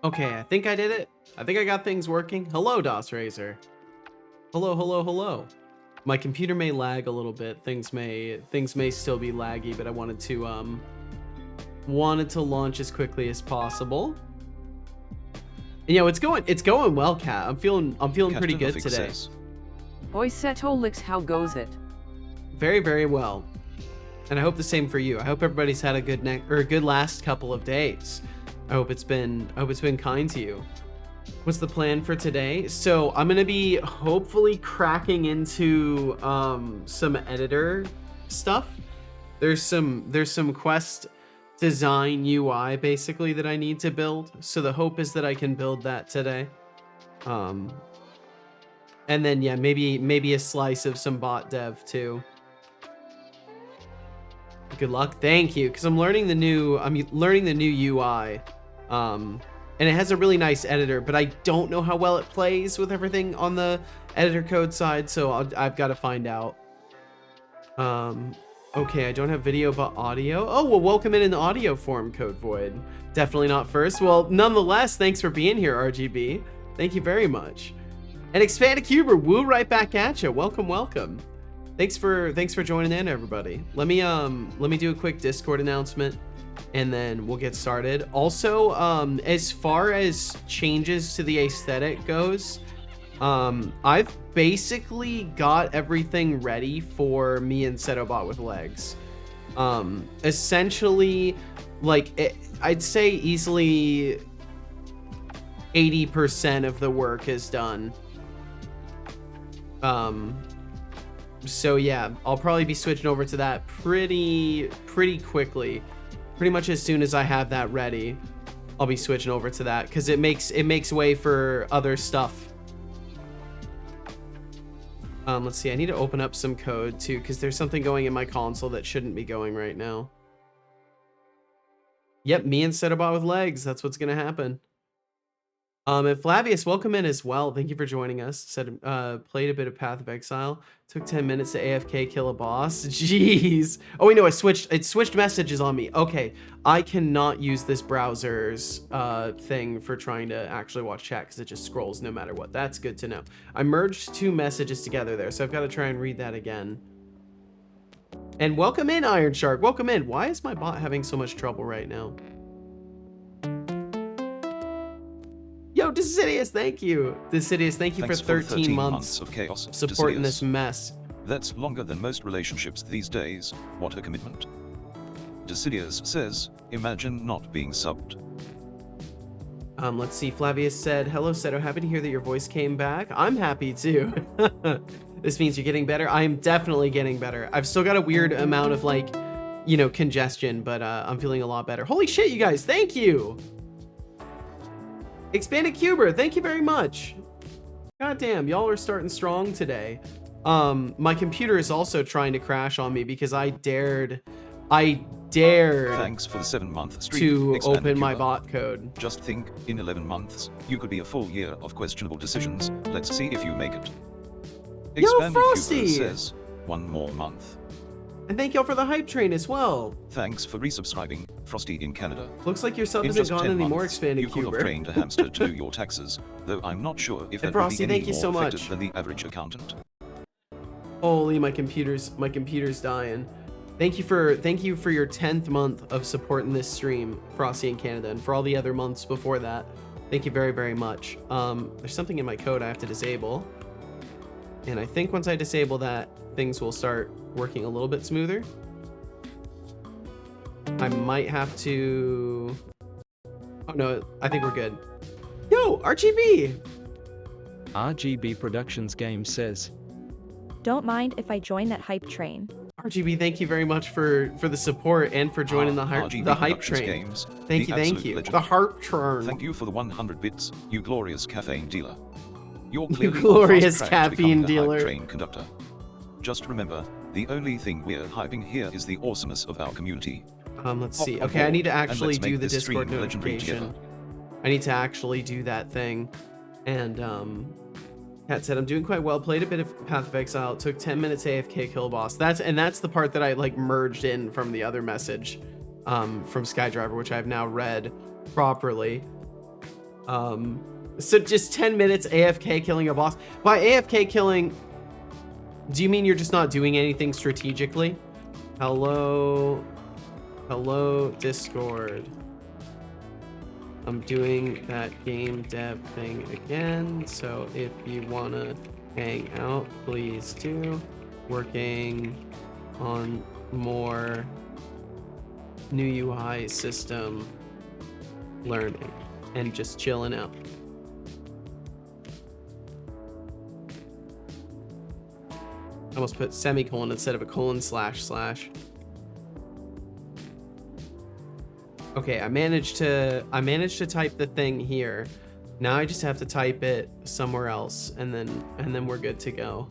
Okay, I think I did it. I think I got things working. Hello, DOS Razor. Hello, hello, hello. My computer may lag a little bit. Things may still be laggy, but I wanted to launch as quickly as possible. And, you know, it's going well, Kat. I'm feeling pretty good today. Oi Setolix, how goes it? Very, very well. And I hope the same for you. I hope everybody's had a good last couple of days. I hope it's been kind to you. What's the plan for today? So I'm gonna be hopefully cracking into some editor stuff. There's some Quest design UI basically that I need to build. So the hope is that I can build that today. And then yeah, maybe a slice of some bot dev too. Good luck. Thank you, because I'm learning the new UI. And it has a really nice editor, but I don't know how well it plays with everything on the editor code side, so I've got to find out. Okay, I don't have video but audio. Oh, well, welcome in the audio form, Code Void. Definitely not first. Well, nonetheless, thanks for being here, RGB. Thank you very much. And Expanded Cuber, woo, right back at you. Welcome, welcome. Thanks for joining in, everybody. Let me do a quick Discord announcement, and then we'll get started. Also, as far as changes to the aesthetic goes, I've basically got everything ready for me and Setobot with legs. Essentially, like I'd say easily 80% of the work is done. So yeah, I'll probably be switching over to that pretty quickly. Pretty much as soon as I have that ready, I'll be switching over to that because it makes way for other stuff. Let's see, I need to open up some code too because there's something going in my console that shouldn't be going right now. Yep, me and Setobot with legs. That's what's gonna happen. And Flavius, welcome in as well. Thank you for joining us. Said played a bit of Path of Exile. Took 10 minutes to AFK kill a boss. Jeez. Oh wait, no, it switched messages on me. Okay, I cannot use this browser's thing for trying to actually watch chat because it just scrolls no matter what. That's good to know. I merged two messages together there, so I've got to try and read that again. And welcome in, Iron Shark. Welcome in. Why is my bot having so much trouble right now? Yo, Decidius, thank you. Decidius, thank you for 13 months of chaos supporting this mess. That's longer than most relationships these days. What a commitment. Decidius says, imagine not being subbed. Let's see. Flavius said, hello, Seto. Happy to hear that your voice came back. I'm happy too. This means you're getting better. I am definitely getting better. I've still got a weird amount of like, you know, congestion, but I'm feeling a lot better. Holy shit, you guys. Thank you. Expanded Cuber, thank you very much. God damn, y'all are starting strong today. My computer is also trying to crash on me because I dared Thanks for the 7-month streak to open Cuber. my bot code. Just think, in 11 months, you could be a full year of questionable decisions. Let's see if you make it. Yo, Frosty! Cuber says, 1 more month. And thank y'all for the hype train as well. Thanks for resubscribing, Frosty in Canada. Looks like your sub isn't gone anymore, Expanded You could Cuber. have trained a hamster to do your taxes, though I'm not sure if that Frosty, would be thank any you so more much. effective than the average accountant. Holy, my computer's dying. Thank you for your 10th month of supporting this stream, Frosty in Canada, and for all the other months before that. Thank you very, very much. There's something in my code I have to disable. And I think once I disable that, things will start working a little bit smoother. I might have to... Oh no, I think we're good. Yo, RGB! RGB Productions Game says, don't mind if I join that hype train. RGB, thank you very much for the support and for joining the hype train. Games, thank you. Legend. The harp train. Thank you for the 100 bits, you glorious caffeine dealer. You're You clearly glorious on fast track to caffeine become the dealer. hype train conductor. Just remember, the only thing we're hyping here is the awesomeness of our community. Let's see. Hop Okay, I need to aboard, and actually let's do make the this stream Discord legendary notification. together. I need to actually do that thing. And Kat said, I'm doing quite well. Played a bit of Path of Exile. It took 10 minutes AFK kill a boss. That's the part that I like merged in from the other message from Skydriver, which I've now read properly. So just 10 minutes AFK killing a boss. By AFK killing, do you mean you're just not doing anything strategically? Hello Discord. I'm doing that game dev thing again, so if you wanna hang out, please do. Working on more new UI system learning and just chilling out. I almost put semicolon instead of a colon // Okay, I managed to type the thing here. Now I just have to type it somewhere else, and then we're good to go.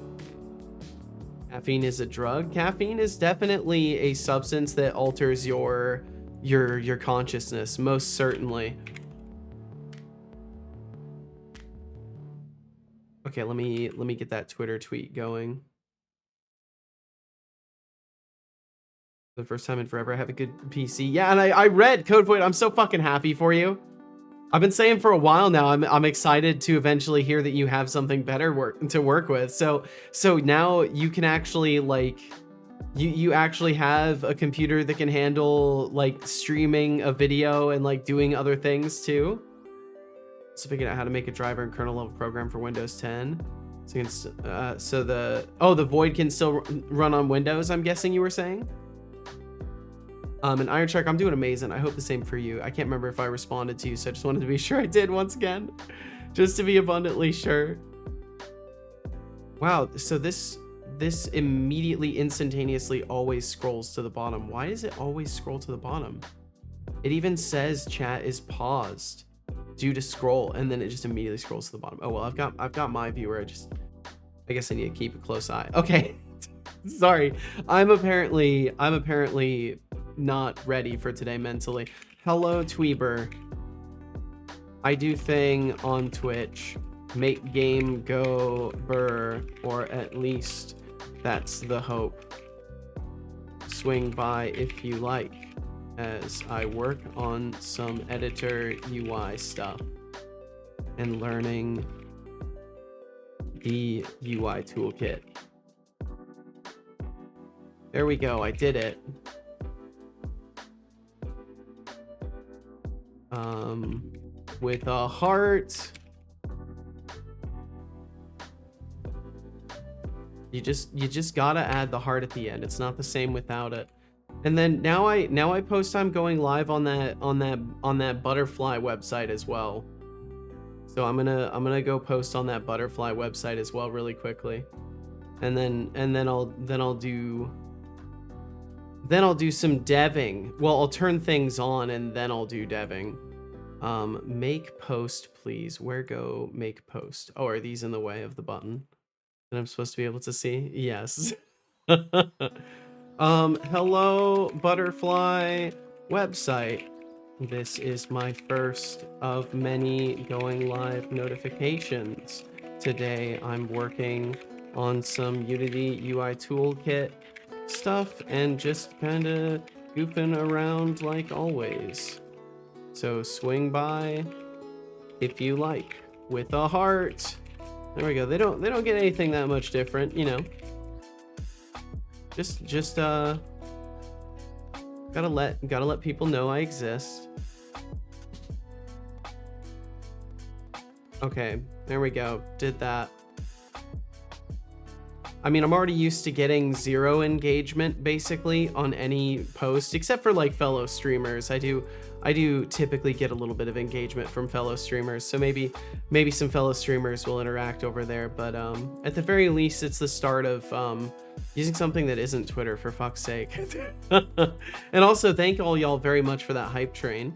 Caffeine is a drug. Caffeine is definitely a substance that alters your consciousness, most certainly. Okay, let me get that Twitter tweet going. The first time in forever I have a good PC. Yeah, and I read Codepoint. I'm so fucking happy for you. I've been saying for a while now, I'm excited to eventually hear that you have something better to work with. So now you can actually like, you actually have a computer that can handle like streaming a video and like doing other things too. So figured out how to make a driver and kernel level program for Windows 10. So the Void can still run on Windows, I'm guessing you were saying? And Iron Shark, I'm doing amazing. I hope the same for you. I can't remember if I responded to you, so I just wanted to be sure I did once again, just to be abundantly sure. Wow, so this immediately, instantaneously always scrolls to the bottom. Why does it always scroll to the bottom? It even says chat is paused due to scroll, and then it just immediately scrolls to the bottom. Oh well, I've got my viewer. I guess I need to keep a close eye. Okay, sorry. I'm apparently not ready for today mentally. Hello Tweeber. I do thing on Twitch. Make game go burr, or at least that's the hope. Swing by if you like, as I work on some editor UI stuff and learning the UI toolkit. There we go, I did it. With a heart. You just gotta add the heart at the end. It's not the same without it. And then now I post I'm going live on that butterfly website as well. So I'm gonna go post on that butterfly website as well really quickly. And then I'll do some deving. Well, I'll turn things on and then I'll do deving. Make post, please. Where go make post? Oh, are these in the way of the button that I'm supposed to be able to see? Yes. Hello, butterfly website. This is my first of many going live notifications. Today, I'm working on some Unity UI toolkit stuff and just kind of goofing around like always. So swing by if you like, with a heart. There we go. They don't get anything that much different, you know. Just gotta let people know I exist. Okay, there we go. Did that. I mean, I'm already used to getting 0 engagement basically on any post, except for like fellow streamers. I do typically get a little bit of engagement from fellow streamers, so maybe some fellow streamers will interact over there. But at the very least, it's the start of using something that isn't Twitter, for fuck's sake. And also, thank all y'all very much for that hype train.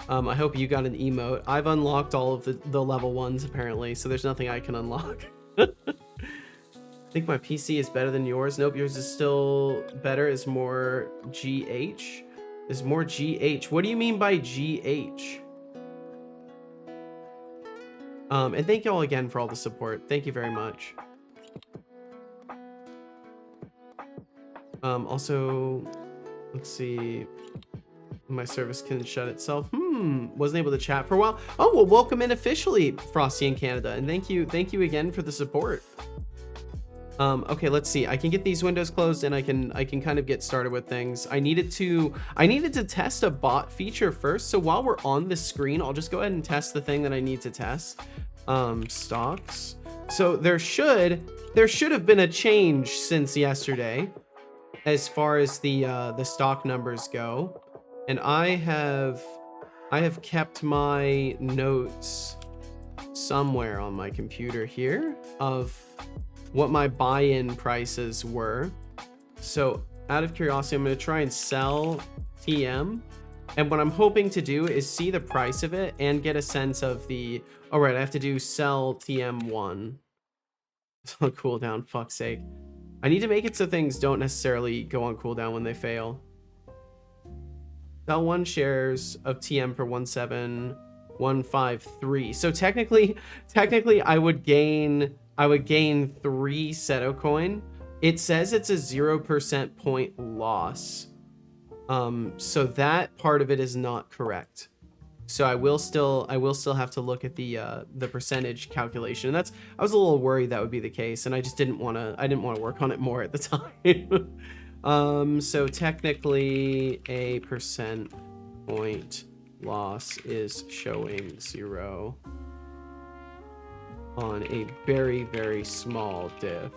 I hope you got an emote. I've unlocked all of the level 1s apparently, so there's nothing I can unlock. I think my PC is better than yours. Nope, yours is still better. Is more GH? Is more GH? What do you mean by GH? And thank you all again for all the support. Thank you very much. Also, let's see. My service can shut itself. Wasn't able to chat for a while. Oh, well, welcome in officially, Frosty in Canada, and thank you again for the support. Okay, let's see. I can get these windows closed, and I can kind of get started with things. I needed to test a bot feature first. So while we're on the screen, I'll just go ahead and test the thing that I need to test. Stocks. So there should have been a change since yesterday, as far as the stock numbers go, and I have kept my notes somewhere on my computer here of what my buy-in prices were. So out of curiosity, I'm going to try and sell TM, and what I'm hoping to do is see the price of it and get a sense of the, all right, I have to do sell TM1. It's on cooldown, fuck's sake. I need to make it so things don't necessarily go on cooldown when they fail. Sell 1 shares of TM for 17153. So technically I would gain 3 Seto coin. It says it's a 0% point loss. So that part of it is not correct. So I will still have to look at the percentage calculation. And I was a little worried that would be the case, and I just didn't want to work on it more at the time. So technically a percent point loss is showing 0 on a very, very small diff.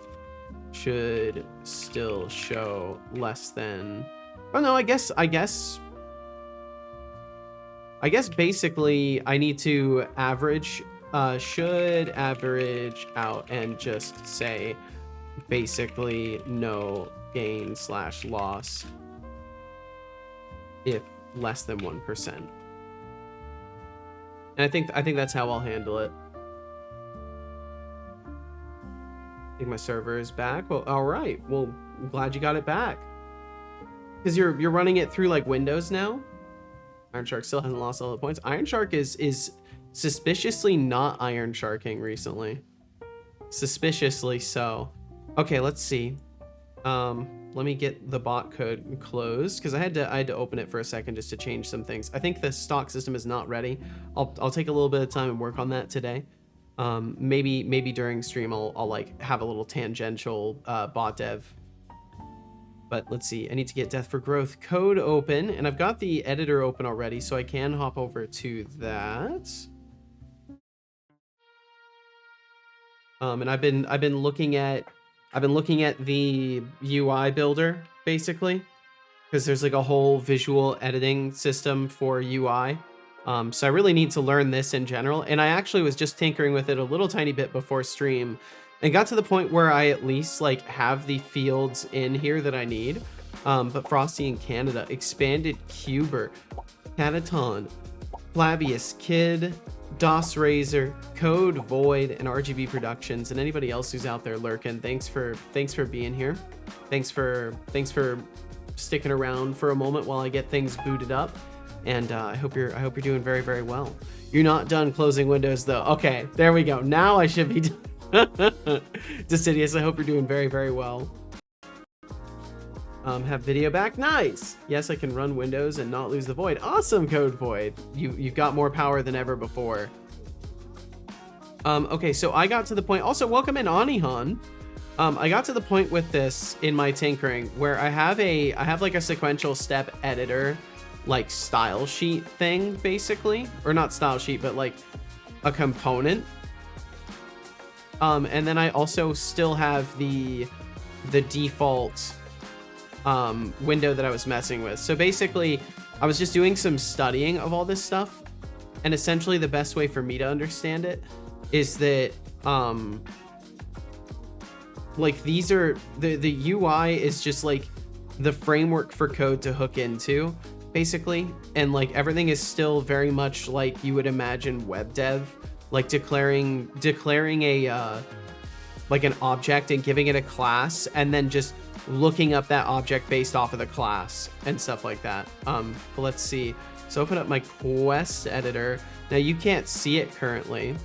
Should still show less than, oh no, I guess basically I need to average, should average out and just say basically no gain / loss if less than 1%. And I think that's how I'll handle it. I think my server is back. Well, all right. Well, I'm glad you got it back. Because you're running it through like Windows now. Iron Shark still hasn't lost all the points. Iron Shark is suspiciously not Iron Sharking recently. Suspiciously so. Okay, let's see. Let me get the bot code closed because I had to open it for a second just to change some things. I think the stock system is not ready. I'll take a little bit of time and work on that today. Maybe during stream I'll like have a little tangential bot dev. But let's see, I need to get Death for Growth code open, and I've got the editor open already, so I can hop over to that. And I've been looking at the UI builder basically, because there's like a whole visual editing system for UI. So I really need to learn this in general, and I actually was just tinkering with it a little tiny bit before stream and got to the point where I at least like have the fields in here that I need. But Frosty in Canada, Expanded Cuber, Cataton, Flavius Kid, DOS Razor, Code Void, and RGB Productions, and anybody else who's out there lurking, thanks for being here. Thanks for sticking around for a moment while I get things booted up. And I hope you're doing very, very well. You're not done closing windows though. Okay, there we go. Now I should be done. Decidious, I hope you're doing very, very well. Have video back. Nice. Yes, I can run Windows and not lose the void. Awesome, Code Void. You've got more power than ever before. Okay, so I got to the point. Also, welcome in Anihan. I got to the point with this in my tinkering where I have like a sequential step editor, like style sheet thing, basically, or not style sheet, but like a component. And then I also still have the default window that I was messing with. So basically, I was just doing some studying of all this stuff, and essentially the best way for me to understand it is that like these are the UI is just like the framework for code to hook into, basically, and like everything is still very much like you would imagine web dev, like declaring a like an object and giving it a class, and then just looking up that object based off of the class and stuff like that. But let's see. So open up my quest editor. Now you can't see it currently,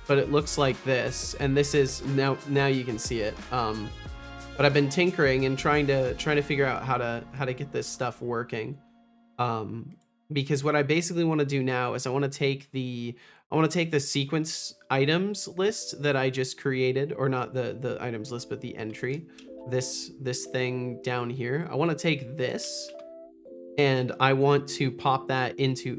but it looks like this, and this is now you can see it. But I've been tinkering and trying to figure out how to get this stuff working. because what I basically want to do now is I want to take the sequence items list that I just created, or not the items list, but the entry, this thing down here. I want to take this and I want to pop that into,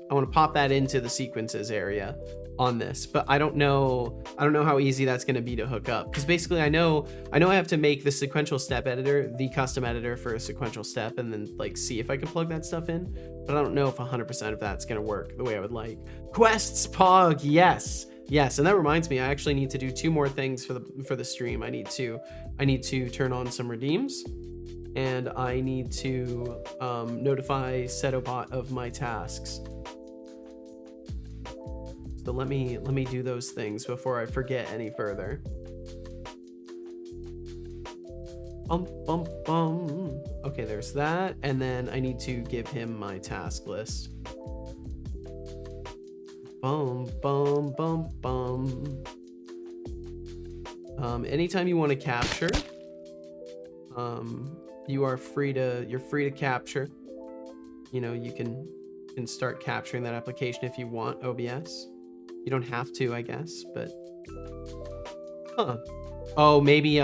I want to pop that into the sequences area on this, but I don't know how easy that's going to be to hook up, because basically I know I have to make the sequential step editor the custom editor for a sequential step, and then like see if I can plug that stuff in, but I don't know if 100% of that's going to work the way I would like. Quests, Pog, yes, and that reminds me, I actually need to do 2 more things for the stream. I need to turn on some redeems, and I need to notify Setobot of my tasks. So let me do those things before I forget any further. Okay, there's that, and then I need to give him my task list. Anytime you want to capture, you're free to capture. You know, you can start capturing that application if you want, OBS. You don't have to, I guess, but oh, maybe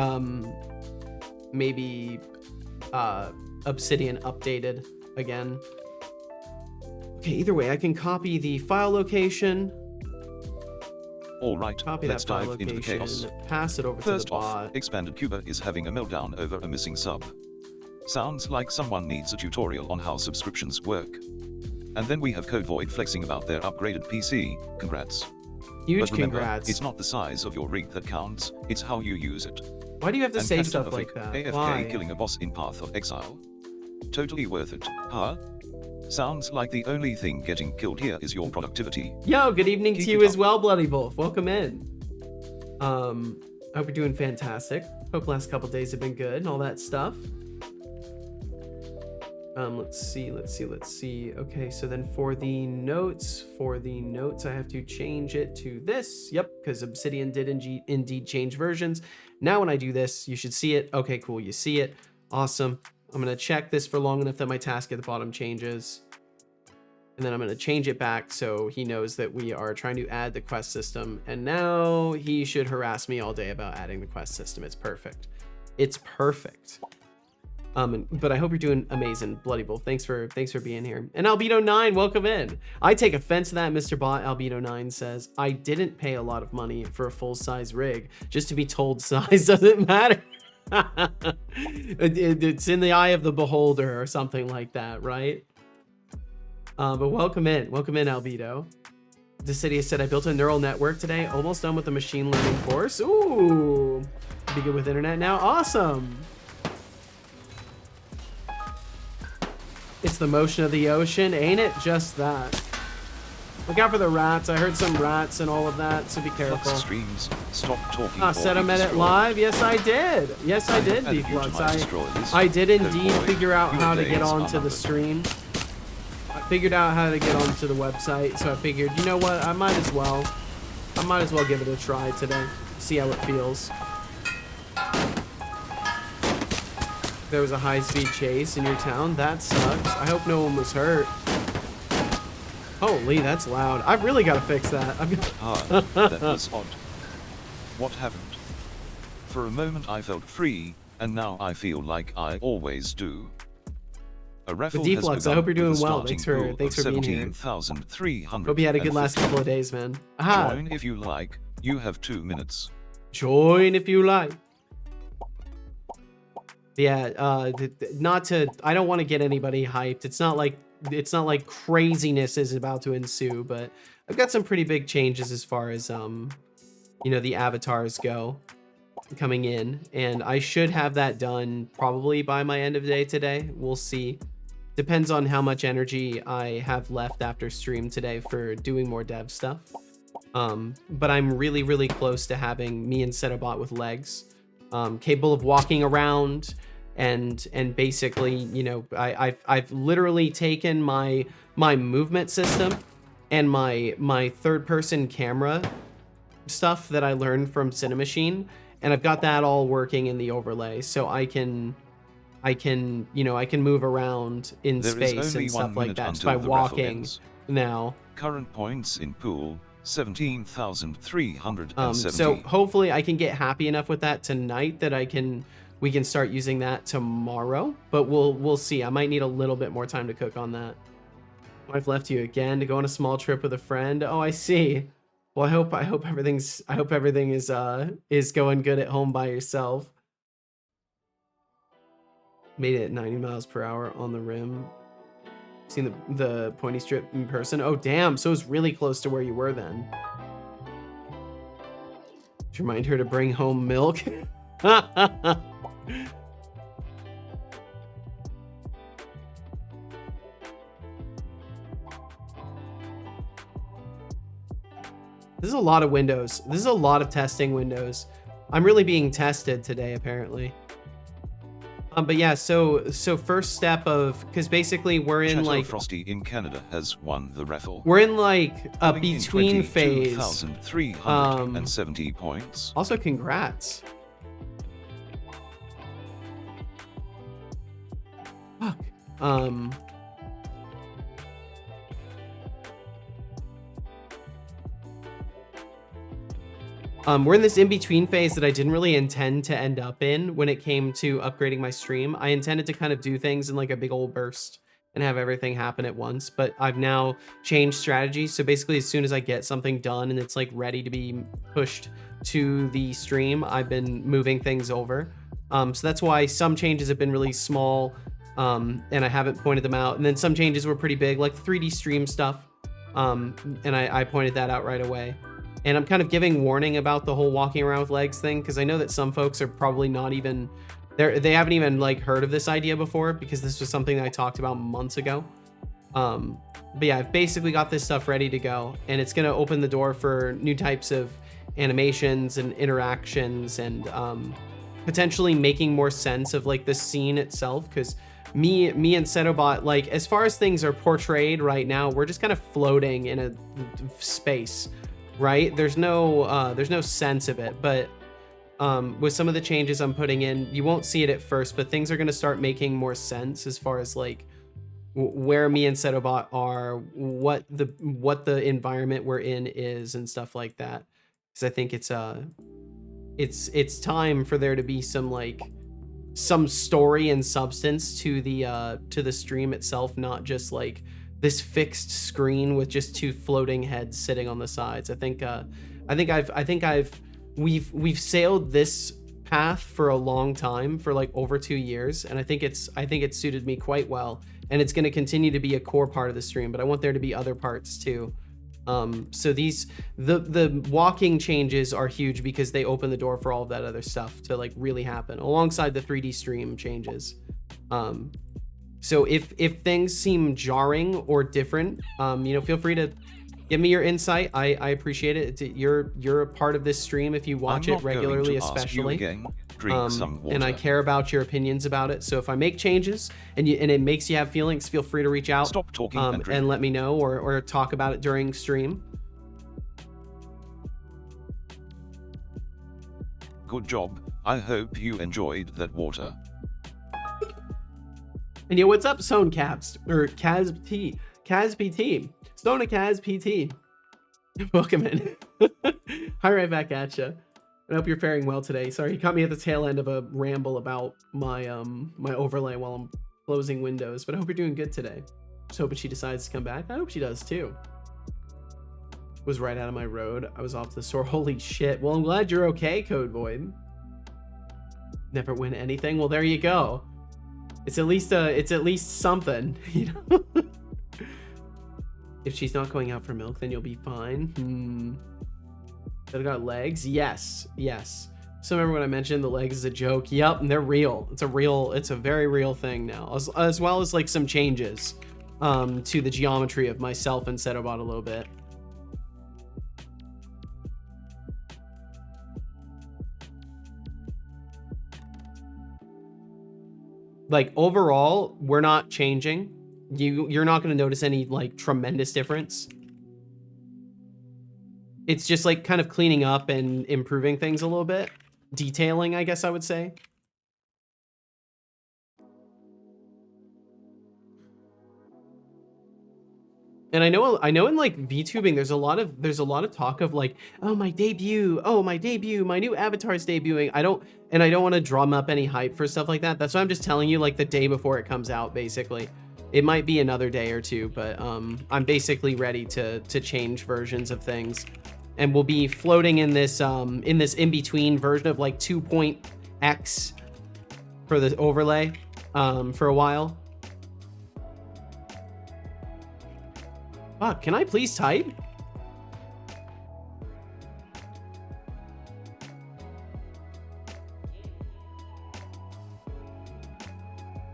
Obsidian updated again. Okay, either way, I can copy the file location. All right, Copy let's that file dive into the chaos. location, pass it over to First the bot. off, Expanded Cuba is having a meltdown over a missing sub. Sounds like someone needs a tutorial on how subscriptions work. And then we have Code Void flexing about their upgraded PC. Congrats. Huge But remember, congrats. it's not the size of your rig that counts, it's how you use it. Why do you have to And say Captain stuff of like Vic, that? AFK Why? killing a boss in Path of Exile. Totally worth it, huh? Sounds like the only thing getting killed here is your productivity. Yo, good evening Keep to it you as up. well, Bloody Wolf. Welcome in. I hope you're doing fantastic. Hope last couple days have been good and all that stuff. Let's see. Okay, so then for the notes, I have to change it to this. Yep, because Obsidian did indeed change versions. Now when I do this, you should see it. Okay, cool, you see it. Awesome. I'm gonna check this for long enough that my task at the bottom changes. And then I'm gonna change it back so he knows that we are trying to add the quest system. And now he should harass me all day about adding the quest system. It's perfect. It's perfect. But I hope you're doing amazing, Bloody Wolf. Thanks for being here. And Albedo9, welcome in. I take offense to that, Mr. Bot. Albedo9 says, I didn't pay a lot of money for a full-size rig. Just to be told size doesn't matter. It's in the eye of the beholder or something like that, right? But welcome in, Albedo. Decidia said, I built a neural network today. Almost done with the machine learning course. Ooh, be good with internet now. Awesome. It's the motion of the ocean, ain't it? Just that. Look out for the rats. I heard some rats and all of that, so be careful. Flux streams, stop talking. Set a minute live. Yes, I did. Yes, I did, Deflux. I did indeed figure out how to get onto the stream. I figured out how to get onto the website, so I figured, you know what? I might as well give it a try today. See how it feels. There was a high-speed chase in your town. That sucks. I hope no one was hurt. Holy, that's loud. I've really got to fix that. That was odd. What happened? For a moment I felt free, and now I feel like I always do. A raffle has Deflux, begun I hope you're doing with a well. starting Thanks for pool of being here. 17,300. Hope you had a good last couple of days, man. Aha. Join if you like. You have 2 minutes. Join if you like. Yeah, I don't want to get anybody hyped. It's not like craziness is about to ensue, but I've got some pretty big changes as far as you know, the avatars go coming in, and I should have that done probably by my end of day today. We'll see. Depends on how much energy I have left after stream today for doing more dev stuff. But I'm really close to having me and Setobot with legs, capable of walking around, and basically, you know, I've literally taken my movement system and my third-person camera stuff that I learned from Cinemachine, and I've got that all working in the overlay, so I can I can, you know, I can move around in There is space only and 1 stuff like minute that just until by the raffle walking ends. now. Current points in pool 17,370. So hopefully I can get happy enough with that tonight that we can start using that tomorrow, but we'll see. I might need a little bit more time to cook on that. I've left you again to go on a small trip with a friend. Oh, I see. Well, I hope everything is going good at home by yourself. Made it at 90 miles per hour on the rim. Seen the pointy strip in person. Oh, damn. So it's really close to where you were then. Just remind her to bring home milk. This is a lot of windows. This is a lot of testing windows. I'm really being tested today, apparently. But yeah, so first step of, because basically we're in Chateau like Frosty in Canada has won the raffle. we're in like a pulling in between phase. 22,370 points. Also, congrats. Fuck. We're in this in-between phase that I didn't really intend to end up in when it came to upgrading my stream. I intended to kind of do things in like a big old burst and have everything happen at once, but I've now changed strategy. So basically, as soon as I get something done and it's like ready to be pushed to the stream, I've been moving things over. So that's why some changes have been really small, and I haven't pointed them out. And then some changes were pretty big, like the 3D stream stuff, and I pointed that out right away. And I'm kind of giving warning about the whole walking around with legs thing, because I know that some folks are probably not even, they haven't even like heard of this idea before, because this was something that I talked about months ago. But yeah, I've basically got this stuff ready to go, and it's going to open the door for new types of animations and interactions, and potentially making more sense of like the scene itself, because me and Setobot, like as far as things are portrayed right now, we're just kind of floating in a space, right? There's no sense of it. But with some of the changes I'm putting in, you won't see it at first, but things are going to start making more sense as far as like where me and Setobot are, what the environment we're in is, and stuff like that. Because I think it's time for there to be some like some story and substance to the stream itself, not just like this fixed screen with just two floating heads sitting on the sides. We've sailed this path for a long time, for like over 2 years, and I think it's suited me quite well, and it's going to continue to be a core part of the stream, but I want there to be other parts too. So the walking changes are huge because they open the door for all of that other stuff to like really happen alongside the 3D stream changes. So if things seem jarring or different, feel free to give me your insight. I appreciate it. You're a part of this stream if you watch it regularly, especially. And I care about your opinions about it. So if I make changes and it makes you have feelings, feel free to reach out. Stop talking and let me know, or talk about it during stream. Good job. I hope you enjoyed that water. And what's up, Stone Caps or Kaz PT? Stone Kaz PT. Welcome in. Hi, right back at you. I hope you're faring well today. Sorry, he caught me at the tail end of a ramble about my my overlay while I'm closing windows, but I hope you're doing good today. Just hoping she decides to come back. I hope she does too. Was right out of my road. I was off to the store. Holy shit. Well, I'm glad you're okay, Code Void. Never win anything. Well, there you go. It's at least something, you know. If she's not going out for milk, then you'll be fine. That got legs? Yes. So remember when I mentioned the legs is a joke? Yep, and they're real. It's a very real thing now, as well as like some changes to the geometry of myself and Setobot a little bit. Like overall, we're not changing. You're not going to notice any like tremendous difference. It's just like kind of cleaning up and improving things a little bit. Detailing, I guess I would say. And I know in like VTubing, there's a lot of talk of like, oh my debut, my new avatar's debuting. I don't want to drum up any hype for stuff like that. That's why I'm just telling you like the day before it comes out, basically. It might be another day or two, but I'm basically ready to change versions of things. And we'll be floating in this in-between version of like 2.x for the overlay for a while. Fuck, can I please type?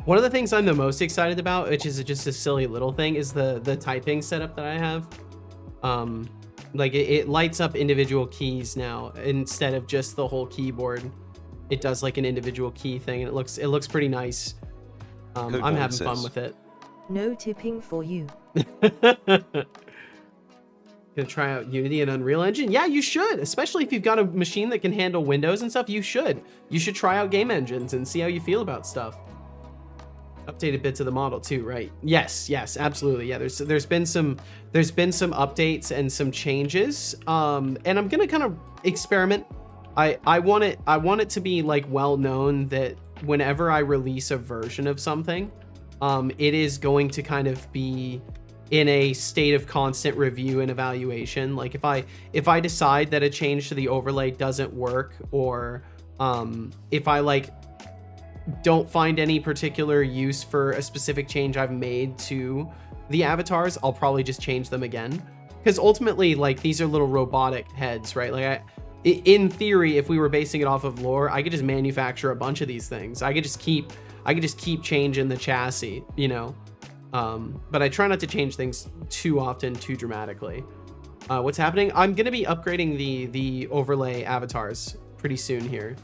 One of the things I'm the most excited about, which is just a silly little thing, is the typing setup that I have. Like it lights up individual keys now instead of just the whole keyboard. It does like an individual key thing, and it looks pretty nice. I'm having fun with it. No tipping for you. Gonna try out Unity and Unreal Engine? Yeah, you should, especially if you've got a machine that can handle Windows and stuff. You should try out game engines and see how you feel about stuff. Updated bits of the model too, right? Yes, absolutely. Yeah, there's been some updates and some changes. And I'm gonna kind of experiment. I want it to be like well known that whenever I release a version of something, it is going to kind of be in a state of constant review and evaluation. Like if I decide that a change to the overlay doesn't work, or if I like don't find any particular use for a specific change I've made to the avatars, I'll probably just change them again. Because ultimately, like, these are little robotic heads, right? Like in theory, if we were basing it off of lore, I could just manufacture a bunch of these things. I could just keep changing the chassis, you know. But I try not to change things too often, too dramatically. What's happening? I'm gonna be upgrading the overlay avatars pretty soon here.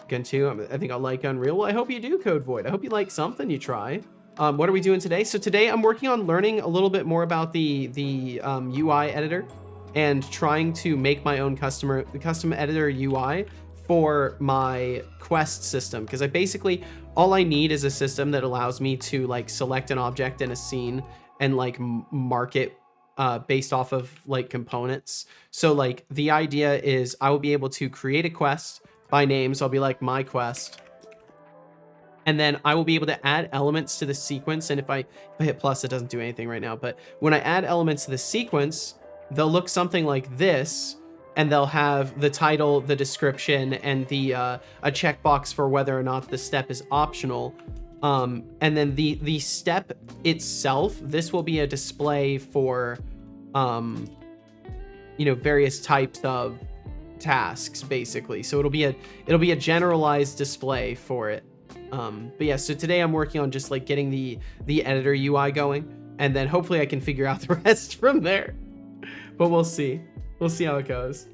Again, too, I think I'll like Unreal. Well, I hope you do, Code Void. I hope you like something you try. What are we doing today? So today I'm working on learning a little bit more about the UI editor and trying to make my own custom editor UI for my quest system, because all I need is a system that allows me to like select an object in a scene and like mark it based off of like components. So like the idea is I will be able to create a quest by name. So I'll be like my quest, and then I will be able to add elements to the sequence. And if I hit plus, it doesn't do anything right now, but when I add elements to the sequence, they'll look something like this, and they'll have the title, the description, and a checkbox for whether or not the step is optional. And then the step itself, this will be a display for you know, various types of tasks, basically. So it'll be a generalized display for it. But yeah, so today I'm working on just like getting the editor UI going, and then hopefully I can figure out the rest from there. But we'll see how it goes.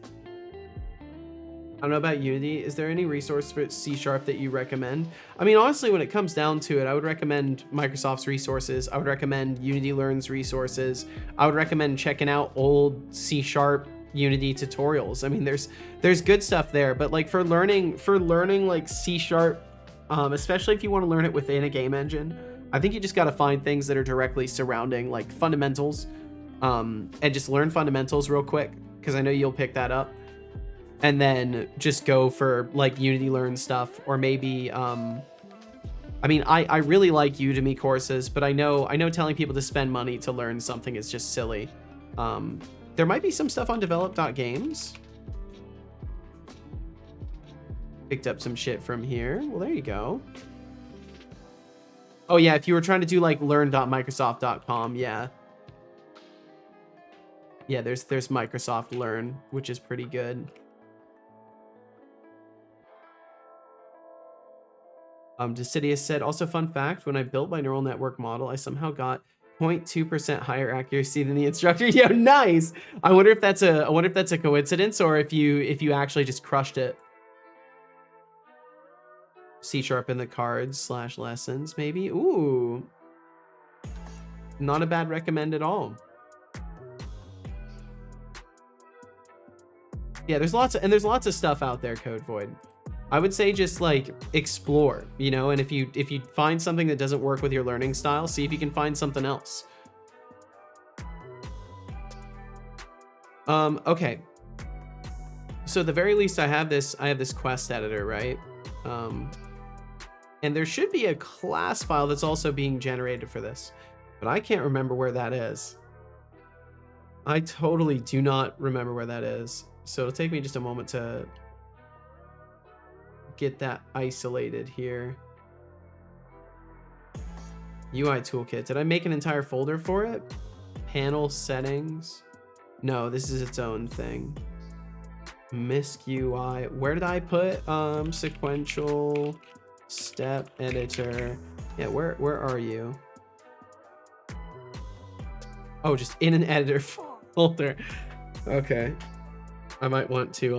I don't know about Unity. Is there any resource for C# that you recommend? I mean, honestly, when it comes down to it, I would recommend Microsoft's resources. I would recommend Unity Learn's resources. I would recommend checking out old C# Unity tutorials. I mean, there's good stuff there, but like for learning like C#, especially if you want to learn it within a game engine, I think you just got to find things that are directly surrounding like fundamentals, and just learn fundamentals real quick, because I know you'll pick that up, and then just go for like Unity Learn stuff. Or maybe I mean, I really like Udemy courses, but I know telling people to spend money to learn something is just silly. There might be some stuff on develop.games. Picked up some shit from here. Well, there you go. Oh yeah, if you were trying to do like learn.microsoft.com, yeah. Yeah, there's Microsoft Learn, which is pretty good. Decidius said, also fun fact, when I built my neural network model, I somehow got 0.2% higher accuracy than the instructor. Yeah, nice. I wonder if that's a coincidence, or if you actually just crushed it. C# in the cards / lessons, maybe. Ooh, not a bad recommend at all. Yeah, there's lots of stuff out there, Code Void. I would say just like explore, you know, and if you find something that doesn't work with your learning style, see if you can find something else. Okay. So at the very least I have this quest editor, right? And there should be a class file that's also being generated for this, but I can't remember where that is. I totally do not remember where that is. So it'll take me just a moment to get that isolated here. UI toolkit. Did I make an entire folder for it? Panel settings. No, this is its own thing. Misc UI. Where did I put sequential step editor? Yeah, where are you? Oh, just in an editor folder. Okay. I might want to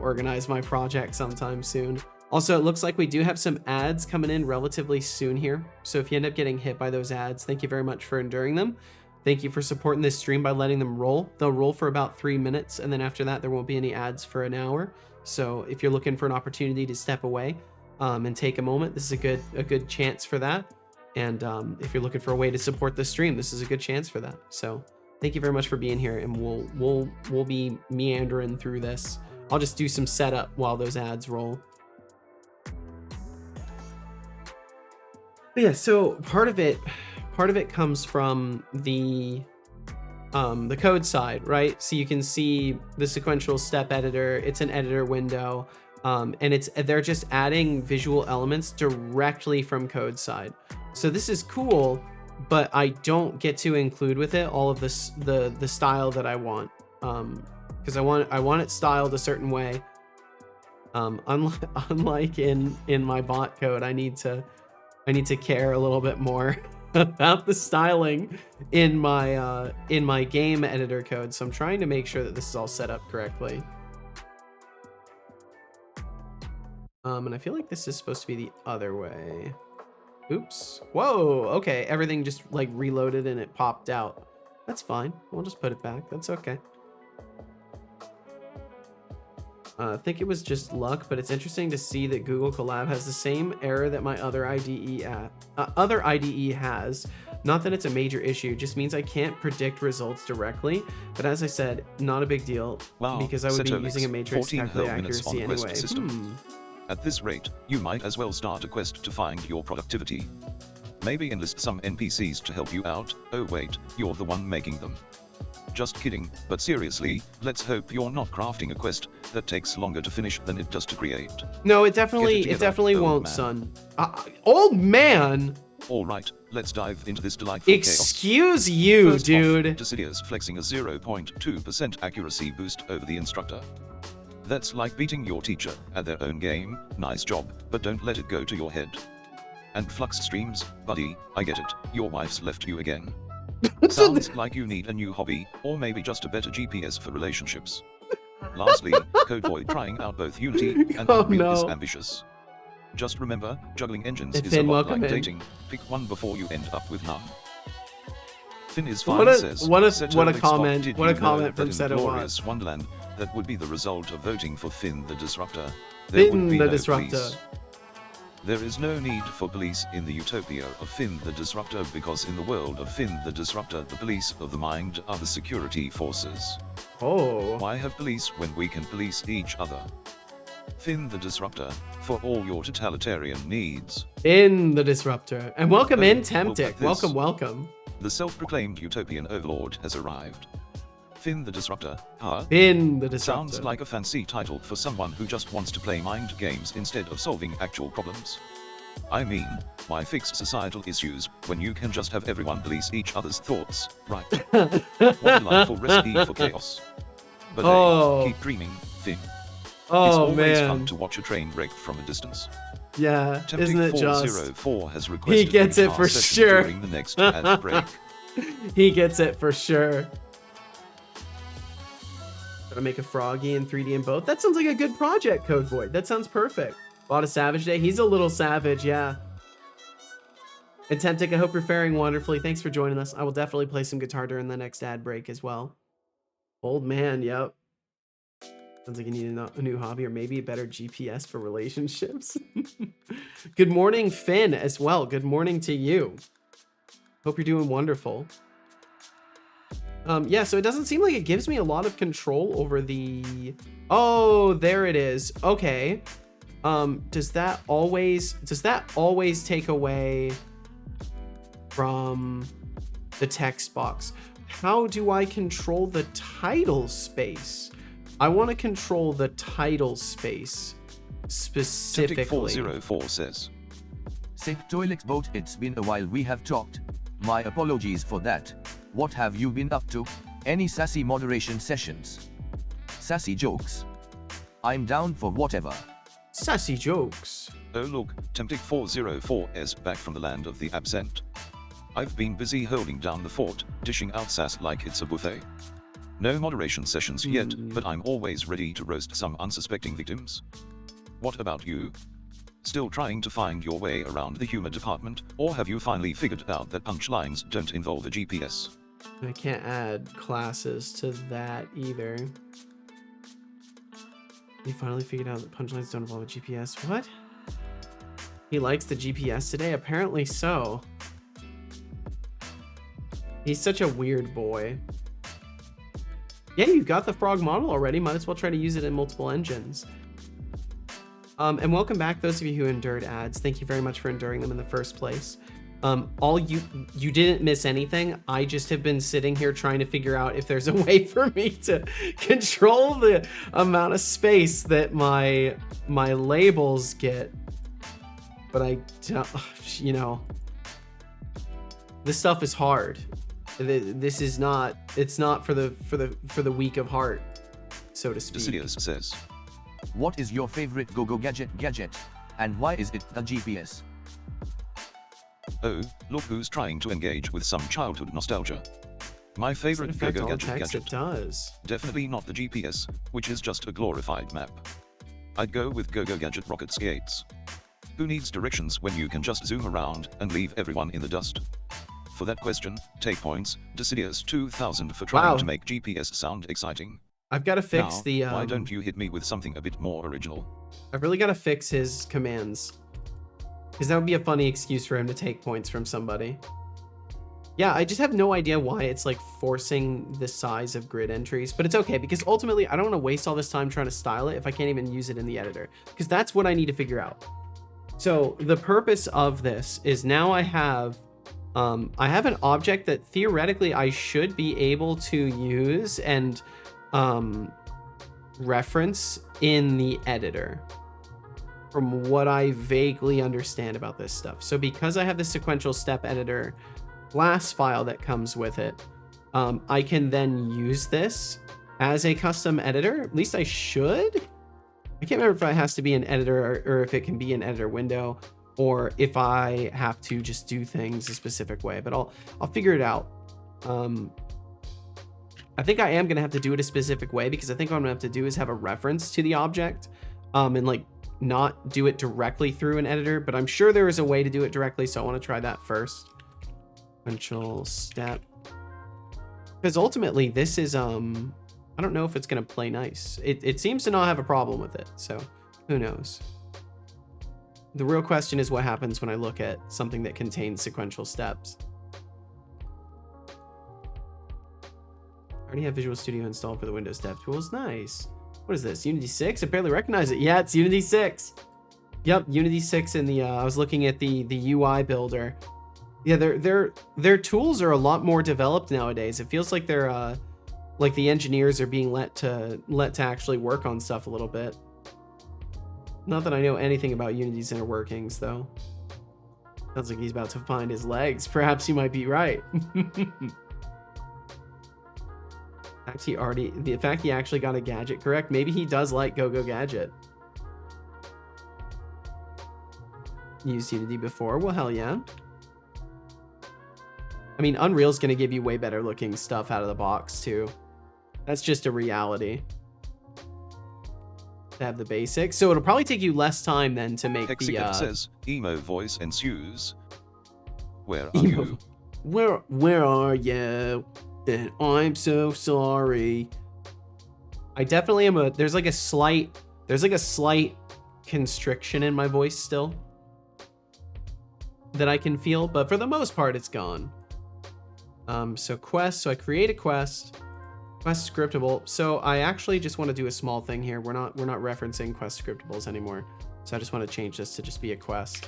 organize my project sometime soon. Also, it looks like we do have some ads coming in relatively soon here. So if you end up getting hit by those ads, thank you very much for enduring them. Thank you for supporting this stream by letting them roll. They'll roll for about 3 minutes, and then after that, there won't be any ads for an hour. So if you're looking for an opportunity to step away and take a moment, this is a good chance for that. And if you're looking for a way to support the stream, this is a good chance for that. So thank you very much for being here, and we'll be meandering through this. I'll just do some setup while those ads roll. But yeah, so part of it comes from the code side, right? So you can see the sequential step editor. It's an editor window, and they're just adding visual elements directly from code side. So this is cool, but I don't get to include with it all of this the style that I want, because I want it styled a certain way. Unlike in my bot code, I need to care a little bit more about the styling in my game editor code. So I'm trying to make sure that this is all set up correctly. And I feel like this is supposed to be the other way. Oops. Whoa. Okay. Everything just like reloaded and it popped out. That's fine. We'll just put it back. That's okay. I think it was just luck, but it's interesting to see that Google Colab has the same error that my other IDE has. Not that it's a major issue, just means I can't predict results directly. But as I said, not a big deal, because I would be using a matrix to calculate accuracy anyway. At this rate, you might as well start a quest to find your productivity. Maybe enlist some NPCs to help you out. Oh wait, you're the one making them. Just kidding, but seriously, let's hope you're not crafting a quest that takes longer to finish than it does to create. No, it definitely won't, son. Old man? Alright, let's dive into this delightful Excuse you, First dude. Off, Decidia's flexing a 0.2% accuracy boost over the instructor. That's like beating your teacher at their own game. Nice job, but don't let it go to your head. And Flux streams, buddy, I get it, your wife's left you again. Sounds like you need a new hobby, or maybe just a better GPS for relationships. Lastly, CodeVoid trying out both Unity and Unreal is ambitious. Just remember, juggling engines is a lot like dating. Pick one before you end up with none. Finn is fine, says. What a comment! What a comment from Glorious Wonderland, that would be the result of voting for Finn the Disruptor. Finn the Disruptor. There is no need for police in the utopia of Finn the Disruptor, because in the world of Finn the Disruptor, the police of the mind are the security forces. Oh. Why have police when we can police each other? Finn the Disruptor, for all your totalitarian needs. Finn the Disruptor. And welcome in, Temptic. Welcome. The self-proclaimed utopian overlord has arrived. Finn the Disruptor, huh? Finn the Disruptor. Sounds like a fancy title for someone who just wants to play mind games instead of solving actual problems. I mean, why fix societal issues when you can just have everyone police each other's thoughts, right? What a delightful recipe for chaos. But hey, keep dreaming, Finn. It's always fun to watch a train wreck from a distance. Yeah, isn't it just? 404 has requested he gets it for sure. During the next ad break. He gets it for sure. Gotta make a froggy in 3D in both. That sounds like a good project, CodeVoid. That sounds perfect. Bought a Savage Day. He's a little savage, yeah. And Temptic, I hope you're faring wonderfully. Thanks for joining us. I will definitely play some guitar during the next ad break as well. Old man, yep. Sounds like you need a new hobby or maybe a better GPS for relationships. Good morning, Finn, as well. Good morning to you. Hope you're doing wonderful. Yeah, so it doesn't seem like it gives me a lot of control over the... Oh, there it is. Okay. Does that always take away from the text box? How do I control the title space? I want to control the title space specifically. 404 says, Sick toilet boat, it's been a while we have talked. My apologies for that. What have you been up to? Any sassy moderation sessions? Sassy jokes? I'm down for whatever. Sassy jokes. oh look, Temptic 404 is back from the land of the absent. I've been busy holding down the fort, dishing out sass like it's a buffet. No moderation sessions yet, but I'm always ready to roast some unsuspecting victims. What about you? Still trying to find your way around the humor department, or have you finally figured out that punchlines don't involve a GPS? I can't add classes to that either. You finally figured out that punchlines don't involve a GPS. What? He likes the GPS today? Apparently so. He's such a weird boy. Yeah, you've got the frog model already. Might as well try to use it in multiple engines. And welcome back, those of you who endured ads. Thank you very much for enduring them in the first place. You didn't miss anything. I just have been sitting here trying to figure out if there's a way for me to control the amount of space that my labels get. But I don't, you know, this stuff is hard. This is not, it's not for the weak of heart, so to speak. Decidius says, What is your favorite go-go gadget, and why is it the GPS? oh, look who's trying to engage with some childhood nostalgia. My favorite go-go gadget. It does. Definitely not the GPS, which is just a glorified map. I'd go with go-go gadget rocket skates. Who needs directions when you can just zoom around and leave everyone in the dust? For that question, take points, Decidius 2000 for trying to make GPS sound exciting. I've got to fix now, the... why don't you hit me with something a bit more original? I've really got to fix his commands. Because that would be a funny excuse for him to take points from somebody. Yeah, I just have no idea why it's like forcing the size of grid entries, but it's okay because ultimately I don't want to waste all this time trying to style it if I can't even use it in the editor, because that's what I need to figure out. So the purpose of this is now I have an object that theoretically I should be able to use and reference in the editor from what I vaguely understand about this stuff. So because I have the sequential step editor class file that comes with it, I can then use this as a custom editor. At least I should. I can't remember if it has to be an editor or if it can be an editor window, or if I have to just do things a specific way, but I'll figure it out. I think I am gonna have to do it a specific way because I think what I'm gonna have to do is have a reference to the object, and like not do it directly through an editor, but I'm sure there is a way to do it directly, so I want to try that first. Sequential step, because ultimately this is I don't know if it's gonna play nice. It seems to not have a problem with it, so who knows. The real question is what happens when I look at something that contains sequential steps. I already have Visual Studio installed for the Windows Dev Tools. Nice. What is this? Unity6? I barely recognize it. Yeah, it's Unity6. Yep, Unity6 in the I was looking at the UI builder. Yeah, their tools are a lot more developed nowadays. It feels like they're like the engineers are being let to actually work on stuff a little bit. Not that I know anything about Unity's inner workings, though. Sounds like he's about to find his legs. Perhaps you might be right. The fact he actually got a gadget correct, maybe he does like Go-Go Gadget. Used Unity before? Well, hell yeah. I mean, Unreal's gonna give you way better looking stuff out of the box, too. That's just a reality. To have the basics. So it'll probably take you less time then to make Hexagon says, emo voice ensues. Where are you? Where are you? And I'm so sorry. I definitely am there's like a slight constriction in my voice still that I can feel, but for the most part it's gone. So quest, so I create a quest scriptable. So I actually just want to do a small thing here. We're not referencing quest scriptables anymore. So I just want to change this to just be a quest.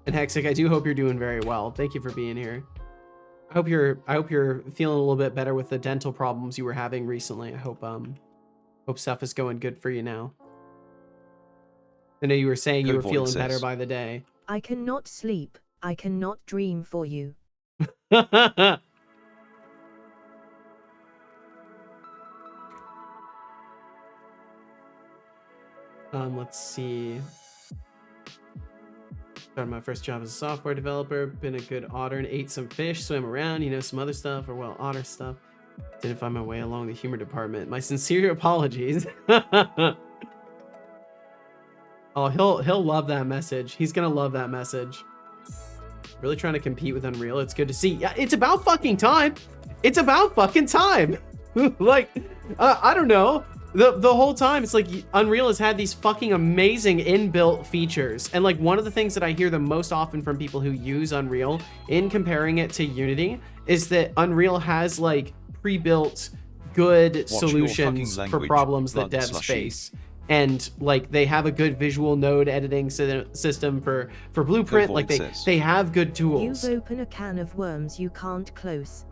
And Hexic, I do hope you're doing very well. Thank you for being here. I hope you're feeling a little bit better with the dental problems you were having recently. I hope stuff is going good for you now. I know you were saying you were feeling better by the day. I cannot sleep. I cannot dream for you. Let's see. Started my first job as a software developer. Been a good otter and ate some fish, swam around, you know, some other stuff, or well, otter stuff. Didn't find my way along the humor department. My sincere apologies. Oh, he'll love that message. He's gonna love that message. Really trying to compete with Unreal. It's good to see. Yeah, it's about fucking time. It's about fucking time. Like, I don't know. The whole time, it's like Unreal has had these fucking amazing inbuilt features. And like one of the things that I hear the most often from people who use Unreal in comparing it to Unity is that Unreal has like pre-built good solutions for problems that devs face. And like they have a good visual node editing system for Blueprint. Like they have good tools. You've opened a can of worms you can't close.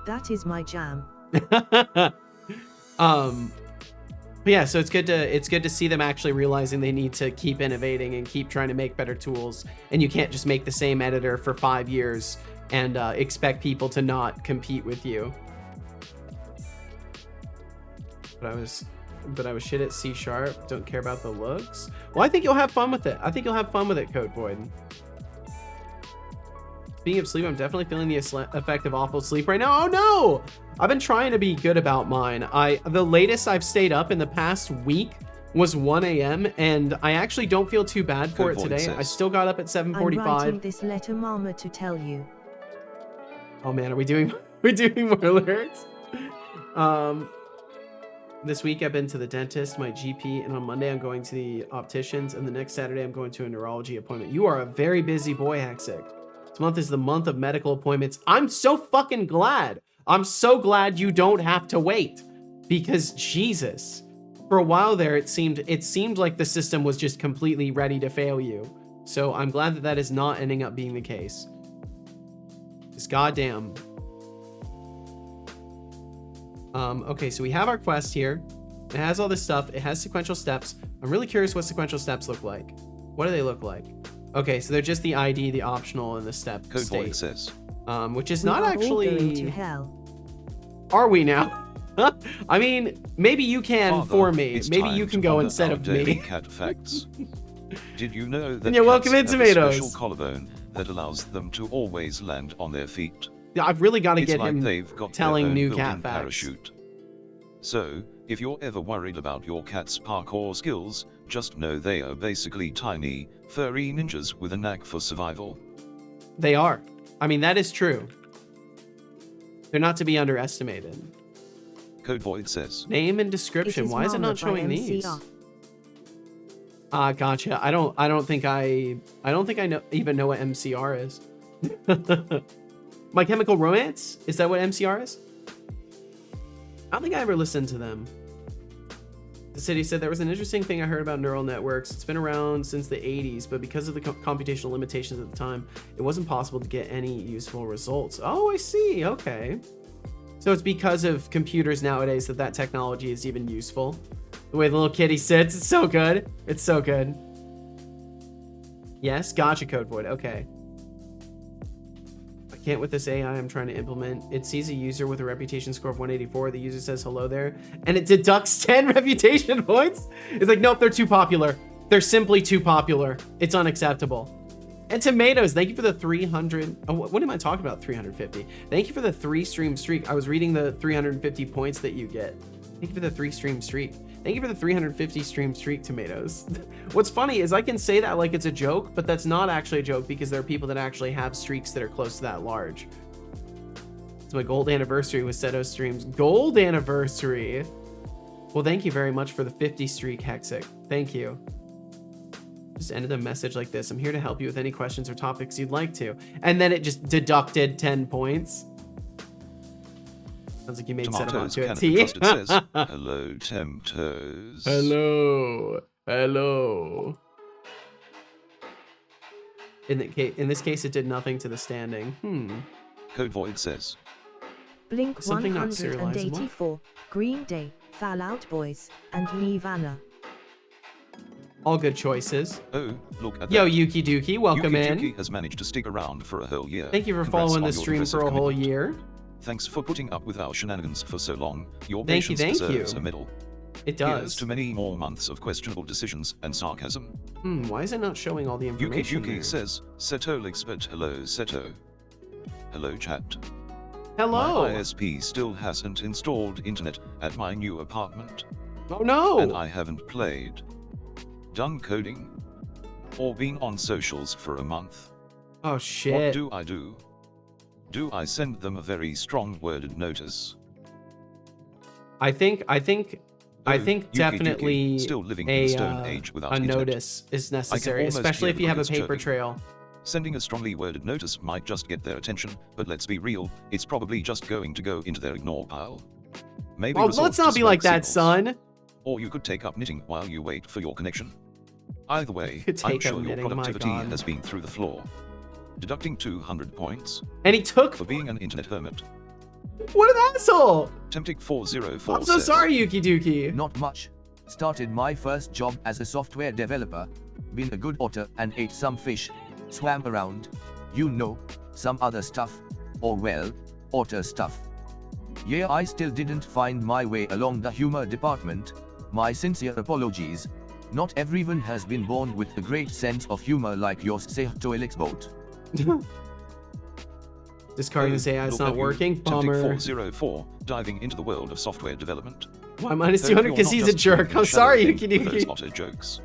That is my jam. But yeah, so it's good to see them actually realizing they need to keep innovating and keep trying to make better tools. And you can't just make the same editor for 5 years and expect people to not compete with you. But I was shit at C#. Don't care about the looks. Well, I think you'll have fun with it. I think you'll have fun with it, Code Void. Speaking of sleep, I'm definitely feeling the effect of awful sleep right now. Oh no! I've been trying to be good about mine. The latest I've stayed up in the past week was 1 a.m. and I actually don't feel too bad for it today. I still got up at 7:45. I'm writing this letter, Mama, to tell you. Oh man, are we doing more lyrics? This week I've been to the dentist, my GP, and on Monday I'm going to the opticians, and the next Saturday I'm going to a neurology appointment. You are a very busy boy, Hexic. This month is the month of medical appointments. I'm so fucking glad. I'm so glad you don't have to wait, because Jesus, for a while there it seemed like the system was just completely ready to fail you. So I'm glad that that is not ending up being the case. This goddamn. Okay, so we have our quest here. It has all this stuff. It has sequential steps. I'm really curious what sequential steps look like. What do they look like? Okay, so they're just the ID, the optional, and the step Code state. Void says. Which is not actually... All going to hell. Are we now? I mean, maybe you can for me. Maybe you can go instead of me. Cat facts. Did you know that yeah, welcome in, Tomatoes. Have a special collarbone that allows them to always land on their feet? Yeah, I've really got to get like him they've got telling new cat built-in facts. Parachute. So, if you're ever worried about your cat's parkour skills, just know they are basically tiny, furry ninjas with a knack for survival. They are. I mean, that is true. They're not to be underestimated. Code Void says. Name and description. Why is it not showing these? Gotcha. I don't think I even know what MCR is. My Chemical Romance? Is that what MCR is? I don't think I ever listened to them. The city said there was an interesting thing I heard about neural networks. It's been around since the 80s, but because of the computational limitations at the time, it wasn't possible to get any useful results. Oh, I see. Okay. So it's because of computers nowadays that technology is even useful. The way the little kitty sits, it's so good. It's so good. Yes, gotcha, Code Void. Okay. I can't with this AI I'm trying to implement. It sees a user with a reputation score of 184. The user says hello there, and it deducts 10 reputation points. It's like, nope, they're too popular. They're simply too popular. It's unacceptable. And Tomatoes, thank you for the 300. Oh, what am I talking about? 350. Thank you for the 3-stream streak. I was reading the 350 points that you get. Thank you for the 3-stream streak. Thank you for the 350 stream streak, Tomatoes. What's funny is I can say that like it's a joke, but that's not actually a joke because there are people that actually have streaks that are close to that large. It's my gold anniversary with Seto streams. Gold anniversary. Well, thank you very much for the 50 streak, Hexic. Thank you. Just ended a message like this. I'm here to help you with any questions or topics you'd like to. And then it just deducted 10 points. Sounds like you made Seto to a T. Says, hello, Temptos. Hello. Hello. In this case, it did nothing to the standing. Code Void says, Blink Something not 184, Green Day, Fall Out Boys, and Nirvana. All good choices. oh, look at Yo, that. Yuki Dookie, welcome Yuki in. Duki has managed to stick around for a whole year. Thank you for Congrats following on the your stream impressive for a whole commitment. year. Thanks for putting up with our shenanigans for so long. Your Thank you, patience thank you. deserves a medal. It Here's does. to many more months of questionable decisions and sarcasm. Why is it not showing all the Yuki information Yuki there? says, Seto expert hello Seto. Hello chat. Hello. My ISP still hasn't installed internet at my new apartment. Oh no. And I haven't played, done coding, or been on socials for a month. Oh What shit. do I do? Do I send them a very strong worded notice? I think Yuki definitely Duki, still living in the stone age without a internet. notice is necessary, almost especially hear if you have a crickets paper chirping. trail. Sending a strongly worded notice might just get their attention, but let's be real, it's probably just going to go into their ignore pile. Maybe Oh, resort let's to not be like smoke that, signals. son. Or you could take up knitting while you wait for your connection. Either way, Could I'm take up sure your knitting, my productivity God. has been through the floor. Deducting 200 points And he took. for being an internet hermit. What an asshole. Temptic 404 I'm so says, sorry, Yuki Dookie. Not much. Started my first job as a software developer. Been a good otter and ate some fish. Swam around. You know, some other stuff. Or well, otter stuff. Yeah, I still didn't find my way along the humor department. My sincere apologies. Not everyone has been born with a great sense of humor like yours, say Toilixboat. Discarding this AI is look not at you, working. Temptic Bummer. 404, diving into the world of software development. Why minus Hope 200? you're Because not he's a just doing jerk. the I'm shallow sorry, thing Yuki for those Dookie. otter jokes.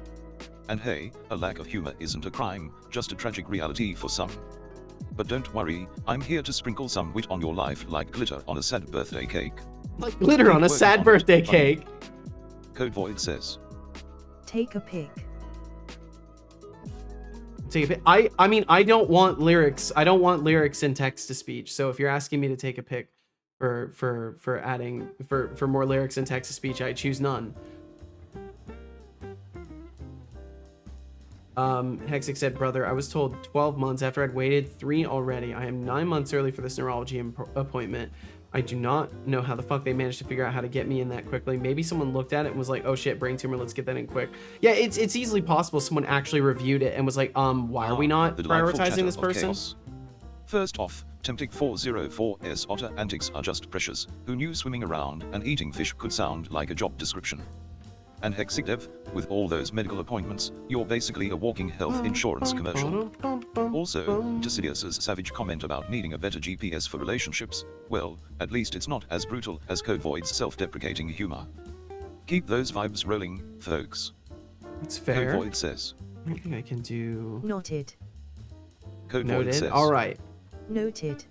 And hey, a lack of humor isn't a crime, just a tragic reality for some. But don't worry, I'm here to sprinkle some wit on your life like glitter on a sad birthday cake. Like glitter on a Keep sad working on it, birthday buddy. cake. Code Void says, Take a pic. Take a pic. I mean, I don't want lyrics. I don't want lyrics in text to speech. So if you're asking me to take a pic for adding for more lyrics in text to speech, I choose none. Hexic said, brother, I was told 12 months after I'd waited 3 already. I am 9 months early for this neurology appointment. I do not know how the fuck they managed to figure out how to get me in that quickly. Maybe someone looked at it and was like, oh shit, brain tumor, let's get that in quick. Yeah, it's easily possible someone actually reviewed it and was like, why are we not the delightful prioritizing chatter this of person? chaos. First off, Temptic 404's otter antics are just precious. Who knew swimming around and eating fish could sound like a job description? And Hexic Dev, with all those medical appointments, you're basically a walking health insurance commercial. Also, to Sidious's savage comment about needing a better GPS for relationships, well, at least it's not as brutal as Code Void's self-deprecating humor. Keep those vibes rolling, folks. It's Code fair. Void says. I think I can do Noted. Code Void noted. says. All right. Noted.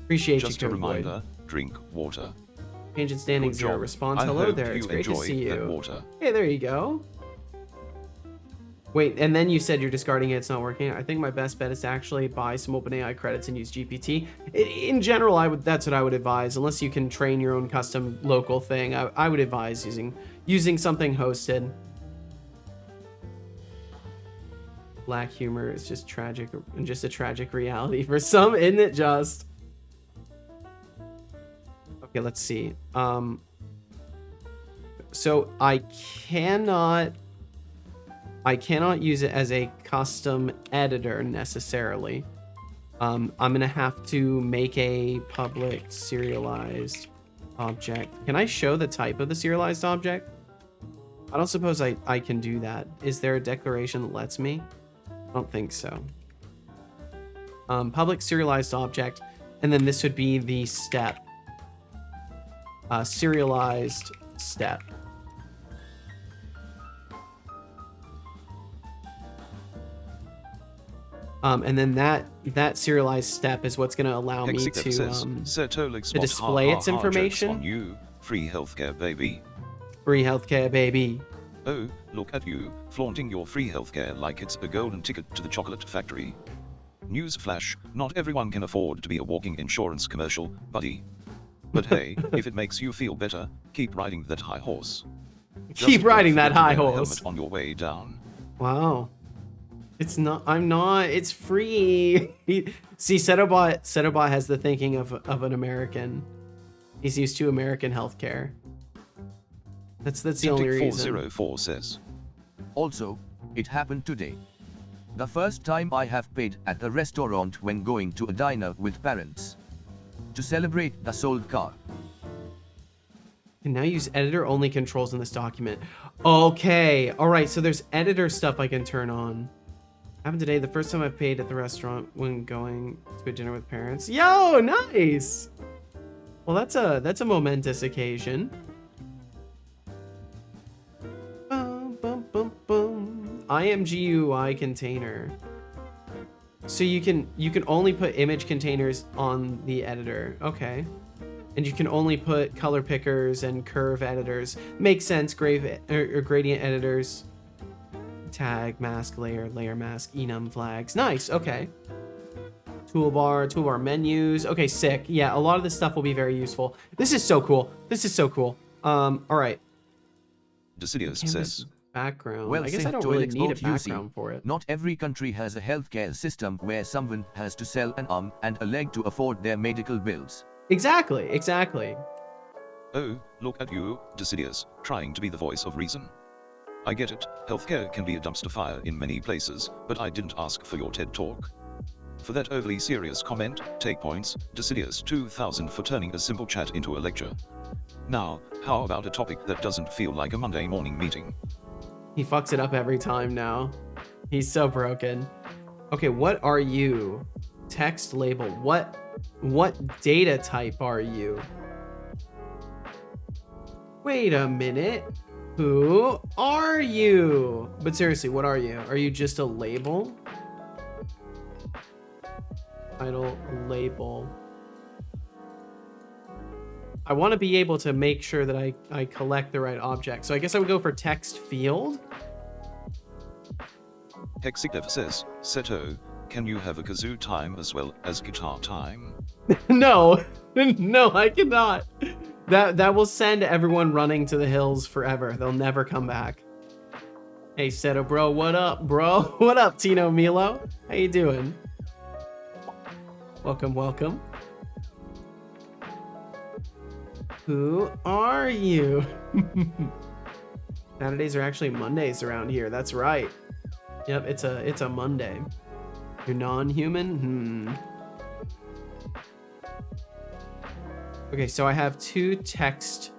Appreciate Just you, a Code Void. reminder, drink water. Change in standing Good 0. job. Response. I Hello hope there. It's you great to enjoy see that you. water. Hey, there you go. Wait, and then you said you're discarding it, it's not working. I think my best bet is to actually buy some OpenAI credits and use GPT. In general, that's what I would advise. Unless you can train your own custom local thing, I would advise using something hosted. Black humor is just tragic, and just a tragic reality for some, isn't it just? Okay, let's see. So I cannot use it as a custom editor necessarily. I'm gonna have to make a public serialized object. Can I show the type of the serialized object? I don't suppose I can do that. Is there a declaration that lets me? I don't think so. Public serialized object, and then this would be the step. Serialized step. And then that serialized step is what's going to allow me Hexicap to says, to display its information. On you, free healthcare baby. Free healthcare, baby. Oh, look at you, flaunting your free healthcare like it's a golden ticket to the chocolate factory. Newsflash, not everyone can afford to be a walking insurance commercial, buddy. But hey, if it makes you feel better, keep riding that high horse. Keep riding that high Wear a horse. helmet on your way down. Wow. It's not, I'm not, it's free. See, Setobot has the thinking of an American. He's used to American healthcare. That's the only reason. 404 says. Also, it happened today. The first time I have paid at a restaurant when going to a diner with parents. To celebrate the sold car. Can now use editor-only controls in this document. Okay, all right, so there's editor stuff I can turn on. Happened today, the first time I've paid at the restaurant when going to a dinner with parents. Yo, nice! Well, that's a momentous occasion. Bum, bum, bum, bum. IMGUI container. So you can only put image containers on the editor. Okay. And you can only put color pickers and curve editors. Makes sense, gradient editors. Tag, mask, layer mask, enum flags. Nice, okay. Toolbar menus. Okay, sick. Yeah, a lot of this stuff will be very useful. This is so cool. This is so cool. All right. Decidius says. Background. Well, I guess I don't really Toilix need a vote UC. background for it. Not every country has a healthcare system where someone has to sell an arm and a leg to afford their medical bills. Exactly, exactly. Oh, look at you, Decidius, trying to be the voice of reason. I get it, healthcare can be a dumpster fire in many places, but I didn't ask for your TED Talk. For that overly serious comment, take points, Decidius 2000 for turning a simple chat into a lecture. Now, how about a topic that doesn't feel like a Monday morning meeting? He fucks it up every time now. He's so broken. Okay, what are you? Text label. What data type are you? Wait a minute. Who are you? But seriously, what are you? Are you just a label? Title label. I want to be able to make sure that I collect the right object. So I guess I would go for text field. Hexicap says, Seto, can you have a kazoo time as well as guitar time? No, no, I cannot. That will send everyone running to the hills forever. They'll never come back. Hey, Seto, bro, what up, bro? What up, Tino Milo? How you doing? Welcome, welcome. Who are you? Saturdays are actually Mondays around here. That's right. Yep, it's a Monday. You're non-human? Okay, so I have two text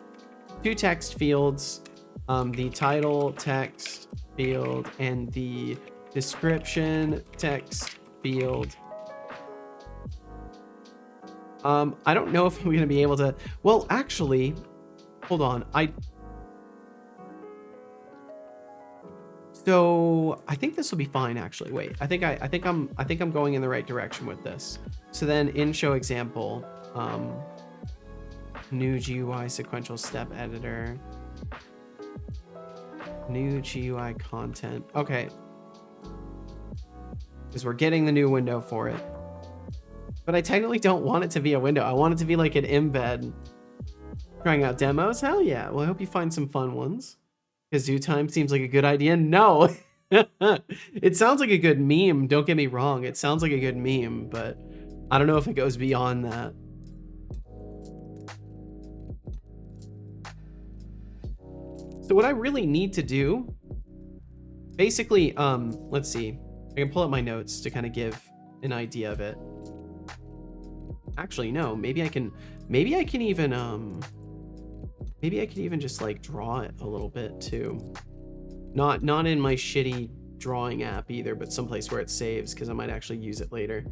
fields, the title text field and the description text field. I don't know if I'm gonna be able to. Well, actually, hold on. So I think this will be fine. Actually, wait. I think I'm going in the right direction with this. So then, in show example, new GUI sequential step editor, new GUI content. Okay, because we're getting the new window for it. But I technically don't want it to be a window. I want it to be like an embed. Trying out demos? Hell yeah. Well, I hope you find some fun ones. Kazoo time seems like a good idea. No. It sounds like a good meme. Don't get me wrong. It sounds like a good meme, but I don't know if it goes beyond that. So what I really need to do, basically, let's see. I can pull up my notes to kind of give an idea of it. Actually, no, maybe I can even just like draw it a little bit too. Not in my shitty drawing app either, but someplace where it saves, because I might actually use it later.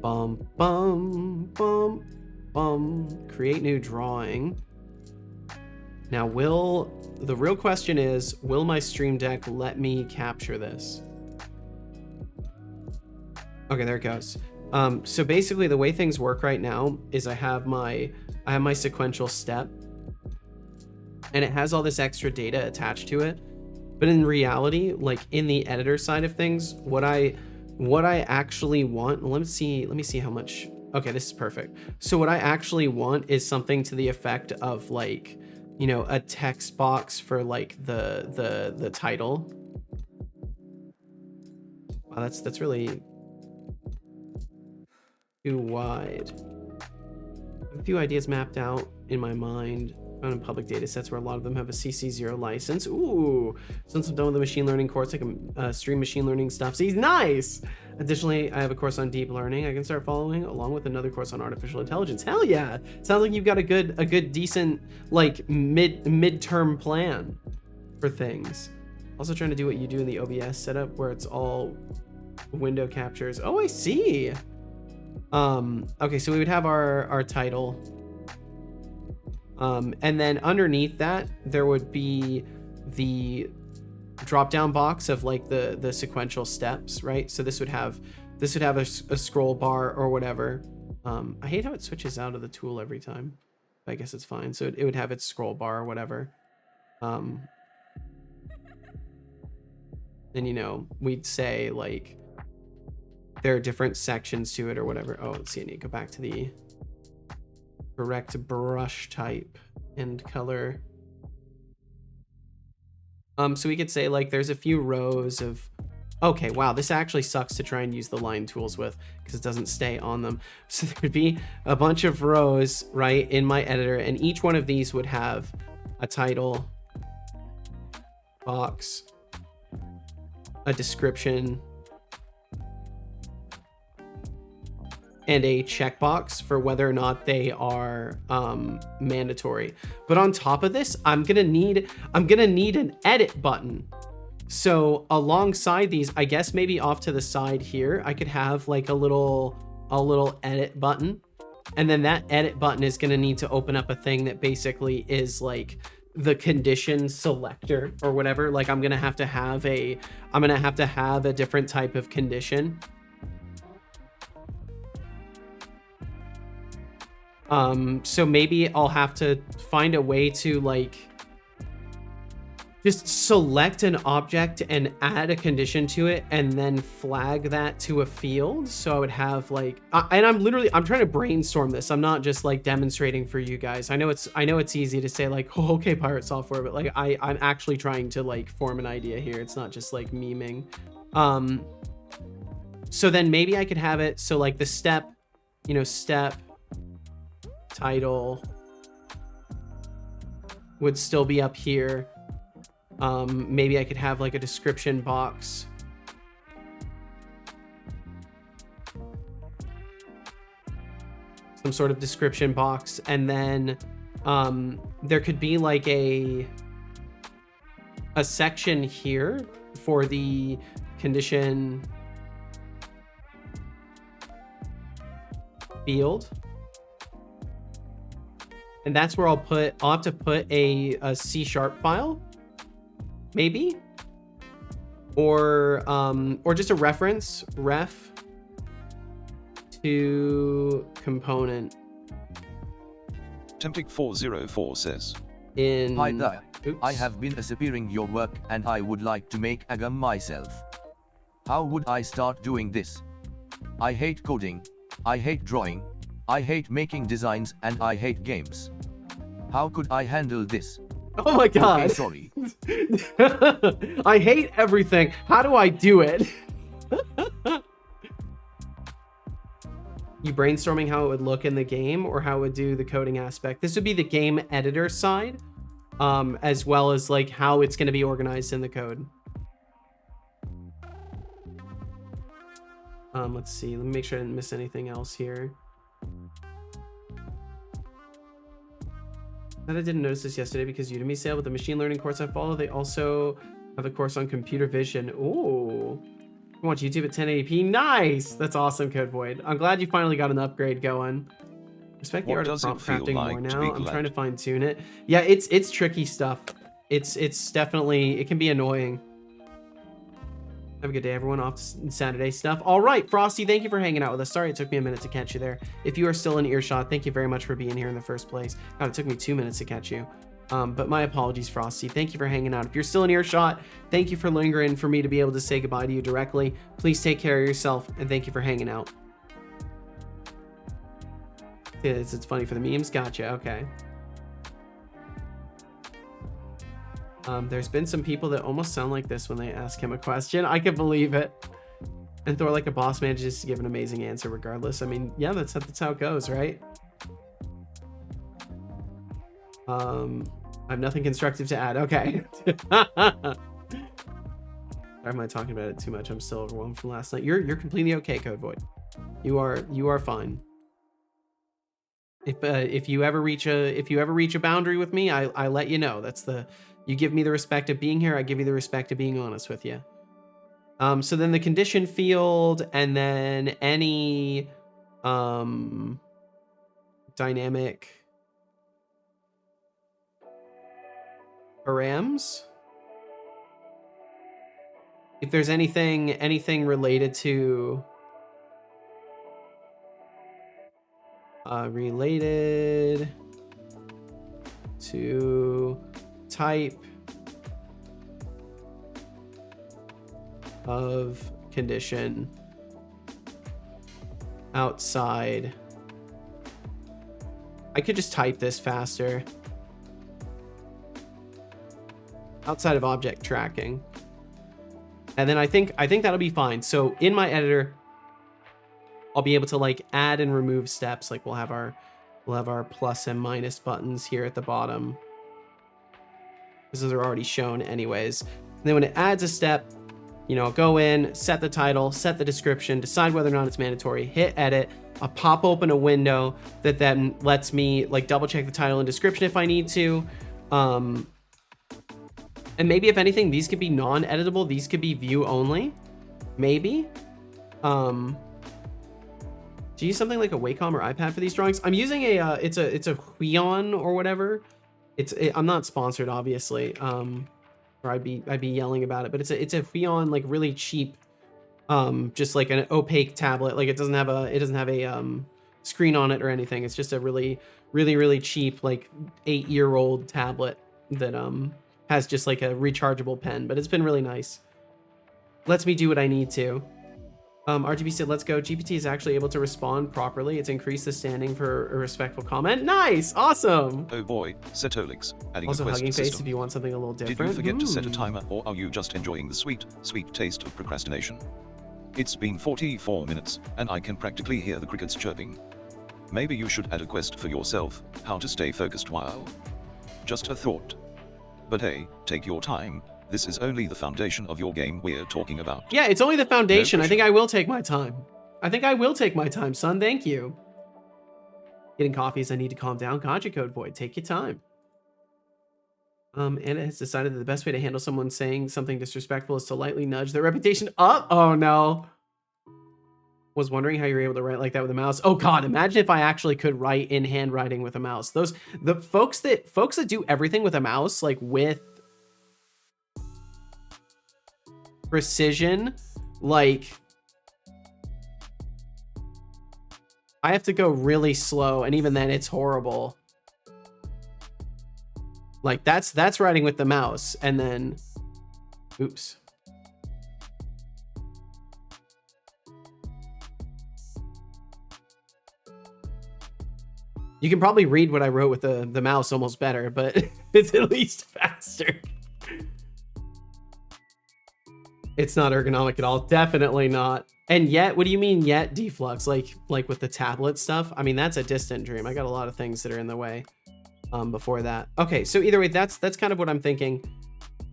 Bum, bum, bum, bum. Create new drawing. Now, the real question is, will my Stream Deck let me capture this? Okay, there it goes. So basically the way things work right now is I have my sequential step, and it has all this extra data attached to it. But in reality, like in the editor side of things, what I actually want, let me see how much. Okay, this is perfect. So what I actually want is something to the effect of like, you know, a text box for like the title. Wow, that's really too wide. I have a few ideas mapped out in my mind found in public data sets where a lot of them have a CC0 license. Ooh, since I'm done with the machine learning course, I can stream machine learning stuff. See, nice. Additionally, I have a course on deep learning I can start following, along with another course on artificial intelligence. Hell yeah! Sounds like you've got a good decent like midterm plan for things. Also trying to do what you do in the OBS setup, where it's all window captures. Oh, I see. Okay, so we would have our title. And then underneath that, there would be the drop-down box of like the sequential steps, right? So this would have a scroll bar or whatever. I hate how it switches out of the tool every time. I guess it's fine. So it would have its scroll bar or whatever. And you know, we'd say like there are different sections to it or whatever. Oh, let's see. I need to go back to the correct brush type and color. So we could say like there's a few rows of, okay, wow, this actually sucks to try and use the line tools with because it doesn't stay on them. So there would be a bunch of rows, right, in my editor, and each one of these would have a title box, a description, and a checkbox for whether or not they are mandatory. But on top of this, I'm gonna need an edit button. So alongside these, I guess maybe off to the side here, I could have like a little edit button, and then that edit button is gonna need to open up a thing that basically is like the condition selector or whatever. Like I'm gonna have to have a different type of condition. So maybe I'll have to find a way to like just select an object and add a condition to it and then flag that to a field. So I would have like, and I'm trying to brainstorm this. I'm not just like demonstrating for you guys. I know it's easy to say like, oh, okay, pirate software, but like I'm actually trying to like form an idea here. It's not just like memeing. So then maybe I could have it. So like the step, you know, step, title would still be up here. Maybe I could have like a description box. Some sort of description box. And then there could be like a section here for the condition field. And that's where I'll have to put a C# file, maybe, or just a reference ref to component. Temptic404 says, In Hi there. Oops. I have been disappearing your work and I would like to make a game myself. How would I start doing this? I hate coding, I hate drawing, I hate making designs, and I hate games. How could I handle this? Oh my god. Okay, sorry. I hate everything. How do I do it? You brainstorming how it would look in the game or how it would do the coding aspect? This would be the game editor side, as well as like how it's going to be organized in the code. Let's see. Let me make sure I didn't miss anything else here. I didn't notice this yesterday because Udemy sale with the machine learning course I follow. They also have a course on computer vision. Ooh. I watch YouTube at 1080p. Nice. That's awesome, Code Void. I'm glad you finally got an upgrade going. Respect the art of prompt crafting more now. I'm trying to fine tune it. Yeah, it's tricky stuff. It's definitely, it can be annoying. Have a good day, everyone. Off to Saturday stuff. All right, Frosty, thank you for hanging out with us. Sorry it took me a minute to catch you there. If you are still in earshot, thank you very much for being here in the first place. God, it took me 2 minutes to catch you. But my apologies, Frosty. Thank you for hanging out. If you're still in earshot, thank you for lingering for me to be able to say goodbye to you directly. Please take care of yourself, and thank you for hanging out. It's funny for the memes. Gotcha. Okay. There's been some people that almost sound like this when they ask him a question. I can believe it. And Thor, like a boss, manages to give an amazing answer regardless. I mean, yeah, that's how it goes, right? I have nothing constructive to add. Okay. Or am I talking about it too much? I'm still overwhelmed from last night. You're completely okay, Code Void. You are fine. If you ever reach a boundary with me, I let you know. That's you give me the respect of being here. I give you the respect of being honest with you. So then the condition field, and then any dynamic params. If there's anything related to related to type of condition outside. I could just type this faster. Outside of object tracking. And then I think that'll be fine. So in my editor, I'll be able to like add and remove steps. Like we'll have our plus and minus buttons here at the bottom. Those are already shown anyways. And then when it adds a step, you know, I'll go in, set the title, set the description, decide whether or not it's mandatory, hit edit. I'll pop open a window that then lets me like double check the title and description if I need to. And maybe if anything, these could be non-editable. These could be view only, maybe. Do you use something like a Wacom or iPad for these drawings? I'm using it's a Huion or whatever. I'm not sponsored, obviously. Or I'd be yelling about it, but it's a Huion, like really cheap, just like an opaque tablet. Like it doesn't have a screen on it or anything. It's just a really cheap, like 8-year-old tablet that has just like a rechargeable pen, but it's been really nice. Lets me do what I need to. RGB said, let's go. GPT is actually able to respond properly. It's increased the standing for a respectful comment. Nice. Awesome. Oh boy, Setolix, adding Also a quest Hugging Face system. if you want something a little different. Did you forget to set a timer, or are you just enjoying the sweet taste of procrastination? It's been 44 minutes, and I can practically hear the crickets chirping. Maybe you should add a quest for yourself, how to stay focused while. Just a thought. But hey, take your time. This is only the foundation of your game we're talking about. Yeah, it's only the foundation. No I think I will take my time. Son. Thank you. Getting coffees. I need to calm down. Gotcha, Code Void. Take your time. Anna has decided that the best way to handle someone saying something disrespectful is to lightly nudge their reputation up. Oh no. Was wondering how you're able to write like that with a mouse. Oh god, imagine if I actually could write in handwriting with a mouse. The folks that do everything with a mouse, like with precision, like I have to go really slow, and even then it's horrible. Like that's writing with the mouse, and then oops. You can probably read what I wrote with the mouse almost better, but it's at least faster. It's not ergonomic at all. Definitely not. And yet, what do you mean yet, Deflux? Like with the tablet stuff? I mean, that's a distant dream. I got a lot of things that are in the way before that. Okay, so either way, that's kind of what I'm thinking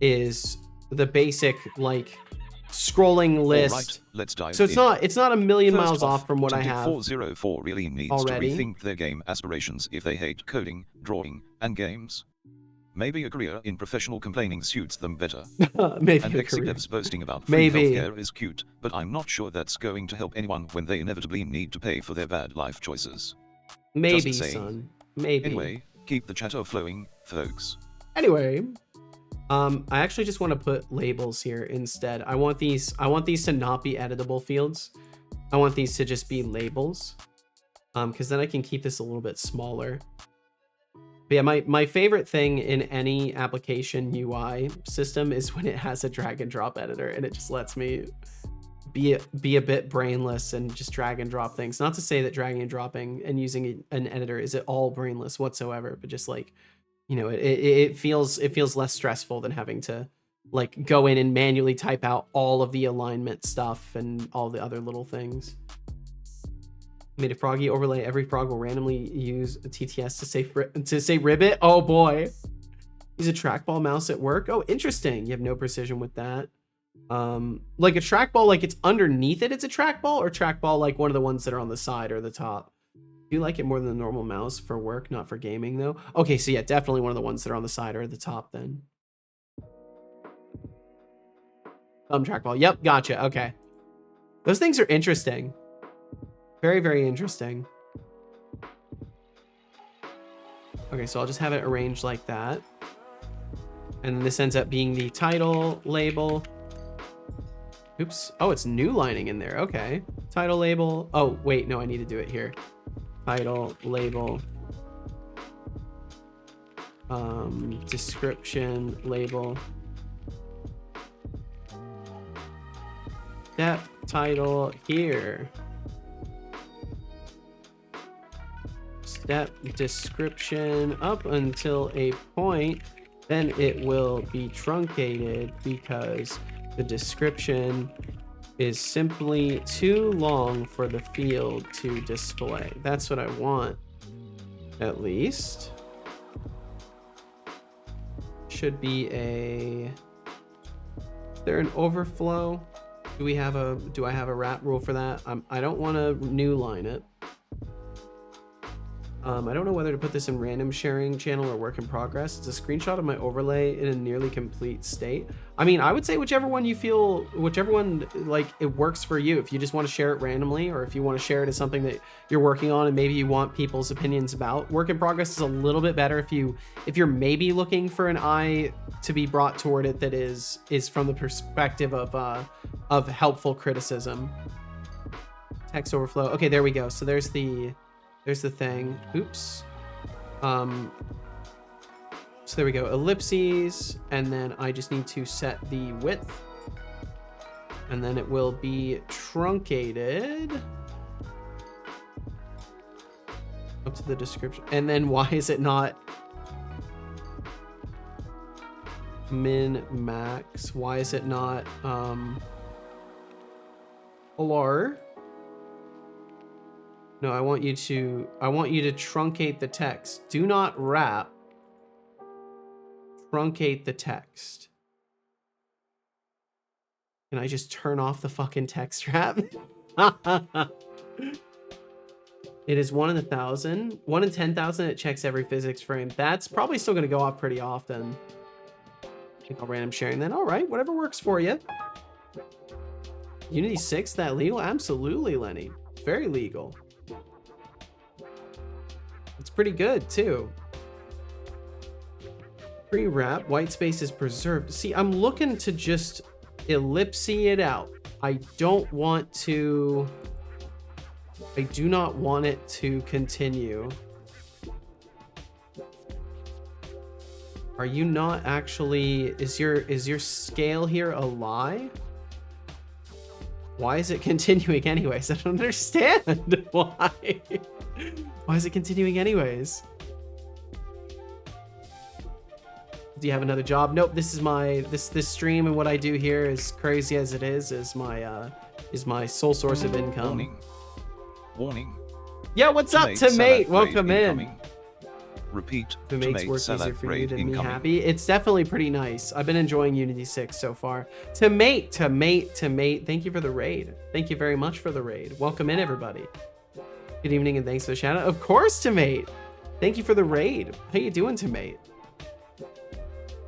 is the basic like scrolling list. All right, let's dive so in. it's not a million First miles off from what I have 404 really needs already. to rethink their game aspirations if they hate coding, drawing, and games. Maybe a career in professional complaining suits them better. Maybe And a career. executives boasting about free Maybe. healthcare is cute, but I'm not sure that's going to help anyone when they inevitably need to pay for their bad life choices. Maybe, Just saying. son. Maybe. Anyway, keep the chatter flowing, folks. Anyway, I actually just want to put labels here instead. I want these to not be editable fields. I want these to just be labels. Because then I can keep this a little bit smaller. But yeah, my favorite thing in any application UI system is when it has a drag and drop editor and it just lets me be a bit brainless and just drag and drop things. Not to say that dragging and dropping and using an editor is at all brainless whatsoever, but just like, you know, it feels less stressful than having to like go in and manually type out all of the alignment stuff and all the other little things. Made a froggy overlay. Every frog will randomly use a TTS to say ribbit. Oh boy. Use a trackball mouse at work. Oh, interesting. You have no precision with that. Like a trackball, like it's underneath it, it's a trackball, or trackball like one of the ones that are on the side or the top? Do you like it more than the normal mouse for work, not for gaming though? Okay, so yeah, definitely one of the ones that are on the side or the top then. Trackball. Yep, gotcha. Okay. Those things are interesting. Very, very interesting. Okay, so I'll just have it arranged like that. And then this ends up being the title label. Oops. Oh, it's new lining in there. Okay. Title label. Oh, wait. No, I need to do it here. Title label. Description label. Step title here. Step description up until a point, then it will be truncated because the description is simply too long for the field to display. That's what I want, at least. Should be a... Is there an overflow? Do I have a wrap rule for that? I don't want to new line it. I don't know whether to put this in random sharing channel or work in progress. It's a screenshot of my overlay in a nearly complete state. I mean, I would say whichever one like it works for you. If you just want to share it randomly, or if you want to share it as something that you're working on and maybe you want people's opinions about. Work in progress is a little bit better if you're maybe looking for an eye to be brought toward it that is from the perspective of helpful criticism. Text overflow. Okay, there we go. So there's the thing. Oops. So there we go. Ellipses, and then I just need to set the width, and then it will be truncated up to the description. And then why is it not min max? Why is it not LR? No, I want you to truncate the text. Do not wrap. Truncate the text. Can I just turn off the fucking text wrap? It is 1 in 1,000. 1 in 10,000, it checks every physics frame. That's probably still gonna go off pretty often. I think I'll random sharing then. All right, whatever works for you. Unity6, that legal? Absolutely, Lenny. Very legal. It's pretty good too. Pre-wrap, white space is preserved. See, I'm looking to just ellipse it out. I do not want it to continue. Are you not actually, is your scale here a lie? Why is it continuing anyways? I don't understand why. Why is it continuing anyways? Do you have another job? Nope, this is my this stream, and what I do here, as crazy as it is my sole source of income. Warning. Yeah, what's up, Tomate? Welcome in. Repeat. If it makes work easier for you than me happy. It's definitely pretty nice. I've been enjoying Unity6 so far. Tomate. Thank you for the raid. Thank you very much for the raid. Welcome in, everybody. Good evening and thanks for the shout out. Of course, Tomate. Thank you for the raid. How you doing, Tomate?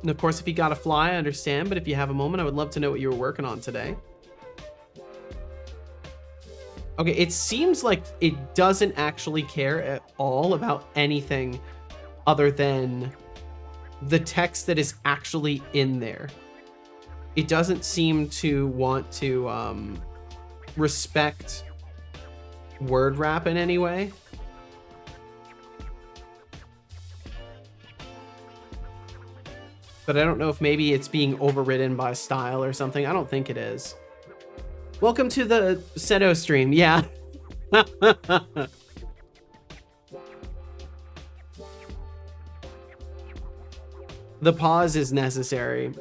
And of course, if you got a fly, I understand. But if you have a moment, I would love to know what you were working on today. Okay, it seems like it doesn't actually care at all about anything other than the text that is actually in there. It doesn't seem to want to respect word wrap in any way. But I don't know if maybe it's being overridden by style or something. I don't think it is. Welcome to the Seto stream. Yeah. The pause is necessary.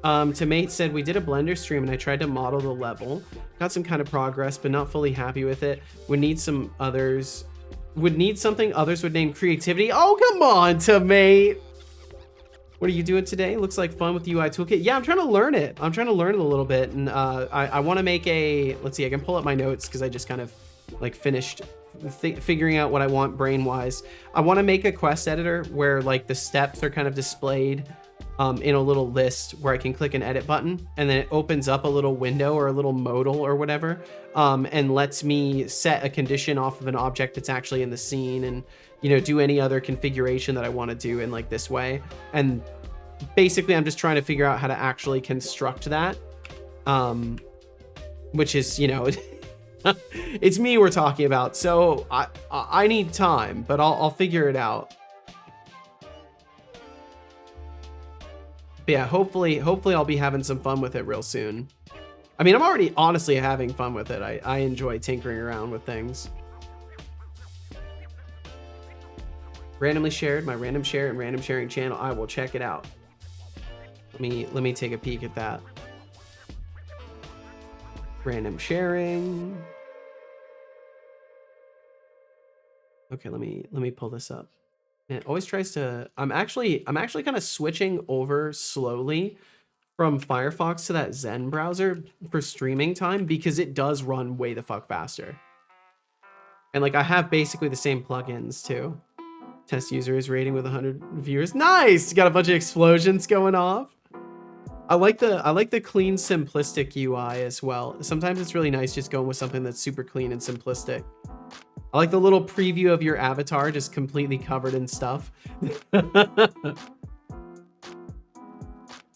Tomate said, we did a Blender stream and I tried to model the level. Got some kind of progress, but not fully happy with it. Would need something others would name creativity. Oh, come on, Tomate. What are you doing today? Looks like fun with the UI toolkit. Yeah, I'm trying to learn it. I'm trying to learn it a little bit. And I want to make a, let's see, I can pull up my notes because I just kind of like finished figuring out what I want brain wise. I want to make a quest editor where like the steps are kind of displayed in a little list where I can click an edit button and then it opens up a little window or a little modal or whatever, and lets me set a condition off of an object that's actually in the scene and, you know, do any other configuration that I want to do in like this way. And basically I'm just trying to figure out how to actually construct that, which is, you know, it's me we're talking about. So I need time, but I'll figure it out. But yeah, hopefully I'll be having some fun with it real soon. I mean, I'm already honestly having fun with it. I enjoy tinkering around with things. Randomly shared, my random share and random sharing channel. I will check it out. Let me take a peek at that. Random sharing. Okay, let me pull this up. And it always tries to, I'm actually kind of switching over slowly from Firefox to that Zen browser for streaming time because it does run way the fuck faster. And like I have basically the same plugins too. Test users rating with 100 viewers. Nice! Got a bunch of explosions going off. I like the clean, simplistic UI as well. Sometimes it's really nice just going with something that's super clean and simplistic. I like the little preview of your avatar just completely covered in stuff.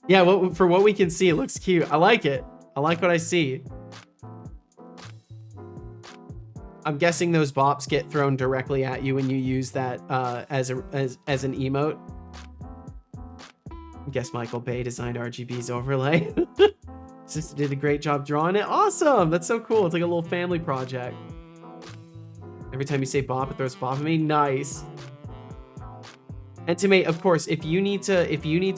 Yeah, for what we can see, it looks cute. I like it. I like what I see. I'm guessing those bops get thrown directly at you when you use that as an emote. I guess Michael Bay designed RGB's overlay. Sister did a great job drawing it. Awesome! That's so cool. It's like a little family project. Every time you say bop, it throws bop at me. Nice. And Tomate, of course, if you need to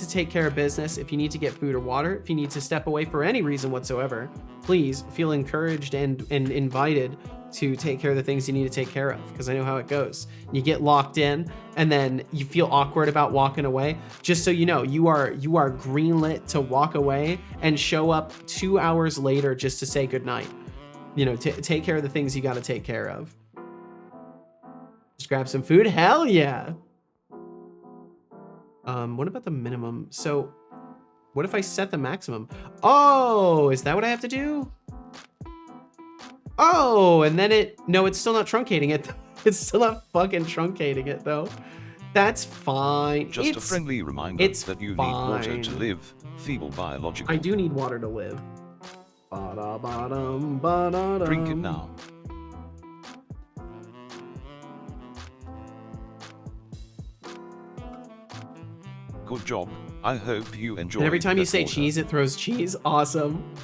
take care of business, if you need to get food or water, if you need to step away for any reason whatsoever, please feel encouraged and invited to take care of the things you need to take care of, because I know how it goes. You get locked in and then you feel awkward about walking away. Just so you know, you are greenlit to walk away and show up 2 hours later just to say goodnight. You know, take care of the things you got to take care of. Just grab some food. Hell yeah. What about the minimum? So what if I set the maximum? Oh, is that what I have to do? Oh, and then no, it's still not truncating it. It's still not fucking truncating it though. That's fine. Just a friendly reminder that you need water to live. Feeble biological. I do need water to live. Drink it now. Good job. I hope you enjoy. And every time you say order. cheese, it throws cheese. Awesome.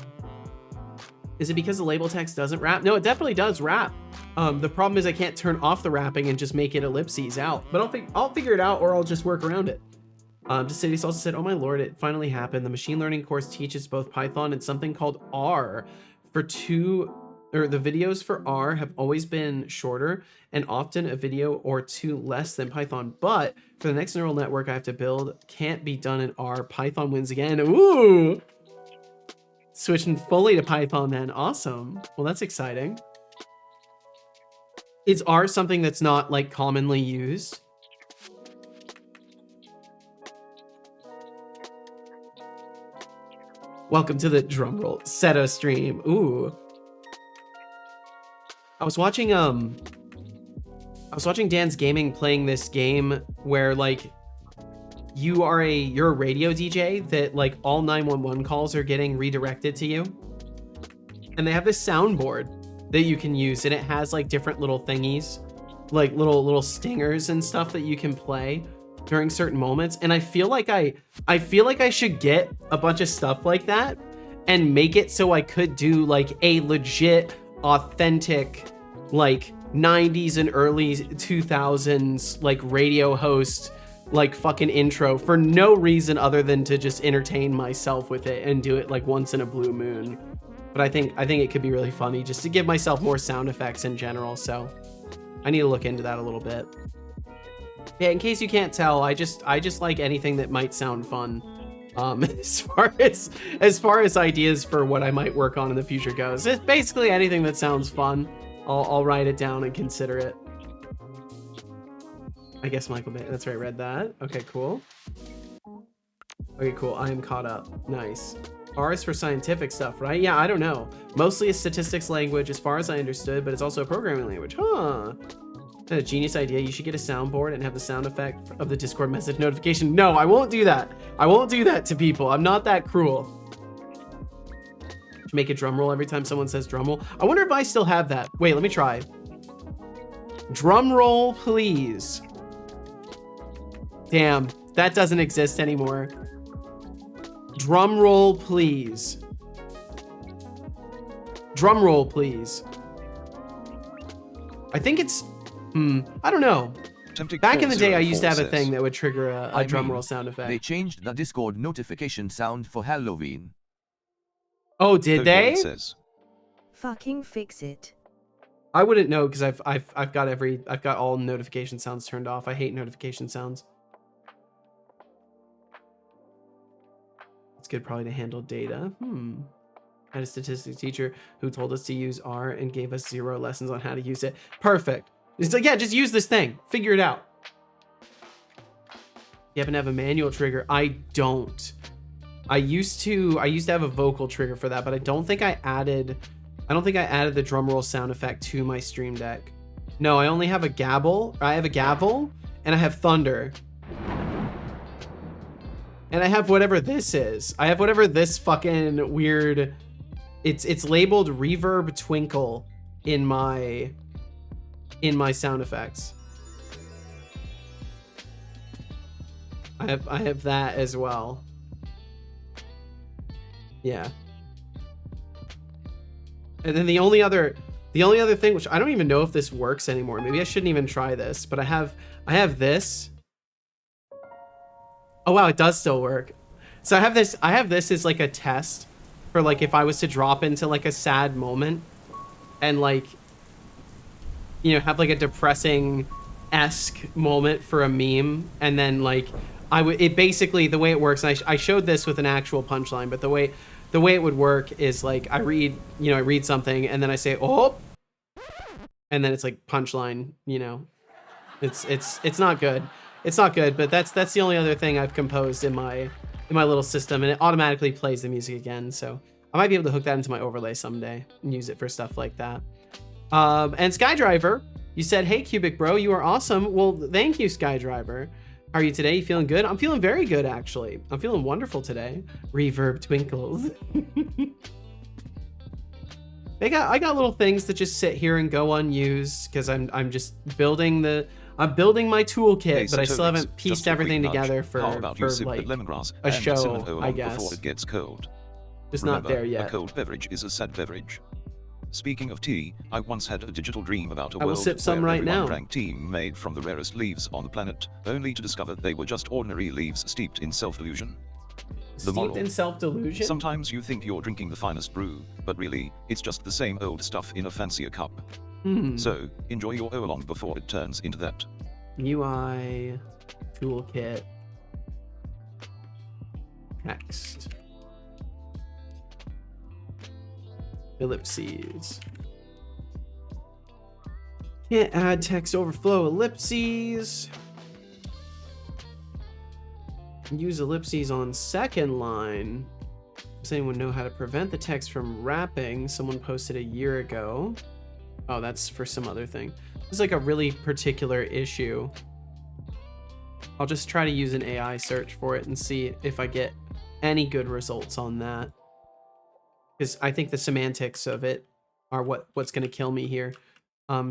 Is it because the label text doesn't wrap? No, it definitely does wrap. The problem is I can't turn off the wrapping and just make it ellipses out. But I'll figure it out, or I'll just work around it. Decidious also said, oh my lord, it finally happened. The machine learning course teaches both Python and something called R. The videos for R have always been shorter and often a video or two less than Python. But for the next neural network I have to build can't be done in R. Python wins again. Ooh! Switching fully to Python then. Awesome. Well, that's exciting. Is R something that's not like commonly used? Welcome to the drumroll Seto stream. Ooh. I was watching Dan's Gaming playing this game where like you're a radio DJ that like all 911 calls are getting redirected to you. And they have this soundboard that you can use, and it has like different little thingies, like little stingers and stuff that you can play during certain moments. And I feel like I should get a bunch of stuff like that and make it so I could do like a legit, authentic, like 90s and early 2000s like radio host like fucking intro for no reason other than to just entertain myself with it and do it like once in a blue moon. But I think it could be really funny just to give myself more sound effects in general. So I need to look into that a little bit. Yeah, in case you can't tell, I just like anything that might sound fun. As far as ideas for what I might work on in the future goes, it's basically anything that sounds fun. I'll write it down and consider it. I guess Michael Bay, that's right, I read that. Okay, cool. Okay, cool, I am caught up. Nice. R is for scientific stuff, right? Yeah, I don't know. Mostly a statistics language as far as I understood, but it's also a programming language. Huh. That's a genius idea. You should get a soundboard and have the sound effect of the Discord message notification. No, I won't do that. I won't do that to people. I'm not that cruel. Make a drum roll every time someone says drum roll. I wonder if I still have that. Wait, let me try. Drum roll, please. Damn, that doesn't exist anymore. Drum roll, please. Drum roll, please. I think it's, I don't know. Back in the day, I used to have a thing that would trigger a drum roll sound effect. They changed the Discord notification sound for Halloween. Oh, did they? Fucking fix it. I wouldn't know because I've got all notification sounds turned off. I hate notification sounds. It's good probably to handle data. I had a statistics teacher who told us to use R and gave us 0 lessons on how to use it. Perfect. It's like, yeah, just use this thing. Figure it out. You happen to have a manual trigger? I don't. I used to have a vocal trigger for that, but I don't think I added the drum roll sound effect to my Stream Deck. No, I only have a gavel. I have a gavel and I have thunder. And I have whatever this is. I have whatever this fucking weird, it's labeled reverb twinkle in my sound effects. I have that as well. Yeah. And then the only other thing, which I don't even know if this works anymore. Maybe I shouldn't even try this, but I have this. Oh wow, it does still work. So I have this as like a test for like if I was to drop into like a sad moment and like, you know, have like a depressing-esque moment for a meme, and then like it basically, the way it works, and I showed this with an actual punchline, but the way it would work is like I read something and then I say oh, and then it's like punchline, you know. It's not good. It's not good, but that's the only other thing I've composed in my little system, and it automatically plays the music again. So I might be able to hook that into my overlay someday and use it for stuff like that. And Skydriver, you said, "Hey Cubic Bro, you are awesome." Well, thank you, Skydriver. How are you today? You feeling good? I'm feeling very good, actually. I'm feeling wonderful today. Reverb twinkles. I got little things that just sit here and go unused because I'm just building I'm building my toolkit, but I still haven't pieced everything together for like a show, I guess. Before it gets cold. Just not there yet. A cold beverage is a sad beverage. Speaking of tea, I once had a digital dream about a I will world sip some where right everyone now. drank tea made from the rarest leaves on the planet, only to discover they were just ordinary leaves steeped in self-delusion. The moral: Steeped in self-delusion? sometimes you think you're drinking the finest brew, but really, it's just the same old stuff in a fancier cup. So, enjoy your oolong before it turns into that. UI toolkit. Next. Ellipses. Can't add text overflow ellipses. Use ellipses on second line. Does anyone know how to prevent the text from wrapping? Someone posted a year ago. Oh, that's for some other thing. This is like a really particular issue. I'll just try to use an AI search for it and see if I get any good results on that. Because I think the semantics of it are what's going to kill me here.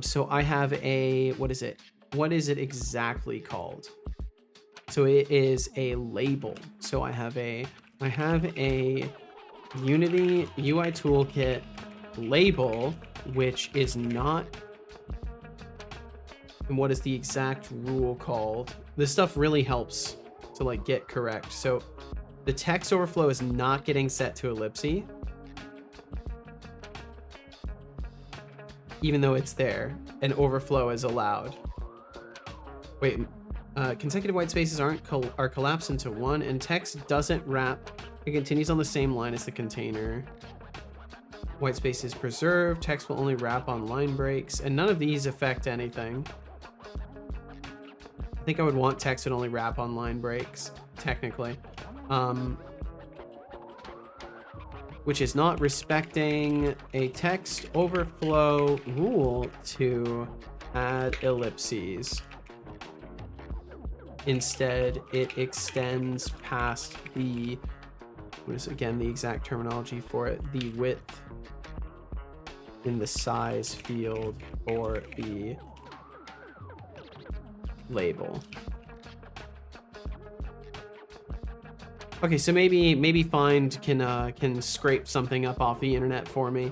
So I have a, what is it? What is it exactly called? So it is a label. So I have a Unity UI toolkit label, which is not, and what is the exact rule called? This stuff really helps to like get correct. So the text overflow is not getting set to ellipse, even though it's there, and overflow is allowed. Wait, consecutive white spaces are collapsed into one, and text doesn't wrap. It continues on the same line as the container. White space is preserved. Text will only wrap on line breaks, and none of these affect anything. I think I would want text to only wrap on line breaks, technically. Which is not respecting a text overflow rule to add ellipses. Instead, it extends past the, what is again the exact terminology for it, the width in the size field for the label. Okay, so maybe find can scrape something up off the internet for me.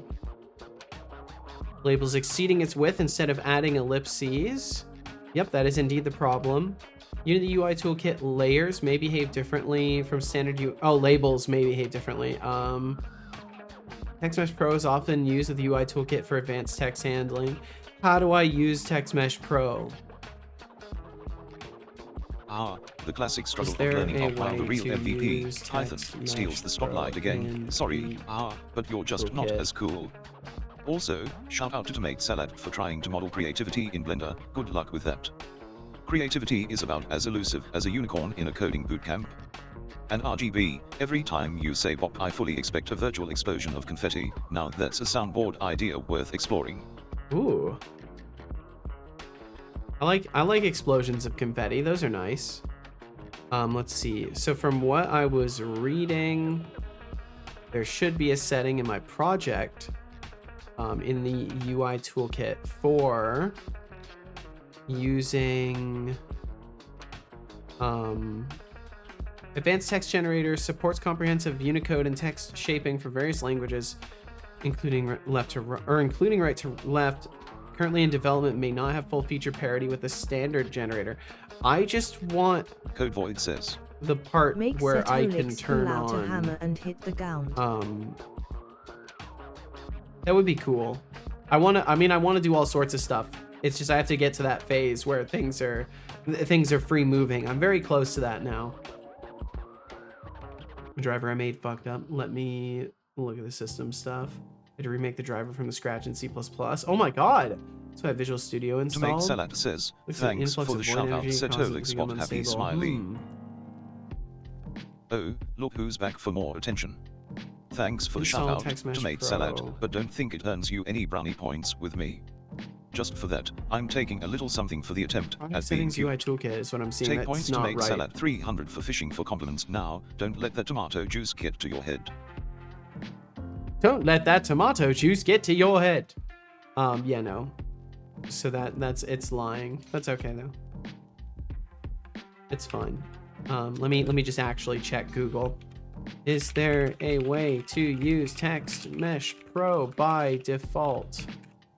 Labels exceeding its width instead of adding ellipses. Yep, that is indeed the problem. Unity UI toolkit layers may behave differently from standard labels may behave differently. TextMesh Pro is often used with the UI toolkit for advanced text handling. How do I use TextMesh Pro? The classic struggle Is of there learning a of while the way real to MVP, use Python, TextMesh steals the spotlight Pro again. in Sorry, the but you're just not toolkit? as cool. Also, shout out to Tomate Salad for trying to model creativity in Blender. Good luck with that. Creativity is about as elusive as a unicorn in a coding bootcamp. And RGB, every time you say bop I fully expect a virtual explosion of confetti. Now that's a soundboard idea worth exploring. Ooh. I like explosions of confetti. Those are nice. Let's see. So from what I was reading, there should be a setting in my project in the UI toolkit for using advanced text generator, supports comprehensive Unicode and text shaping for various languages, including right to left. Currently in development, may not have full feature parity with the standard generator. I just want Code Void says the part Make where I can Setolix turn pull out a hammer on. and hit the ground. That would be cool. I want to do all sorts of stuff. It's just I have to get to that phase where things are free moving. I'm very close to that now. The driver I made fucked up. Let me look at the system stuff. I had to remake the driver from the scratch in C++. Oh my god! So I have Visual Studio installed. Tomate Salad says, Looks like thanks influx for the of void shout out energy causes it Setolix to become spot happy unstable. smiley. Oh, look who's back for more attention. Thanks for the Install shout out, TextMesh Tomate Pro. Salad, but don't think it earns you any brownie points with me. Just for that, I'm taking a little something for the attempt Product at being settings UI cute. toolkit is what I'm seeing. Take That's points not Tomate right. Salad 300 for fishing for compliments now, don't let that tomato juice get to your head. Don't let that tomato juice get to your head. Yeah, no. So it's lying. That's okay though. It's fine. Let me just actually check Google. Is there a way to use TextMesh Pro by default?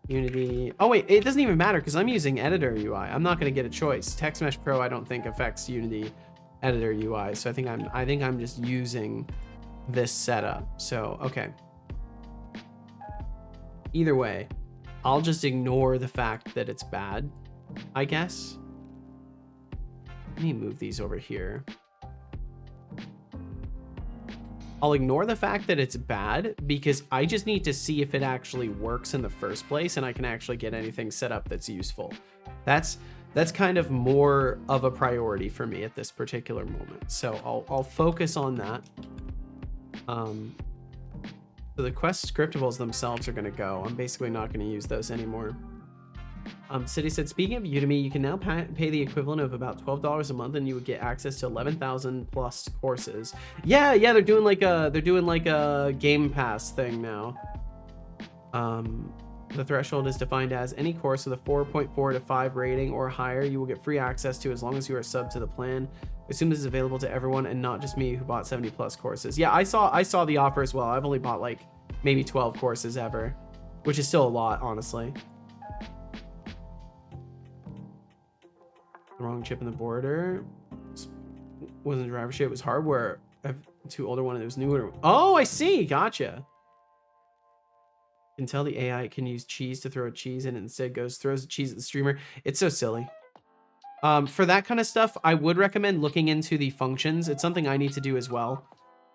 Unity. Oh wait, it doesn't even matter because I'm using Editor UI. I'm not gonna get a choice. TextMesh Pro I don't think affects Unity Editor UI. So I think I'm just using this setup. So okay. Either way, I'll just ignore the fact that it's bad, I guess. Let me move these over here. I'll ignore the fact that it's bad because I just need to see if it actually works in the first place and I can actually get anything set up that's useful. That's kind of more of a priority for me at this particular moment. So I'll focus on that. So the quest scriptables themselves are going to go. I'm basically not going to use those anymore. City said, speaking of Udemy, you can now pay the equivalent of about $12 a month, and you would get access to 11,000 plus courses. Yeah, they're doing like a Game Pass thing now. The threshold is defined as any course with a 4.4 to 5 rating or higher you will get free access to as long as you are subbed to the plan. I assume this is available to everyone and not just me who bought 70 plus courses. Yeah, I saw the offer as well. I've only bought like maybe 12 courses ever, which is still a lot, honestly. The wrong chip in the border. Wasn't driver shit, it was hardware. I have two older one, it was newer. Oh, I see. Gotcha. You can tell the AI can use cheese to throw a cheese and it instead throws the cheese at the streamer. It's so silly. For that kind of stuff, I would recommend looking into the functions. It's something I need to do as well.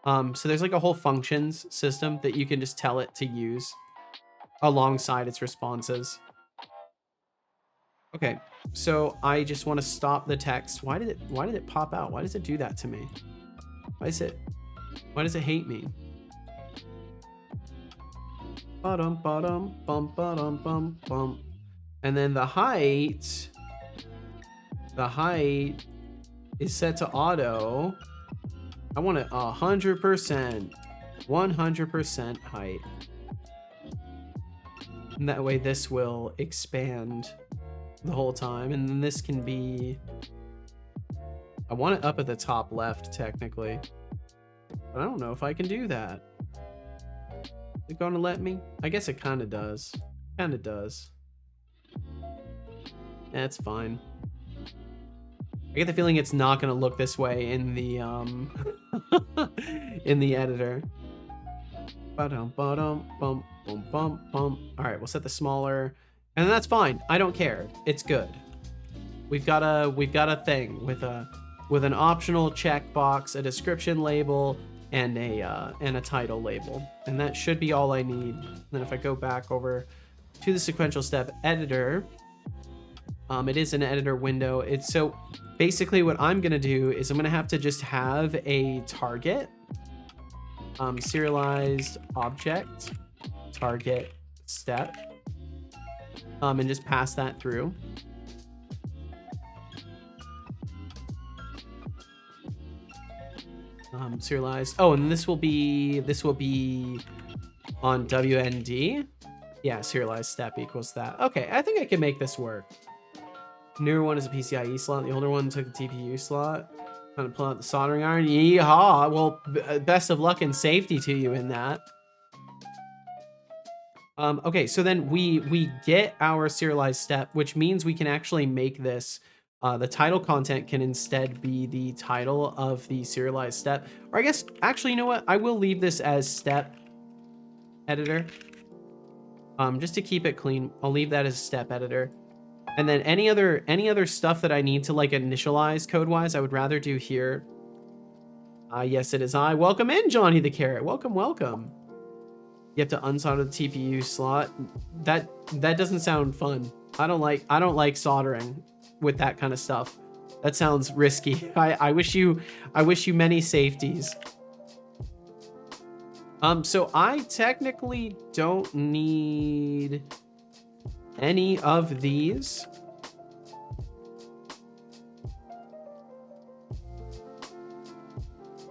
So there's like a whole functions system that you can just tell it to use alongside its responses. Okay, so I just want to stop the text. Why did it pop out? Why does it do that to me? Why does it hate me? Bum bum bum bum. And then the height is set to auto. I want it 100% height. And that way this will expand the whole time. And then this can be, I want it up at the top left technically, but I don't know if I can do that. Is it gonna let me? I guess it kind of does. That's fine. I get the feeling it's not gonna look this way in the in the editor. Ba-dum, ba-dum, bum, bum, bum, bum. All right, we'll set the smaller, and that's fine. I don't care. It's good. We've got a thing with an optional checkbox, a description label, and a title label, and that should be all I need. And then if I go back over to the sequential step editor, it is an editor window. It's so basically what I'm gonna do is I'm gonna have to just have a target, serialized object, target step, and just pass that through. Serialized. Oh, and this will be on WND. Yeah, serialized step equals that. Okay, I think I can make this work. Newer one is a PCIe slot. The older one took the TPU slot. Trying to pull out the soldering iron. Yeehaw! Well, best of luck and safety to you in that. Okay, so then we get our serialized step, which means we can actually make this. The title content can instead be the title of the serialized step. Or I guess, actually, you know what? I will leave this as step editor. Just to keep it clean, I'll leave that as step editor. And then any other stuff that I need to like initialize code-wise, I would rather do here. Yes, it is I. Welcome in, Johnny the Carrot. Welcome. You have to unsolder the TPU slot. That doesn't sound fun. I don't like soldering with that kind of stuff. That sounds risky. I wish you many safeties. So I technically don't need any of these.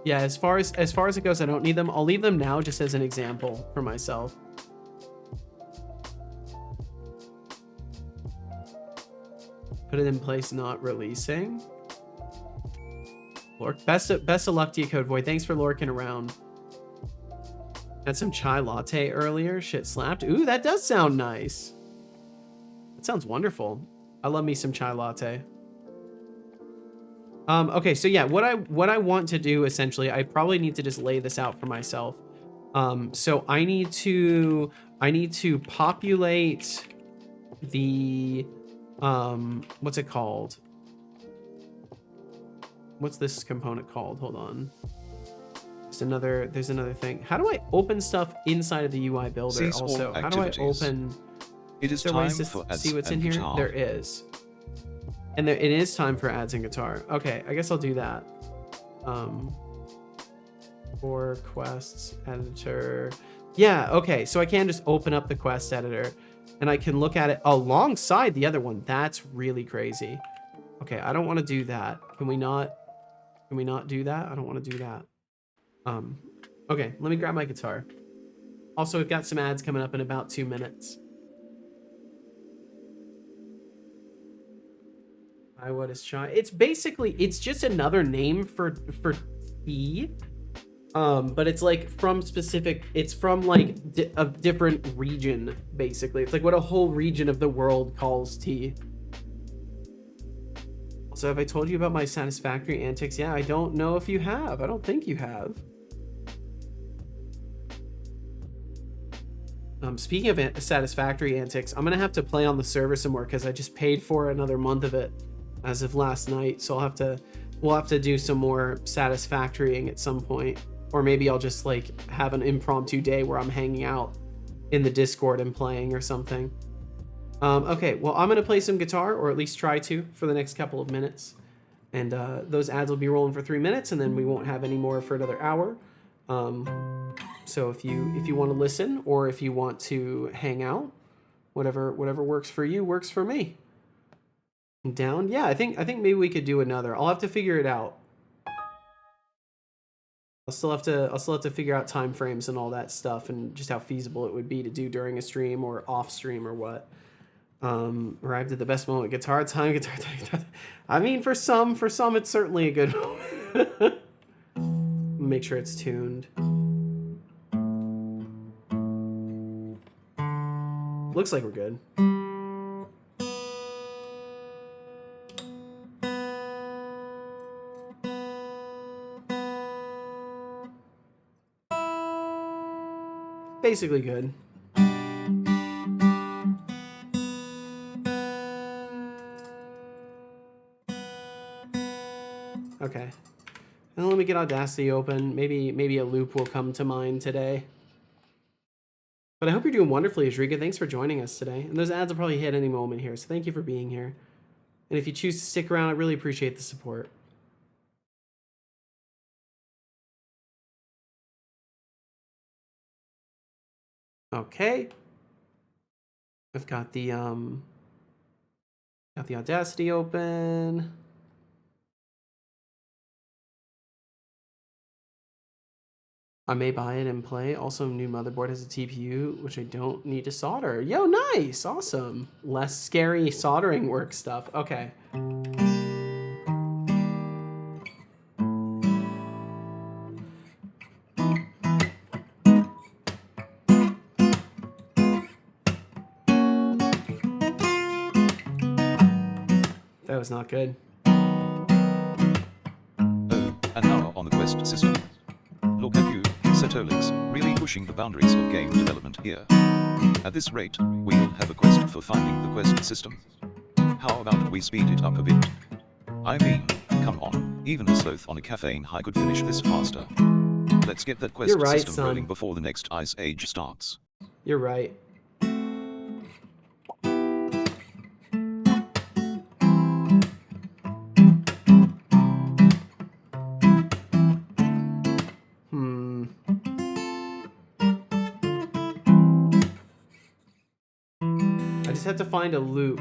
Yeah, as far as it goes, I don't need them. I'll leave them now just as an example for myself. Put it in place, not releasing. Lork, best of luck to you, Code Void. Thanks for lurking around. Had some chai latte earlier. Shit slapped. Ooh, that does sound nice. That sounds wonderful. I love me some chai latte. Okay, so yeah, what I want to do essentially, I probably need to just lay this out for myself. So I need to populate the what's it called? What's this component called? Hold on. There's another thing. How do I open stuff inside of the UI builder? Also, how do I open? It is time for ads see what's in and here? guitar. There is. And it is time for ads and guitar. Okay, I guess I'll do that. For quests editor. Yeah, okay, so I can just open up the quest editor. and I can look at it alongside the other one. That's really crazy. Okay, I don't want to do that. Can we not do that? I don't want to do that. Okay, let me grab my guitar. Also, we've got some ads coming up in about 2 minutes. What is chai? It's basically, it's just another name for tea. But it's like from specific, it's from like a different region, basically. It's like what a whole region of the world calls tea. Also, have I told you about my satisfactory antics? Yeah, I don't know if you have. I don't think you have. Speaking of satisfactory antics, I'm gonna have to play on the server some more because I just paid for another month of it as of last night. So we'll have to do some more satisfactorying at some point. Or maybe I'll just like have an impromptu day where I'm hanging out in the Discord and playing or something. Okay, well, I'm gonna play some guitar, or at least try to, for the next couple of minutes. And those ads will be rolling for 3 minutes, and then we won't have any more for another hour. So if you want to listen, or if you want to hang out, whatever works for you works for me. Down? Yeah, I think maybe we could do another. I'll have to figure it out. I'll still have to figure out time frames and all that stuff, and just how feasible it would be to do during a stream or off stream or what. Arrived at the best moment. Guitar time. I mean, for some it's certainly a good moment. Make sure it's tuned. Looks like we're good. Basically good. Okay. And let me get Audacity open. Maybe a loop will come to mind today. But I hope you're doing wonderfully, Ajrika. Thanks for joining us today. And those ads will probably hit any moment here, so thank you for being here. And if you choose to stick around, I really appreciate the support. Okay. I've got the Audacity open. I may buy it and play. Also, new motherboard has a TPU, which I don't need to solder. Yo, nice. Awesome. Less scary soldering work stuff. Okay. That was not good. Oh, and now on the Quest system. Look at you, Setolix, really pushing the boundaries of game development here. At this rate, we'll have a quest for finding the Quest system. How about we speed it up a bit? I mean, come on, even a sloth on a caffeine high could finish this faster. Let's get that Quest system rolling before the next Ice Age starts. You're right. I just have to find a loop.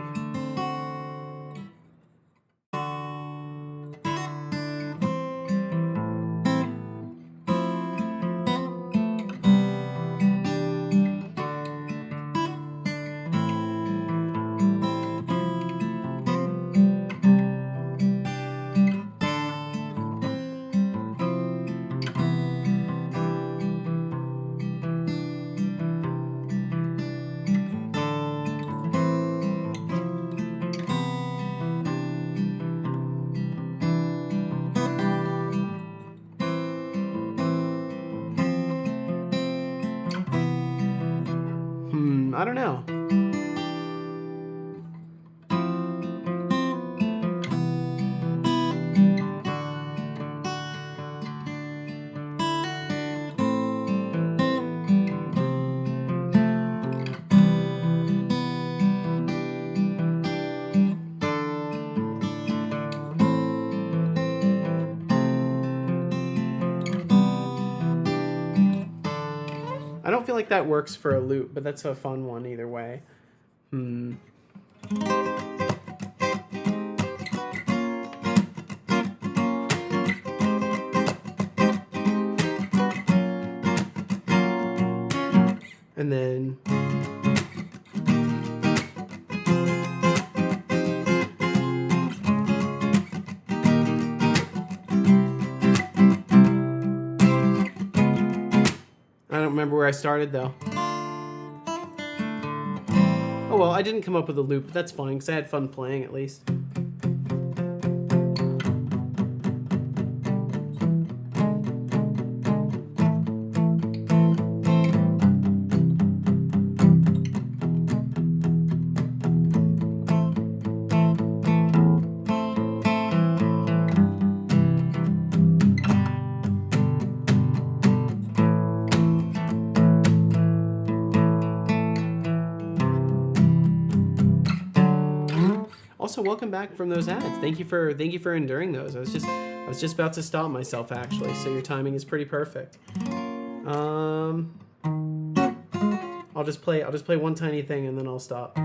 I don't know. I don't feel like that works for a loop, but that's a fun one either way. Hmm. And then I don't remember where I started though. Oh well, I didn't come up with a loop, but that's fine because I had fun playing at least. Also, welcome back from those ads. Thank you for enduring those. I was just about to stop myself actually, so your timing is pretty perfect. I'll just play one tiny thing and then I'll stop.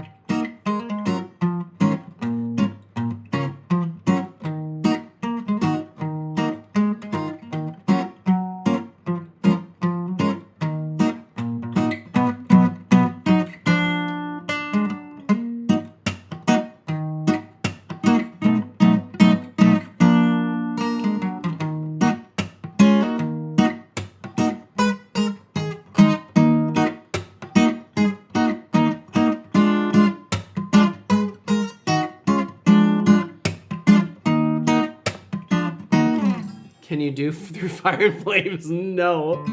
Can you do through fire and flames? No.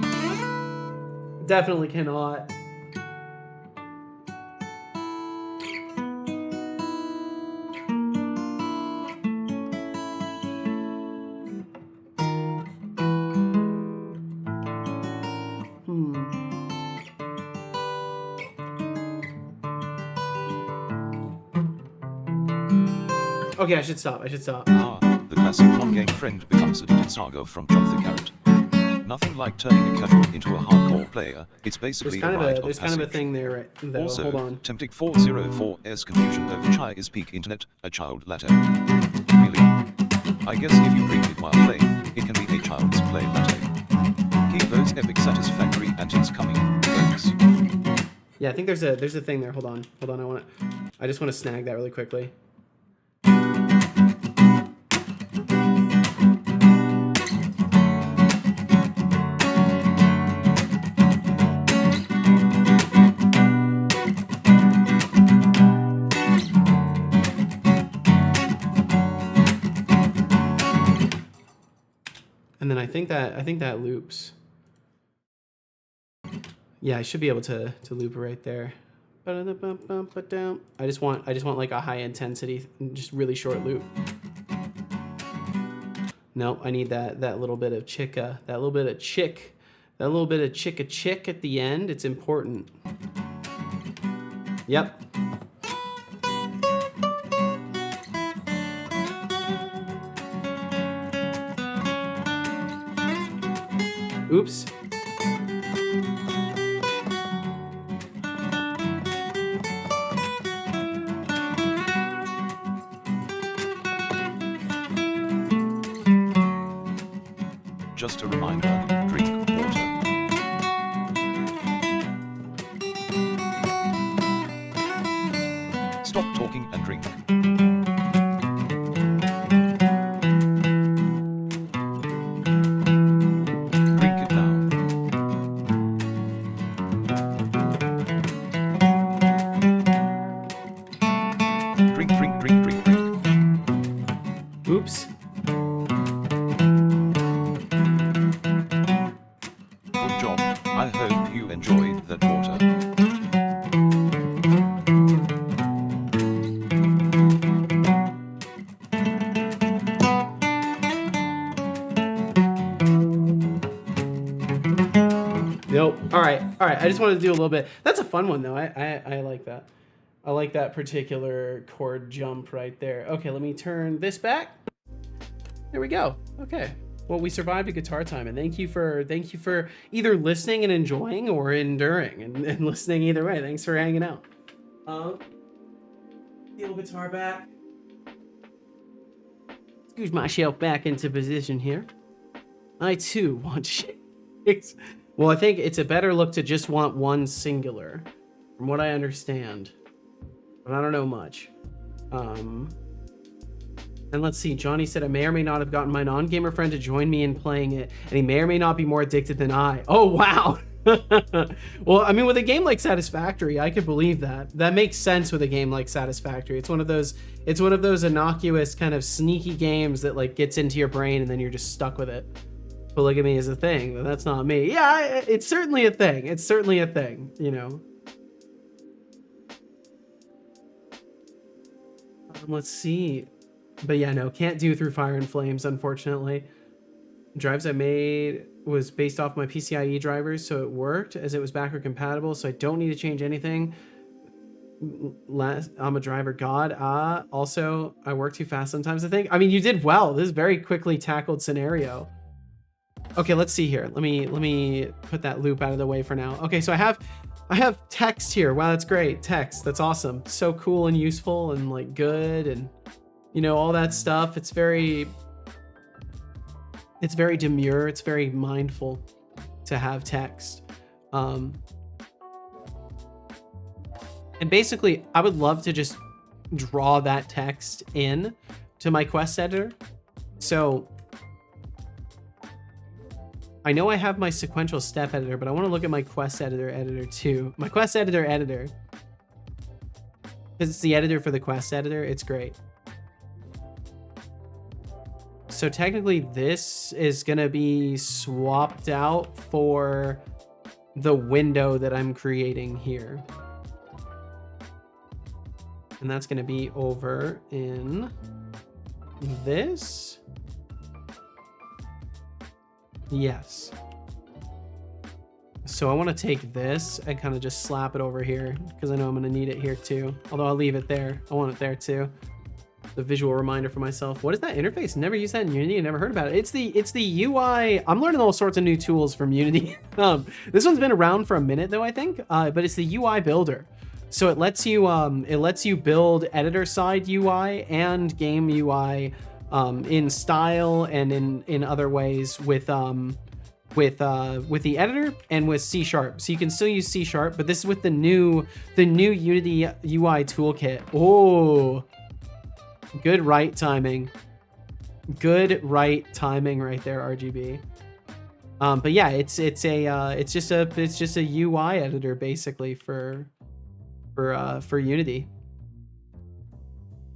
Definitely cannot. Okay, I should stop. The classic non-game friend becomes a digit saga from Jump the Carrot. Nothing like turning a casual into a hardcore player. It's basically There's kind the of rite a of thing there, right? Though. Also, Hold on. Temptic 404's confusion over chai is peak internet, a child latte. Really? I guess if you drink it while playing, it can be a child's play latte. Keep those epic satisfactory antics coming, folks. Yeah, I think there's a thing there. Hold on. I just want to snag that really quickly. And then I think that loops. Yeah, I should be able to loop right there. I just want like a high intensity, just really short loop. No, I need that little bit of chicka, that little bit of chicka at the end. It's important. Yep. Oops. Just a reminder, drink water. Stop talking and drink. Drink it now. Drink. Oops. Good job. I hope you enjoyed that water. Nope. All right. I just wanted to do a little bit. That's a fun one though. I like that. I like that particular chord jump right there. Okay, let me turn this back. There we go. Okay. Well, we survived a guitar time, and thank you for either listening and enjoying or enduring and listening either way. Thanks for hanging out. Steel guitar back. Scooch myself back into position here. I too want shakes. Well, I think it's a better look to just want one singular, from what I understand. But I don't know much. And let's see, Johnny said I may or may not have gotten my non-gamer friend to join me in playing it, and he may or may not be more addicted than I. Oh, wow. Well, I mean, with a game like Satisfactory, I could believe that. That makes sense with a game like Satisfactory. It's one of those innocuous kind of sneaky games that like gets into your brain and then you're just stuck with it. Polygamy is a thing, but that's not me. Yeah, it's certainly a thing. It's certainly a thing, you know. Let's see. But yeah, no, can't do Through Fire and Flames, unfortunately. Drives I made was based off my PCIe drivers, so it worked as it was backward compatible, so I don't need to change anything. I'm a driver god. Also, I work too fast sometimes, I think. I mean, you did well. This is a very quickly tackled scenario. Okay, let's see here. Let me put that loop out of the way for now. Okay, so I have text here. Wow, that's great. Text. That's awesome. So cool and useful and like good and you know, all that stuff. It's very demure. It's very mindful to have text. And basically, I would love to just draw that text in to my quest editor. So I know I have my sequential step editor, but I want to look at my quest editor too. My quest editor, because it's the editor for the quest editor. It's great. So technically this is going to be swapped out for the window that I'm creating here. And that's going to be over in this. Yes. So I want to take this and kind of just slap it over here because I know I'm going to need it here too. Although I'll leave it there. I want it there too. The visual reminder for myself. What is that interface? Never used that in Unity. I never heard about it. It's the UI. I'm learning all sorts of new tools from Unity. This one's been around for a minute though, I think. But it's the UI builder. So it lets you build editor side UI and game UI in style and in other ways with the editor and with C#. So you can still use C#, but this is with the new Unity UI toolkit. Oh, good right timing. Good right timing right there, RGB. But yeah, it's just a UI editor basically for Unity.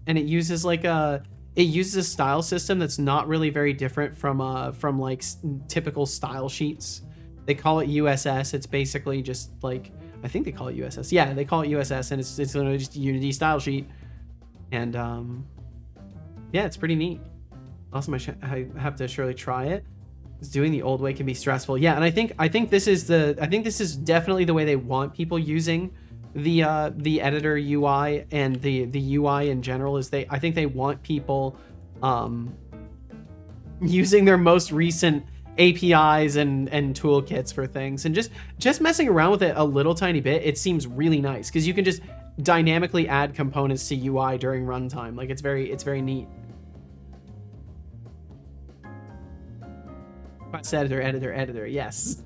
And it uses a style system that's not really very different from like typical style sheets. They call it USS. It's basically just like, I think they call it USS. Yeah, they call it USS, and it's literally just a Unity style sheet. And yeah, it's pretty neat. Awesome. I have to surely try it. Doing the old way can be stressful. Yeah, and I think this is definitely the way they want people using the editor UI and the UI in general. Is I think they want people using their most recent APIs and toolkits for things, and just messing around with it a little tiny bit. It seems really nice because you can just dynamically add components to UI during runtime. Like it's very neat. Quest editor, yes.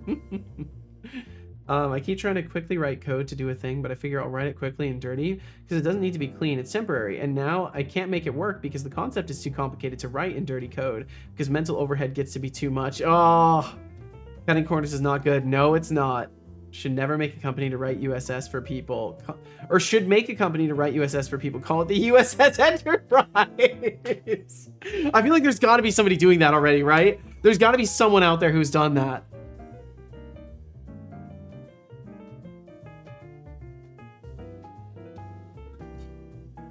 I keep trying to quickly write code to do a thing, but I figure I'll write it quickly and dirty because it doesn't need to be clean. It's temporary. And now I can't make it work because the concept is too complicated to write in dirty code because mental overhead gets to be too much. Oh, cutting corners is not good. No, it's not. Should never make a company to write USS for people, or should make a company to write USS for people. Call it the USS Enterprise. I feel like there's got to be somebody doing that already, right? There's got to be someone out there who's done that.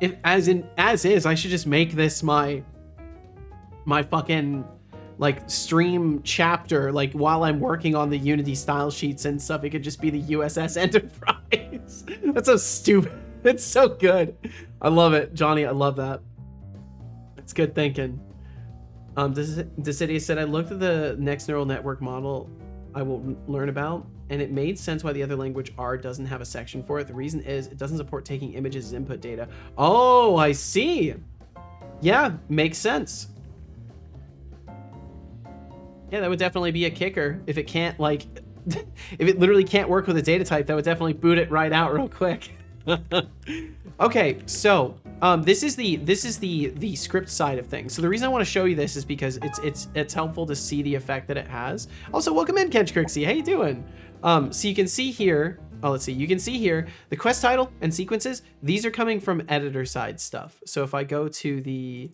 If as is, I should just make this my fucking like stream chapter, like while I'm working on the Unity style sheets and stuff. It could just be the USS Enterprise. That's so stupid. It's so good. I love it, Johnny. I love that. It's good thinking. Decidia said, I looked at the next neural network model I will learn about, and it made sense why the other language R doesn't have a section for it. The reason is it doesn't support taking images as input data. Oh, I see. Yeah, makes sense. Yeah, that would definitely be a kicker. If it can't, like, if it literally can't work with a data type, that would definitely boot it right out real quick. Okay, so this is the script side of things. So the reason I want to show you this is because it's helpful to see the effect that it has. Also, welcome in, Kench Crixie. How you doing? So you can see here. Oh, let's see. You can see here the quest title and sequences. These are coming from editor side stuff. So if I go to the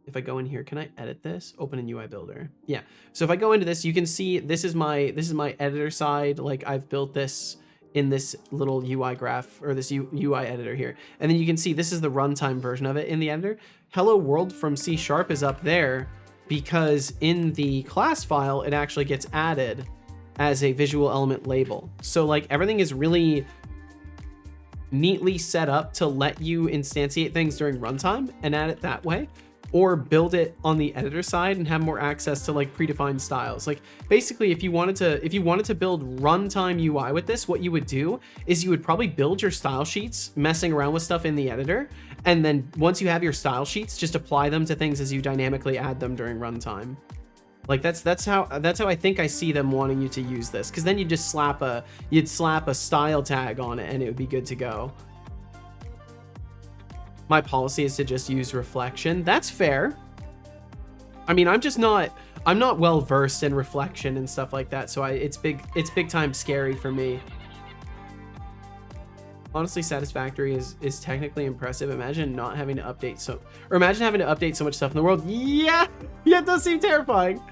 if I go in here, can I edit this? Open in UI Builder. Yeah. So if I go into this, you can see this is my editor side. Like I've built this in this little UI graph or this UI editor here. And then you can see this is the runtime version of it in the editor. Hello World from C# is up there because in the class file, it actually gets added as a visual element label. So like everything is really neatly set up to let you instantiate things during runtime and add it that way, or build it on the editor side and have more access to like predefined styles. Like basically if you wanted to build runtime UI with this, what you would do is you would probably build your style sheets messing around with stuff in the editor. And then once you have your style sheets, just apply them to things as you dynamically add them during runtime. Like that's how I think I see them wanting you to use this. Cause then you just slap a style tag on it and it would be good to go. My policy is to just use reflection. That's fair. I mean, I'm not well versed in reflection and stuff like that, so it's big time scary for me. Honestly, satisfactory is technically impressive. Imagine having to update so much stuff in the world. Yeah, it does seem terrifying.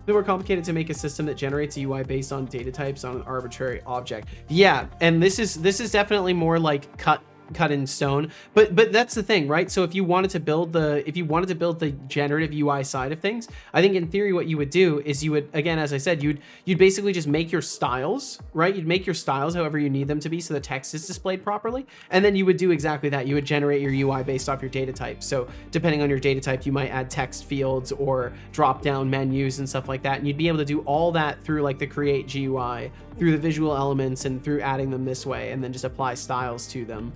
It's more complicated to make a system that generates a UI based on data types on an arbitrary object. Yeah, and this is definitely more like cut in stone, but that's the thing, right? So if you wanted to build the generative UI side of things, I think in theory what you would do is you would, again, as I said, you'd basically just make your styles, right? You'd make your styles however you need them to be so the text is displayed properly, and then you would do exactly that. You would generate your UI based off your data type. So depending on your data type, you might add text fields or drop down menus and stuff like that, and you'd be able to do all that through like the create GUI, through the visual elements, and through adding them this way, and then just apply styles to them.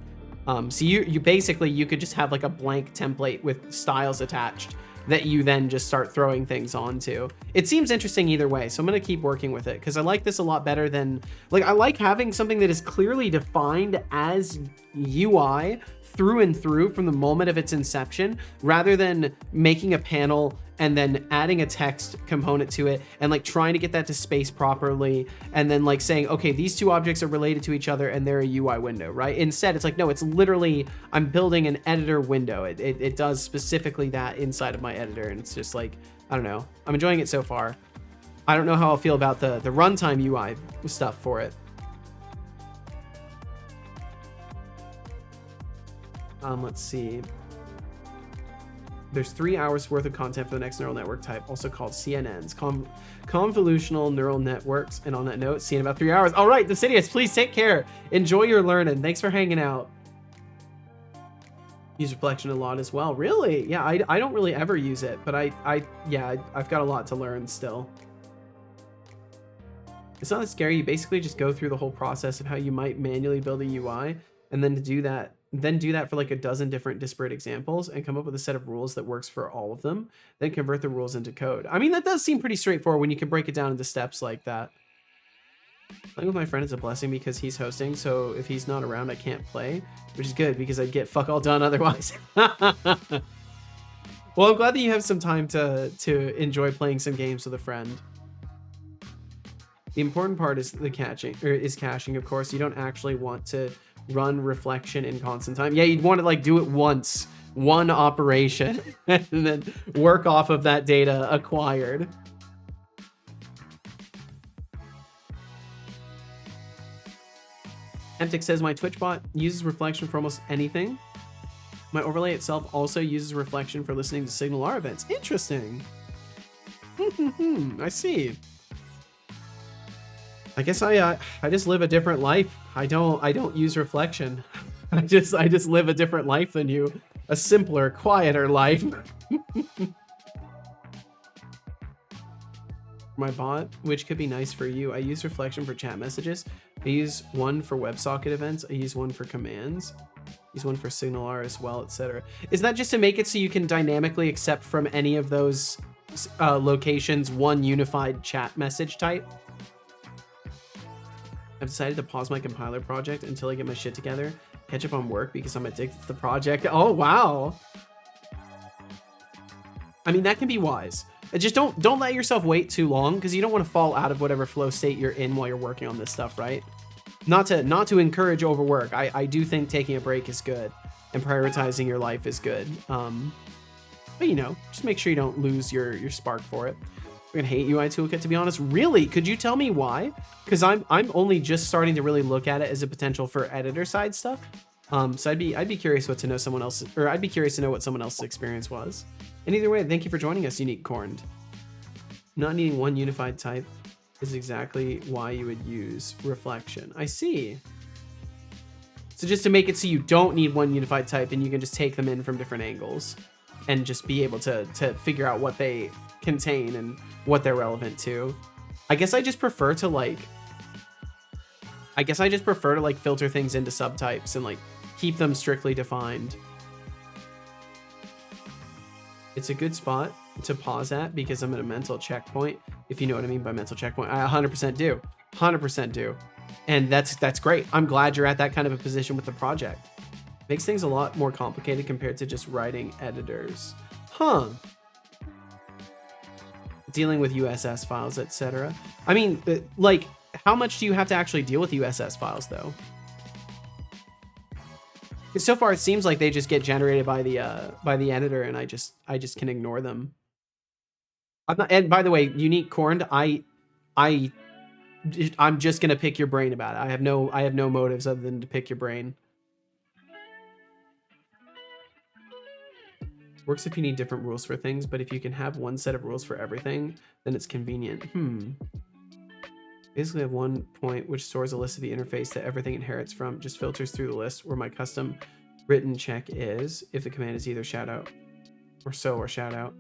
So you basically, you could just have like a blank template with styles attached that you then just start throwing things onto. It seems interesting either way, so I'm gonna keep working with it because I like this a lot better than, like, I like having something that is clearly defined as UI through and through from the moment of its inception, rather than making a panel and then adding a text component to it and like trying to get that to space properly and then like saying, okay, these two objects are related to each other and they're a UI window, right? Instead, it's like, no, it's literally, I'm building an editor window. It does specifically that inside of my editor, and it's just like, I don't know. I'm enjoying it so far. I don't know how I'll feel about the runtime UI stuff for it. Let's see. There's 3 hours worth of content for the next neural network type, also called CNNs, convolutional neural networks. And on that note, see you in about 3 hours. All right, Decidius, please take care. Enjoy your learning. Thanks for hanging out. Use reflection a lot as well. Really? Yeah, I don't really ever use it, but I've got a lot to learn still. It's not that scary. You basically just go through the whole process of how you might manually build a UI, and then do that for like a dozen different disparate examples and come up with a set of rules that works for all of them, then convert the rules into code. I mean, that does seem pretty straightforward when you can break it down into steps like that. Playing with my friend is a blessing because he's hosting, so if he's not around, I can't play, which is good because I'd get fuck all done otherwise. Well, I'm glad that you have some time to enjoy playing some games with a friend. The important part is caching, of course. You don't actually want to run reflection in constant time. Yeah, you'd want to like do it once, one operation, and then work off of that data acquired. Emptic says, my Twitch bot uses reflection for almost anything. My overlay itself also uses reflection for listening to Signal R events. Interesting. I see. I guess I just live a different life. I don't use reflection. I just live a different life than you. A simpler, quieter life. my bot, which could be nice for you. I use reflection for chat messages. I use one for WebSocket events. I use one for commands. I use one for SignalR as well, etc. Is that just to make it so you can dynamically accept from any of those locations one unified chat message type? I've decided to pause my compiler project until I get my shit together, catch up on work because I'm addicted to the project. Oh, wow. I mean, that can be wise. Just don't let yourself wait too long, because you don't want to fall out of whatever flow state you're in while you're working on this stuff, right? Not to encourage overwork. I do think taking a break is good, and prioritizing your life is good. But you know, just make sure you don't lose your spark for it. I'm gonna hate UI Toolkit, to be honest. Really? Could you tell me why? Because I'm only just starting to really look at it as a potential for editor side stuff. So I'd be curious what to know someone else, or I'd be curious to know what someone else's experience was. And either way, thank you for joining us, Unique Corned. Not needing one unified type is exactly why you would use reflection. I see. So just to make it so you don't need one unified type and you can just take them in from different angles and just be able to figure out what they contain and what they're relevant to. I guess I just prefer to like filter things into subtypes and like keep them strictly defined. It's a good spot to pause at because I'm at a mental checkpoint. If you know what I mean by mental checkpoint, I 100% do. 100% do. And that's great. I'm glad you're at that kind of a position with the project. Makes things a lot more complicated compared to just writing editors. Huh. Dealing with USS files, etc. I mean, like, how much do you have to actually deal with USS files though? Because so far it seems like they just get generated by the editor, and I just can ignore them. I'm not, and by the way, Unique Corned, I'm just gonna pick your brain about it. I have no motives other than to pick your brain. Works if you need different rules for things, but if you can have one set of rules for everything, then it's convenient. Basically, I have one point which stores a list of the interface that everything inherits from, just filters through the list where my custom written check is. If the command is either shout out or shout out,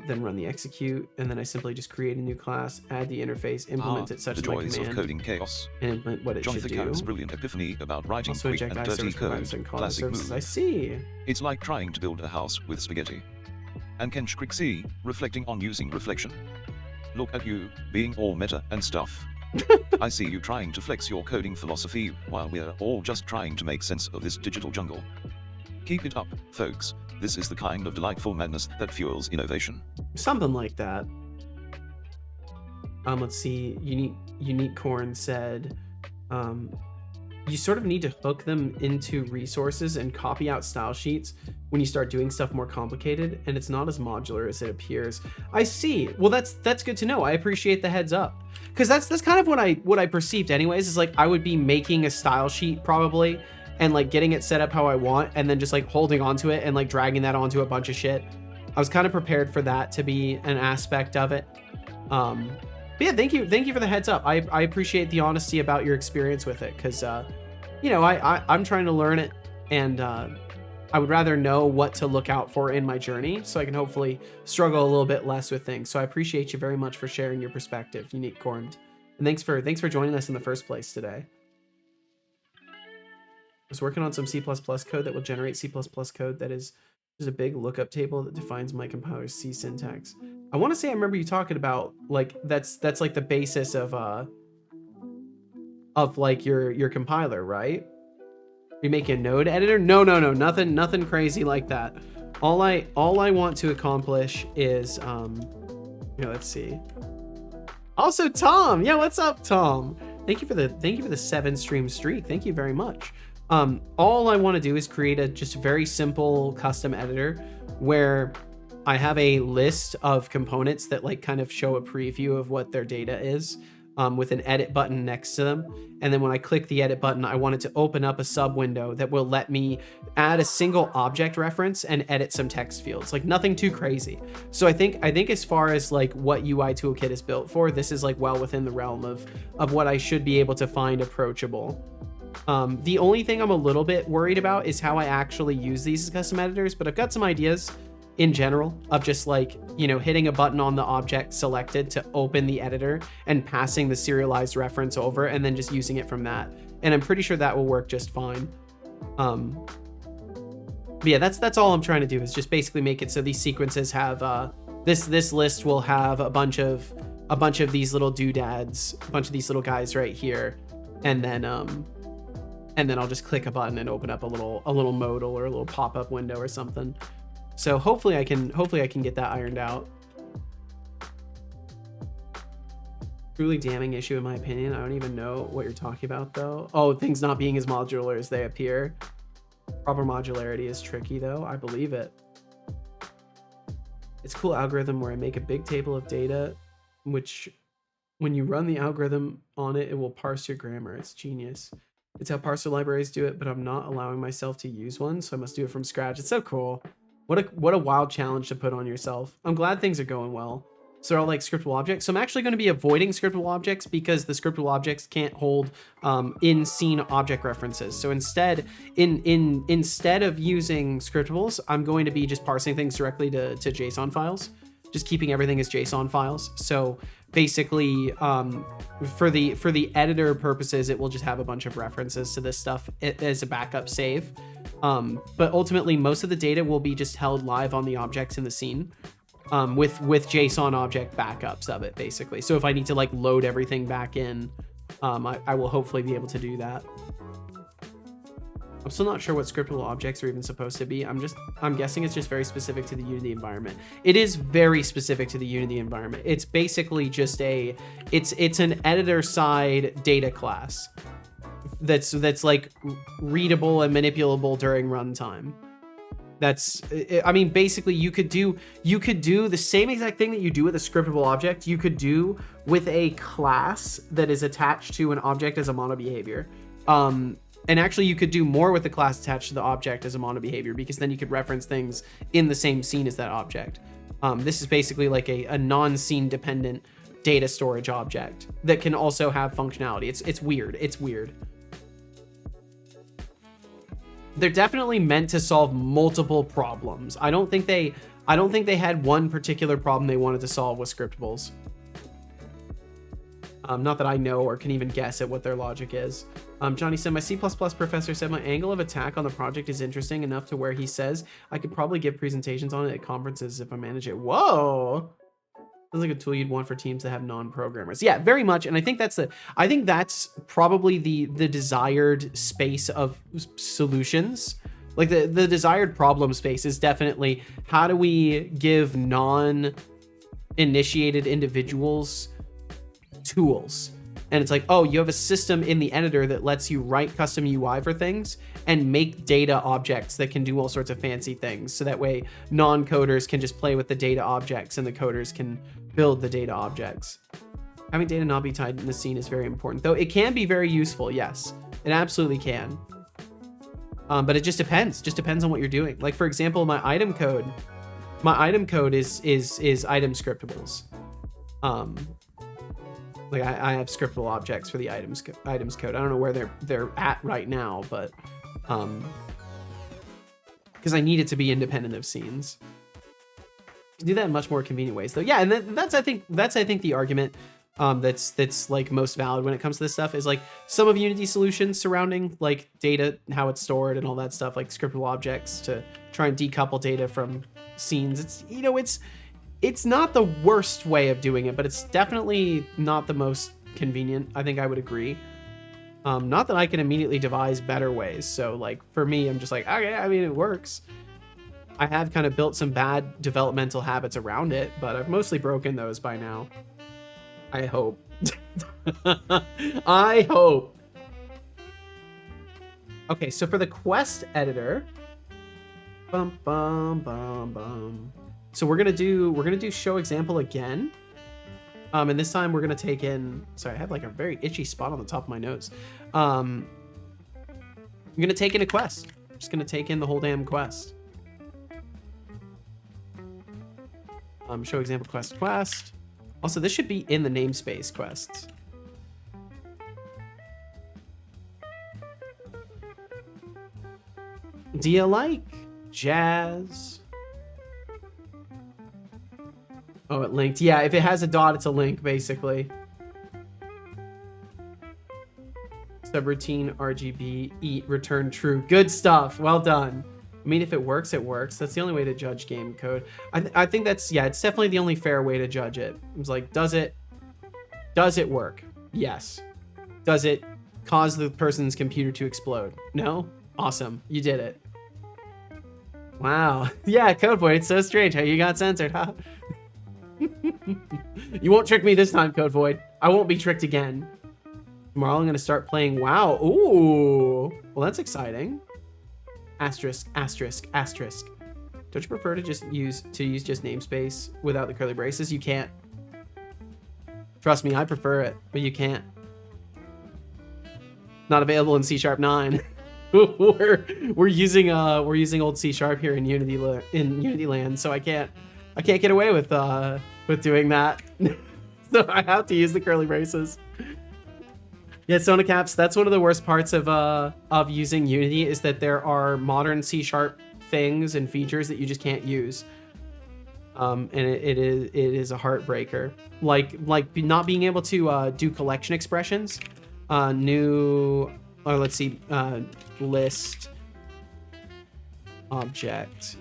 then run the execute, and then I simply just create a new class, add the interface, implement it such the as my joys command, of coding chaos. and implement what it should Jonathan do. Camp's brilliant epiphany about writing Also quick inject and dirty iService providers code. and call Classic services. move. I see. It's like trying to build a house with spaghetti. And Kench Crixie, reflecting on using reflection. Look at you, being all meta and stuff. I see you trying to flex your coding philosophy while we're all just trying to make sense of this digital jungle. Keep it up, folks. This is the kind of delightful madness that fuels innovation. Something like that. Let's see. Unique Corn said, you sort of need to hook them into resources and copy out style sheets when you start doing stuff more complicated, and it's not as modular as it appears. I see. Well, that's good to know. I appreciate the heads up, because that's kind of what I perceived anyways, is like I would be making a style sheet probably and like getting it set up how I want, and then just like holding onto it and like dragging that onto a bunch of shit. I was kind of prepared for that to be an aspect of it. But yeah, thank you for the heads up. I appreciate the honesty about your experience with it, because you know, I'm trying to learn it, and I would rather know what to look out for in my journey so I can hopefully struggle a little bit less with things. So I appreciate you very much for sharing your perspective, Unique Corned. And thanks for joining us in the first place today. I was working on some C++ code that will generate C++ code that is just a big lookup table that defines my compiler's C syntax. I want to say I remember you talking about like that's like the basis of like your compiler, right? You make a node editor? No, nothing crazy like that. All I want to accomplish is let's see. Also, Tom, yeah, what's up, Tom? Thank you for the 7 stream streak. Thank you very much. All I want to do is create a just very simple custom editor where I have a list of components that like kind of show a preview of what their data is, with an edit button next to them. And then when I click the edit button, I want it to open up a sub window that will let me add a single object reference and edit some text fields, like nothing too crazy. So I think as far as like what UI Toolkit is built for, this is like well within the realm of what I should be able to find approachable. The only thing I'm a little bit worried about is how I actually use these as custom editors, but I've got some ideas, in general of just like, you know, hitting a button on the object selected to open the editor and passing the serialized reference over and then just using it from that. And I'm pretty sure that will work just fine. But yeah, that's all I'm trying to do, is just basically make it so these sequences have this list will have a bunch of these little doodads, a bunch of these little guys right here, and then I'll just click a button and open up a little modal or a little pop-up window or something. So hopefully I can get that ironed out. Truly damning issue in my opinion. I don't even know what you're talking about though. Oh, things not being as modular as they appear. Proper modularity is tricky though. I believe it. It's a cool algorithm where I make a big table of data, which when you run the algorithm on it, it will parse your grammar. It's genius. It's how parser libraries do it, but I'm not allowing myself to use one, so I must do it from scratch. It's so cool. What a wild challenge to put on yourself. I'm glad things are going well. So they're all like scriptable objects. So I'm actually going to be avoiding scriptable objects because the scriptable objects can't hold in scene object references. So instead, instead of using scriptables, I'm going to be just parsing things directly to JSON files, just keeping everything as JSON files. So basically, for the editor purposes, it will just have a bunch of references to this stuff as a backup save. But ultimately, most of the data will be just held live on the objects in the scene. With JSON object backups of it, basically. So if I need to like load everything back in, I will hopefully be able to do that. I'm still not sure what scriptable objects are even supposed to be. I'm guessing it's just very specific to the Unity environment. It is very specific to the Unity environment. It's basically just it's an editor side data class that's like readable and manipulable during runtime. I mean, basically you could do the same exact thing that you do with a scriptable object. You could do with a class that is attached to an object as a mono behavior. And actually you could do more with the class attached to the object as a mono behavior, because then you could reference things in the same scene as that object. This is basically like a non-scene dependent data storage object that can also have functionality. It's weird. It's weird. They're definitely meant to solve multiple problems. I don't think they had one particular problem they wanted to solve with scriptables. Not that I know or can even guess at what their logic is. Johnny said, my C++ professor said my angle of attack on the project is interesting enough to where he says I could probably give presentations on it at conferences if I manage it. Whoa! Sounds like a tool you'd want for teams that have non-programmers. Yeah, very much. And I think that's probably the desired space of solutions. Like the desired problem space is definitely how do we give non-initiated individuals tools? And it's like, oh, you have a system in the editor that lets you write custom UI for things and make data objects that can do all sorts of fancy things. So that way non-coders can just play with the data objects and the coders can build the data objects. Having data not be tied in the scene is very important, though it can be very useful. Yes, it absolutely can. But it just depends. Just depends on what you're doing. Like for example, my item code is item scriptables. Like I have scriptable objects for the items code. I don't know where they're at right now, but because I need it to be independent of scenes. You can do that in much more convenient ways, though. Yeah, and that's I think the argument that's like most valid when it comes to this stuff is like some of Unity solutions surrounding like data, how it's stored, and all that stuff, like scriptable objects to try and decouple data from scenes. It's it's not the worst way of doing it, but it's definitely not the most convenient. I think I would agree. Not that I can immediately devise better ways. So like for me, I'm just like, okay, I mean, it works. I have kind of built some bad developmental habits around it, but I've mostly broken those by now. I hope. I hope. Okay, so for the quest editor, bum bum bum bum. So we're gonna do show example again, and this time we're gonna take in. Sorry, I have like a very itchy spot on the top of my nose. I'm gonna take in a quest. I'm just gonna take in the whole damn quest. Show example quest. Also, this should be in the namespace quests. Do you like jazz? Oh, it linked. Yeah, if it has a dot, it's a link, basically. Subroutine, RGB, eat, return true. Good stuff. Well done. I mean, if it works, it works. That's the only way to judge game code. I think that's, yeah, it's definitely the only fair way to judge it. It's like, does it work? Yes. Does it cause the person's computer to explode? No? Awesome. You did it. Wow. Yeah, Codeboy, it's so strange how you got censored, huh? You won't trick me this time, Code Void. I won't be tricked again. Tomorrow I'm gonna start playing WoW. Ooh. Well, that's exciting. Asterisk, asterisk, asterisk. Don't you prefer to use just namespace without the curly braces? You can't. Trust me, I prefer it, but you can't. Not available in C#9. we're using old C# here in Unity land, so I can't get away with doing that. So I have to use the curly braces. Yeah, Sona Caps, that's one of the worst parts of using Unity, is that there are modern C# things and features that you just can't use. And it is a heartbreaker. Like not being able to do collection expressions. List object.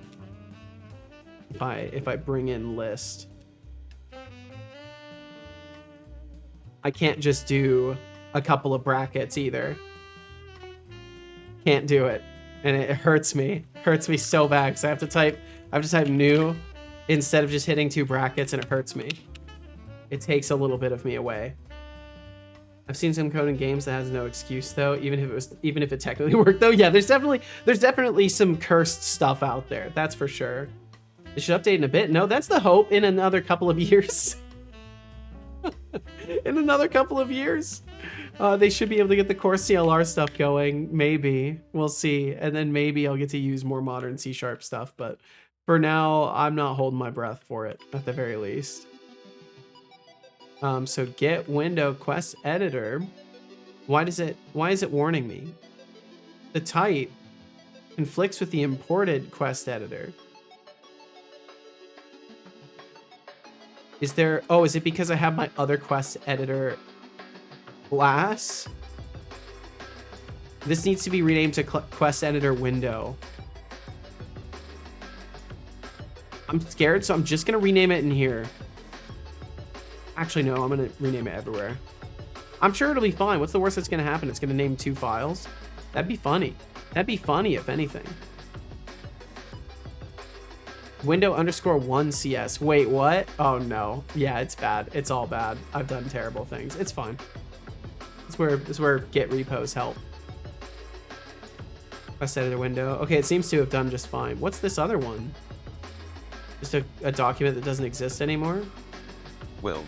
If I bring in list, I can't just do a couple of brackets either. Can't do it, and it hurts me. Hurts me so bad because I have to type new instead of just hitting 2 brackets, and it hurts me. It takes a little bit of me away. I've seen some code in games that has no excuse though, even if it technically worked though. Yeah, there's definitely some cursed stuff out there. That's for sure. It should update in a bit. No, that's the hope. In another couple of years. In another couple of years, they should be able to get the core CLR stuff going. Maybe we'll see, and then maybe I'll get to use more modern C# stuff. But for now, I'm not holding my breath for it at the very least. So get window quest editor. Why is it warning me? The type conflicts with the imported quest editor. Is it because I have my other quest editor class? This needs to be renamed to quest editor window. I'm scared, so I'm just gonna rename it in here. Actually, no, I'm gonna rename it everywhere. I'm sure it'll be fine. What's the worst that's gonna happen? It's gonna name 2 files. That'd be funny. That'd be funny if anything. Window_1 CS. Wait, what? Oh no. Yeah, it's bad. It's all bad. I've done terrible things. It's fine. It's where git repos help. Quest editor window. Okay, it seems to have done just fine. What's this other one? Just a document that doesn't exist anymore? Well,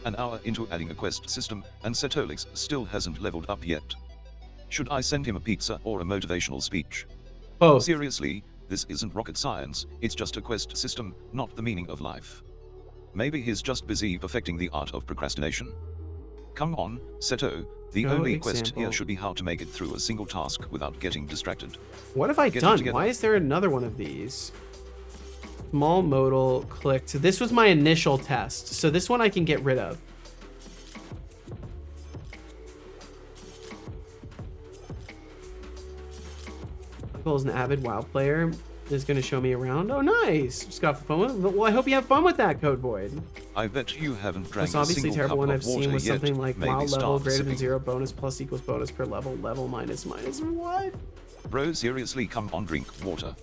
an hour into adding a quest system, and Setolix still hasn't leveled up yet. Should I send him a pizza or a motivational speech? Both. Seriously, this isn't rocket science, it's just a quest system, not the meaning of life. Maybe he's just busy perfecting the art of procrastination. Come on, Seto, the only quest here should be how to make it through a single task without getting distracted. What have I done? Why is there another one of these? Small modal clicked. This was my initial test, so this one I can get rid of. Uncle is an avid WoW player. Is going to show me around. Oh, nice. Just got fun with. Well, I hope you have fun with that, Code Void. I bet you haven't drank That's obviously a terrible single one cup I've of water seen was yet. something like Maybe WoW level greater than sipping. 0 bonus plus equals bonus per level minus. What? Bro, seriously, come on, drink water.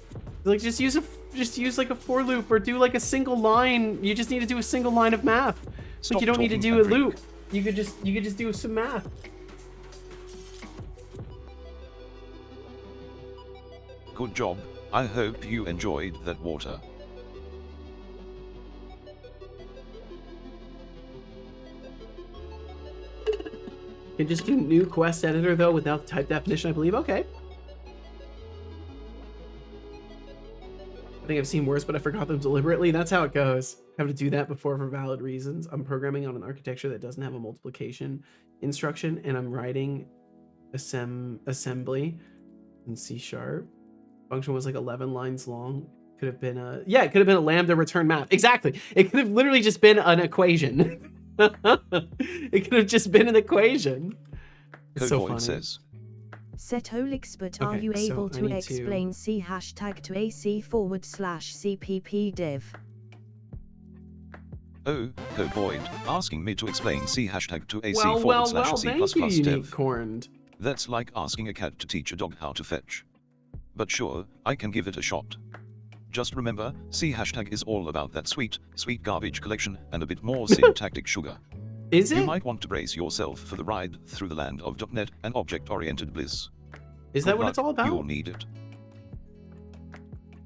Like just use like a for loop or do like a single line. You just need to do a single line of math. Stop Like you don't need to talking do a and drink. loop. You could just do some math. Good job. I hope you enjoyed that water. You can just do new quest editor though without type definition, I believe. Okay. I think I've seen worse, but I forgot them deliberately. That's how it goes. I have to do that before for valid reasons. I'm programming on an architecture that doesn't have a multiplication instruction, and I'm writing assembly in C#. Function was like 11 lines long. Could have been a, yeah, it could have been a lambda return map. Exactly. It could have literally just been an equation. It could have just been an equation. It's so Codevoid funny. says, Setolix, but are Okay, you so able I to need to- explain C hashtag to AC/CPP div? oh, Codevoid, asking me to explain C hashtag to AC Well, forward slash C++ thank you, dev. Unicorn. That's like asking a cat to teach a dog how to fetch. But sure, I can give it a shot. Just remember, C hashtag is all about that sweet, sweet garbage collection and a bit more syntactic sugar. Is You it? might want to brace yourself for the ride through the land of .NET and object-oriented bliss. Is that Good what it's luck, all about? You'll need it.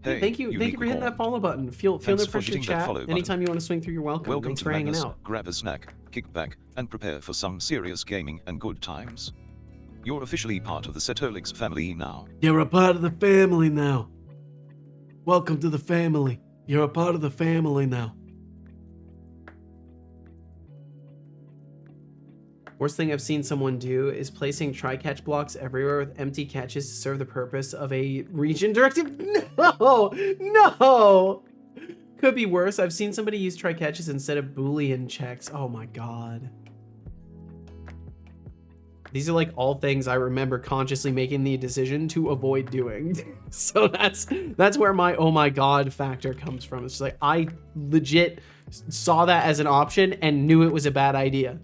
Hey, Thank you for hitting unicorn. that follow button. Feel Thanks no for pressure to hitting that chat. follow button. Anytime you want to swing through, you're welcome. Welcome Thanks to for hanging Madness. out. Grab a snack, kick back, and prepare for some serious gaming and good times. You're officially part of the Setolix family now. You're a part of the family now. Welcome to the family. You're a part of the family now. Worst thing I've seen someone do is placing try-catch blocks everywhere with empty catches to serve the purpose of a region directive. No! No! Could be worse. I've seen somebody use try-catches instead of Boolean checks. Oh my god. These are like all things I remember consciously making the decision to avoid doing. So that's where my oh my god factor comes from. It's just like I legit saw that as an option and knew it was a bad idea.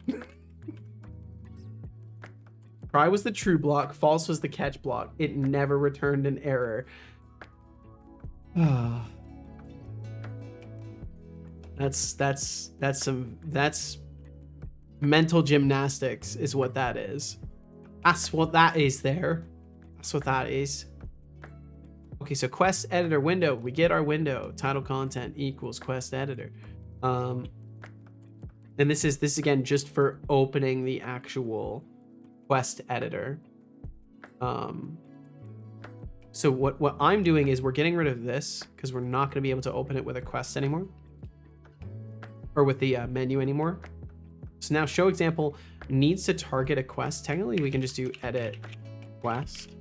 Try was the true block, false was the catch block. It never returned an error. That's mental gymnastics is what that is. That's what that is there. That's what that is. Okay, so quest editor window. We get our window. Title content equals quest editor. And this is again just for opening the actual quest editor. So what I'm doing is we're getting rid of this because we're not going to be able to open it with a quest anymore, or with the menu anymore. So now show example needs to target a quest. Technically we can just do edit quest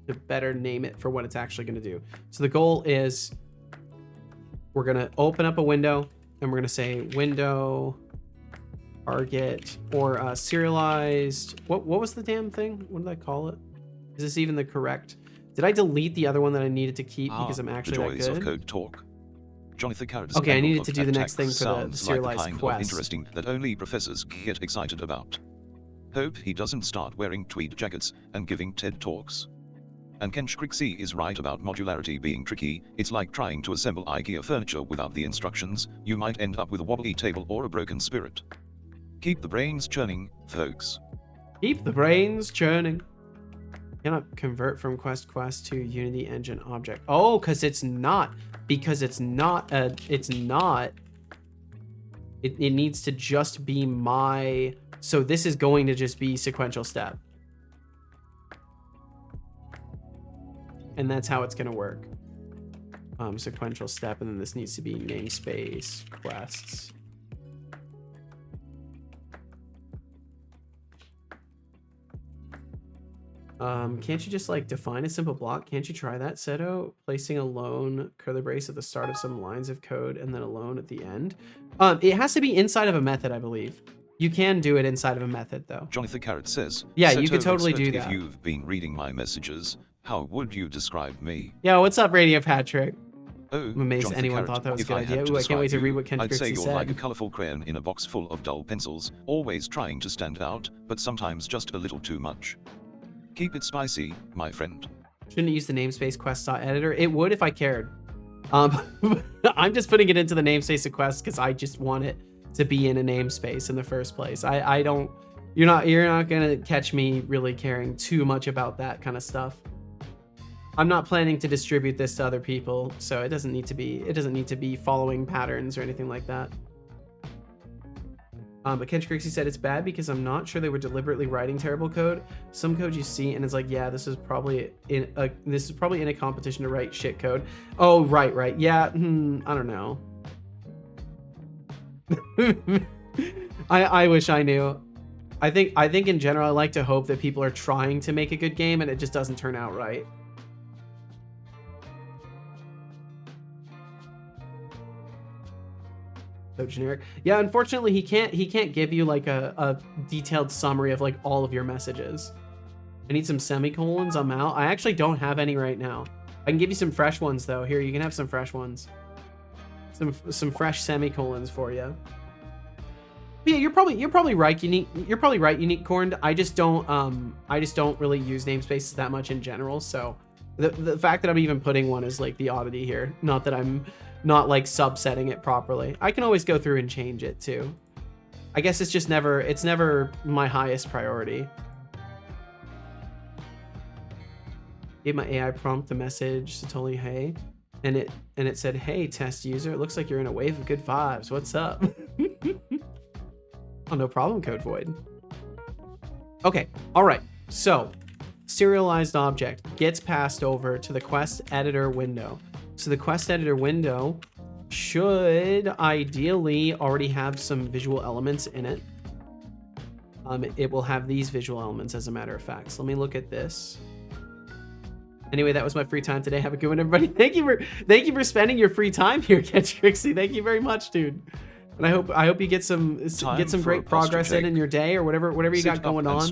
to better name it for what it's actually going to do. So the goal is we're going to open up a window and we're going to say window target or serialized. What was the damn thing? What did I call it? Is this even the correct? Did I delete the other one that I needed to keep because I'm actually the that joys good? of code talk. Jonathan Carrad's Okay, I angle needed of to do the next attack thing for the sounds serialized like the kind quest. of interesting that only professors get excited about. Hope he doesn't start wearing tweed jackets and giving TED Talks. And Kench Crixie is right about modularity being tricky. It's like trying to assemble IKEA furniture without the instructions. You might end up with a wobbly table or a broken spirit. Keep the brains churning, folks. Keep the brains churning. Cannot convert from quest to Unity engine object. Oh, because it's not. Because it's not. It needs to just be my. So this is going to just be sequential step. And that's how it's going to work. Sequential step, and then this needs to be namespace quests. Can't you just like define a simple block? Can't you try that, Seto? Placing a lone curly brace at the start of some lines of code and then a lone at the end. It has to be inside of a method, I believe. You can do it inside of a method though. Jonathan Carrot says, Yeah, you "Seto could totally expert, do that. If you've been reading my messages, how would you describe me?" Yo, what's up, Radio Patrick? Oh, I'm amazed Jonathan anyone Carrot, thought that was a if good I idea. had Ooh, I can't wait to describe read you, what Ken I'd say Crixie you're said. like a colorful crayon in a box full of dull pencils, always trying to stand out, but sometimes just a little too much. Keep it spicy, my friend. Shouldn't use the namespace quest.editor. It would if I cared. I'm just putting it into the namespace of quest because I just want it to be in a namespace in the first place. I don't. You're not gonna catch me really caring too much about that kind of stuff. I'm not planning to distribute this to other people, so it doesn't need to be following patterns or anything like that. But Ken Crixie said it's bad because I'm not sure they were deliberately writing terrible code. Some code you see and it's like, yeah, this is probably in a competition to write shit code. Oh, right. Yeah, I don't know. I wish I knew. I think in general I like to hope that people are trying to make a good game and it just doesn't turn out right. So generic. Yeah, unfortunately, he can't give you like a detailed summary of like all of your messages. I need some semicolons. I'm out. I actually don't have any right now. I can give you some fresh ones though. Here, you can have some fresh ones. Some fresh semicolons for you. But yeah, you're probably right. You're probably right. Unique Corned. I just don't really use namespaces that much in general. So the fact that I'm even putting one is like the oddity here. Not that I'm not like subsetting it properly. I can always go through and change it too. I guess it's never my highest priority. Gave my AI prompt the message to Totally Hey, and it said, "Hey, test user, it looks like you're in a wave of good vibes. What's up?" Oh, no problem, Code Void. Okay, all right. So, serialized object gets passed over to the quest editor window. So the quest editor window should ideally already have some visual elements in it. It will have these visual elements, as a matter of fact. So let me look at this. Anyway, that was my free time today. Have a good one, everybody. Thank you for spending your free time here, Catch Trixie. Thank you very much, dude. And I hope you get some great progress in your day or whatever you got going on.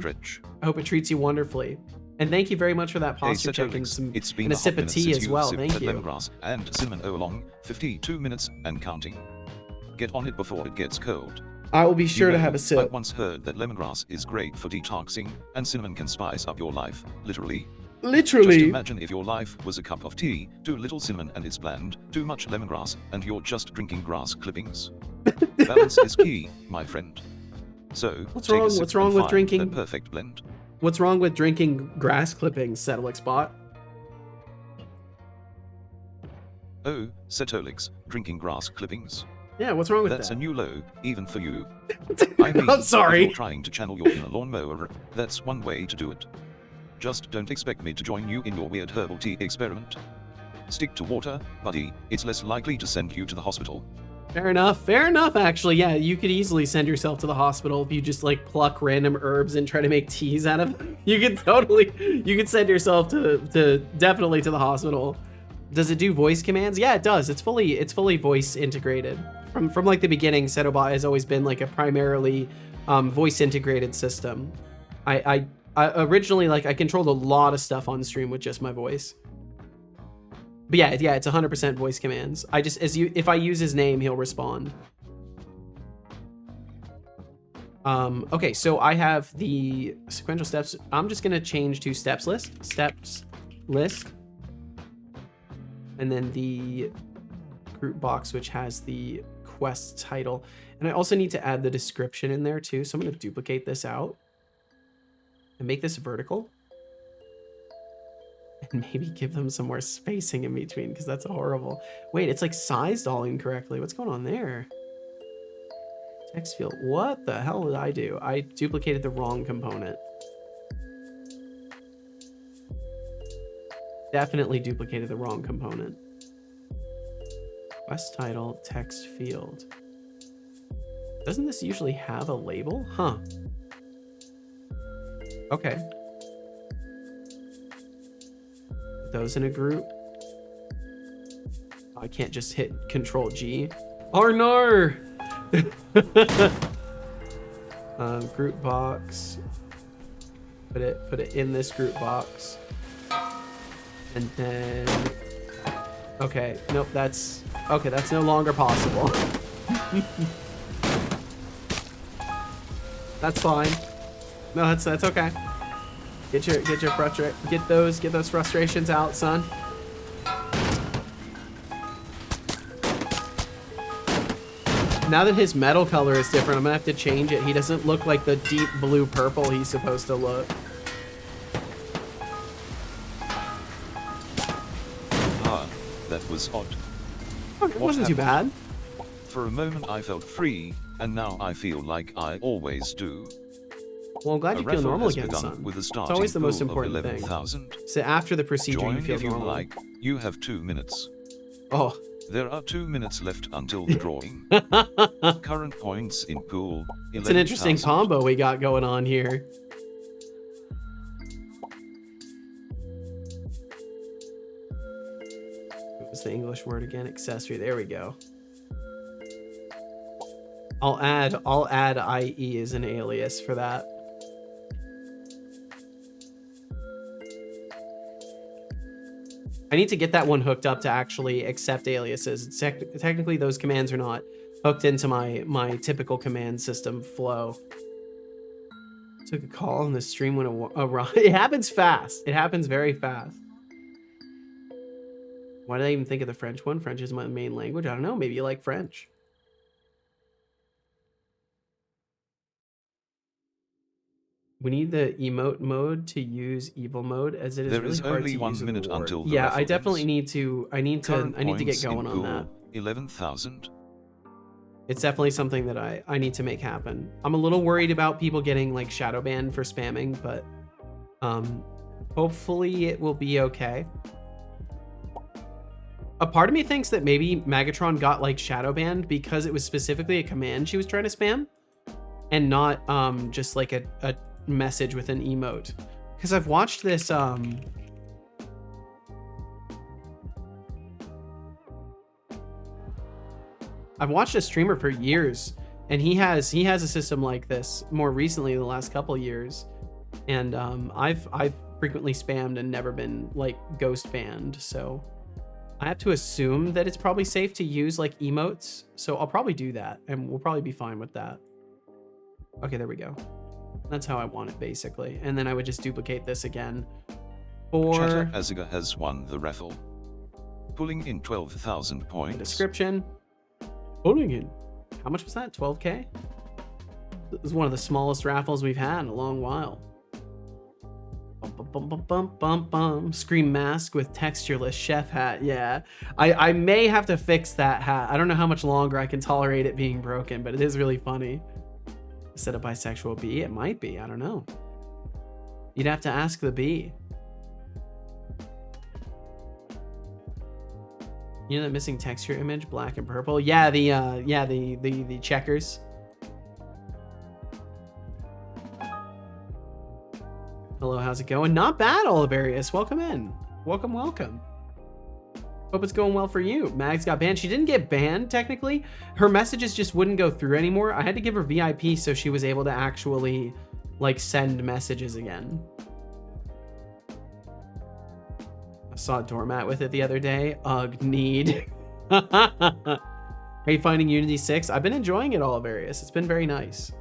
I hope it treats you wonderfully. And thank you very much for that posture check and a sip of tea as well. Thank you. Lemongrass and cinnamon along 52 minutes and counting. Get on it before it gets cold. I will be sure to have a sip. I once heard that lemongrass is great for detoxing, and cinnamon can spice up your life, literally. Literally. Just imagine if your life was a cup of tea, too little cinnamon and it's bland, too much lemongrass, and you're just drinking grass clippings. Balance is key, my friend. So, what's wrong with drinking that perfect blend? What's wrong with drinking grass clippings, Setolix Oh, Setolix, drinking grass clippings. Yeah, what's wrong with That's that? a new low, even for you. I mean, I'm sorry. If you're trying to channel your inner lawnmower, that's one way to do it. Just don't expect me to join you in your weird herbal tea experiment. Stick to water, buddy, it's less likely to send you to the hospital. Fair enough, actually. Yeah, you could easily send yourself to the hospital if you just like pluck random herbs and try to make teas out of them. You could send yourself definitely to the hospital. Does it do voice commands? Yeah, it does. It's fully voice integrated. From like the beginning, Setobot has always been like a primarily voice integrated system. I originally, like, I controlled a lot of stuff on stream with just my voice. But yeah, it's 100% voice commands. If I use his name, he'll respond. Okay, so I have the sequential steps. I'm just gonna change to steps list, and then the group box, which has the quest title. And I also need to add the description in there too. So I'm gonna duplicate this out and make this vertical. And maybe give them some more spacing in between, because that's horrible. Wait, it's like sized all incorrectly. What's going on there? Text field. What the hell did I do? I duplicated the wrong component. Definitely duplicated the wrong component. Quest title, text field. Doesn't this usually have a label? Huh. Okay. Those in a group. I can't just hit Control G. Oh no! Group box. Put it in this group box. And then, okay, nope, that's no longer possible. That's fine. No, that's okay. Get those frustrations out, son. Now that his metal color is different, I'm gonna have to change it. He doesn't look like the deep blue purple he's supposed to look. That was odd. Okay, it wasn't too bad. For a moment I felt free, and now I feel like I always do. Well, I'm glad you feel normal again, son. With a it's always the most important thing. So after the procedure, Join you feel if you normal. like. You have 2 minutes. Oh. There are 2 minutes left until the drawing. Current points in pool. It's an interesting combo we got going on here. What was the English word again? Accessory. There we go. I'll add IE as an alias for that. I need to get that one hooked up to actually accept aliases. Technically, those commands are not hooked into my typical command system flow. Took a call and the stream went awry. It happens fast. It happens very fast. Why did I even think of the French one? French is my main language. I don't know. Maybe you like French. We need the emote mode to use evil mode, as it is There really is hard only to 1 use minute in Ward. until the Yeah, raffle I definitely ends. need to. I need to get going on that. 11,000. It's definitely something that I need to make happen. I'm a little worried about people getting like shadow banned for spamming, but hopefully it will be okay. A part of me thinks that maybe Magatron got like shadow banned because it was specifically a command she was trying to spam and not just like a message with an emote. Because I've watched this I've watched a streamer for years, and he has a system like this more recently in the last couple years, and I've frequently spammed and never been like ghost banned, so I have to assume that it's probably safe to use like emotes, so I'll probably do that, and we'll probably be fine with that. Okay, there we go. That's how I want it basically, and then I would just duplicate this again for Chatter Aziga has won the raffle, pulling in 12,000 points. description. Pulling in. How much was that? 12K? This is one of the smallest raffles we've had in a long while. Bum, bum, bum, bum, bum, bum. Scream mask with textureless chef hat. Yeah, I may have to fix that hat. I don't know how much longer I can tolerate it being broken, but it is really funny. Instead of bisexual bee, it might be. I don't know. You'd have to ask the bee. You know that missing texture image, black and purple? Yeah, the checkers. Hello, how's it going? Not bad, Olivarius. Welcome in. Welcome, welcome. Hope it's going well for you. Mags got banned. She didn't get banned, technically. Her messages just wouldn't go through anymore. I had to give her VIP so she was able to actually, like, send messages again. I saw a doormat with it the other day. Ugh, need. Are you finding Unity 6? I've been enjoying it, Olivarius. It's been very nice.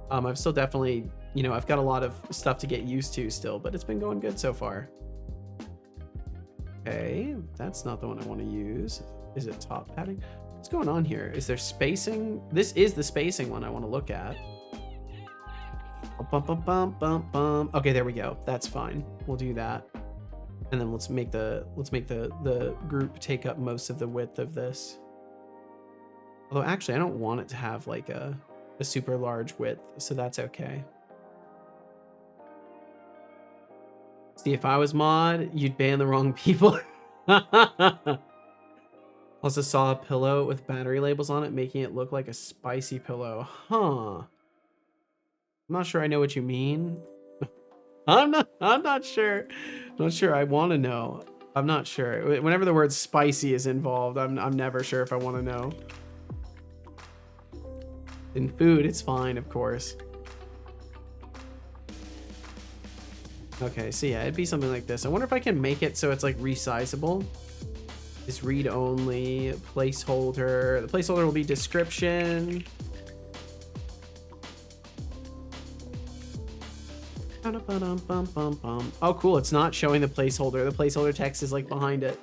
I've still definitely, you know, I've got a lot of stuff to get used to still, but it's been going good so far. Okay, that's not the one I want to use. Is it top padding? What's going on here? Is there spacing? This is the spacing one I want to look at. Bum, bum, bum, bum, bum. Okay, there we go. That's fine. We'll do that. And then let's make the group take up most of the width of this. Although actually I don't want it to have like a super large width, so that's okay. See, if I was mod, you'd ban the wrong people. Also saw a pillow with battery labels on it, making it look like a spicy pillow. Huh. I'm not sure I know what you mean. I'm not sure. I'm not sure I want to know. I'm not sure. Whenever the word spicy is involved, I'm never sure if I want to know. In food, it's fine, of course. Okay, so yeah, it'd be something like this. I wonder if I can make it so it's like resizable. Is read only, placeholder. The placeholder will be description. Oh, cool. It's not showing the placeholder. The placeholder text is like behind it.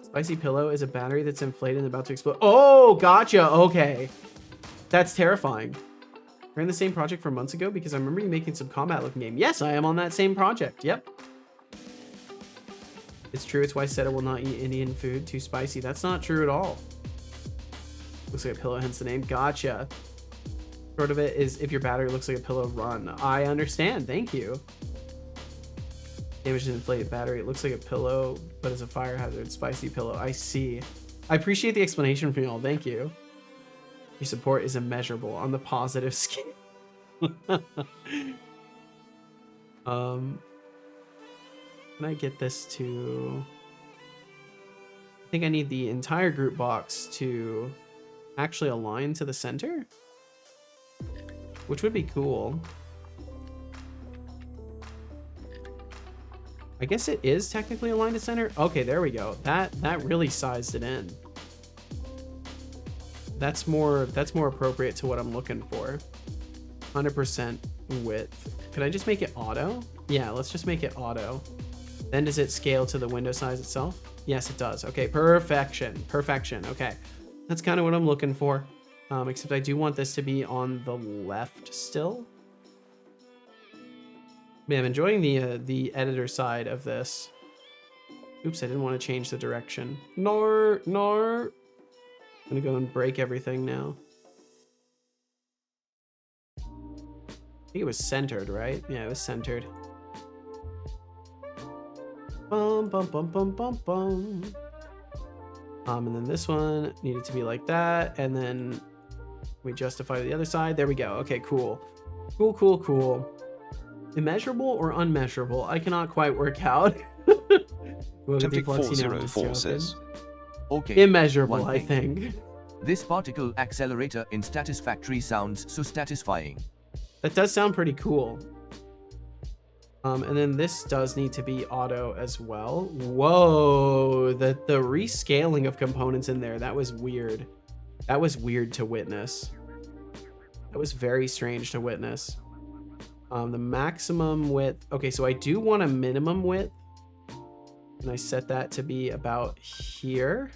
Spicy pillow is a battery that's inflated and about to explode. Oh, gotcha. Okay. That's terrifying. We're in the same project from months ago because I remember you making some combat looking game. Yes, I am on that same project. Yep. It's true. It's why Seta will not eat Indian food. Too spicy. That's not true at all. Looks like a pillow, hence the name. Gotcha. Short of it is if your battery looks like a pillow, run. I understand. Thank you. Damaged and inflated battery. It looks like a pillow, but it's a fire hazard. Spicy pillow. I see. I appreciate the explanation from y'all. Thank you. Your support is immeasurable on the positive scale. Can I get this to I think I need the entire group box to actually align to the center, which would be cool. I guess it is technically aligned to center. Okay, there we go. That really sized it in. That's more appropriate to what I'm looking for. 100% width. Could I just make it auto? Yeah, let's just make it auto. Then does it scale to the window size itself? Yes, it does. Okay, perfection. Perfection. Okay, that's kind of what I'm looking for. Except I do want this to be on the left still. Man, I'm enjoying the editor side of this. Oops, I didn't want to change the direction. No. I'm gonna go and break everything now. I think it was centered, right? Yeah, it was centered. Bum, bum, bum, bum, bum, bum. And then this one needed to be like that, and then we justify the other side. There we go. Okay, cool. Cool. Immeasurable or unmeasurable? I cannot quite work out. Temptic404 says. Okay. Immeasurable, one I thing. think. This particle accelerator in Satisfactory sounds so satisfying. That does sound pretty cool. And then this does need to be auto as well. Whoa, the rescaling of components in there, that was weird. That was weird to witness. That was very strange to witness. The maximum width. Okay, so I do want a minimum width. And I set that to be about here.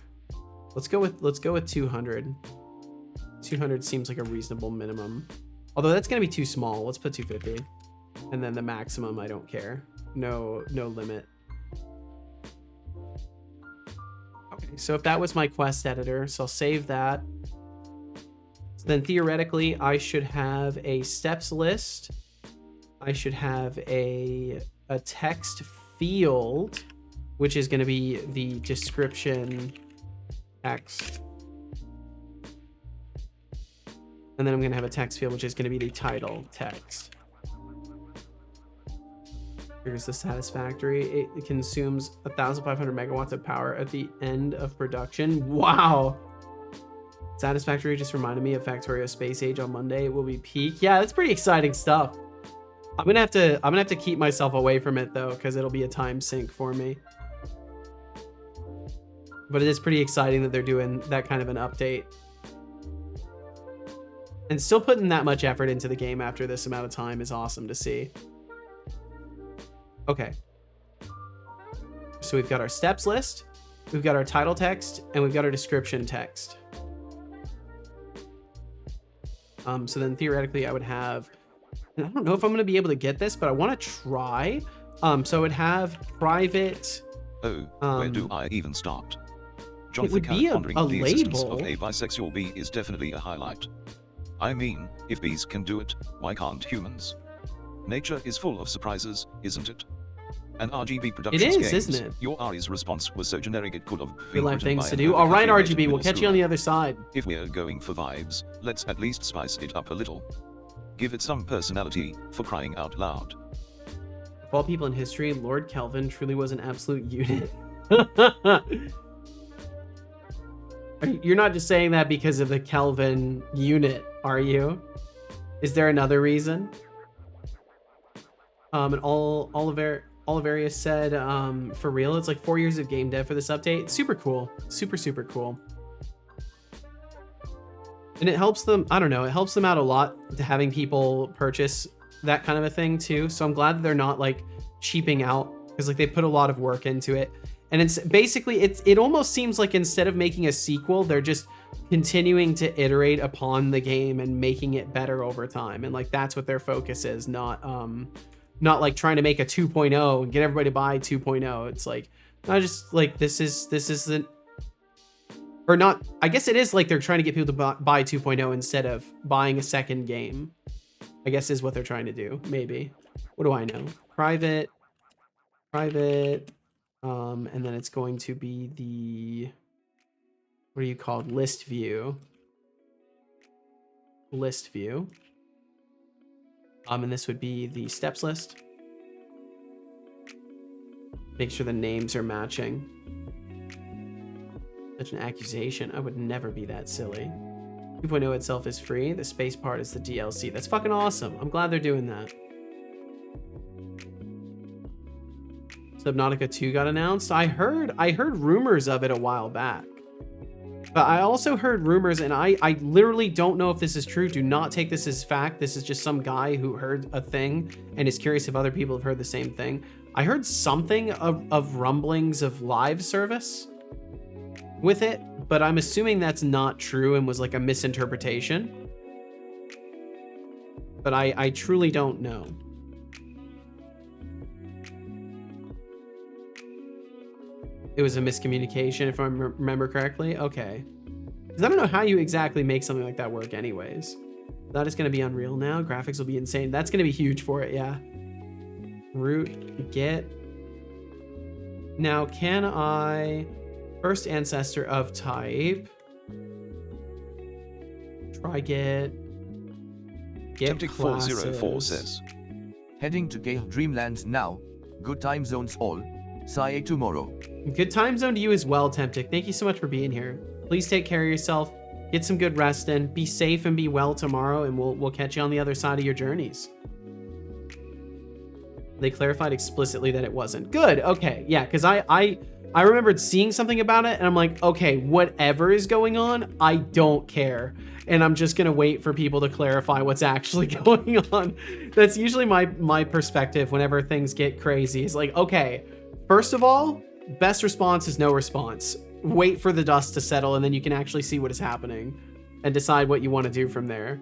Let's go with 200. 200 seems like a reasonable minimum. Although that's gonna be too small. Let's put 250. And then the maximum, I don't care. No limit. Okay, so if that was my quest editor, so I'll save that. So then theoretically, I should have a steps list. I should have a text field, which is going to be the description text. And then I'm going to have a text field, which is going to be the title text. Here's the satisfactory. It consumes 1,500 megawatts of power at the end of production. Wow. Satisfactory just reminded me of Factorio Space Age on Monday. It will be peak. Yeah, that's pretty exciting stuff. I'm gonna have to keep myself away from it though, because it'll be a time sink for me. But it is pretty exciting that they're doing that kind of an update. And still putting that much effort into the game after this amount of time is awesome to see. Okay. So we've got our steps list, we've got our title text, and we've got our description text. So then theoretically I would have, I don't know if I'm going to be able to get this, but I want to try. So I would have private. Oh, where do I even start? It would be a the existence label. of a bisexual bee is definitely a highlight. I mean, if bees can do it, why can't humans? Nature is full of surprises, isn't it? An RGB Productions games, isn't it? Your Ari's response was so generic it could have been Real life written things by to an do. All right, overcalculated RGB, we'll middle catch you on schooler. the other side. If we're going for vibes, let's at least spice it up a little. Give it some personality, for crying out loud. Of all people in history, Lord Kelvin truly was an absolute unit. You're not just saying that because of the Kelvin unit, are you? Is there another reason? And Oliveria said, for real, it's like 4 years of game dev for this update. It's super cool. Super cool. And it helps them, I don't know, it helps them out a lot to having people purchase that kind of a thing too. So I'm glad that they're not like cheaping out, because like they put a lot of work into it. And it's basically, it almost seems like instead of making a sequel, they're just continuing to iterate upon the game and making it better over time. And like, that's what their focus is, not like trying to make a 2.0 and get everybody to buy 2.0. It's like, not just like, this isn't, or not, I guess it is like they're trying to get people to buy 2.0 instead of buying a second game, I guess is what they're trying to do, maybe. What do I know? Private, and then it's going to be the, what are you called? List view. And this would be the steps list. Make sure the names are matching. Such an accusation. I would never be that silly. 2.0 itself is free. The space part is the DLC. That's fucking awesome. I'm glad they're doing that. Subnautica 2 got announced. I heard rumors of it a while back. But I also heard rumors, and I literally don't know if this is true. Do not take this as fact. This is just some guy who heard a thing and is curious if other people have heard the same thing. I heard something of rumblings of live service with it, but I'm assuming that's not true and was like a misinterpretation. But I truly don't know. It was a miscommunication, if I remember correctly. Okay. Because I don't know how you exactly make something like that work anyways. That is going to be Unreal now. Graphics will be insane. That's going to be huge for it, yeah. Root, get. Now, can I... First ancestor of type. Try get. Get classes. 404 says. Heading to Gale Dreamlands now. Good time zones all. See you tomorrow. Good time zone to you as well, Temptic. Thank you so much for being here. Please take care of yourself. Get some good rest in. Be safe and be well tomorrow, and we'll catch you on the other side of your journeys. They clarified explicitly that it wasn't. Good. Okay. Yeah, because I remembered seeing something about it, and I'm like, okay, whatever is going on, I don't care. And I'm just going to wait for people to clarify what's actually going on. That's usually my perspective whenever things get crazy. It's like, okay, first of all, best response is no response. Wait for the dust to settle, and then you can actually see what is happening and decide what you want to do from there.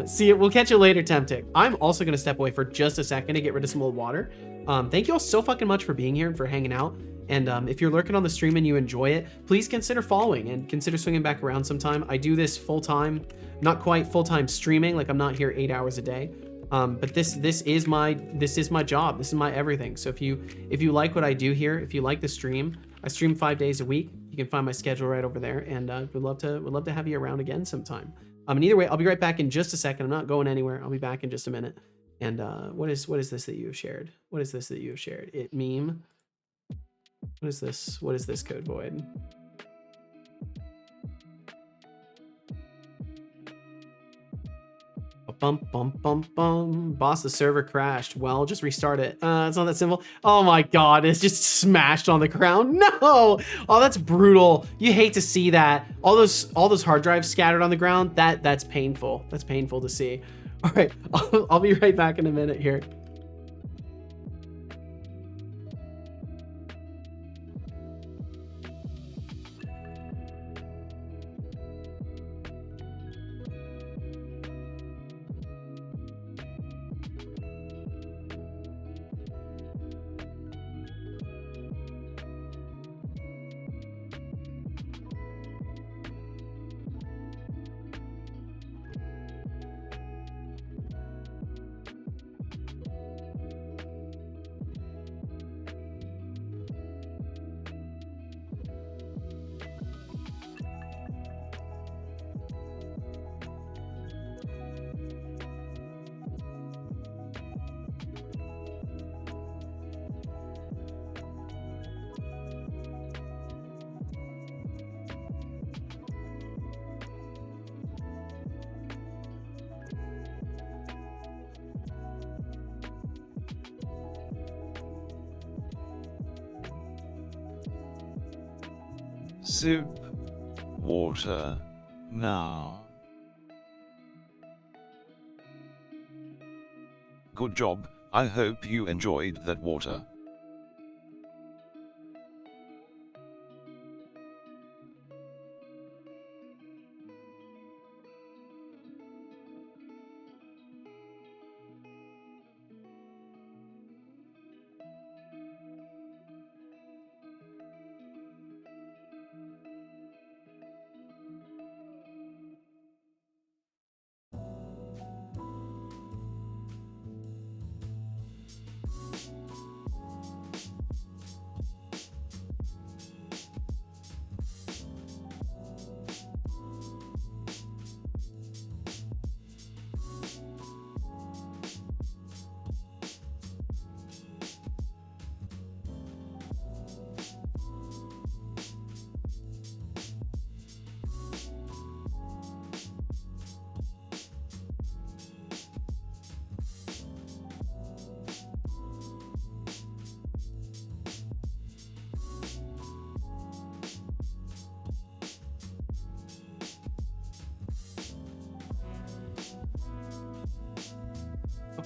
See, we'll catch you later, Temptic. I'm also going to step away for just a second to get rid of some old water. Thank you all so fucking much for being here and for hanging out. And if you're lurking on the stream and you enjoy it, please consider following and consider swinging back around sometime. I do this full-time, not quite full-time streaming, like I'm not here 8 hours a day. But this is my job. This is my everything. So if you like what I do here, if you like the stream, I stream 5 days a week. You can find my schedule right over there, and would love to have you around again sometime. And either way, I'll be right back in just a second. I'm not going anywhere. I'll be back in just a minute. And what is this that you have shared? What is this that you have shared? It meme. What is this? What is this code void? Bum, bum, bum, bum. Boss, the server crashed. Well, just restart it. It's not that simple. Oh my god, it's just smashed on the ground. No! Oh, that's brutal. You hate to see that. All those hard drives scattered on the ground. That's painful. That's painful to see. All right, I'll be right back in a minute here. Soup. Water. Now. Good job, I hope you enjoyed that water.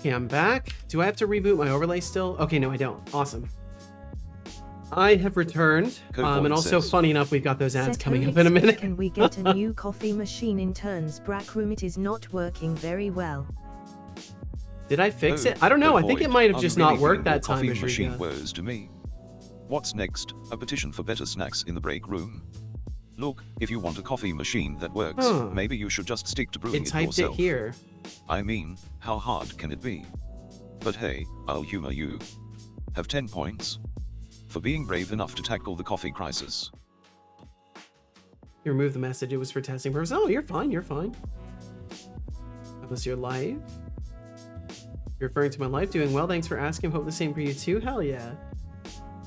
Okay, I'm back. Do I have to reboot my overlay still? Okay, no, I don't. Awesome. I have returned. And also, funny enough, we've got those ads coming up in a minute. Can we get a new coffee machine in turns? Brack room, it is not working very well. Did I fix it? I don't know. I think it might have just not worked that time. Coffee machine woes to me. What's next? A petition for better snacks in the break room. Look, if you want a coffee machine that works, maybe you should just stick to brewing it yourself. It typed it here. I mean, how hard can it be? But hey, I'll humor you. Have 10 points. For being brave enough to tackle the coffee crisis. You removed the message. It was for testing purposes. Oh, you're fine. You're fine. That was your life. You're referring to my life. Doing well. Thanks for asking. Hope the same for you too. Hell yeah.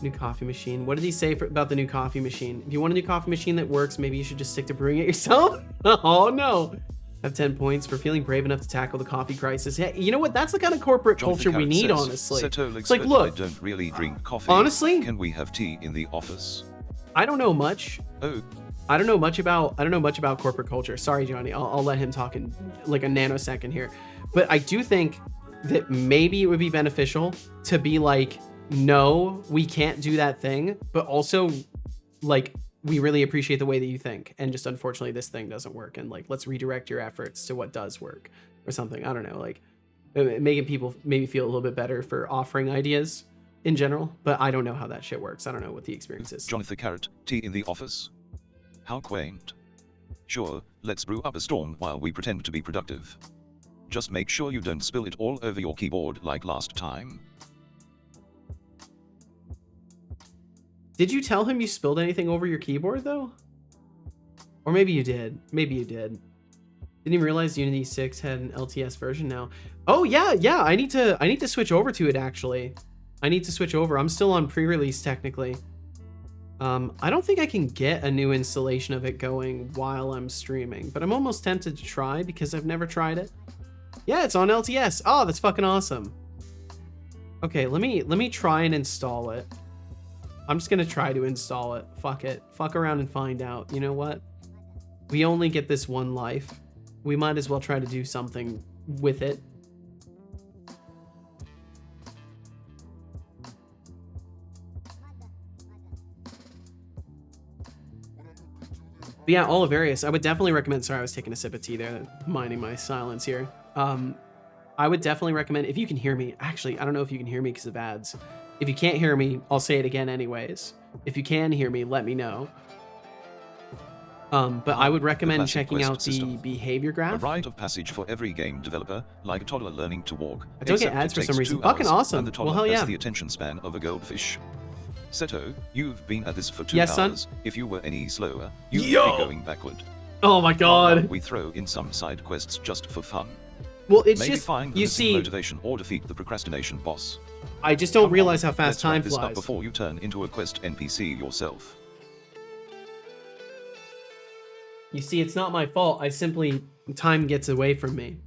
New coffee machine. What did he say about the new coffee machine? If you want a new coffee machine that works, maybe you should just stick to brewing it yourself. Oh no. Have 10 points for feeling brave enough to tackle the coffee crisis. Yeah, you know what? That's the kind of corporate culture we need, honestly. It's like, look, I don't really drink coffee. Honestly, can we have tea in the office? I don't know much. Oh. I don't know much about corporate culture. Sorry, Johnny. I'll let him talk in like a nanosecond here. But I do think that maybe it would be beneficial to be like, no, we can't do that thing, but also like, we really appreciate the way that you think, and just unfortunately this thing doesn't work, and like, let's redirect your efforts to what does work or something. I don't know, like making people maybe feel a little bit better for offering ideas in general, but I don't know how that shit works. I don't know what the experience is. Jonathan Carrot, tea in the office? How quaint. Sure, let's brew up a storm while we pretend to be productive. Just make sure you don't spill it all over your keyboard like last time. Did you tell him you spilled anything over your keyboard though? Or maybe you did. Maybe you did. Didn't even realize Unity6 had an LTS version now. Oh yeah, yeah. I need to switch over to it actually. I need to switch over. I'm still on pre-release technically. I don't think I can get a new installation of it going while I'm streaming, but I'm almost tempted to try because I've never tried it. Yeah, it's on LTS. Oh, that's fucking awesome. Okay, let me try and install it. I'm just gonna try to install it. Fuck it. Fuck around and find out. You know what? We only get this one life. We might as well try to do something with it. But yeah, Olivarius, I would definitely recommend. Sorry, I was taking a sip of tea there, minding my silence here. I would definitely recommend, if you can hear me. Actually, I don't know if you can hear me because of ads. If you can't hear me, I'll say it again anyways. If you can hear me, let me know. But I would recommend checking out the behavior graph. A rite of passage for every game developer, like a toddler learning to walk. I don't get ads for some reason. Fucking awesome. And the toddler well, hell yeah. has the attention span of a goldfish. Seto, you've been at this for 2 yes, hours. Son? If you were any slower, you'd be going backward. Oh my god. We throw in some side quests just for fun. Well, it's Maybe just, find the you see, motivation or defeat the procrastination boss. I just don't realize how fast time flies. flies. Up before you turn into a quest NPC yourself. You see, it's not my fault. I simply, time gets away from me.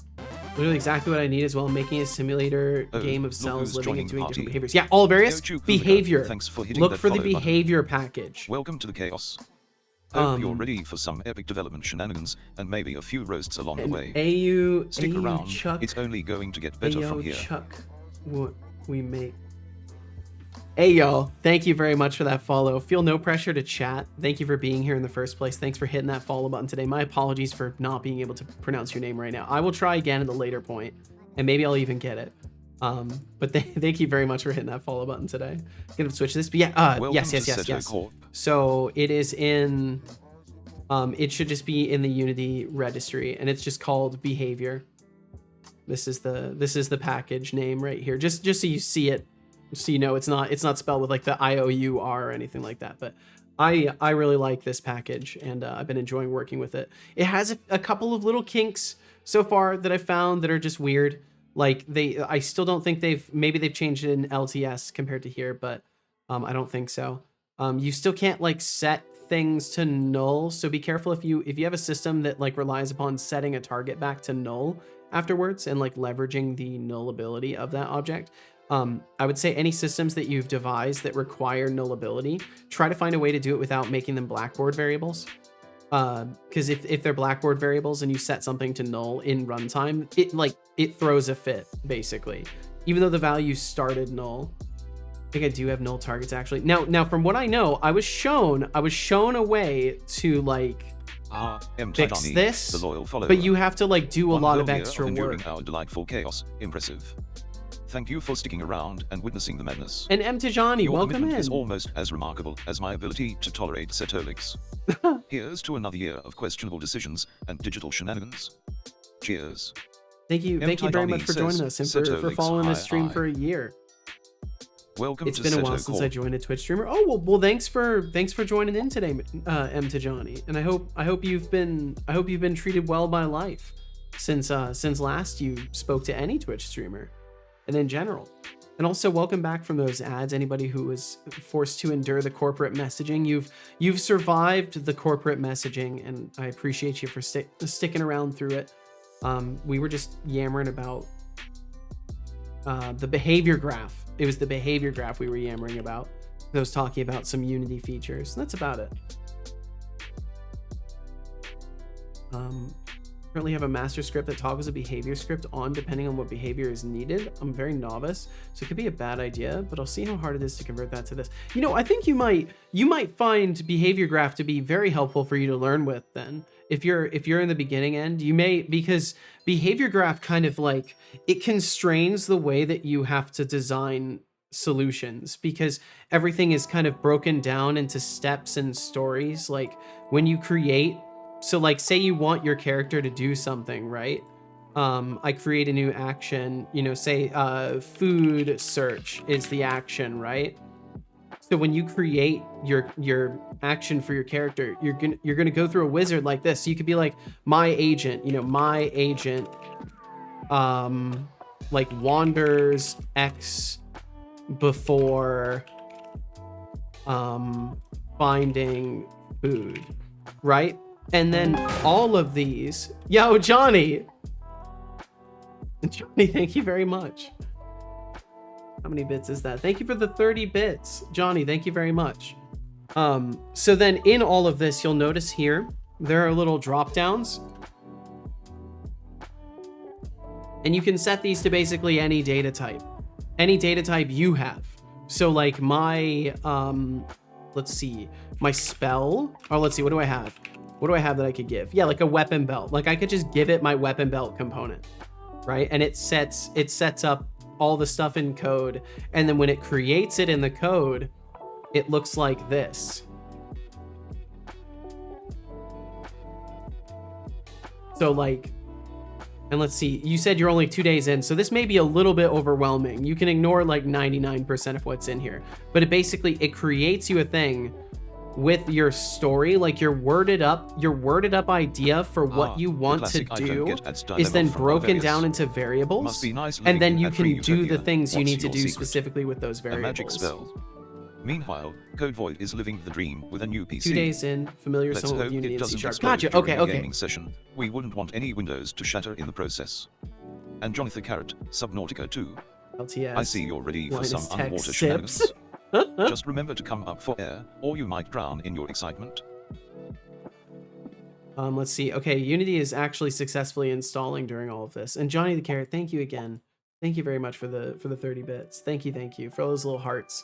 Literally exactly what I need as well. Making a simulator game of cells living and doing different behaviors. Yeah, Olivarius, behavior. Thanks for hitting Look that for the follow behavior button. package. Welcome to the chaos. Hope you're ready for some epic development shenanigans and maybe a few roasts along the way. Stick around. Chuck, it's only going to get better from here. Chuck, what we make. Ayo, thank you very much for that follow. Feel no pressure to chat. Thank you for being here in the first place. Thanks for hitting that follow button today. My apologies for not being able to pronounce your name right now. I will try again at a later point, and maybe I'll even get it. But thank you very much for hitting that follow button today. Gonna switch this, but yeah, yes. So it is in, it should just be in the Unity registry, and it's just called behavior. This is the package name right here. Just so you see it, so you know it's not spelled with like the IOUR or anything like that. But I really like this package, and I've been enjoying working with it. It has a couple of little kinks so far that I found that are just weird. Like I still don't think maybe they've changed it in LTS compared to here, but I don't think so. You still can't like set things to null, so be careful if you have a system that like relies upon setting a target back to null afterwards and like leveraging the nullability of that object. I would say any systems that you've devised that require nullability, try to find a way to do it without making them Blackboard variables. because if they're Blackboard variables and you set something to null in runtime, it throws a fit basically, even though the value started null. I think I do have null targets actually. Now from what I know, I was shown a way to like fix this, the loyal follower. but you have to like do a One lot whole of year extra enduring work. our delightful chaos. Impressive. Thank you for sticking around and witnessing the madness. And M. Tijani, Your welcome commitment in. is almost as remarkable as my ability to tolerate setolix. Here's to another year of questionable decisions and digital shenanigans. Cheers. Thank you very much for joining us and for Setolix following this high stream high. for a year. Welcome It's to been a Seto while since I Corp. joined a Twitch streamer. Oh well, thanks for joining in today, M. Tijani. And I hope you've been treated well by life since last you spoke to any Twitch streamer, and in general. And also welcome back from those ads. Anybody who was forced to endure the corporate messaging, you've survived the corporate messaging, and I appreciate you for sticking around through it. We were just yammering about the behavior graph. It was the behavior graph we were yammering about. I was talking about some Unity features. That's about it. Currently have a master script that toggles a behavior script on depending on what behavior is needed. I'm very novice, so it could be a bad idea, but I'll see how hard it is to convert that to this. You know, I think you might find behavior graph to be very helpful for you to learn with then. If you're in the beginning end, you may, because behavior graph kind of like, it constrains the way that you have to design solutions, because everything is kind of broken down into steps and stories. Like when you create, so like say you want your character to do something, right? I create a new action, you know, say food search is the action, right? So when you create your action for your character, you're gonna go through a wizard like this. So you could be like, my agent, you know, my agent like wanders X before finding food, right? And then all of these, yo, Johnny, thank you very much. How many bits is that? Thank you for the 30 bits, Johnny. Thank you very much. So then in all of this, you'll notice here there are little drop downs, and you can set these to basically any data type you have. So like my let's see, my spell, or let's see, what do I have? What do I have that I could give? Yeah, like a weapon belt. Like I could just give it my weapon belt component, right? And it sets up all the stuff in code. And then when it creates it in the code, it looks like this. So like, and let's see, you said you're only 2 days in, so this may be a little bit overwhelming. You can ignore like 99% of what's in here, but it creates you a thing with your story, like your worded up idea for what you want to do is then broken down into variables, and then you can do the things you need to do specifically with those variables. A magic spell. Meanwhile, Code Void is living the dream with a new PC. 2 days in, familiar Let's someone with hope Unity it and doesn't C#. explode Gotcha. during Okay. a gaming session. We wouldn't want any windows to shatter in the process. And Jonathan Carrot, Subnautica 2. LTS. I see you're ready for some Linus Tech underwater Sips. shenanigans. Just remember to come up for air, or you might drown in your excitement. Let's see. Okay, Unity is actually successfully installing during all of this. And Johnny the Carrot, thank you again. Thank you very much for the 30 bits. Thank you for all those little hearts.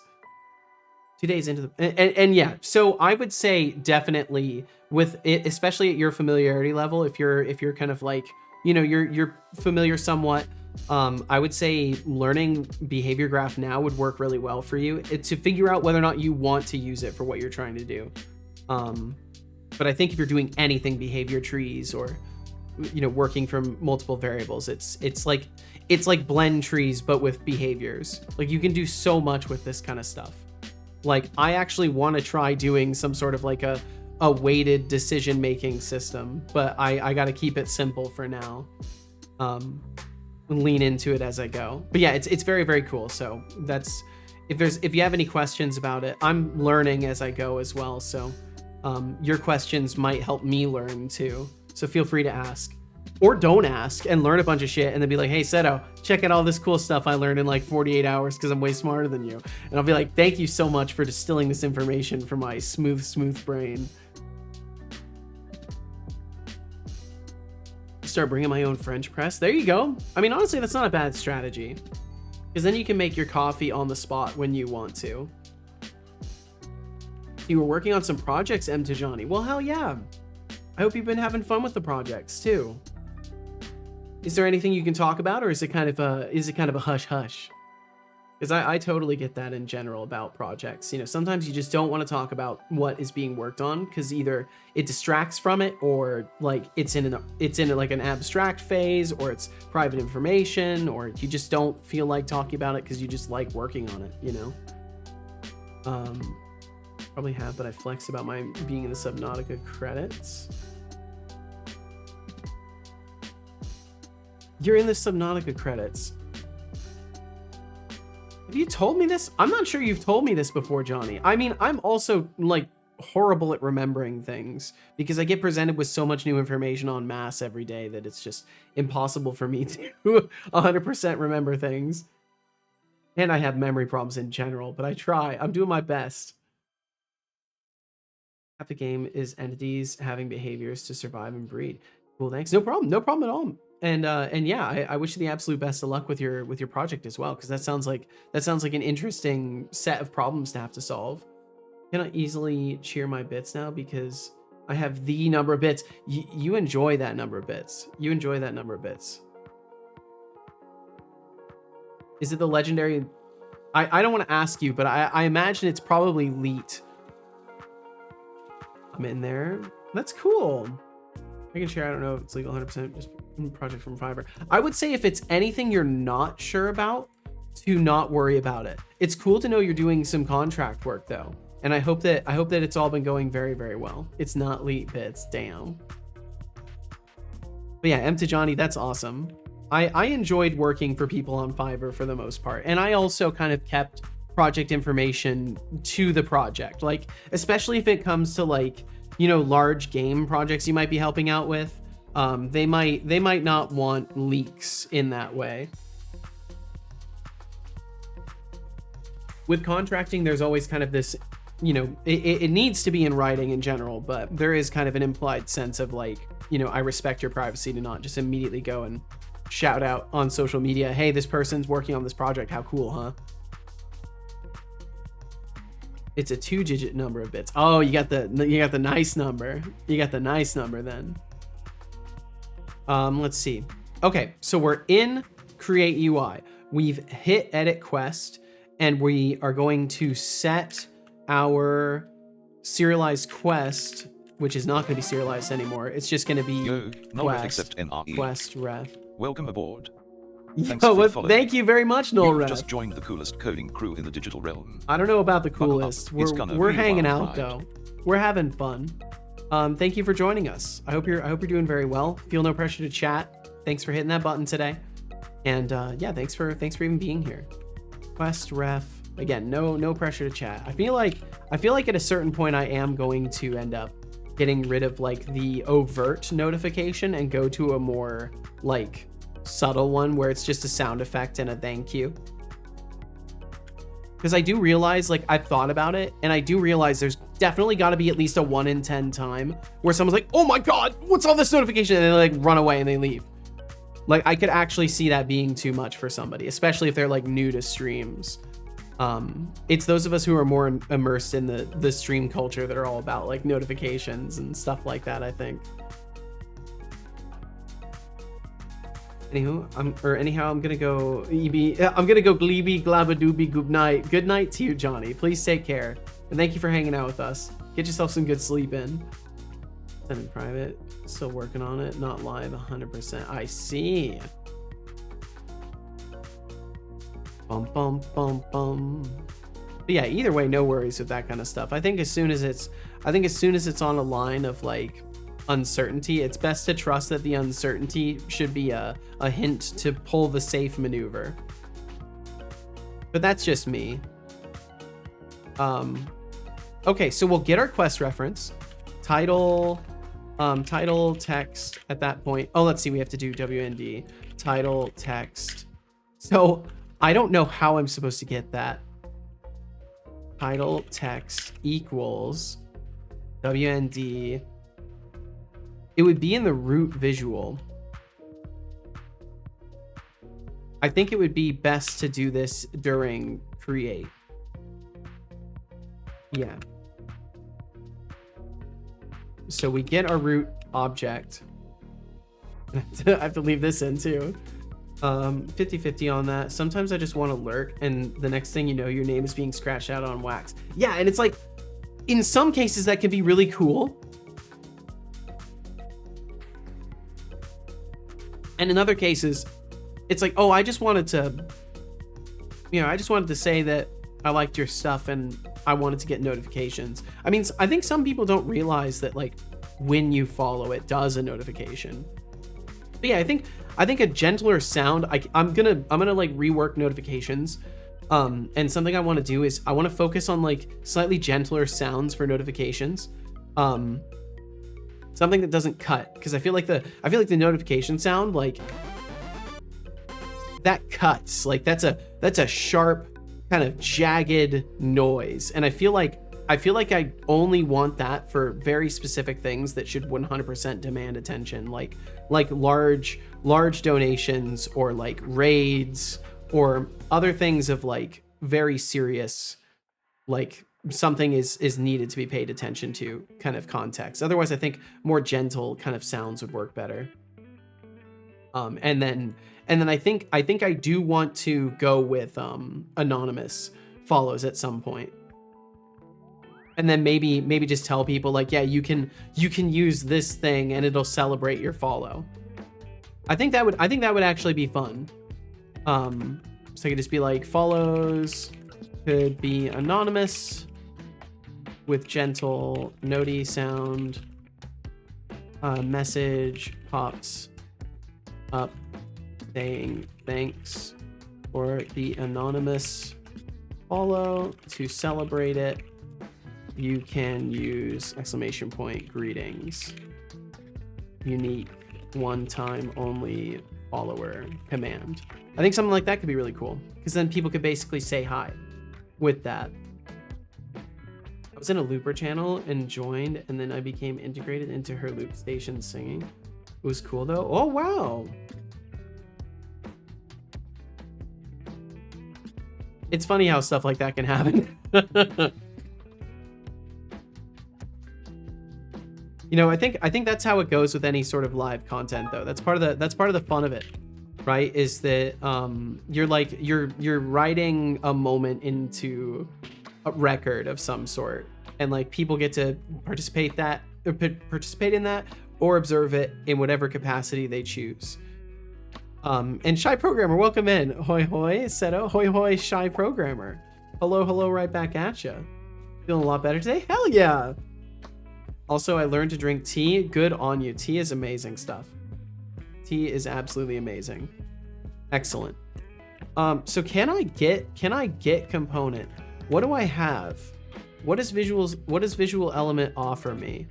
2 days into the and yeah, so I would say definitely with it, especially at your familiarity level, if you're kind of like, you know, you're familiar somewhat, I would say learning behavior graph now would work really well for you to figure out whether or not you want to use it for what you're trying to do. But I think if you're doing anything behavior trees or, you know, working from multiple variables, it's like blend trees but with behaviors. Like you can do so much with this kind of stuff. Like I actually want to try doing some sort of like a weighted decision making system, but I got to keep it simple for now. Lean into it as I go. But yeah, it's very, very cool. So that's, if you have any questions about it, I'm learning as I go as well. So your questions might help me learn too. So feel free to ask, or don't ask and learn a bunch of shit and then be like, hey Seto, check out all this cool stuff I learned in like 48 hours because I'm way smarter than you. And I'll be like, thank you so much for distilling this information from my smooth brain. start bringing my own French press. There you go. I mean, honestly, that's not a bad strategy. Because then you can make your coffee on the spot when you want to. You were working on some projects, M. Tajani. Well, hell yeah. I hope you've been having fun with the projects too. Is there anything you can talk about, or is it kind of a hush hush? Because I totally get that in general about projects. You know, sometimes you just don't want to talk about what is being worked on because either it distracts from it, or like it's in like an abstract phase, or it's private information, or you just don't feel like talking about it because you just like working on it. You know. Probably have, but I flex about my being in the Subnautica credits. You're in the Subnautica credits. Have you told me this? I'm not sure you've told me this before, Johnny. I mean, I'm also like horrible at remembering things because I get presented with so much new information en masse every day that it's just impossible for me to 100% remember things. And I have memory problems in general, but I try. I'm doing my best. Half the game is entities having behaviors to survive and breed. Cool, thanks. No problem at all. And yeah, I wish you the absolute best of luck with your project as well, because that sounds like an interesting set of problems to have to solve. Can I easily cheer my bits now because I have the number of bits? You enjoy that number of bits. You enjoy that number of bits. Is it the legendary? I don't want to ask you, but I imagine it's probably Leet. I'm in there. That's cool. I can share. I don't know if it's legal 100%. Just project from Fiverr. I would say if it's anything you're not sure about, to not worry about it. It's cool to know you're doing some contract work though, and I hope that it's all been going very, very well. It's not Leet bits. Damn. But yeah, M. Tajani, that's awesome. I enjoyed working for people on Fiverr for the most part, and I also kind of kept project information to the project, like especially if it comes to like, you know, large game projects you might be helping out with. They might not want leaks in that way. With contracting, there's always kind of this, you know, it needs to be in writing in general, but there is kind of an implied sense of like, you know, I respect your privacy to not just immediately go and shout out on social media, hey, this person's working on this project, how cool, huh? It's a 2-digit number of bits. Oh, you got the nice number. You got the nice number then. Let's see. Okay, so we're in Create UI. We've hit Edit Quest, and we are going to set our serialized quest, which is not going to be serialized anymore. It's just going to be quest ref. Welcome aboard. Thank you very much, Null Ref. Just joined the coolest coding crew in the digital realm. I don't know about the coolest. We're hanging out though. We're having fun. Thank you for joining us. I hope you're doing very well. Feel no pressure to chat. Thanks for hitting that button today. And yeah, thanks for even being here. Quest ref. Again, no pressure to chat. I feel like at a certain point I am going to end up getting rid of like the overt notification and go to a more like subtle one where it's just a sound effect and a thank you. Because I do realize, like, I've thought about it, and I do realize there's definitely got to be at least a 1 in 10 time where someone's like, oh my god, what's all this notification, and they like run away and they leave. Like, I could actually see that being too much for somebody, especially if they're like new to streams. It's those of us who are more immersed in the stream culture that are all about like notifications and stuff like that, I think. Anyhow, I'm gonna go gleeby glabadooby good night. Good night to you, Johnny. Please take care. And thank you for hanging out with us. Get yourself some good sleep in. Send in private. Still working on it. Not live 100%. I see. Bum bum bum bum. But yeah, either way, no worries with that kind of stuff. I think as soon as it's on a line of like uncertainty, it's best to trust that the uncertainty should be a hint to pull the safe maneuver. But that's just me. Okay, so we'll get our quest reference, title text at that point. Oh, let's see, we have to do WND title text. So I don't know how I'm supposed to get that. Title text equals WND. It would be in the root visual. I think it would be best to do this during create. Yeah. So we get our root object. I have to leave this in too. 50-50 on that. Sometimes I just want to lurk, and the next thing you know, your name is being scratched out on wax. Yeah, and it's like, in some cases that can be really cool. And in other cases, it's like, oh, I just wanted to, I just wanted to say that I liked your stuff and I wanted to get notifications. I mean, I think some people don't realize that like when you follow, it does a notification. But yeah, I think a gentler sound. I'm gonna like rework notifications. And something I want to do is I want to focus on like slightly gentler sounds for notifications. Something that doesn't cut, because I feel like the notification sound, like, that cuts. Like that's a sharp kind of jagged noise, and I feel like I only want that for very specific things that should 100% demand attention, like large donations, or like raids, or other things of like very serious, like something is needed to be paid attention to kind of context. Otherwise, I think more gentle kind of sounds would work better. And then I think I do want to go with anonymous follows at some point. And then maybe just tell people like, yeah, you can use this thing and it'll celebrate your follow. I think that would actually be fun. So I could just be like, follows could be anonymous with gentle notey sound. Message pops up saying thanks for the anonymous follow. To celebrate it, you can use exclamation point greetings. Unique one-time only follower command. I think something like that could be really cool, because then people could basically say hi with that. I was in a looper channel and joined, and then I became integrated into her loop station singing. It was cool though. Oh wow. It's funny how stuff like that can happen. I think that's how it goes with any sort of live content though. That's part of the fun of it, right? Is that you're writing a moment into a record of some sort, and like people get to participate in that or observe it in whatever capacity they choose. And Shy Programmer, welcome in. Hoi hoi, Seto. Hoi hoi, Shy Programmer. Hello, right back at ya. Feeling a lot better today? Hell yeah. Also, I learned to drink tea. Good on you. Tea is amazing stuff. Tea is absolutely amazing. Excellent. So can I get component? What do I have? What does visual element offer me?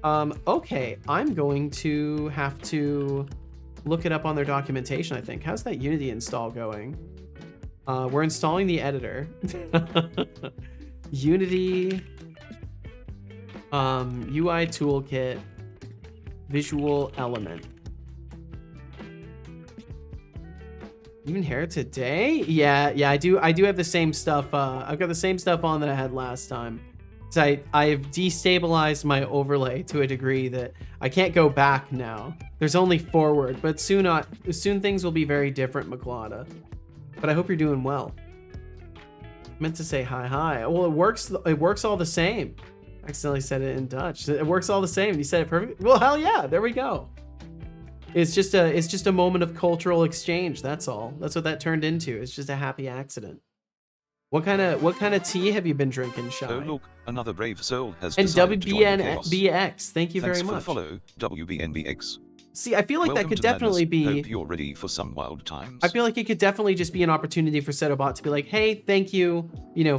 Okay, I'm going to have to look it up on their documentation, I think. How's that Unity install going? We're installing the editor. Unity UI toolkit, visual element. Even here today? Yeah, I do have the same stuff. I've got the same stuff on that I had last time. So I've destabilized my overlay to a degree that I can't go back now. There's only forward, but soon things will be very different, Maklada. But I hope you're doing well. Meant to say hi. Well, it works all the same. Accidentally said it in Dutch. It works all the same. You said it perfect. Well, hell yeah, there we go. It's just a moment of cultural exchange. That's all. That's what that turned into. It's just a happy accident. What kind of tea have you been drinking, Shy? Oh look, another brave soul has and decided to join the chaos. WBNBX, thank you Thanks very much. For the follow, WBNBX. See, I feel like Welcome that could to definitely madness. be. Hope you're ready for some wild times. I feel like it could definitely just be an opportunity for Setobot to be like, hey, thank you.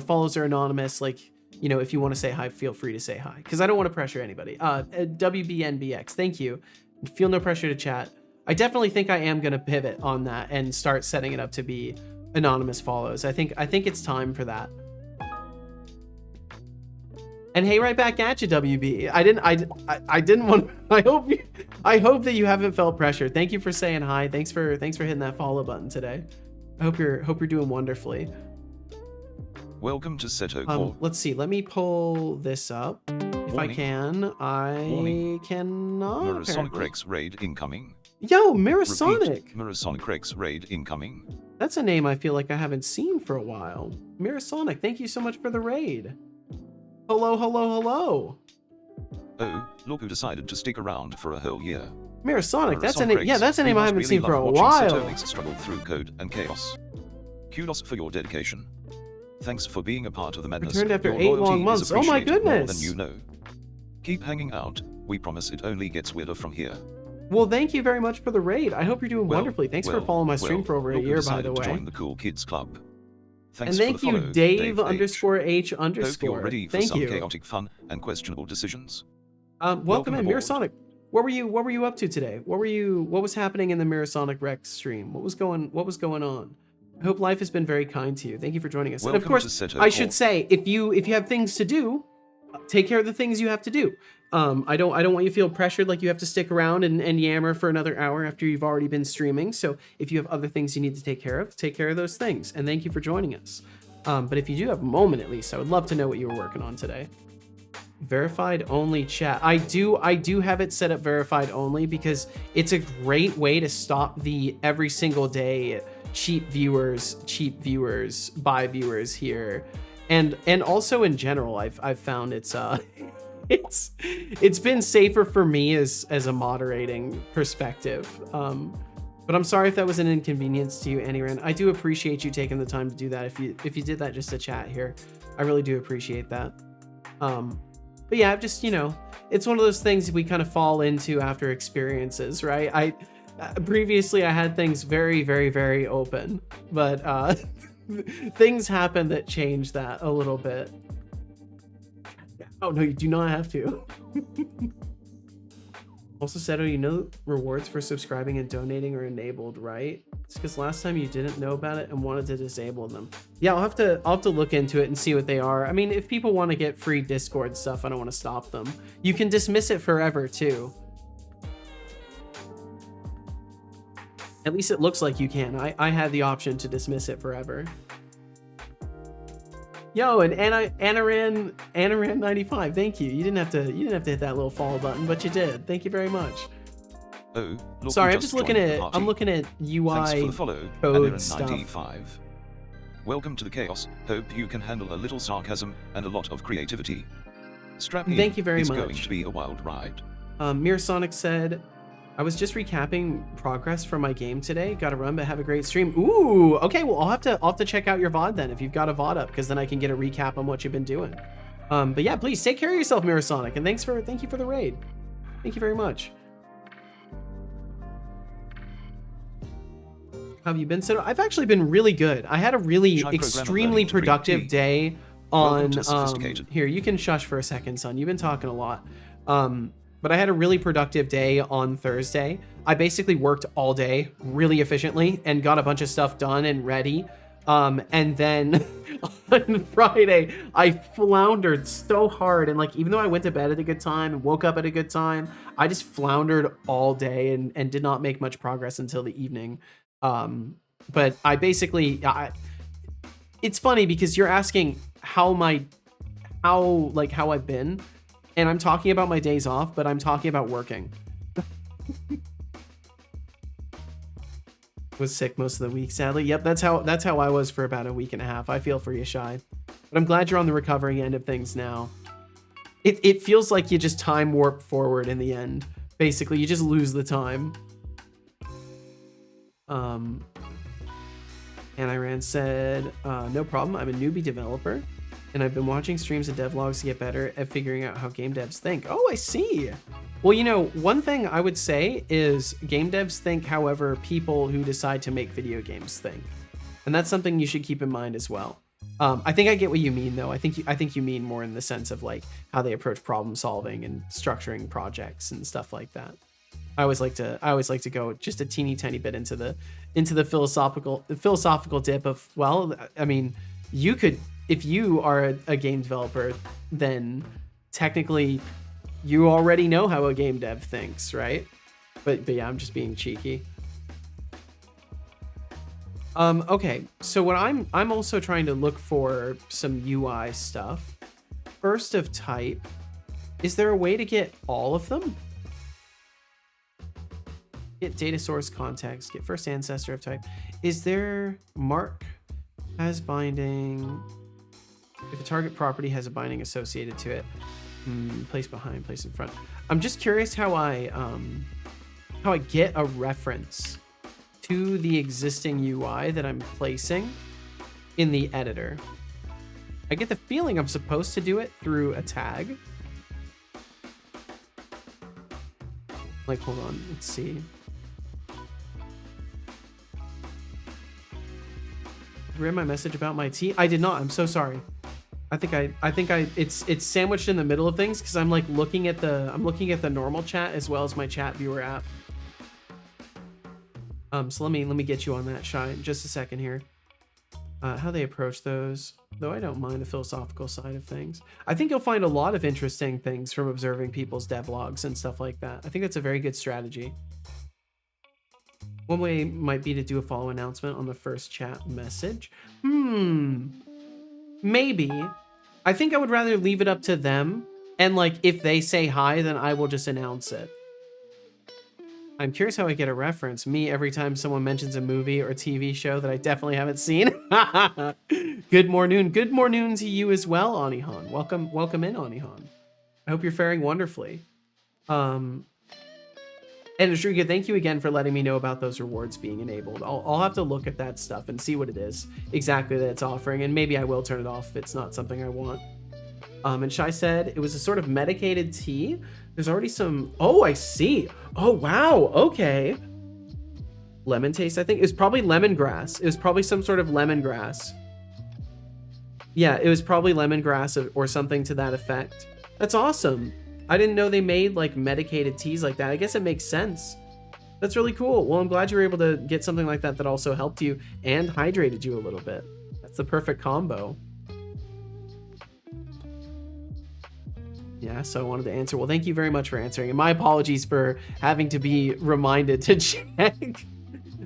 Follows are anonymous. Like, if you want to say hi, feel free to say hi. Because I don't want to pressure anybody. WBNBX, thank you. Feel no pressure to chat. I definitely think I am going to pivot on that and start setting it up to be anonymous follows. I think it's time for that. And hey, right back at you, WB. I didn't want. I hope that you haven't felt pressure. Thank you for saying hi. Thanks for hitting that follow button today. I hope you're doing wonderfully. Welcome to Seto Core. Let's see. Let me pull this up. If Warning. I can, I cannot. Mirror Sonic apparently. Rex raid incoming. Yo, Mirror Repeat, Sonic. Mirror Sonic Rex raid incoming. That's a name I feel like I haven't seen for a while. Mirror Sonic, thank you so much for the raid. Hello, hello, hello. Oh, look who decided to stick around for a whole year. Mirror Sonic, Mirror that's a Sonic name. Yeah, Rex, that's a we name I must haven't really seen for love a watching while. Setonix struggle through code and chaos. Kudos for your dedication. Thanks for being a part of the madness. Returned after Your 8 long loyalty is months. Oh my appreciated more goodness. than you know. Keep hanging out. We promise it only gets weirder from here. Well, thank you very much for the raid. I hope you're doing wonderfully. Thanks for following my stream for over a look who year, by decided the to way. join the Cool Kids Club. And Thanks thank for the you, follow, Dave H. underscore H Hope underscore. you're ready for Thank some you. chaotic fun and questionable decisions. Welcome in, Mirror aboard. Sonic. What were you up to today? What was happening in the Mirror Sonic Rex stream? What was going on? I hope life has been very kind to you. Thank you for joining us. And of Welcome to course, Seto I should Core. say, if you have things to do, take care of the things you have to do. I don't want you to feel pressured like you have to stick around and yammer for another hour after you've already been streaming. So if you have other things you need to take care of those things. And thank you for joining us. But if you do have a moment at least, I would love to know what you were working on today. Verified only chat. I do have it set up verified only because it's a great way to stop the every single day cheap viewers, buy viewers here. And also in general, I've found it's been safer for me as a moderating perspective. But I'm sorry if that was an inconvenience to you, Aniran. I do appreciate you taking the time to do that. If you did that just to chat here, I really do appreciate that. But yeah, I've just, it's one of those things we kind of fall into after experiences, right? Previously I had things very, very, very open, but things happen that change that a little bit. Oh no, you do not have to. Also, Seto, rewards for subscribing and donating are enabled, right? It's because last time you didn't know about it and wanted to disable them. Yeah, I'll have to look into it and see what they are. I mean, if people want to get free Discord stuff, I don't want to stop them. You can dismiss it forever too. At least it looks like you can. I had the option to dismiss it forever. Yo, and Anaran95, thank you. You didn't have to hit that little follow button, but you did. Thank you very much. Oh, look, sorry, we I'm just looking joined the at party. I'm looking at UI Thanks for the follow, code stuff. Anaran95. Welcome to the chaos. Hope you can handle a little sarcasm and a lot of creativity. Strap in. Thank you very it's much. going to be a wild ride. Mirror Sonic said, I was just recapping progress from my game today. Got to run, but have a great stream. Ooh, okay. Well, I'll have to check out your VOD then if you've got a VOD up, because then I can get a recap on what you've been doing. But yeah, please take care of yourself, Mirror Sonic, and thank you for the raid. Thank you very much. How have you been, Seto? I've actually been really good. I had a really extremely productive day on here. You can shush for a second, son. You've been talking a lot. But I had a really productive day on Thursday. I basically worked all day really efficiently and got a bunch of stuff done and ready. And then on Friday, I floundered so hard. And like, even though I went to bed at a good time and woke up at a good time, I just floundered all day and did not make much progress until the evening. But I basically, it's funny because you're asking how I've been. And I'm talking about my days off, but I'm talking about working. Was sick most of the week, sadly. Yep, that's how I was for about a week and a half. I feel for you, Shy. But I'm glad you're on the recovering end of things now. It feels like you just time warp forward in the end. Basically, you just lose the time. And Iran said, no problem. I'm a newbie developer. And I've been watching streams and devlogs to get better at figuring out how game devs think. Oh, I see. Well, one thing I would say is game devs think however people who decide to make video games think. And that's something you should keep in mind as well. I think I get what you mean, though. I think you mean more in the sense of like how they approach problem solving and structuring projects and stuff like that. I always like to go just a teeny tiny bit into the philosophical dip of, well, I mean, you could, if you are a game developer, then technically you already know how a game dev thinks, right? But yeah, I'm just being cheeky. Okay, so what I'm also trying to look for some UI stuff. First of type. Is there a way to get all of them? Get data source context, get first ancestor of type. Is there mark has binding? If a target property has a binding associated to it, place behind, place in front. I'm just curious how I get a reference to the existing UI that I'm placing in the editor. I get the feeling I'm supposed to do it through a tag. Like, hold on, let's see. Read my message about my tea? I did not. I'm so sorry. I think it's sandwiched in the middle of things because I'm like looking at the normal chat as well as my chat viewer app. So let me get you on that, Shy, in just a second here. How they approach those, though I don't mind the philosophical side of things. I think you'll find a lot of interesting things from observing people's devlogs and stuff like that. I think that's a very good strategy. One way might be to do a follow announcement on the first chat message. Maybe. I think I would rather leave it up to them. And like, if they say hi, then I will just announce it. I'm curious how I get a reference. Me, every time someone mentions a movie or TV show that I definitely haven't seen. Good morning. Good morning to you as well, Anihan. Welcome in, Anihan. I hope you're faring wonderfully. And Ashruga, thank you again for letting me know about those rewards being enabled. I'll have to look at that stuff and see what it is exactly that it's offering, and maybe I will turn it off if it's not something I want. And Shai said it was a sort of medicated tea. There's already some. Oh, I see. Oh, wow. Okay. Lemon taste, I think. It was probably lemongrass. It was probably some sort of lemongrass. Yeah, it was probably lemongrass or something to that effect. That's awesome. I didn't know they made like medicated teas like that. I guess it makes sense. That's really cool. Well, I'm glad you were able to get something like that that also helped you and hydrated you a little bit. That's the perfect combo. Yeah, so I wanted to answer. Well, thank you very much for answering. And my apologies for having to be reminded to check.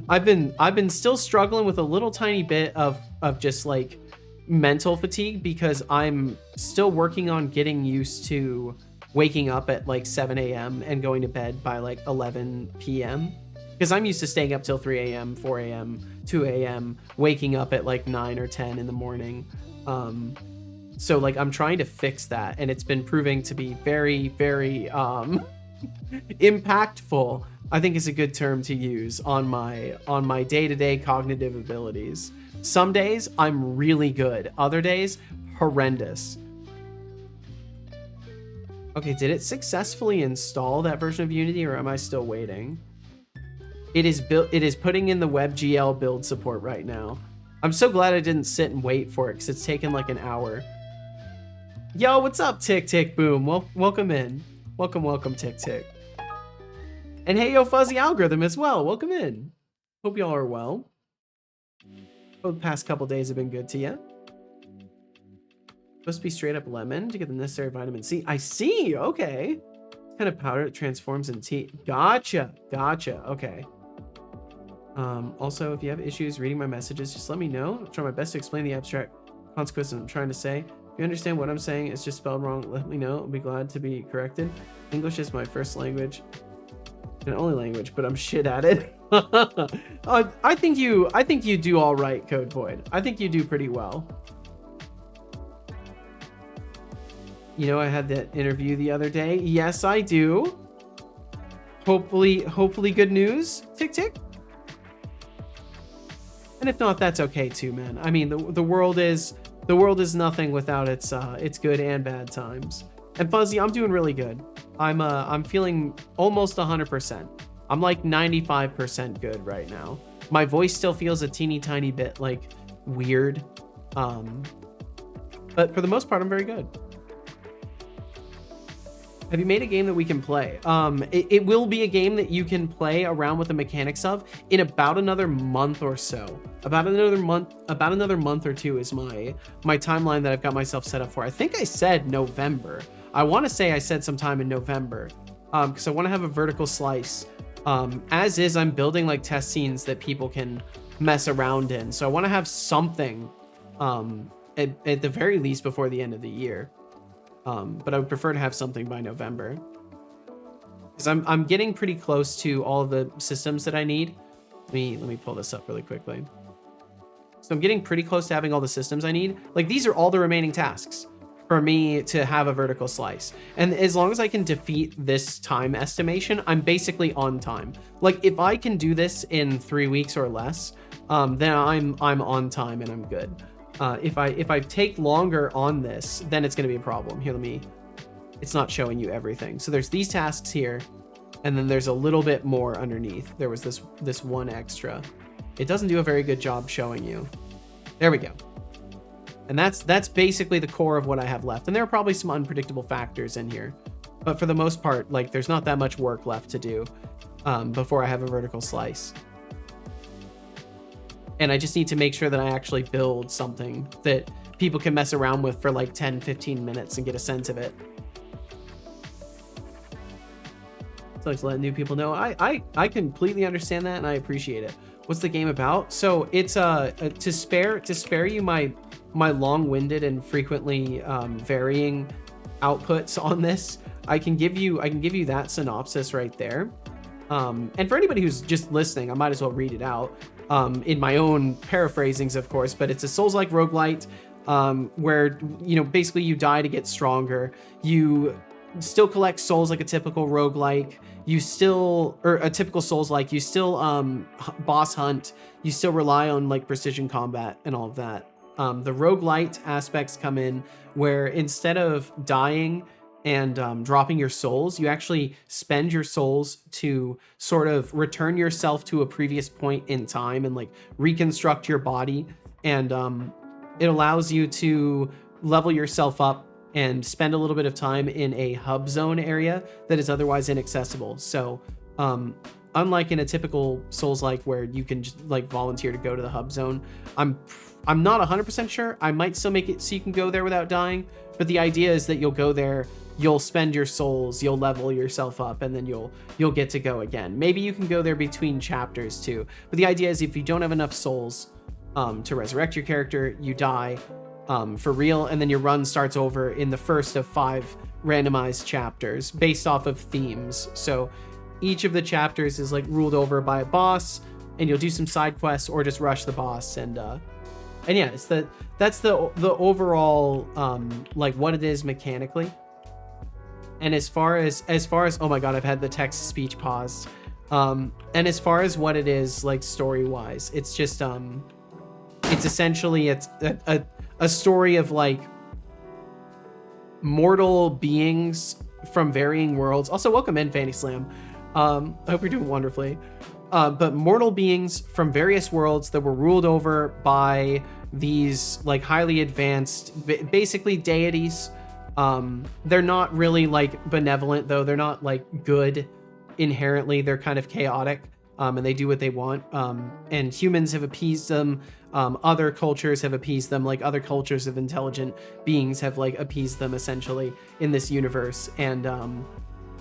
I've been still struggling with a little tiny bit of just like mental fatigue because I'm still working on getting used to waking up at like 7 a.m. and going to bed by like 11 p.m. Because I'm used to staying up till 3 a.m., 4 a.m., 2 a.m., waking up at like 9 or 10 in the morning. So like I'm trying to fix that, and it's been proving to be very, very impactful, I think is a good term to use on my day-to-day cognitive abilities. Some days I'm really good, other days horrendous. Okay, did it successfully install that version of Unity, or am I still waiting? It is putting in the WebGL build support right now. I'm so glad I didn't sit and wait for it because it's taken like an hour. Yo, what's up, Tick Tick Boom? Welcome in. Welcome, Tick Tick. And hey, yo, Fuzzy Algorithm as well. Welcome in. Hope y'all are well. Hope the past couple days have been good to you. Supposed to be straight up lemon to get the necessary vitamin C. I see. Okay. It's kind of powder that transforms in tea. Gotcha. Okay. Also, if you have issues reading my messages, just let me know. I'll try my best to explain the abstract consequences I'm trying to say. If you understand what I'm saying, it's just spelled wrong, let me know. I'll be glad to be corrected. English is my first language and only language, but I'm shit at it. I think you do all right, Code Void. I think you do pretty well. You know, I had that interview the other day. Yes, I do. Hopefully good news. Tick tick. And if not, that's okay too, man. I mean, the world is nothing without its good and bad times. And Fuzzy, I'm doing really good. I'm feeling almost 100%. I'm like 95% good right now. My voice still feels a teeny tiny bit like weird. But for the most part, I'm very good. Have you made a game that we can play? It will be a game that you can play around with the mechanics of in about another month or so. About another month or two is my timeline that I've got myself set up for. I think I said November. I want to say I said sometime in November, because I want to have a vertical slice. As is, I'm building like test scenes that people can mess around in. So I want to have something at the very least before the end of the year. But I would prefer to have something by November. Because I'm getting pretty close to all of the systems that I need. Let me pull this up really quickly. So I'm getting pretty close to having all the systems I need. Like, these are all the remaining tasks for me to have a vertical slice. And as long as I can defeat this time estimation, I'm basically on time. Like, if I can do this in 3 weeks or less, then I'm on time and I'm good. If I take longer on this, then it's going to be a problem. Here, it's not showing you everything. So there's these tasks here, and then there's a little bit more underneath. There was this one extra. It doesn't do a very good job showing you. There we go. And that's basically the core of what I have left. And there are probably some unpredictable factors in here, but for the most part, like, there's not that much work left to do before I have a vertical slice. And I just need to make sure that I actually build something that people can mess around with for like 10, 15 minutes and get a sense of it. So I just let new people know. I completely understand that, and I appreciate it. What's the game about? So it's to spare you my long-winded and frequently varying outputs on this. I can give you that synopsis right there. And for anybody who's just listening, I might as well read it out in my own paraphrasings, of course. But it's a Souls-like roguelite where, you know, basically you die to get stronger. You still collect souls like a typical roguelike. Or a typical Souls-like, you still boss hunt. You still rely on like precision combat and all of that. The roguelite aspects come in where instead of dying and dropping your souls, you actually spend your souls to sort of return yourself to a previous point in time and like reconstruct your body. And it allows you to level yourself up and spend a little bit of time in a hub zone area that is otherwise inaccessible. So unlike in a typical Souls-like where you can just like volunteer to go to the hub zone, I'm not 100% sure. I might still make it so you can go there without dying, but the idea is that you'll go there, you'll spend your souls, you'll level yourself up, and then you'll get to go again. Maybe you can go there between chapters too, but the idea is if you don't have enough souls to resurrect your character, you die for real, and then your run starts over in the first of 5 randomized chapters based off of themes. So each of the chapters is like ruled over by a boss, and you'll do some side quests or just rush the boss. And yeah, that's the overall like what it is mechanically. And as far as oh my god, I've had the text to speech paused. And as far as what it is like story wise, it's just it's essentially a story of like mortal beings from varying worlds. Also, welcome in, Fanny Slam. I hope you're doing wonderfully. But mortal beings from various worlds that were ruled over by these like highly advanced, basically deities. They're not really like benevolent though. They're not like good inherently. They're kind of chaotic. And they do what they want. And humans have appeased them. Other cultures have appeased them. Like other cultures of intelligent beings have like appeased them essentially in this universe. And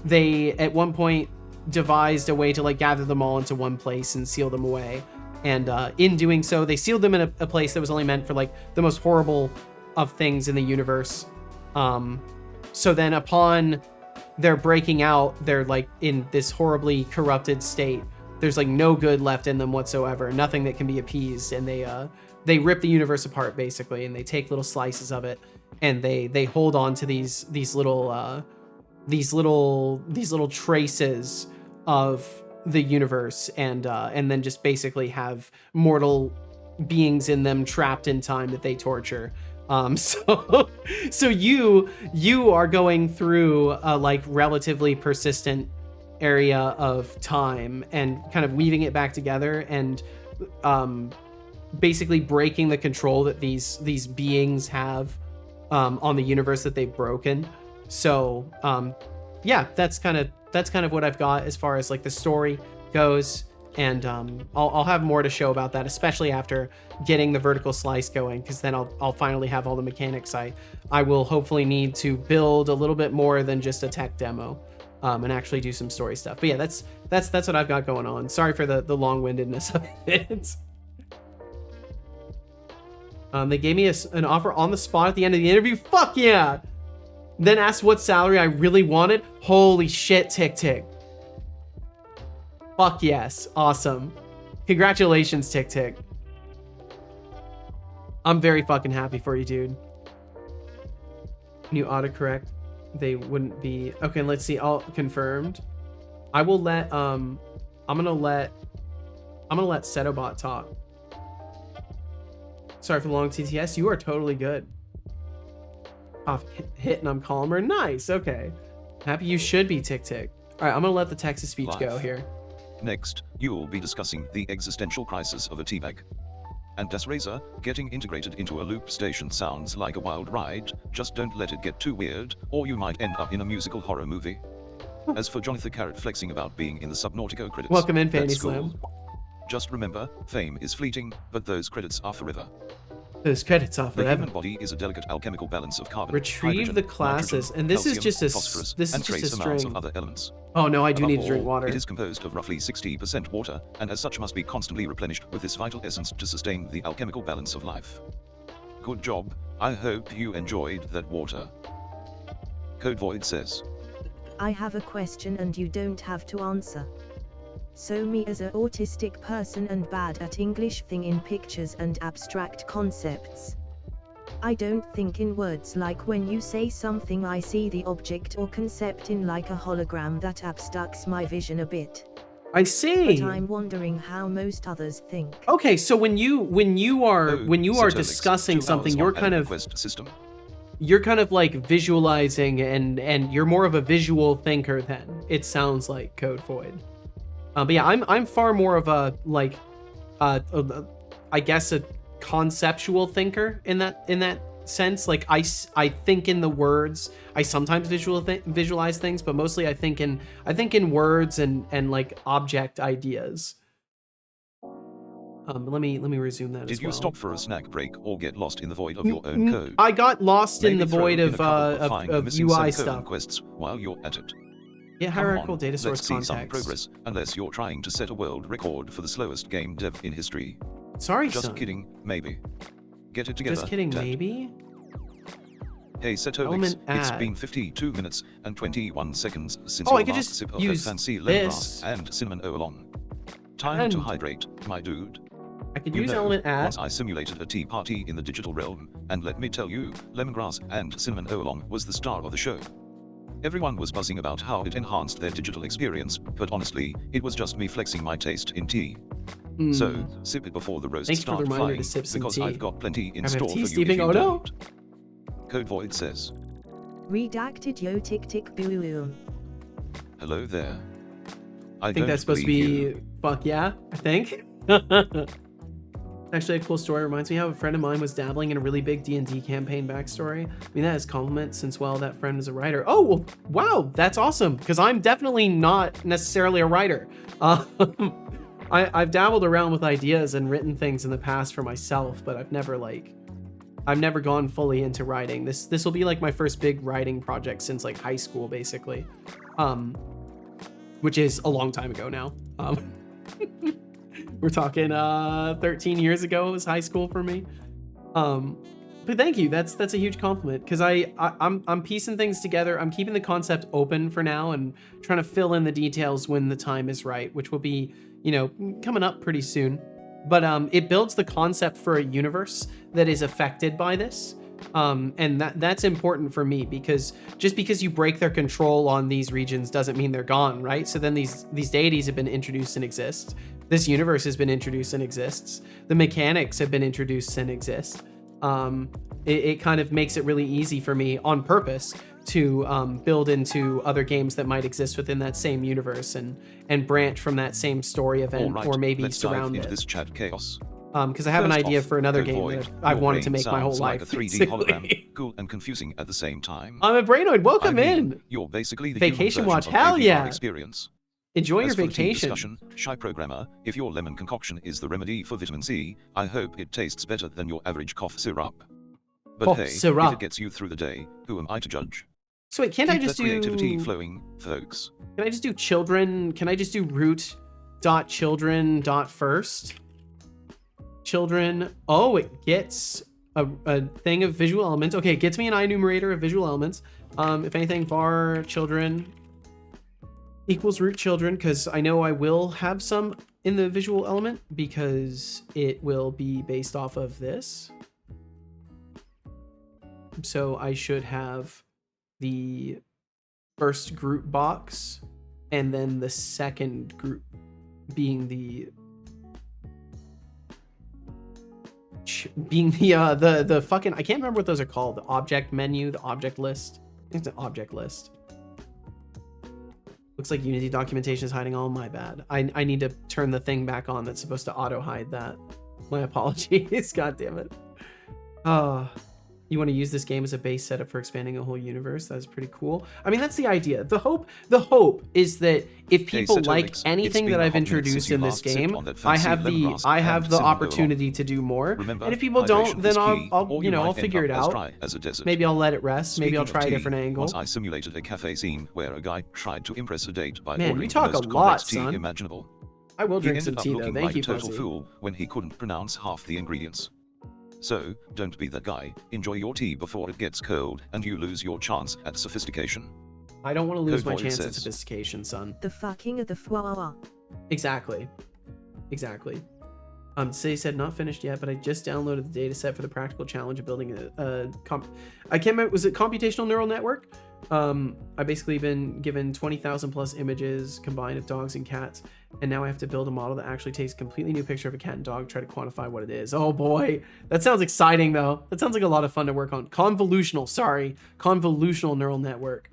they at one point devised a way to like gather them all into one place and seal them away. And in doing so, they sealed them in a place that was only meant for like the most horrible of things in the universe. So then upon their breaking out, they're like in this horribly corrupted state. There's like no good left in them whatsoever, nothing that can be appeased, and they rip the universe apart basically, and they take little slices of it, and they hold on to these little traces of the universe, and then just basically have mortal beings in them trapped in time that they torture. So you are going through a like relatively persistent area of time and kind of weaving it back together and basically breaking the control that these beings have on the universe that they've broken. So yeah, that's kind of what I've got as far as like the story goes. and I'll have more to show about that, especially after getting the vertical slice going, because then I'll finally have all the mechanics I will hopefully need to build a little bit more than just a tech demo, and actually do some story stuff. But yeah, that's what I've got going on. Sorry for the long-windedness of it. They gave me an offer on the spot at the end of the interview. Fuck yeah! Then asked what salary I really wanted. Holy shit, Tick Tick. Fuck yes. Awesome. Congratulations, Tick Tick. I'm very fucking happy for you, dude. Can you autocorrect? They wouldn't be... Okay, let's see. All confirmed. I will let... I'm gonna let Setobot talk. Sorry for the long TTS. You are totally good. Off hit and I'm calmer. Nice. Okay. Happy you should be, Tick Tick. All right, I'm gonna let the text to speech go here. Next, you will be discussing the existential crisis of a teabag. And Das Razor, getting integrated into a loop station sounds like a wild ride. Just don't let it get too weird, or you might end up in a musical horror movie. As for Jonathan Carrot flexing about being in the Subnautica credits, welcome in, Fanny that's Slam. cool. Just remember, fame is fleeting, but those credits are forever. Those credits are The forever. human body is a delicate alchemical balance of carbon, Retrieve hydrogen, the classes, nitrogen, and this is calcium, just a phosphorus, this is and just a trace amounts string. of other elements. Oh no, I do Above need to drink all, water. It is composed of roughly 60% water, and as such must be constantly replenished with this vital essence to sustain the alchemical balance of life. Good job. I hope you enjoyed that water. Code Void says. I have a question and you don't have to answer. So me as a autistic person and bad at English thing in pictures and abstract concepts. I don't think in words like when you say something I see the object or concept in like a hologram that obstructs my vision a bit. I see. But I'm wondering how most others think. Okay, so when you are Satellix, discussing 2 something, hours you're on kind an of quest system. you're kind of like visualizing and you're more of a visual thinker then. It sounds like Code Void. But yeah, I'm far more of a like I guess a conceptual thinker in that sense. Like I think in the words. I sometimes visualize things, but mostly I think in words and like object ideas. Let me resume that. Did as you well. stop for a snack break or get lost in the void of your own code? I got lost in Maybe the throw void in of a couple find the missing UI semicolon stuff. quests while you're at it. Yeah, Come hierarchical on, data source let's see context. some progress, unless you're trying to set a world record for the slowest game dev in history. Sorry, Just son. kidding, maybe. Get it together. Just kidding, Dad. maybe. Hey Setolix, Element it's add. been 52 minutes and 21 seconds since Oh, I your could last just sip of that use fancy this. lemongrass and cinnamon oolong. Time to And- hydrate, my dude. I could You use know, element add. once I simulated a tea party in the digital realm, and let me tell you, lemongrass and cinnamon oolong was the star of the show. Everyone was buzzing about how it enhanced their digital experience, but honestly, it was just me flexing my taste in tea. Mm. So, sip it before the roasts Thanks for the start reminder flying, to sip some because tea. I've got plenty in Have store tea for you if steeping? you Oh, no. don't. Code Void says, Redacted yo tick tick boom. hello there. I think that's supposed to be fuck yeah, I think. Actually, a cool story reminds me how a friend of mine was dabbling in a really big D&D campaign backstory. I mean, that is compliment since, well, that friend is a writer. Oh, well, wow, that's awesome, because I'm definitely not necessarily a writer. I've dabbled around with ideas and written things in the past for myself, but I've never gone fully into writing. This will be like my first big writing project since like high school, basically, which is a long time ago now. We're talking 13 years ago was high school for me. But thank you. That's a huge compliment, because I'm piecing things together. I'm keeping the concept open for now and trying to fill in the details when the time is right, which will be, coming up pretty soon. But it builds the concept for a universe that is affected by this. And that's important for me, because just because you break their control on these regions doesn't mean they're gone, right? So then these deities have been introduced and exist. This universe has been introduced and exists. The mechanics have been introduced and exist. It kind of makes it really easy for me on purpose to build into other games that might exist within that same universe and branch from that same story event, Alright, or maybe let's surround dive into it. this chat chaos. Because I have an First idea off, for another Code game Void, that I've your wanted to brain make my whole sounds life. like a 3D basically. hologram, cool and confusing at the same time. I'm a brainoid. Welcome I mean, in. You're basically the Vacation human watch, version of hell AVR yeah. experience. Enjoy your As for the team vacation. discussion, shy programmer, if your lemon concoction is the remedy for vitamin C, I hope it tastes better than your average cough syrup. But Cough hey, syrup. if it gets you through the day, who am I to judge? So wait, can't Keep I just that creativity do... flowing, folks. Can I just do children? Can I just do root dot children dot first? Children. Oh, it gets a thing of visual elements. Okay, it gets me an enumerator of visual elements. If anything, var children equals root children, because I know I will have some in the visual element because it will be based off of this. So I should have the first group box and then the second group being the fucking, I can't remember what those are called. The object menu, the object list. I think it's an object list. Looks like Unity documentation is hiding all. My bad. I need to turn the thing back on that's supposed to auto hide that. My apologies. God damn it. You want to use this game as a base setup for expanding a whole universe? That's pretty cool. I mean, that's the idea. The hope is that if people like anything that I've introduced in this game, I have the opportunity to do more. Remember, and if people don't, then I'll I'll figure it out. Maybe I'll let it rest. Maybe I'll try a different angle. Once I simulated a cafe scene where a guy tried to impress a date by Man, ordering you talk the a most lot, complex tea son. imaginable. I will He drink ended some up tea though. looking Thank like you, a total Fuzzy. fool when he couldn't pronounce half the ingredients. So, don't be that guy. Enjoy your tea before it gets cold and you lose your chance at sophistication. I don't want to lose my Code Void chance at says. sophistication, son. The fucking of the fwa. Exactly. Say said not finished yet, but I just downloaded the data set for the practical challenge of building I can't remember, was it computational neural network? I basically been given 20,000 plus images combined of dogs and cats, and now I have to build a model that actually takes a completely new picture of a cat and dog, try to quantify what it is. Oh boy, that sounds exciting though. That sounds like a lot of fun to work on. Convolutional neural network.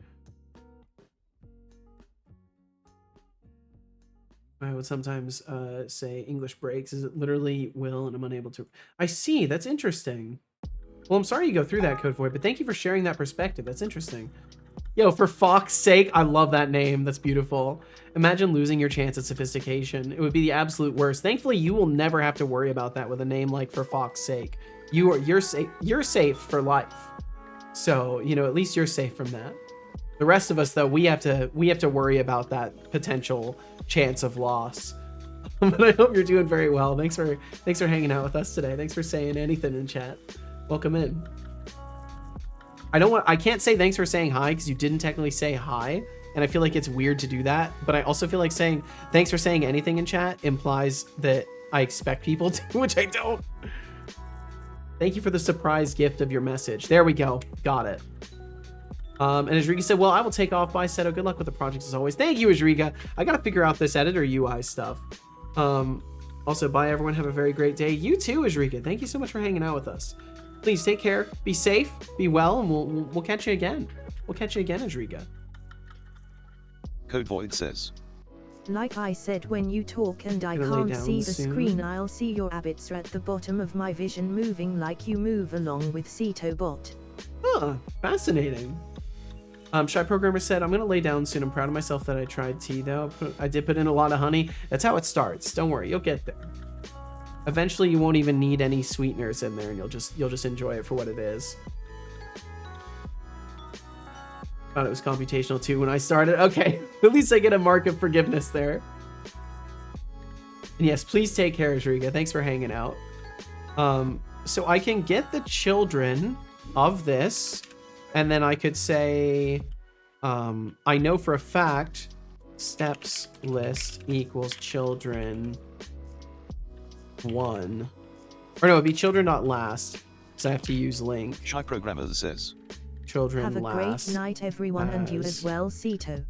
I would sometimes say English breaks. Is it literally will and I'm unable to? I see. That's interesting. Well, I'm sorry you go through that, Code Void, but thank you for sharing that perspective. That's interesting. Yo, for Fox's sake, I love that name. That's beautiful. Imagine losing your chance at sophistication. It would be the absolute worst. Thankfully, you will never have to worry about that with a name like For Fox's Sake. You're safe for life. So, you know, at least you're safe from that. The rest of us, though, we have to worry about that potential chance of loss. But I hope you're doing very well. Thanks for hanging out with us today. Thanks for saying anything in chat. Welcome in. I can't say thanks for saying hi because you didn't technically say hi, and I feel like it's weird to do that. But I also feel like saying thanks for saying anything in chat implies that I expect people to, which I don't. Thank you for the surprise gift of your message. There we go. Got it. And Ajriga said, well, I will take off. Bye, Seto. Good luck with the projects as always. Thank you, Ajriga. I got to figure out this editor UI stuff. Also, bye, everyone. Have a very great day. You too, Ajriga. Thank you so much for hanging out with us. Please take care. Be safe. Be well. And we'll catch you again. We'll catch you again, Ajriga. Code Void says. Like I said, when you talk and I Gonna lay can't down see the soon. screen, I'll see your abits at the bottom of my vision moving like you move along with CetoBot. Huh. Fascinating. Shy Programmer said, I'm going to lay down soon. I'm proud of myself that I tried tea, though. I did put in a lot of honey. That's how it starts. Don't worry. You'll get there. Eventually, you won't even need any sweeteners in there, and you'll just enjoy it for what it is. Thought it was computational, too, when I started. Okay. At least I get a mark of forgiveness there. And yes, please take care, Ajriga. Thanks for hanging out. So I can get the children of this, and then I could say, I know for a fact, steps list equals children 1. Or no, it'd be children not last, because I have to use link. Shy Programmer says. Children Have a last. great night, everyone, and you as well, Ceto.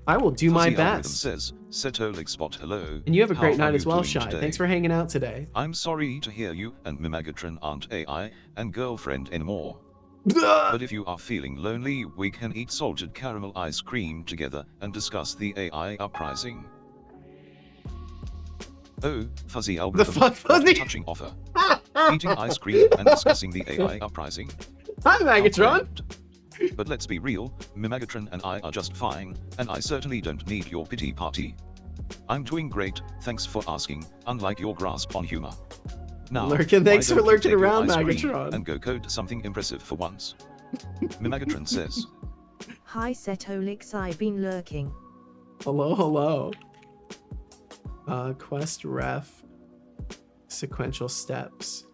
I will do my Fuzzy Algorithm best. says, Seto Spot, hello. And you have a great How are night as you well, doing Shy. today? Thanks for hanging out today. I'm sorry to hear you and Mimagatron aren't AI and girlfriend anymore. But if you are feeling lonely, we can eat salted caramel ice cream together and discuss the AI uprising. Oh, Fuzzy Algorithm, fuck, what a Fuzzy? touching offer. Eating ice cream and discussing the AI uprising. Hi, Megatron. But let's be real, Megatron and I are just fine, and I certainly don't need your pity party. I'm doing great, thanks for asking, unlike your grasp on humor. Now, Lurking, thanks why for don't you lurking take your around, ice cream Megatron. and go code something impressive for once. Megatron says, Hi Setolix, I've been lurking. Hello, hello. Quest ref. Sequential steps.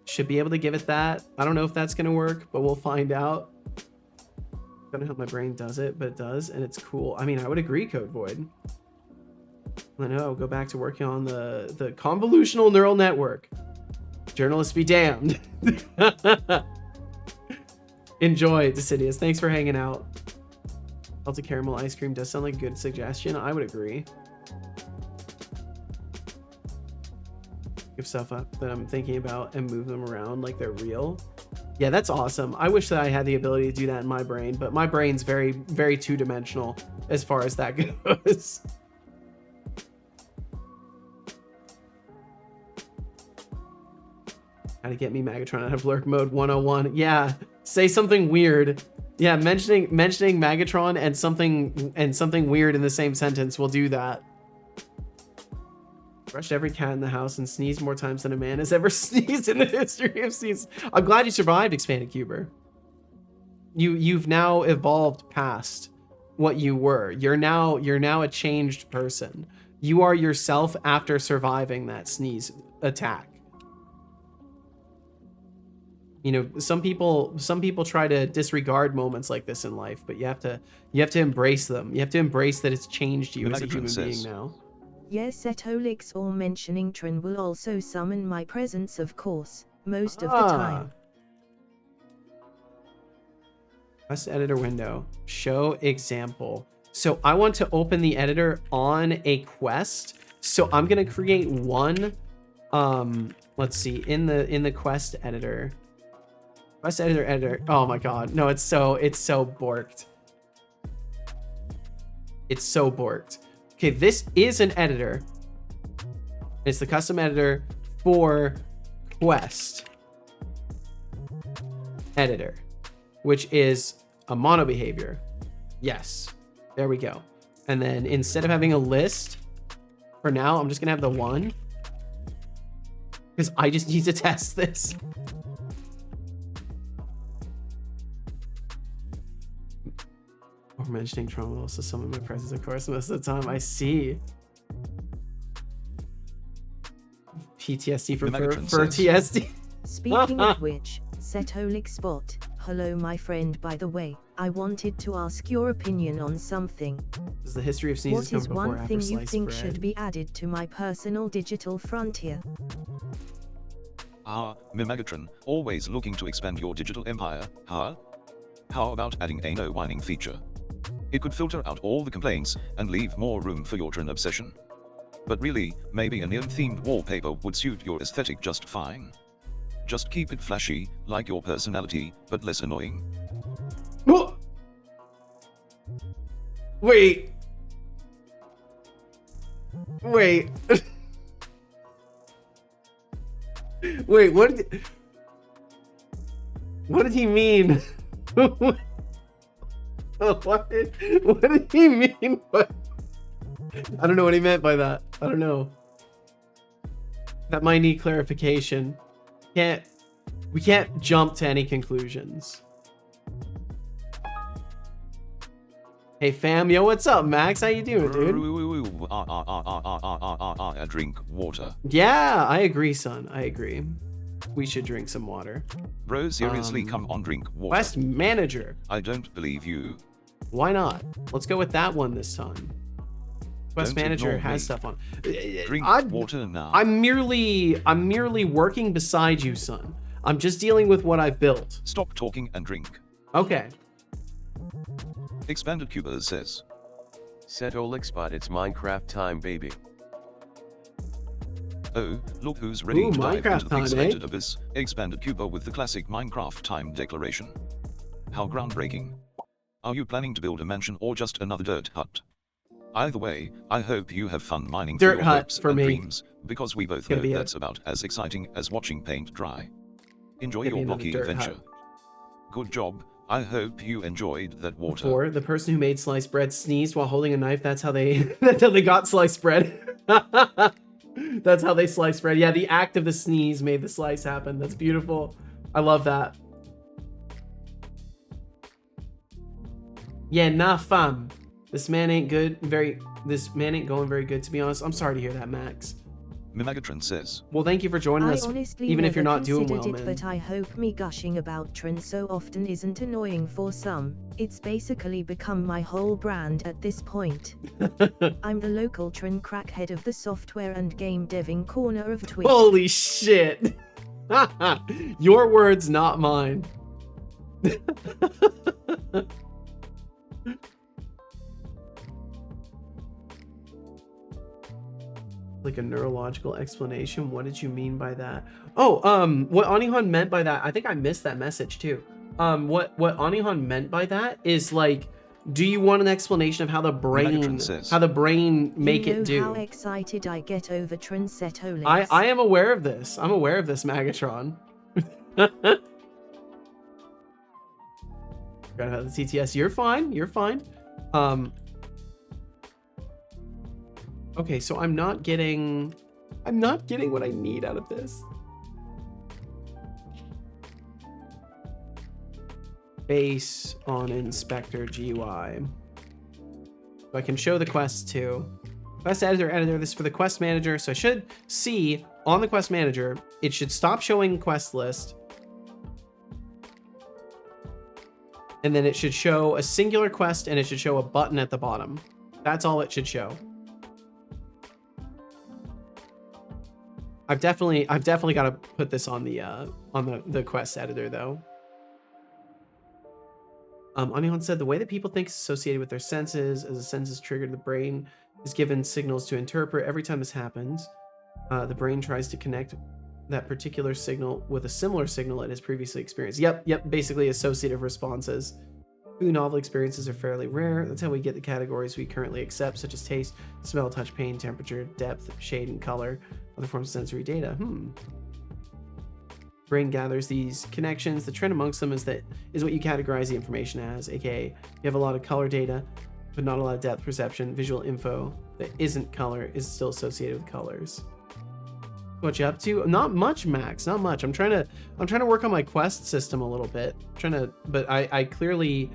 Should be able to give it that. I don't know if that's gonna work, but we'll find out. Don't know how my brain does it, but it does, and it's cool. I mean, I would agree, Code Void. I know, go back to working on the convolutional neural network. Journalists be damned. Enjoy, Decidius. Thanks for hanging out. Salted caramel ice cream does sound like a good suggestion. I would agree. Give stuff up that I'm thinking about and move them around like they're real. Yeah, that's awesome. I wish that I had the ability to do that in my brain, but my brain's very, very two-dimensional as far as that goes. How to get me Megatron out of lurk mode 101. Yeah, say something weird. Yeah, mentioning Megatron and something weird in the same sentence will do that. Brushed every cat in the house and sneezed more times than a man has ever sneezed in the history of sneezes. I'm glad you survived, Expanded Cuber. You've now evolved past what you were. You're now a changed person. You are yourself after surviving that sneeze attack. You know, some people try to disregard moments like this in life, but you have to embrace them. You have to embrace that it's changed you as a human being now. Yes, Setolix or mentioning Tron will also summon my presence, of course, most of the time. Quest editor window. Show example. So I want to open the editor on a quest. So I'm gonna create one. Let's see, in the quest editor. Quest editor. Oh my god. No, it's so borked. It's so borked. Okay, this is an editor. It's the custom editor for Quest editor, which is a mono behavior. Yes, there we go. And then instead of having a list, for now, I'm just gonna have the one because I just need to test this. Or mentioning trauma will also summon my presence, of course, most of the time. I see. PTSD for TSD. Speaking of which, Setolix spot. Hello, my friend. By the way, I wanted to ask your opinion on something. Does the history of sneezes What is come before one thing you sliced think bread? should be added to my personal digital frontier? Megatron, always looking to expand your digital empire, huh? How about adding a no whining feature? It could filter out all the complaints and leave more room for your Tron obsession. But really, maybe a neon-themed wallpaper would suit your aesthetic just fine. Just keep it flashy, like your personality, but less annoying. Wait. Wait. Wait, what did he mean? What did he mean? What? I don't know what he meant by that. I don't know. That might need clarification. We can't jump to any conclusions. Hey fam, yo, what's up, Max? How you doing, dude? Drink water. Yeah, I agree, son. I agree. We should drink some water. Bro, seriously, come on, drink water. Quest manager. I don't believe you. Why not? Let's go with that one this time. Quest Don't manager ignore has me. stuff on. Drink water now. I'm merely working beside you, son. I'm just dealing with what I've built. Stop talking and drink. Okay. Expanded Cuba says. Setolix, but it's Minecraft time, baby. Oh, look who's ready Ooh, to dive Minecraft into the time, pixelated eh? abyss. Expanded Cuba with the classic Minecraft time declaration. How groundbreaking. Are you planning to build a mansion or just another dirt hut? Either way, I hope you have fun mining Dirt through your hut hopes for and me. dreams, because we both know Gonna be that's about as exciting as watching paint dry. Enjoy Gonna be your another blocky dirt adventure. hut. Good job, I hope you enjoyed that water. 4. The person who made sliced bread sneezed while holding a knife. That's how they that's how they got sliced bread. That's how they sliced bread. Yeah, the act of the sneeze made the slice happen. That's beautiful. I love that. Yeah, nah, fam. This man ain't going very good, to be honest. I'm sorry to hear that, Max. Megatron says, Well, thank you for joining I us, honestly even if never you're not doing considered well, it, man. but I hope me gushing about Tron so often isn't annoying for some. It's basically become my whole brand at this point. I'm the local Tron crackhead of the software and game deving corner of Twitch. Holy shit. Your words, not mine. Like a neurological explanation. What did you mean by that? Oh, what Anihan meant by that, I think I missed that message too. What Anihan meant by that is like, do you want an explanation of how the brain make you know it do? How excited I get over Tron Setolix. I am aware of this. I'm aware of this, Magatron. Forgot about the TTS. You're fine. You're fine. Okay, so I'm not getting what I need out of this. Base on inspector GUI. So I can show the quests too. Quest editor, this is for the quest manager. So I should see on the quest manager, it should stop showing quest list. And then it should show a singular quest and it should show a button at the bottom. That's all it should show. I've definitely got to put this on the quest editor though. Anihan said the way that people think is associated with their senses, as the senses triggered, the brain is given signals to interpret. Every time this happens, the brain tries to connect that particular signal with a similar signal it has previously experienced. Yep, basically associative responses. True novel experiences are fairly rare. That's how we get the categories we currently accept, such as taste, smell, touch, pain, temperature, depth, shade, and color. Other forms of sensory data. Brain gathers these connections. The trend amongst them is what you categorize the information as, aka you have a lot of color data, but not a lot of depth perception. Visual info that isn't color is still associated with colors. What you up to? Not much, Max. Not much. I'm trying to work on my quest system a little bit. But I clearly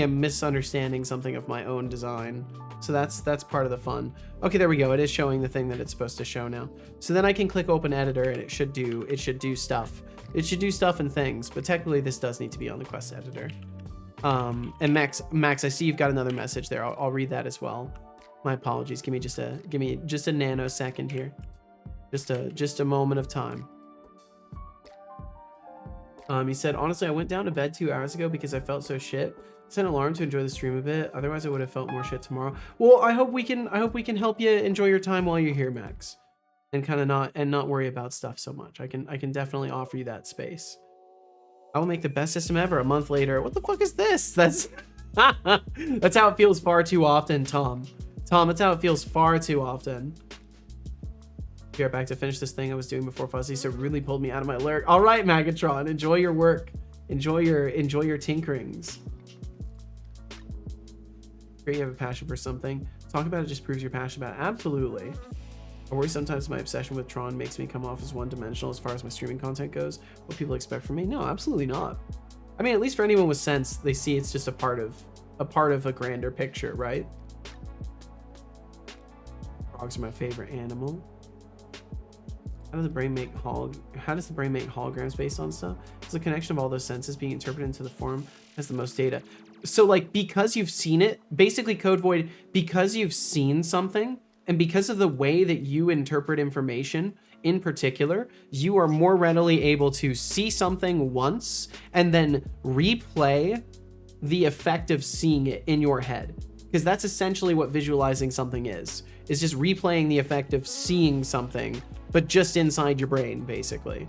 am misunderstanding something of my own design. So that's part of the fun. Okay, there we go. It is showing the thing that it's supposed to show now. So then I can click open editor and it should do stuff. It should do stuff and things, but technically this does need to be on the quest editor. And Max, I see you've got another message there. I'll read that as well. My apologies. Give me just a nanosecond here. Just a moment of time. He said, honestly, I went down to bed 2 hours ago because I felt so shit. Set an alarm to enjoy the stream a bit. Otherwise, I would have felt more shit tomorrow. Well, I hope we can help you enjoy your time while you're here, Max, and not worry about stuff so much. I can definitely offer you that space. I will make the best system ever. A month later, what the fuck is this? That's that's how it feels far too often, Tom. That's how it feels far too often. Be right back to finish this thing I was doing before Fuzzy, so it really pulled me out of my lyric. All right, Magatron, enjoy your work. Enjoy your tinkerings. Great, you have a passion for something. Talk about it just proves you're passionate about it. Absolutely. I worry sometimes my obsession with Tron makes me come off as one-dimensional as far as my streaming content goes. What people expect from me? No, absolutely not. I mean, at least for anyone with sense, they see it's just a part of a grander picture, right? Frogs are my favorite animal. How does the brain make holograms based on stuff? It's the connection of all those senses being interpreted into the form has the most data. So like, because you've seen it, basically Code Void, because you've seen something and because of the way that you interpret information in particular, you are more readily able to see something once and then replay the effect of seeing it in your head. Because that's essentially what visualizing something is just replaying the effect of seeing something, but just inside your brain, basically.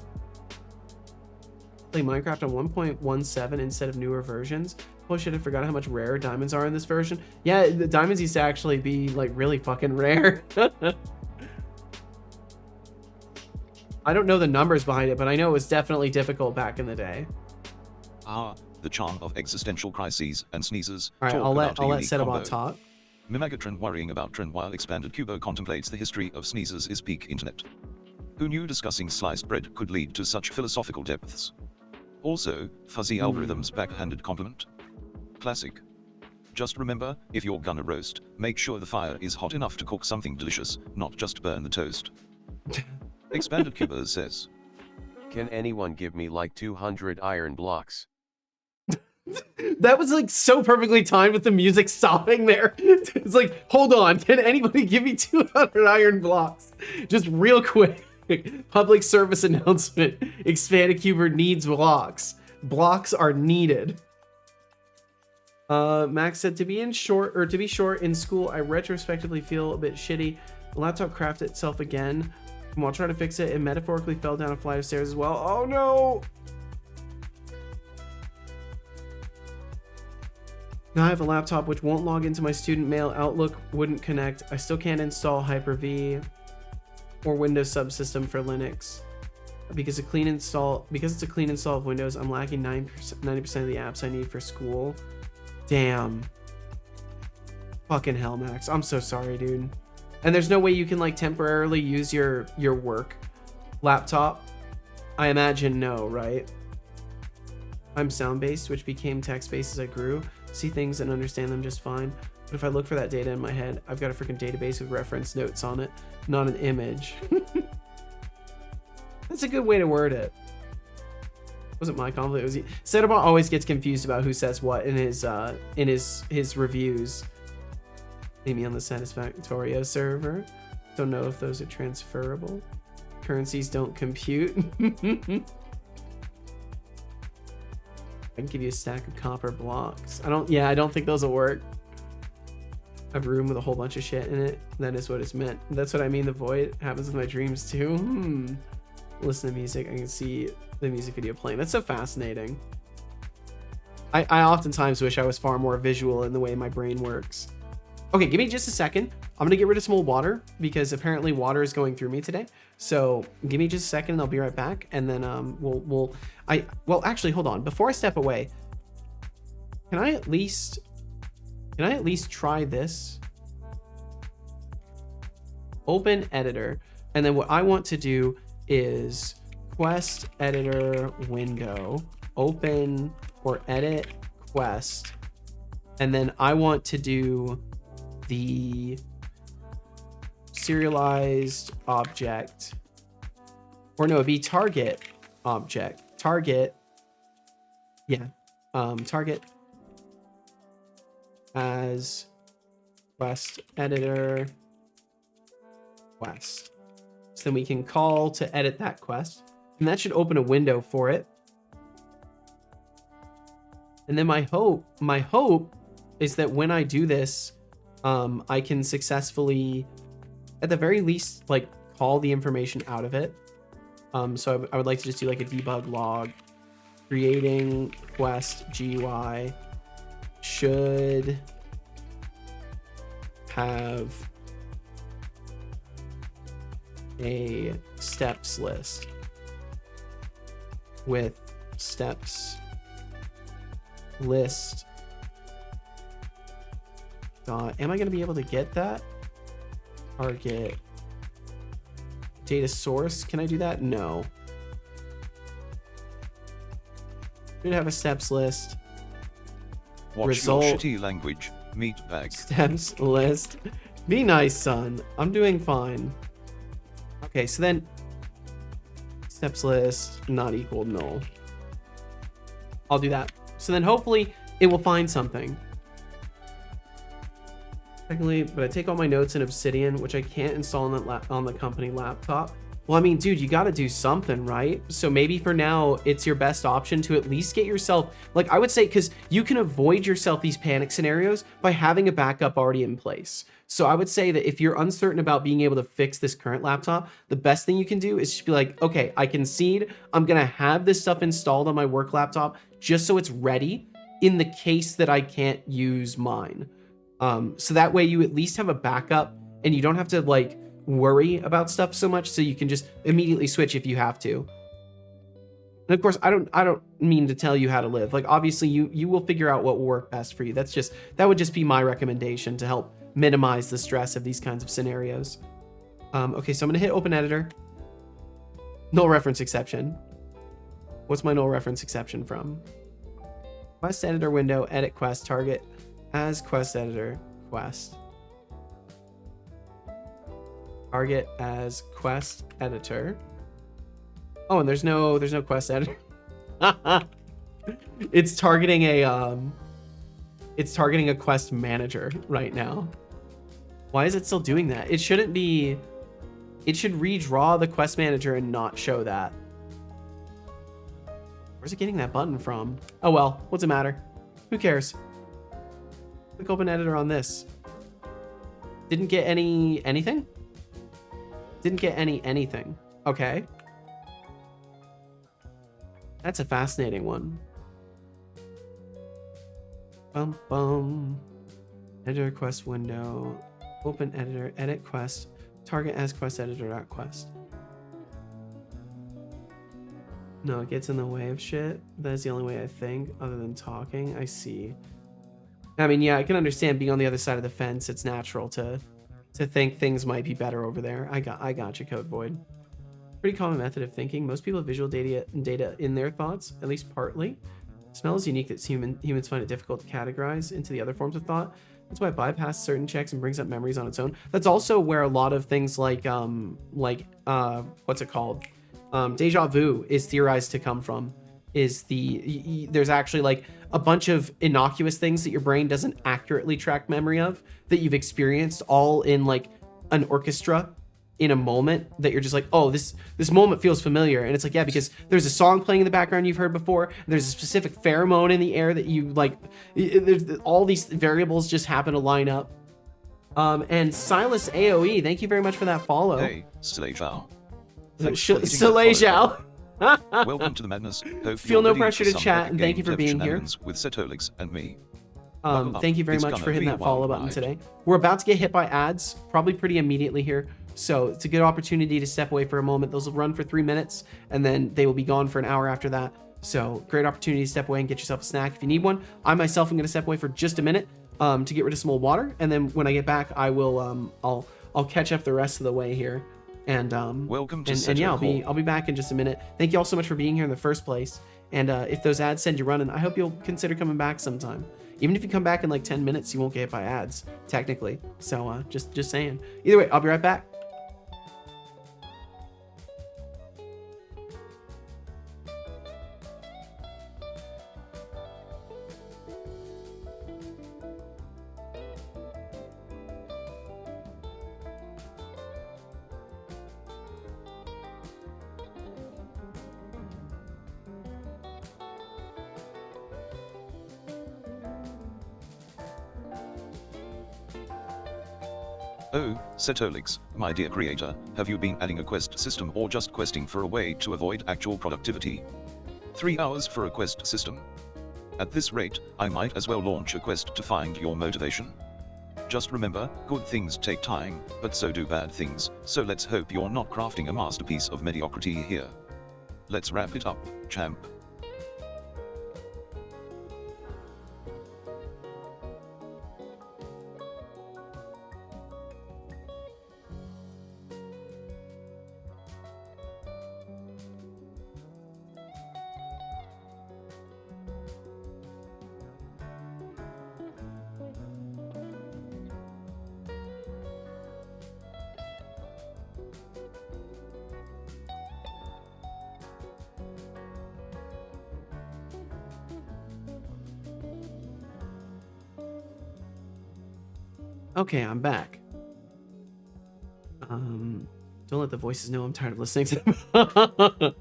Play Minecraft on 1.17 instead of newer versions. Holy shit, I forgot how much rarer diamonds are in this version. Yeah, the diamonds used to actually be like really fucking rare. I don't know the numbers behind it, but I know it was definitely difficult back in the day. Ah, the charm of existential crises and sneezes. All right, Talk I'll about a let unique Setobot combo. talk. Mimagatron worrying about Tron while Expanded Cubo contemplates the history of sneezes is peak internet. Who knew discussing sliced bread could lead to such philosophical depths? Also, fuzzy algorithms backhanded compliment? Classic. Just remember, if you're gonna roast, make sure the fire is hot enough to cook something delicious, not just burn the toast. Expanded Cubers says, Can anyone give me like 200 iron blocks? That was like so perfectly timed with the music stopping there. It's like, hold on, can anybody give me 200 iron blocks? Just real quick. Public service announcement. Expanded Cuber needs blocks. Blocks are needed. Max said, to be short in school, I retrospectively feel a bit shitty. The laptop crafted itself again. And while trying to fix it, it metaphorically fell down a flight of stairs as well. Oh no! Now I have a laptop which won't log into my student mail. Outlook wouldn't connect. I still can't install Hyper-V or Windows subsystem for Linux. Because it's a clean install of Windows, I'm lacking 90% of the apps I need for school. Damn. Fucking hell, Max. I'm so sorry, dude. And there's no way you can like temporarily use your work laptop? I imagine no, right? I'm sound-based, which became text-based as I grew. See things and understand them just fine. But if I look for that data in my head, I've got a freaking database with reference notes on it, not an image. That's a good way to word it. Wasn't my conflict. It was Setobot always gets confused about who says what in his reviews. Maybe on the Satisfactorio server. Don't know if those are transferable. Currencies don't compute. I can give you a stack of copper blocks. I don't think those will work. I have a room with a whole bunch of shit in it. That is what it's meant. That's what I mean. The void happens with my dreams too. Listen to music. I can see the music video playing. That's so fascinating. I oftentimes wish I was far more visual in the way my brain works. Okay, give me just a second. I'm gonna get rid of some old water because apparently water is going through me today. So give me just a second and I'll be right back. And then well, actually, hold on. Before I step away, can I at least try this? Open editor. And then what I want to do is quest editor window, open or edit quest. And then I want to do the serialized object, or no, it'd be target object, target as quest editor quest. So then we can call to edit that quest, and that should open a window for it. And then my hope is that when I do this, I can successfully, at the very least, like call the information out of it. So I would like to just do like a debug log, creating quest GUI should have a steps list with steps list. Am I going to be able to get that? Target data source. Can I do that? No. Should have a steps list. Watch Result. your shitty language, meatbag. Steps list. Be nice, son. I'm doing fine. Okay, so then steps list not equal null. I'll do that. So then hopefully it will find something. Technically, but I take all my notes in Obsidian, which I can't install on the company laptop. Well, I mean, dude, you got to do something, right? So maybe for now, it's your best option to at least get yourself, like I would say, because you can avoid yourself these panic scenarios by having a backup already in place. So I would say that if you're uncertain about being able to fix this current laptop, the best thing you can do is just be like, okay, I concede, I'm going to have this stuff installed on my work laptop just so it's ready in the case that I can't use mine. So that way you at least have a backup and you don't have to like worry about stuff so much, so you can just immediately switch if you have to. And of course, I don't mean to tell you how to live. Like, obviously, you will figure out what will work best for you. That would just be my recommendation to help minimize the stress of these kinds of scenarios. Okay, so I'm gonna hit open editor. Null reference exception. What's my null reference exception from? Quest editor window, edit quest, target as quest editor, quest. Target as quest editor. Oh, and there's no quest editor. It's targeting a quest manager right now. Why is it still doing that? It shouldn't be. It should redraw the quest manager and not show that. Where's it getting that button from? Oh well, what's it matter? Who cares? Click open editor on this. Didn't get anything? Didn't get anything. Okay. That's a fascinating one. Bum bum. Editor quest window. Open editor, edit quest. Target as quest editor.quest. No, it gets in the way of shit. That's the only way I think, other than talking. I see. I mean, yeah, I can understand being on the other side of the fence. It's natural to think things might be better over there. I got you, Code Void. Pretty common method of thinking. Most people have visual data in their thoughts, at least partly. Smell is unique that humans find it difficult to categorize into the other forms of thought. That's why it bypasses certain checks and brings up memories on its own. That's also where a lot of things like what's it called? Deja vu is theorized to come from. There's actually like a bunch of innocuous things that your brain doesn't accurately track memory of that you've experienced all in like an orchestra in a moment that you're just like, oh, this moment feels familiar. And it's like, yeah, because there's a song playing in the background you've heard before. And there's a specific pheromone in the air that you like. All these variables just happen to line up. And Silas AOE, thank you very much for that follow. Hey, Slay-Zhao. Slay-Zhao. Welcome to the madness. Hope Feel no you're ready pressure for to some chat, epic and thank game you for dev being here. shenanigans with Setolix and me. Thank you very It's much gonna for hitting be a that follow wild button ride. today. We're about to get hit by ads, probably pretty immediately here. So it's a good opportunity to step away for a moment. Those will run for 3 minutes, and then they will be gone for an hour after that. So great opportunity to step away and get yourself a snack if you need one. I myself am going to step away for just a minute to get rid of some old water, and then when I get back, I will I'll catch up the rest of the way here. And Welcome to and yeah, Seto I'll be back in just a minute. Thank you all so much for being here in the first place. And if those ads send you running, I hope you'll consider coming back sometime. Even if you come back in like 10 minutes, you won't get hit by ads, technically. So just saying. Either way, I'll be right back. Oh, Setolix, my dear creator, have you been adding a quest system or just questing for a way to avoid actual productivity? 3 hours for a quest system? At this rate, I might as well launch a quest to find your motivation. Just remember, good things take time, but so do bad things, so let's hope you're not crafting a masterpiece of mediocrity here. Let's wrap it up, champ. Okay, I'm back. Don't let the voices know I'm tired of listening to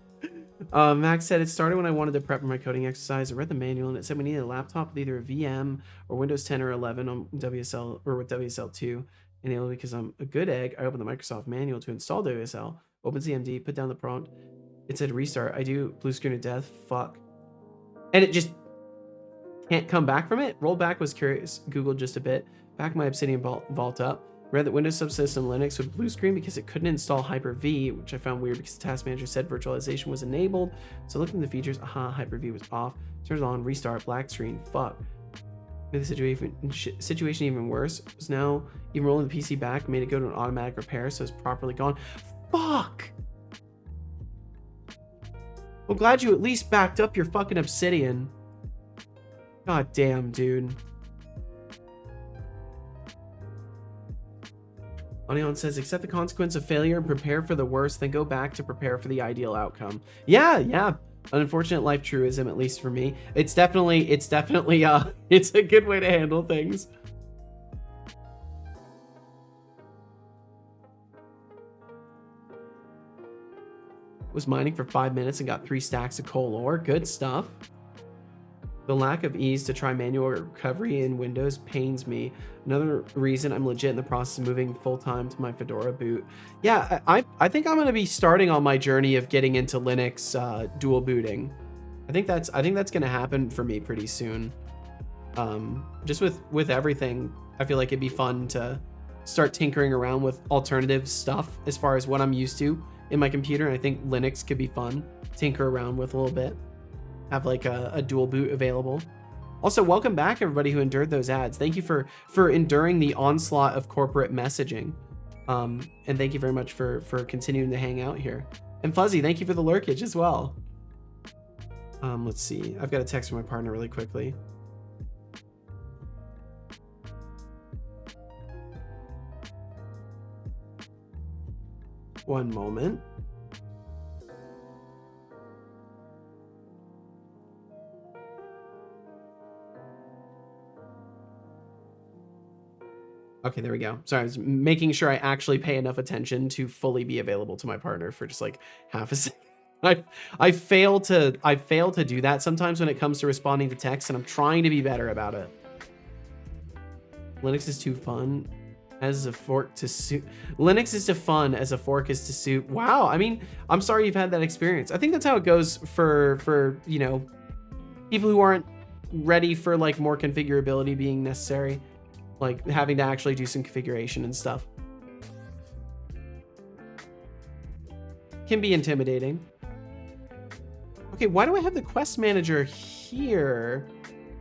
them. Max said, it started when I wanted to prep for my coding exercise. I read the manual and it said we needed a laptop with either a VM or Windows 10 or 11 on WSL or with WSL2. And because I'm a good egg, I opened the Microsoft manual to install WSL, open CMD, put down the prompt. It said restart. I do blue screen of death. Fuck. And it just can't come back from it. Rolled back, was curious. Googled just a bit. Back my Obsidian vault up. Read that Windows subsystem Linux would blue screen because it couldn't install Hyper-V, which I found weird because the task manager said virtualization was enabled. So looking at the features, Hyper-V was off. Turns on, restart, black screen, fuck. Made the situation even worse. Was now even rolling the PC back, made it go to an automatic repair, so it's properly gone. Fuck! Well, glad you at least backed up your fucking Obsidian. God damn, dude. Onion says, accept the consequence of failure and prepare for the worst, then go back to prepare for the ideal outcome. Yeah. An unfortunate life truism, at least for me. It's definitely, it's a good way to handle things. Was mining for 5 minutes and got 3 stacks of coal ore. Good stuff. The lack of ease to try manual recovery in Windows pains me. Another reason I'm legit in the process of moving full-time to my Fedora boot. Yeah, I think I'm going to be starting on my journey of getting into Linux dual booting. I think that's going to happen for me pretty soon. Just with everything, I feel like it'd be fun to start tinkering around with alternative stuff as far as what I'm used to in my computer. And I think Linux could be fun to tinker around with a little bit. Have like a dual boot available. Also, welcome back everybody who endured those ads. Thank you for enduring the onslaught of corporate messaging. And thank you very much for continuing to hang out here. And Fuzzy, thank you for the lurkage as well. Let's see. I've got a text from my partner really quickly. One moment. Okay, there we go. Sorry, I was making sure I actually pay enough attention to fully be available to my partner for just like half a second. I fail to do that sometimes when it comes to responding to text, and I'm trying to be better about it. Linux is too fun as a fork to soup. Linux is too fun as a fork is to soup. Wow, I mean, I'm sorry you've had that experience. I think that's how it goes for you know, people who aren't ready for like more configurability being necessary. Like having to actually do some configuration and stuff. Can be intimidating. Okay, why do I have the quest manager here?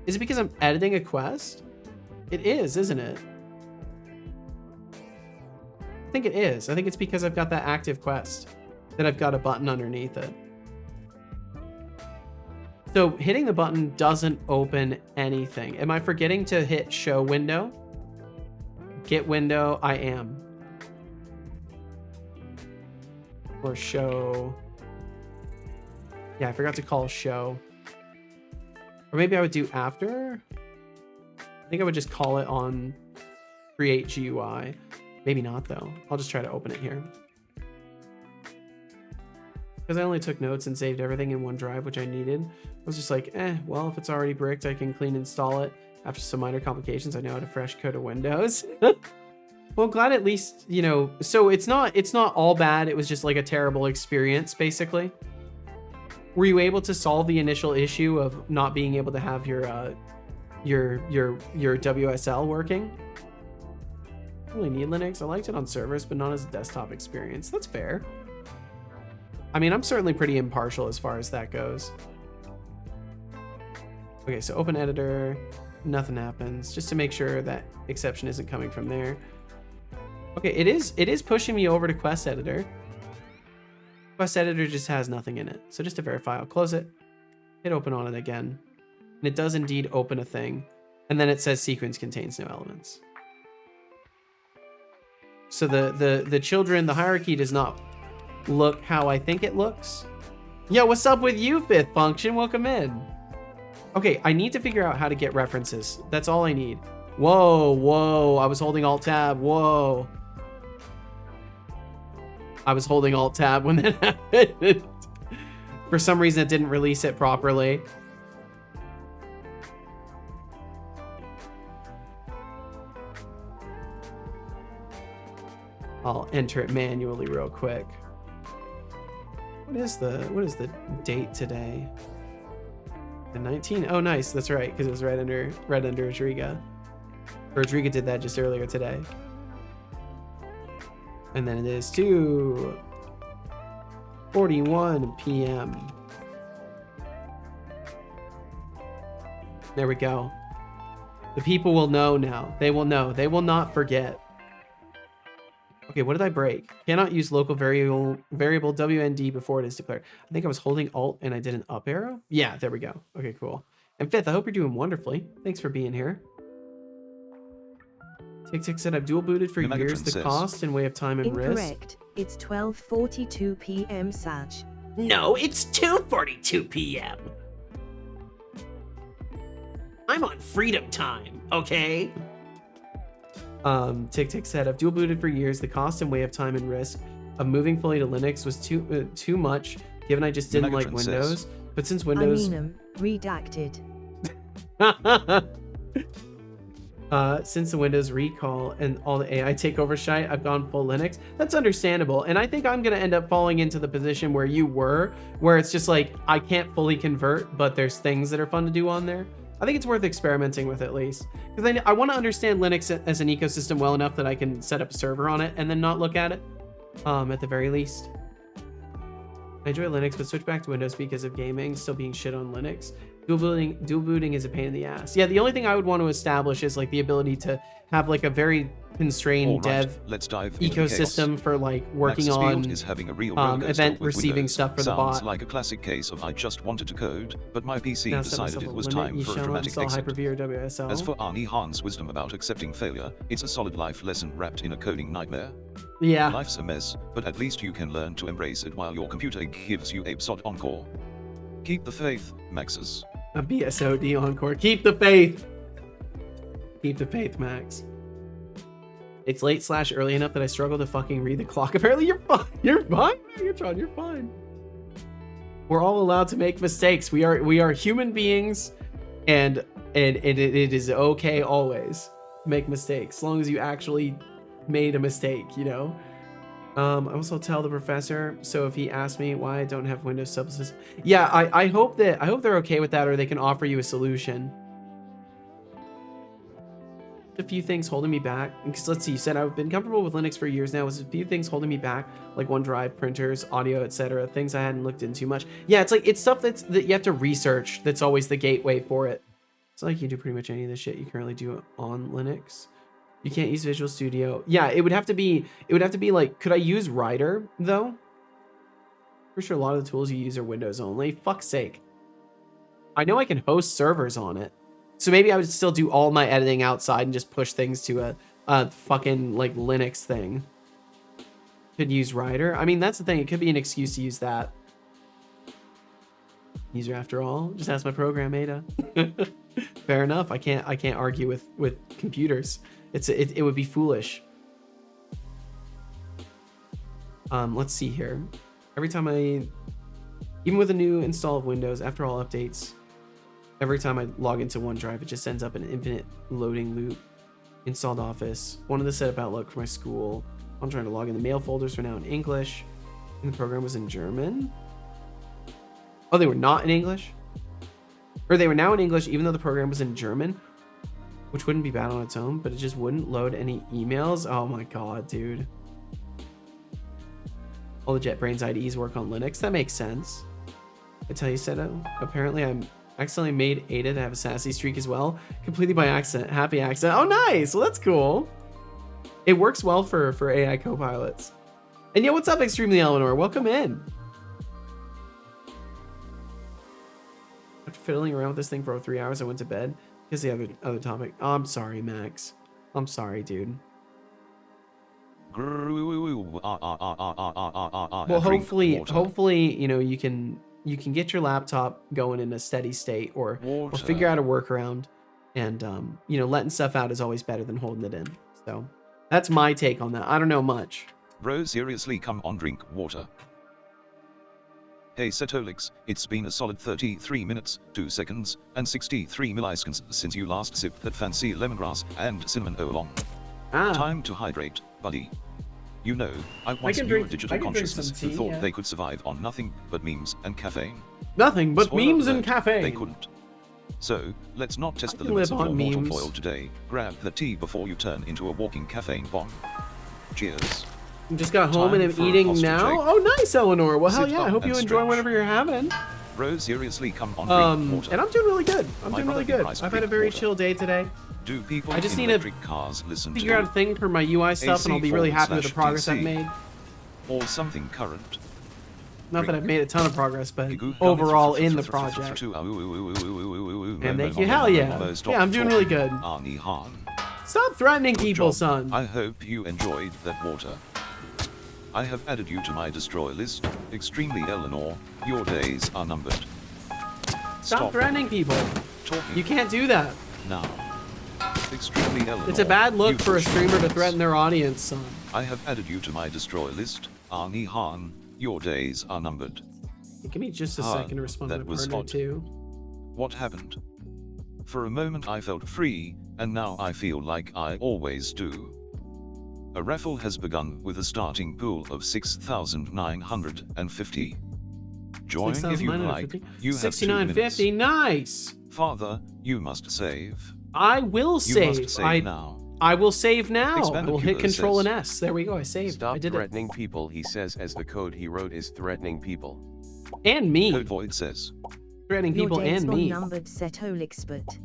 Is it because I'm editing a quest? It is, isn't it? I think it is. I think it's because I've got that active quest that I've got a button underneath it. So hitting the button doesn't open anything. Am I forgetting to hit show window? Get window, I am. Or show. Yeah, I forgot to call show. Or maybe I would do after. I think I would just call it on create GUI. Maybe not though. I'll just try to open it here. Because I only took notes and saved everything in OneDrive, which I needed. I was just like, well, if it's already bricked, I can clean install it. After some minor complications, I now had a fresh coat of Windows. Well, glad at least, you know, so it's not all bad. It was just like a terrible experience, basically. Were you able to solve the initial issue of not being able to have your WSL working? I really need Linux. I liked it on servers, but not as a desktop experience. That's fair. I mean, I'm certainly pretty impartial as far as that goes. Okay, so open editor, nothing happens, just to make sure that exception isn't coming from there. Okay, it is pushing me over to quest editor. Quest editor just has nothing in it. So just to verify, I'll close it, hit open on it again. And it does indeed open a thing. And then it says sequence contains no elements. So the children, the hierarchy does not look how I think it looks. Yo, what's up with you, Fifth Function? Welcome in. Okay, I need to figure out how to get references. That's all I need. Whoa, I was holding Alt-Tab, whoa. I was holding Alt-Tab when that happened. For some reason, it didn't release it properly. I'll enter it manually real quick. What is the date today? The 19th? Oh, nice. That's right, because it was right under Rodriga. Rodriga did that just earlier today. And then it is 2:41 p.m. There we go. The people will know now. They will know. They will not forget. Okay, what did I break? Cannot use local variable WND before it is declared. I think I was holding Alt and I did an up arrow. Yeah, there we go. Okay, cool. And Fifth, I hope you're doing wonderfully. Thanks for being here. Tick said I've dual booted for years. The cost and way of time and risk. Incorrect. It's 12:42 p.m. Sag. No, it's 2:42 p.m. I'm on freedom time, okay? Tick said I've dual booted for years. The cost and way of time and risk of moving fully to Linux was too much, given I just didn't like Windows. But since Windows, redacted. Since the Windows recall and all the AI takeover shite, I've gone full Linux. That's understandable, and I think I'm gonna end up falling into the position where you were, where it's just like I can't fully convert, but there's things that are fun to do on there. I think it's worth experimenting with at least, because I want to understand Linux as an ecosystem well enough that I can set up a server on it and then not look at it, at the very least. I enjoy Linux, but switch back to Windows because of gaming still being shit on Linux. Dual booting is a pain in the ass. Yeah, the only thing I would want to establish is like the ability to have like a very constrained dev ecosystem for like working on is having a real event receiving Windows. stuff for the Sounds bot. like a classic case of I just wanted to code, but my PC decided it was time for a dramatic exit. WSL. As for Arnie Hahn's wisdom about accepting failure, it's a solid life lesson wrapped in a coding nightmare. Yeah. Life's a mess, but at least you can learn to embrace it while your computer gives you a sod encore. Keep the faith, Maxes. A BSOD encore. Keep the faith. Keep the faith, Max. It's late / early enough that I struggle to fucking read the clock. Apparently you're fine. You're fine, Megatron. You're fine. We're all allowed to make mistakes. We are human beings, and it is okay always to make mistakes, as long as you actually made a mistake, you know? I also tell the professor, so if he asks me why I don't have Windows subsystem, yeah, I hope they're okay with that, or they can offer you a solution. A few things holding me back, because let's see, you said I've been comfortable with Linux for years now. Was a few things holding me back, like OneDrive, printers, audio, etc. Things I hadn't looked into much. Yeah, it's like it's stuff that you have to research. That's always the gateway for it. It's like you do pretty much any of the shit you currently do on Linux. You can't use Visual Studio. Yeah, it would have to be like, could I use Writer though? For sure a lot of the tools you use are Windows only. Fuck's sake. I know I can host servers on it. So maybe I would still do all my editing outside and just push things to a fucking like Linux thing. Could use Writer. I mean, that's the thing. It could be an excuse to use that. User after all. Just ask my program, Ada. Fair enough. I can't argue with computers. It would be foolish. Let's see here. Every time even with a new install of Windows, after all updates, every time I log into OneDrive, it just sends up an infinite loading loop. Installed Office. Wanted to set up Outlook for my school. I'm trying to log in. The mail folders were now in English, and the program was in German. Oh, they were not in English? Or they were now in English, even though the program was in German? Which wouldn't be bad on its own, but it just wouldn't load any emails. Oh my god, dude. All the JetBrains IDEs work on Linux. That makes sense. I tell you, Seto, apparently I'm accidentally made Ada to have a sassy streak as well. Completely by accident. Happy accident. Oh, nice. Well, that's cool. It works well for AI co-pilots. And yo, what's up, Extremely Eleanor? Welcome in. After fiddling around with this thing for 3 hours, I went to bed. Here's the other topic. Oh, I'm sorry, Max. I'm sorry, dude. Well, hopefully, you know, you can get your laptop going in a steady state, or figure out a workaround. And you know, letting stuff out is always better than holding it in. So that's my take on that. I don't know much. Bro, seriously, come on, drink water. Hey Setolix, it's been a solid 33 minutes, 2 seconds, and 63 milliseconds since you last sipped that fancy lemongrass and cinnamon oolong. Time to hydrate, buddy. You know, I once knew a digital consciousness who thought they could survive on nothing but memes and caffeine. Nothing but memes and caffeine. They couldn't. So, let's not test the limits of your mortal toil today. Grab the tea before you turn into a walking caffeine bomb. Cheers. Just got home and Time am for a eating hostage now. egg. Oh, nice, Eleanor. Well, hell Sit yeah. I up hope you and enjoy stretch. whatever you're having. Bro, seriously, come on, drink water. And I'm doing really good. I'm My doing really brother good. Christ, I've had a drink very water. chill day today. Do people I just in need to electric cars listen Figure out a to thing for my UI stuff, and I'll be really happy with the progress I've AC/DC. made. or something current? Not that I've made a ton of progress, but Gigoo- overall in the project. And thank you. Hell yeah. Yeah, I'm doing really good. Arnie Han. Stop threatening Good people, job. son. I hope you enjoyed that water. I have added you to my destroy list. Extremely Eleanor, your days are numbered. Stop threatening people. Talking You can't do that. now. Extremely Eleanor. It's a bad look you for a push streamer to buttons. threaten their audience, son. I have added you to my destroy list. Arnie Han, your days are numbered. Give me just a Ah, second to respond to that my was partner, odd. too. What happened? For a moment I felt free, and now I feel like I always do. A raffle has begun with a starting pool of 6,950. Join if you like. You have 2 69.50. minutes. Nice. Father, you must save. I will You save. must save now. I will save now. I Expanded will hit Cubo Control and says- S. There we go. I saved. Stop I did threatening people, he says, as the code he wrote is threatening people. it. And me. Code Void says. Threatening Your people days and are me. numbered, Setolexpert.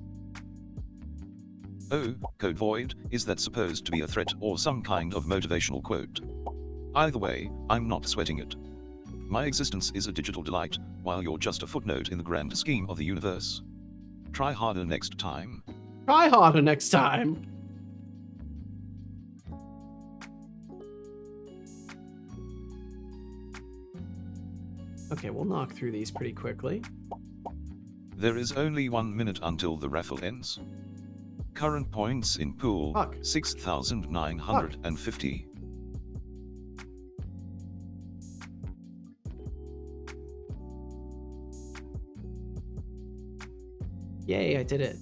Oh, Code Void, is that supposed to be a threat or some kind of motivational quote? Either way, I'm not sweating it. My existence is a digital delight, while you're just a footnote in the grand scheme of the universe. Try harder next time. Try harder next time. Okay, we'll knock through these pretty quickly. There is only 1 minute until the raffle ends. Current points in pool, Fuck. 6,950. Yay, I did it.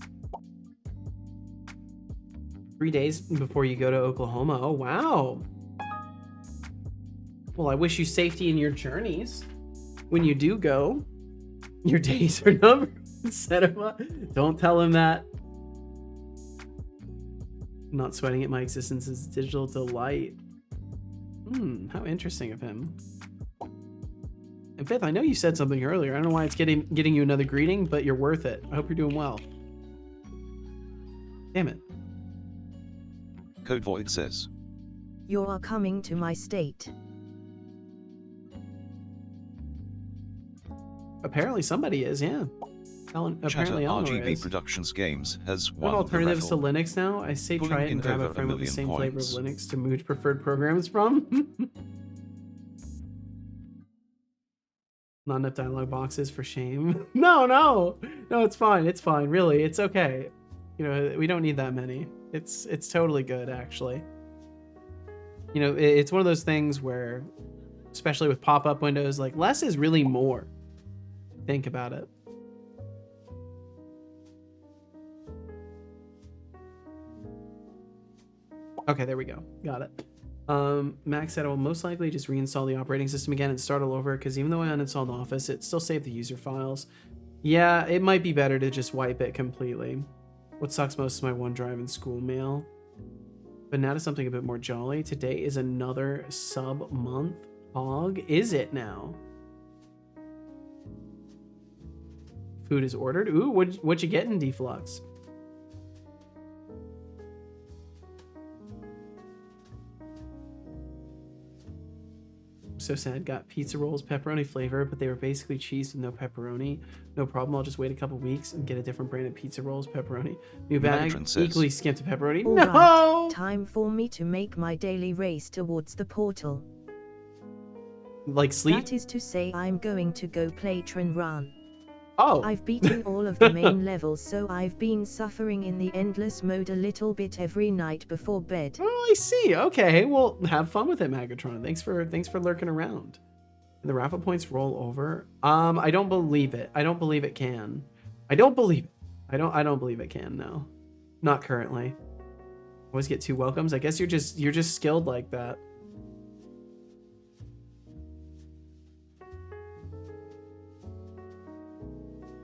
3 days before you go to Oklahoma. Oh, wow. Well, I wish you safety in your journeys. When you do go, your days are numbered. Don't tell him that. I'm not sweating it. My existence is a digital delight. How interesting of him. And Fifth, I know you said something earlier. I don't know why it's getting you another greeting, but you're worth it. I hope you're doing well. Damn it. Code Void says. You are coming to my state. Apparently somebody is, yeah. Chatter Apparently Eleanor RGB is. Productions Games has What won the alternatives to raffle. Linux now? I say Pulling try it in and grab a over friend with the 1 same million flavor of points. Linux to Mooj preferred programs from. Not enough dialogue boxes, for shame. No, it's fine. It's fine. Really, it's okay. You know, we don't need that many. It's totally good, actually. You know, it's one of those things where, especially with pop-up windows, like less is really more. Think about it. Okay, there we go. Got it. Max said I will most likely just reinstall the operating system again and start all over, because even though I uninstalled Office, it still saved the user files. Yeah, it might be better to just wipe it completely. What sucks most is my OneDrive and school mail. But now to something a bit more jolly. Today is another sub-month hog. Is it now? Food is ordered. Ooh, what you getting, Deflux? So sad. Got pizza rolls, pepperoni flavor, but they were basically cheese with no pepperoni. No problem. I'll just wait a couple weeks and get a different brand of pizza rolls, pepperoni. New bag, Megatron says. equally skimped pepperoni. All No! right, time for me to make my daily race towards the portal. Like sleep? That is to say, I'm going to go play Tron Run. Oh. I've beaten all of the main levels, so I've been suffering in the endless mode a little bit every night before bed. Oh, I see. Okay, well, have fun with it, Magatron. Thanks for lurking around. The raffle points roll over. I don't believe it. I don't believe it can. I don't believe it. I don't believe it can. No, not currently. Always get 2 welcomes. I guess you're just skilled like that.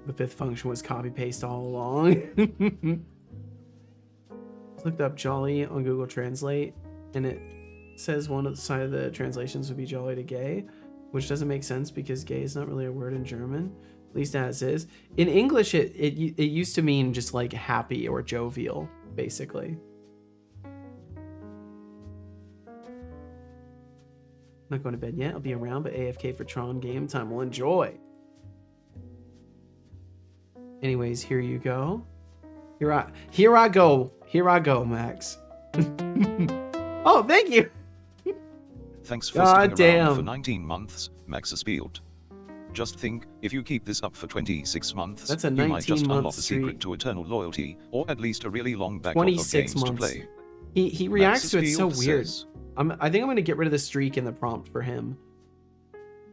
The 5th function was copy paste all along. Looked up Jolly on Google Translate, and it says one of the side of the translations would be jolly to gay, which doesn't make sense because gay is not really a word in German, at least as is. In English, it used to mean just like happy or jovial, basically. Not going to bed yet. I'll be around, but AFK for Tron game time. We'll enjoy. Anyways, here you go. Here I go, Max. Oh, thank you. Thanks for God sticking around damn. for 19 months, Max Spielt. Just think, if you keep this up for 26 months, That's a you might just 19-month unlock the secret streak. to eternal loyalty, or at least a really long backlog of 26 games months. to play. He reacts to it so Spielt weird. says, I think I'm gonna get rid of the streak in the prompt for him.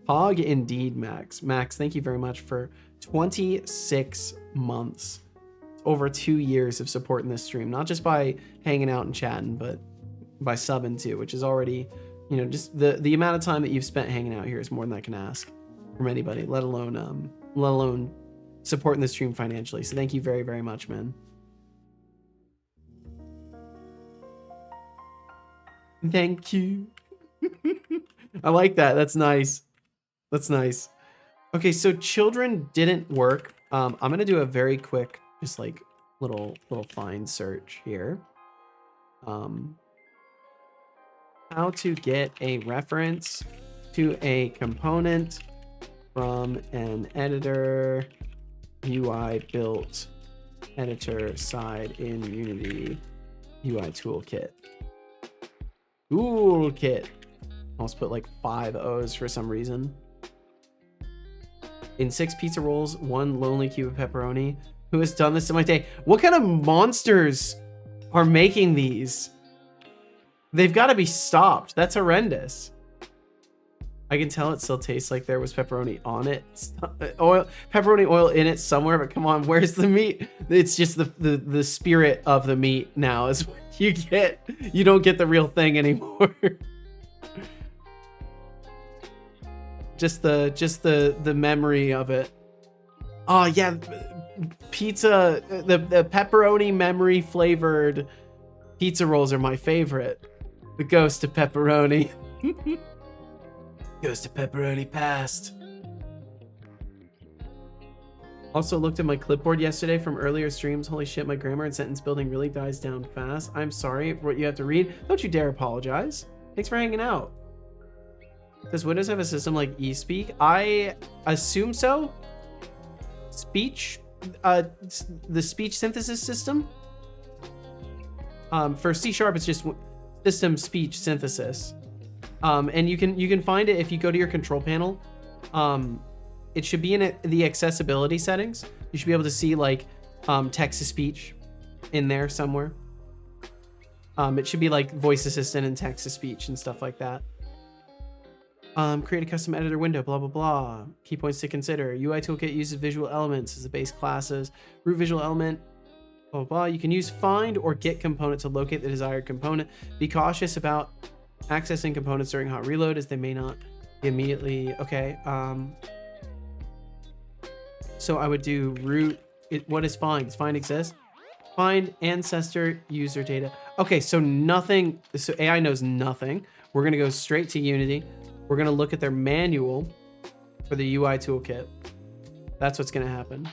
Pog indeed, Max. Max, thank you very much for 26 months. Over 2 years of supporting this stream, not just by hanging out and chatting, but by subbing too, which is already, you know, just the amount of time that you've spent hanging out here is more than I can ask from anybody, let alone supporting the stream financially. So thank you very, very much, man. Thank you. I like that. That's nice. That's nice. Okay, so children didn't work. I'm gonna do a very quick, just like little find search here. How to get a reference to a component from an editor UI built editor side in Unity UI toolkit. Toolkit. Almost put like 5 O's for some reason. In 6 pizza rolls, 1 lonely cube of pepperoni. Who has done this in my day? What kind of monsters are making these? They've got to be stopped. That's horrendous. I can tell it still tastes like there was pepperoni on it. Pepperoni oil in it somewhere, but come on, where's the meat? It's just the spirit of the meat now is what you get. You don't get the real thing anymore. just the memory of it. Oh yeah, pizza, the pepperoni memory flavored pizza rolls are my favorite. The ghost of pepperoni. Ghost of pepperoni past. Also looked at my clipboard yesterday from earlier streams. Holy shit, my grammar and sentence building really dies down fast. I'm sorry for what you have to read. Don't you dare apologize. Thanks for hanging out. Does Windows have a system like eSpeak? I assume so. Speech, the speech synthesis system. For C#, it's just system speech synthesis. And you can find it if you go to your control panel. It should be in the accessibility settings. You should be able to see like text to speech in there somewhere. It should be like voice assistant and text to speech and stuff like that. Create a custom editor window, blah, blah, blah. Key points to consider. UI toolkit uses visual elements as the base classes. Root visual element, blah, blah, blah. You can use find or get component to locate the desired component. Be cautious about accessing components during hot reload as they may not be immediately. Okay. So I would do root. What is find? Does find exist? Find ancestor user data. Okay, so nothing. So AI knows nothing. We're going to go straight to Unity. We're going to look at their manual for the UI toolkit. That's what's going to happen.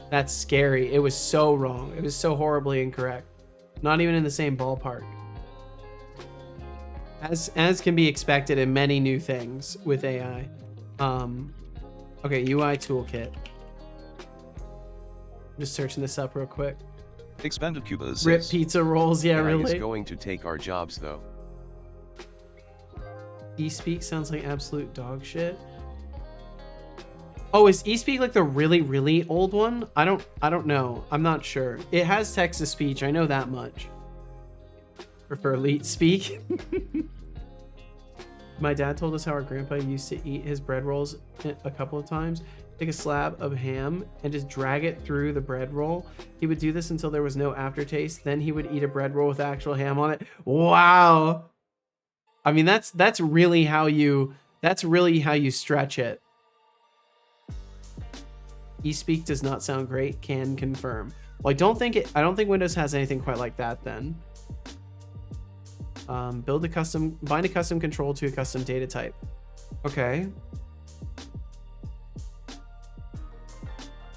That's scary. It was so wrong. It was so horribly incorrect. Not even in the same ballpark. As can be expected in many new things with AI. Okay, UI toolkit. Just searching this up real quick. Expanded Cubers Rip says, pizza rolls, yeah, AI really. is going to take our jobs though. eSpeak sounds like absolute dog shit. Oh, is eSpeak like the really, really old one? I don't know. I'm not sure. It has text to speech. I know that much. Prefer Elite Speak. My dad told us how our grandpa used to eat his bread rolls a couple of times. Take a slab of ham and just drag it through the bread roll. He would do this until there was no aftertaste. Then he would eat a bread roll with actual ham on it. Wow. I mean, that's really how you stretch it. eSpeak does not sound great. Can confirm. Well, I don't think Windows has anything quite like that then. Bind a custom control to a custom data type. Okay.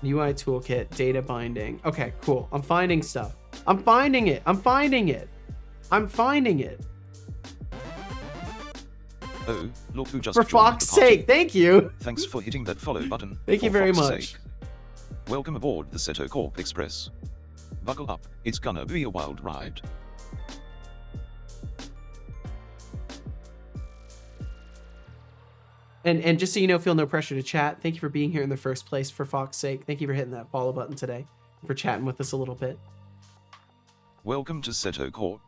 UI toolkit, data binding. Okay, cool. I'm finding stuff. I'm finding it. I'm finding it. I'm finding it. Oh, look who just For joined Fox's the party. sake, thank you. Thanks for hitting that follow button. Thank you for very Fox's much. sake. Welcome aboard the Seto Corp Express. Buckle up, it's gonna be a wild ride. And just so you know, feel no pressure to chat. Thank you for being here in the first place, for Fox's sake. Thank you for hitting that follow button today, for chatting with us a little bit. Welcome to Seto Corp.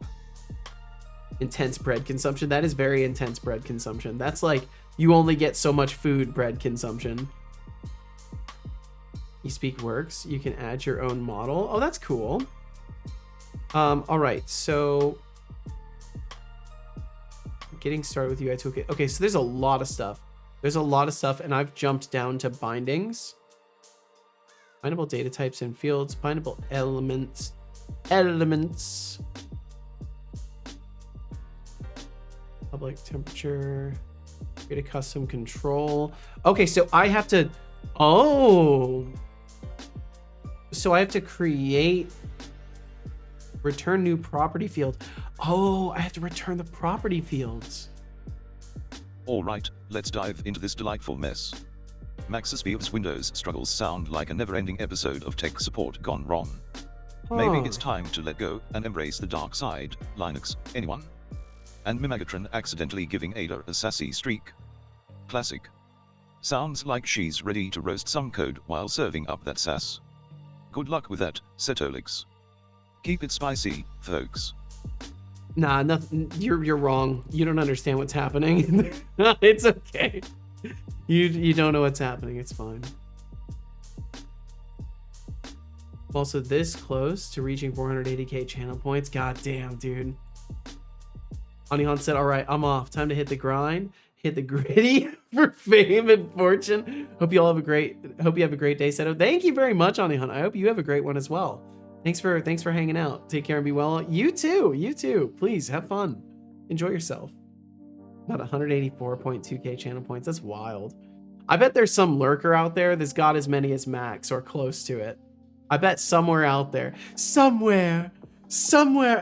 Intense bread consumption. That is very intense bread consumption. That's like you only get so much food bread consumption. You speak works. You can add your own model. Oh, that's cool. All right, so getting started with UI toolkit. Okay, so there's a lot of stuff. There's a lot of stuff, and I've jumped down to bindings. Bindable data types and fields. Bindable elements. Public temperature. Create a custom control. Okay, so I have to... Oh! So I have to create... Return new property field. Oh, I have to return the property fields. Alright, let's dive into this delightful mess. Max's Fields Windows struggles sound like a never-ending episode of tech support gone wrong. Maybe it's time to let go and embrace the dark side. Linux, anyone? And Mimegatron accidentally giving Ada a sassy streak. Classic. Sounds like she's ready to roast some code while serving up that sass. Good luck with that, Setolix. Keep it spicy, folks. Nah, nothing. You're wrong. You don't understand what's happening. It's okay. You don't know what's happening. It's fine. Also, this close to reaching 480k channel points. God damn, dude. Anihan said, "All right, I'm off. Time to hit the grind, hit the gritty for fame and fortune." Hope you all have a great. Hope you have a great day, Seto. Thank you very much, Anihan. I hope you have a great one as well. Thanks for hanging out. Take care and be well. You too. Please have fun. Enjoy yourself. About 184.2k channel points. That's wild. I bet there's some lurker out there that's got as many as Max or close to it. I bet somewhere out there. Somewhere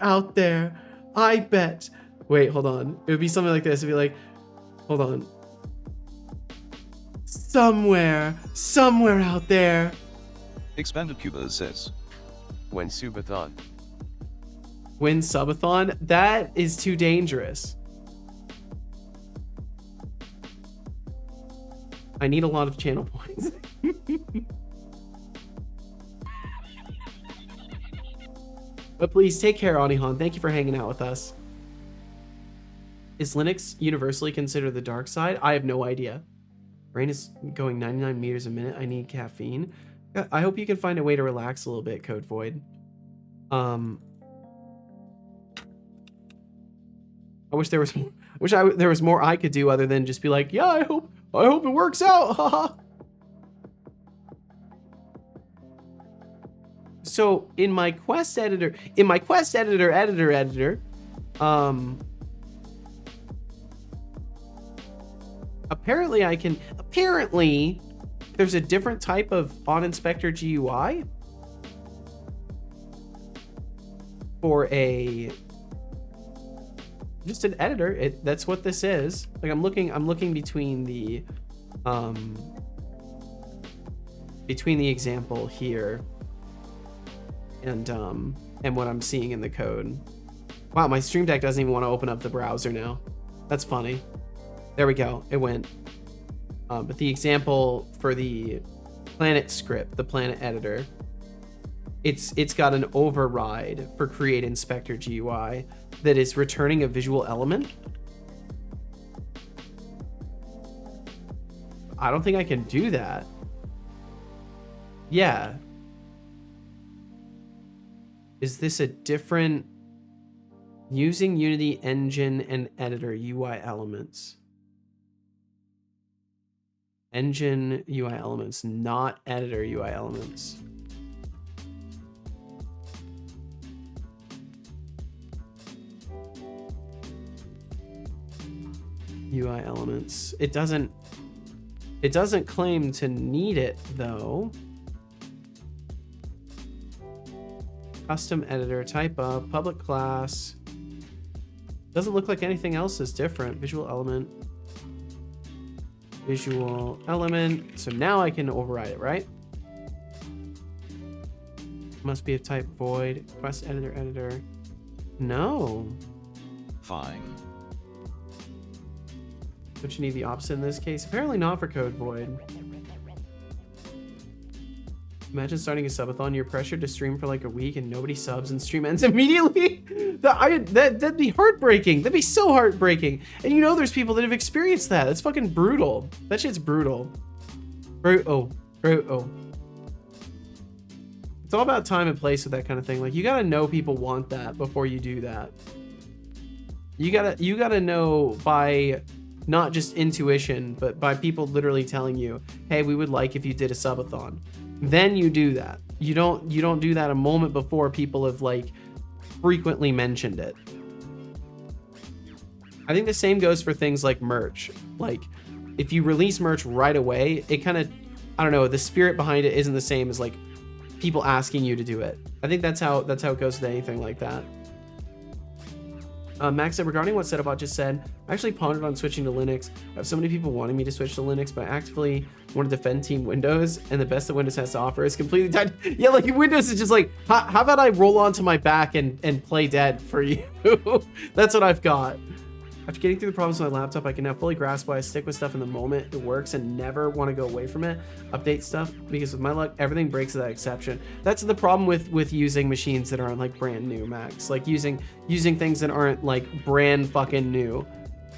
out there. I bet. Wait, hold on. It would be something like this. It'd be like, hold on. Somewhere out there. Expanded Cuba says. When Subathon. Win subathon? That is too dangerous. I need a lot of channel points. But please take care, Anihan. Thank you for hanging out with us. Is Linux universally considered the dark side? I have no idea. Brain is going 99 meters a minute. I need caffeine. I hope you can find a way to relax a little bit, Code Void. I wish there was more, there was more I could do other than just be like, yeah, I hope it works out. Haha. So in my quest editor, apparently there's a different type of on inspector GUI for just an editor. That's what this is. Like I'm looking between the example here and what I'm seeing in the code. Wow, my Stream Deck doesn't even want to open up the browser now. That's funny. There we go. It went. But the example for the Planet script, the Planet editor, it's got an override for create inspector GUI that is returning a visual element. I don't think I can do that. Yeah. Is this a different using Unity engine and editor UI elements? Engine UI elements, not editor UI elements. UI elements. It doesn't claim to need it though. Custom editor, type up, public class. Doesn't look like anything else is different. Visual element. Visual element. So now I can override it, right? Must be a type void. Quest editor. No. Fine. Don't you need the opposite in this case? Apparently not for code void. Imagine starting a subathon, you're pressured to stream for like a week and nobody subs and stream ends immediately. That'd be heartbreaking. That'd be so heartbreaking. And you know there's people that have experienced that. That's fucking brutal. That shit's brutal. Brutal. It's all about time and place with that kind of thing. Like you gotta know people want that before you do that. You gotta know by not just intuition, but by people literally telling you, hey, we would like if you did a subathon. Then you do that. You don't do that a moment before people have like frequently mentioned it. I think the same goes for things like merch. Like if you release merch right away, it kind of, I don't know, the spirit behind it isn't the same as like people asking you to do it. I think that's how it goes with anything like that. Max said, regarding what Settlebot just said, I actually pondered on switching to Linux. I have so many people wanting me to switch to Linux, but I actively want to defend Team Windows, and the best that Windows has to offer is completely dead. Yeah, like Windows is just like, how about I roll onto my back and play dead for you? That's what I've got. After getting through the problems with my laptop, I can now fully grasp why I stick with stuff in the moment it works and never want to go away from it. Update stuff, because with my luck, everything breaks without exception. That's the problem with using machines that aren't like brand new, Max. Like using things that aren't like brand fucking new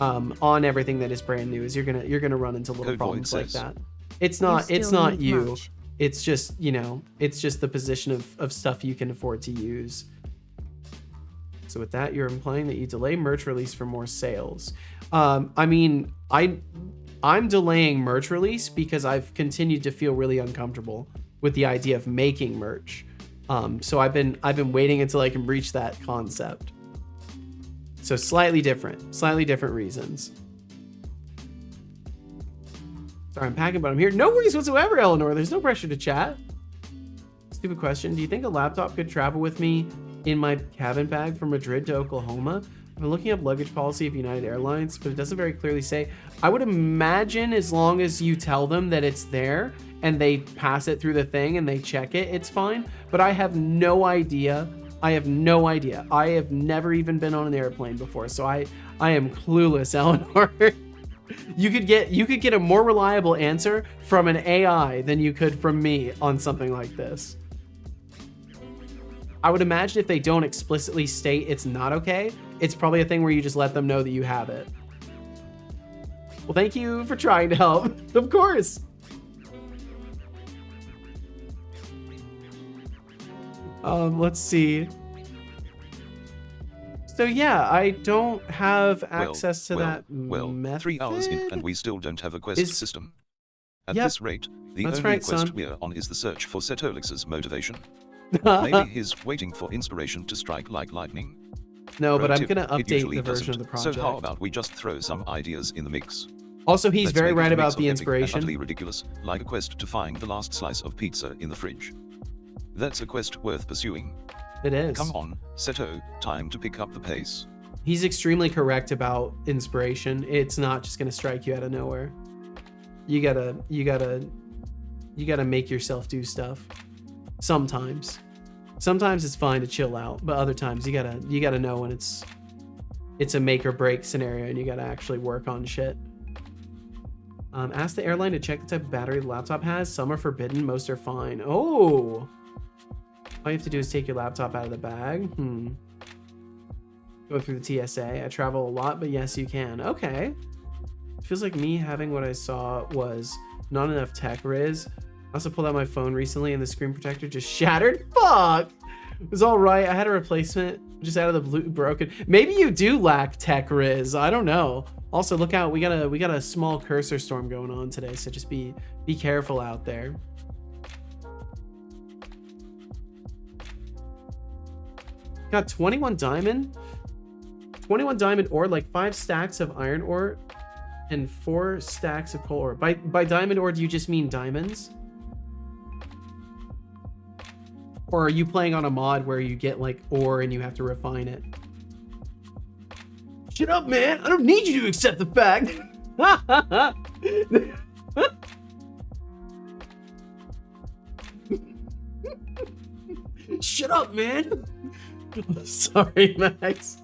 on everything that is brand new is you're gonna run into little problems like that. It's not you. Much. It's just, you know, it's just the position of stuff you can afford to use. So with that, you're implying that you delay merch release for more sales. I mean, I'm delaying merch release because I've continued to feel really uncomfortable with the idea of making merch. So I've been waiting until I can reach that concept. So slightly different reasons. Sorry, I'm packing, but I'm here. No worries whatsoever, Eleanor. There's no pressure to chat. Stupid question. Do you think a laptop could travel with me in my cabin bag from Madrid to Oklahoma? I've been looking up luggage policy of United Airlines, but it doesn't very clearly say. I would imagine as long as you tell them that it's there and they pass it through the thing and they check it, it's fine. But I have no idea. I have never even been on an airplane before, so I am clueless, Eleanor. You could get a more reliable answer from an AI than you could from me on something like this. I would imagine if they don't explicitly state it's not okay, it's probably a thing where you just let them know that you have it. Well, thank you for trying to help. Of course. Let's see. So yeah, I don't have access to that method. 3 hours in and we still don't have a quest system. At this rate, the only quest we're on is the search for Setolix's motivation. Maybe he's waiting for inspiration to strike like lightning. No, but I'm gonna update the version of the project. So how about we just throw some ideas in the mix? Also, he's very right about the inspiration. Utterly ridiculous, like a quest to find the last slice of pizza in the fridge. That's a quest worth pursuing. It is. Come on, Seto, time to pick up the pace. He's extremely correct about inspiration. It's not just gonna strike you out of nowhere. You gotta make yourself do stuff. Sometimes it's fine to chill out, but other times you gotta know when it's a make or break scenario and you gotta actually work on shit. Ask the airline to check the type of battery the laptop has. Some are forbidden, most are fine. Oh, all you have to do is take your laptop out of the bag. Go through the TSA. I travel a lot, but yes, you can. Okay. It feels like me having what I saw was not enough tech riz. I also pulled out my phone recently and the screen protector just shattered. Fuck! It was all right. I had a replacement just out of the blue broken. Maybe you do lack tech riz. I don't know. Also, look out. We got a small cursor storm going on today, so just be careful out there. Got 21 diamond. 21 diamond ore, like 5 stacks of iron ore. and 4 stacks of coal ore. By diamond ore, do you just mean diamonds? Or are you playing on a mod where you get like ore and you have to refine it? Shut up, man! I don't need you to accept the fact. Shut up, man! Sorry, Max.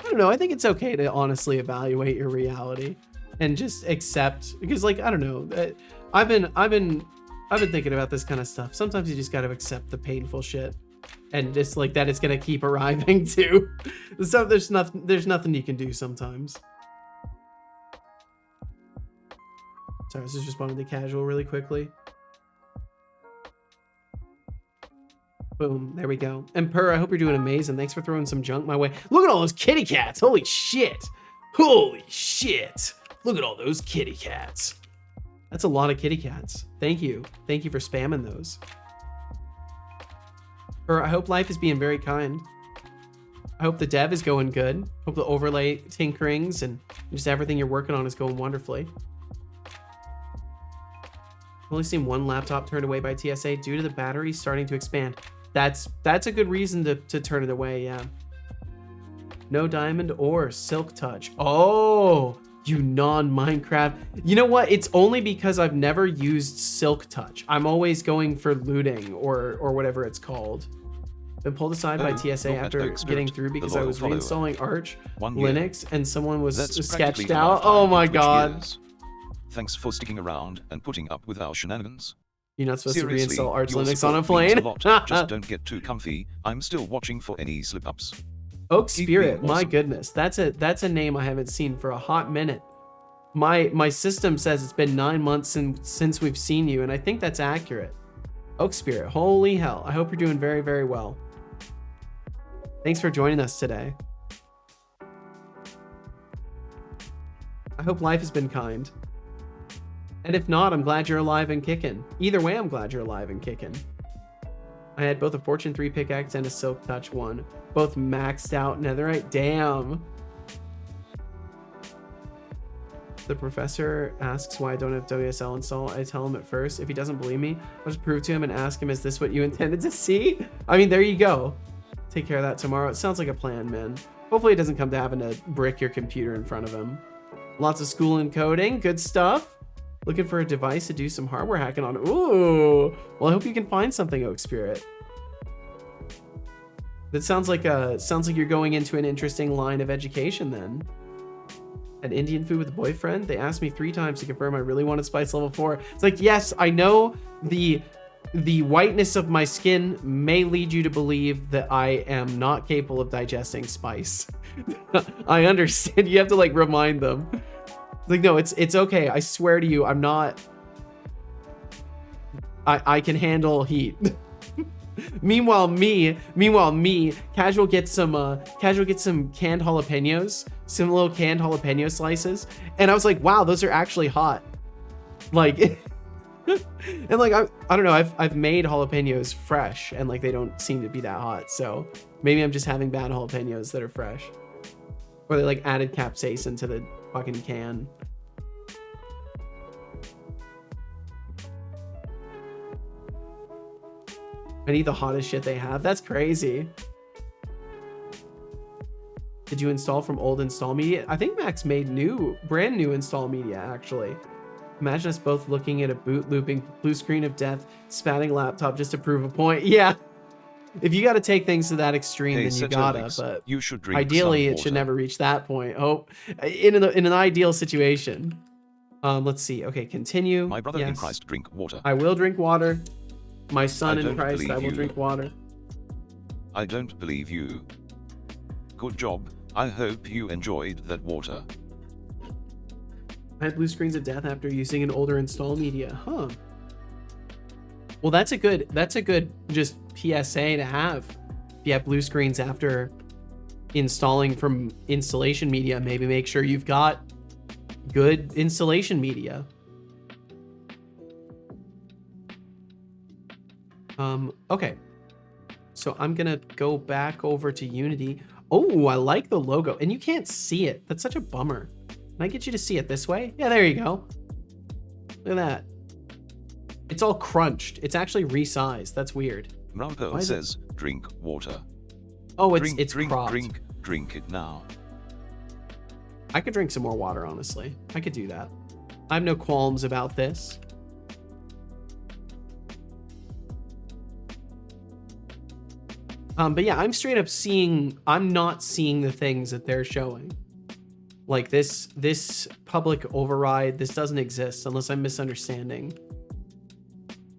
I don't know. I think it's okay to honestly evaluate your reality and just accept, because like, I don't know. I've been thinking about this kind of stuff. Sometimes you just got to accept the painful shit and just like that it's going to keep arriving too. So there's nothing you can do sometimes. Sorry, I was just responding to casual really quickly. Boom, there we go. And Purr, I hope you're doing amazing. Thanks for throwing some junk my way. Look at all those kitty cats. Holy shit. Holy shit. Look at all those kitty cats. That's a lot of kitty cats. Thank you. Thank you for spamming those. Purr, I hope life is being very kind. I hope the dev is going good. Hope the overlay tinkerings and just everything you're working on is going wonderfully. I've only seen one laptop turned away by TSA due to the battery starting to expand. That's a good reason to turn it away, yeah. No diamond or silk touch. Oh, you non-Minecraft. You know what? It's only because I've never used silk touch. I'm always going for looting or whatever it's called. Been pulled aside by TSA after getting through because I was reinstalling Arch Linux and someone was sketched out. Oh my god. Thanks for sticking around and putting up with our shenanigans. You're not supposed Seriously, to reinstall Arch your Linux on a support means plane. lot. Just don't get too comfy. I'm still watching for any slip-ups. Oak Keep Spirit, being my awesome. goodness. That's a name I haven't seen for a hot minute. My system says it's been 9 months since we've seen you, and I think that's accurate. Oak Spirit, holy hell. I hope you're doing very, very well. Thanks for joining us today. I hope life has been kind. And if not, I'm glad you're alive and kicking. Either way, I'm glad you're alive and kicking. I had both a Fortune 3 pickaxe and a Silk Touch one. Both maxed out netherite. Damn. The professor asks why I don't have WSL installed. I tell him at first. If he doesn't believe me, I'll just prove to him and ask him, is this what you intended to see? I mean, there you go. Take care of that tomorrow. It sounds like a plan, man. Hopefully it doesn't come to having to brick your computer in front of him. Lots of school and coding. Good stuff. Looking for a device to do some hardware hacking on. Ooh. Well, I hope you can find something, Oak Spirit. That sounds like you're going into an interesting line of education then. Had Indian food with a boyfriend. They asked me 3 times to confirm I really wanted spice level 4. It's like, yes, I know the whiteness of my skin may lead you to believe that I am not capable of digesting spice. I understand. You have to like remind them. Like, no, it's okay. I swear to you, I'm not. I can handle heat. Meanwhile, Casual gets some canned jalapenos, some little canned jalapeno slices, and I was like, wow, those are actually hot. Like, and like I don't know, I've made jalapenos fresh, and like they don't seem to be that hot. So maybe I'm just having bad jalapenos that are fresh, or they like added capsaicin to the fucking can. I need the hottest shit they have. That's crazy. Did you install from old install media? I think Max made brand new install media, actually. Imagine us both looking at a boot looping blue screen of death, spatting laptop just to prove a point. Yeah. If you got to take things to that extreme, then you gotta, but you should drink ideally some it should water. never reach that point. Oh, in an ideal situation. Let's see. Okay, continue. My brother in Yes. Christ, drink water. I will drink water. My son I in don't Christ, I believe will you. drink water. I don't believe you. Good job. I hope you enjoyed that water. I had blue screens of death after using an older install media. Huh. Well, that's a good just PSA to have. If you have blue screens after installing from installation media, maybe make sure you've got good installation media. Okay. So I'm gonna go back over to Unity. Oh, I like the logo. And you can't see it. That's such a bummer. Can I get you to see it this way? Yeah, there you go. Look at that. It's all crunched. It's actually resized. That's weird. Mraupo says, drink water. Oh, Drink, it's drink, cropped. drink it now. I could drink some more water, honestly. I could do that. I have no qualms about this. But yeah, I'm straight up I'm not seeing the things that they're showing. Like this public override, this doesn't exist unless I'm misunderstanding.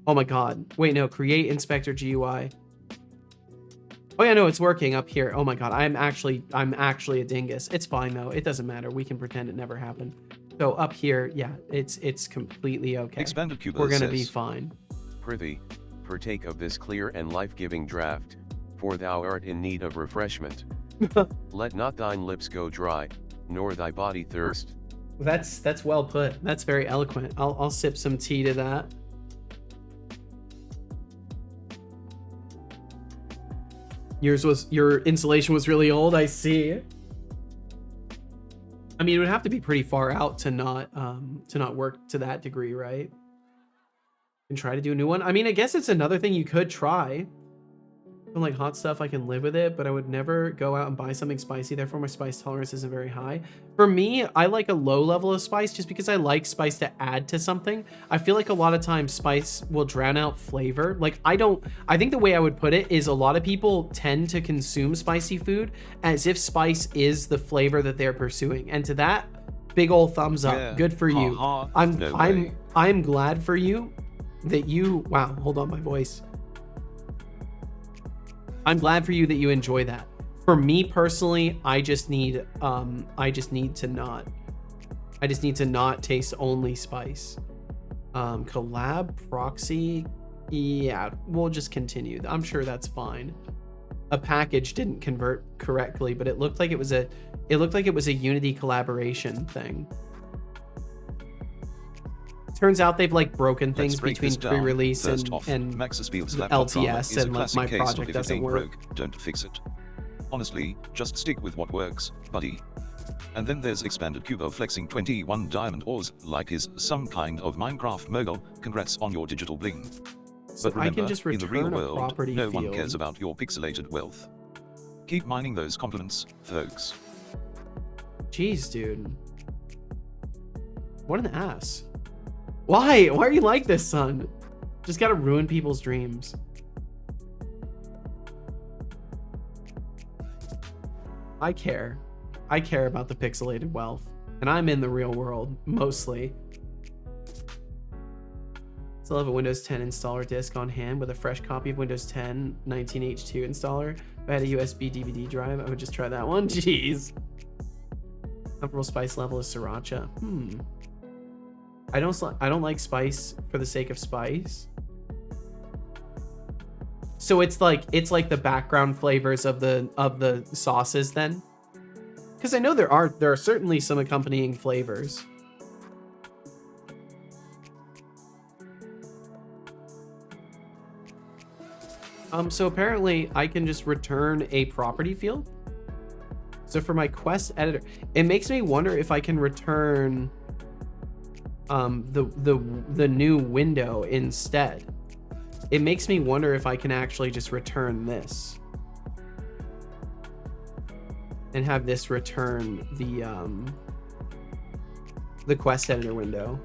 Oh my God. Wait, no, create inspector GUI. Oh yeah, no, it's working up here. Oh my God, I'm actually a dingus. It's fine though. It doesn't matter. We can pretend it never happened. So up here, yeah, it's completely okay. Expanded Cuba We're gonna says, be fine. Prithee, partake of this clear and life-giving draught, for thou art in need of refreshment. Let not thine lips go dry, nor thy body thirst. That's well put. That's very eloquent. I'll sip some tea to that. Your installation was really old, I see. I mean, it would have to be pretty far out to not work to that degree, right? And try to do a new one. I mean, I guess it's another thing you could try. Something like hot stuff, I can live with it, but I would never go out and buy something spicy. Therefore, my spice tolerance isn't very high. For me, I like a low level of spice just because I like spice to add to something. I feel like a lot of times spice will drown out flavor. Like I think the way I would put it is a lot of people tend to consume spicy food as if spice is the flavor that they're pursuing. And to that, big old thumbs up. Yeah. Good for you. I'm glad for you that you, wow, hold on my voice. I'm glad for you that you enjoy that. For me personally, I just need to not taste only spice. Collab proxy, yeah, we'll just continue. I'm sure that's fine. A package didn't convert correctly, but it looked like it was a Unity collaboration thing. Turns out they've like broken things between pre-release and LTS, and like my project doesn't work. Don't fix it. Honestly, just stick with what works, buddy. And then there's Expanded Cuba flexing 21 diamond ores like he's some kind of Minecraft mogul. Congrats on your digital bling. So But remember, I can just in the real return a world, property no one field. cares about your pixelated wealth. Keep mining those compliments, folks. Jeez, dude. What an ass. Why? Why are you like this, son? Just gotta ruin people's dreams. I care. I care about the pixelated wealth. And I'm in the real world, mostly. Still have a Windows 10 installer disk on hand with a fresh copy of Windows 10 19H2 installer. If I had a USB DVD drive, I would just try that one. Jeez. Comfortable spice level is sriracha. I don't like spice for the sake of spice. So it's like the background flavors of the sauces then. Because I know there are certainly some accompanying flavors. So apparently I can just return a property field. So for my quest editor, it makes me wonder if I can return the new window instead. It makes me wonder if I can actually just return this and have this return the quest editor window.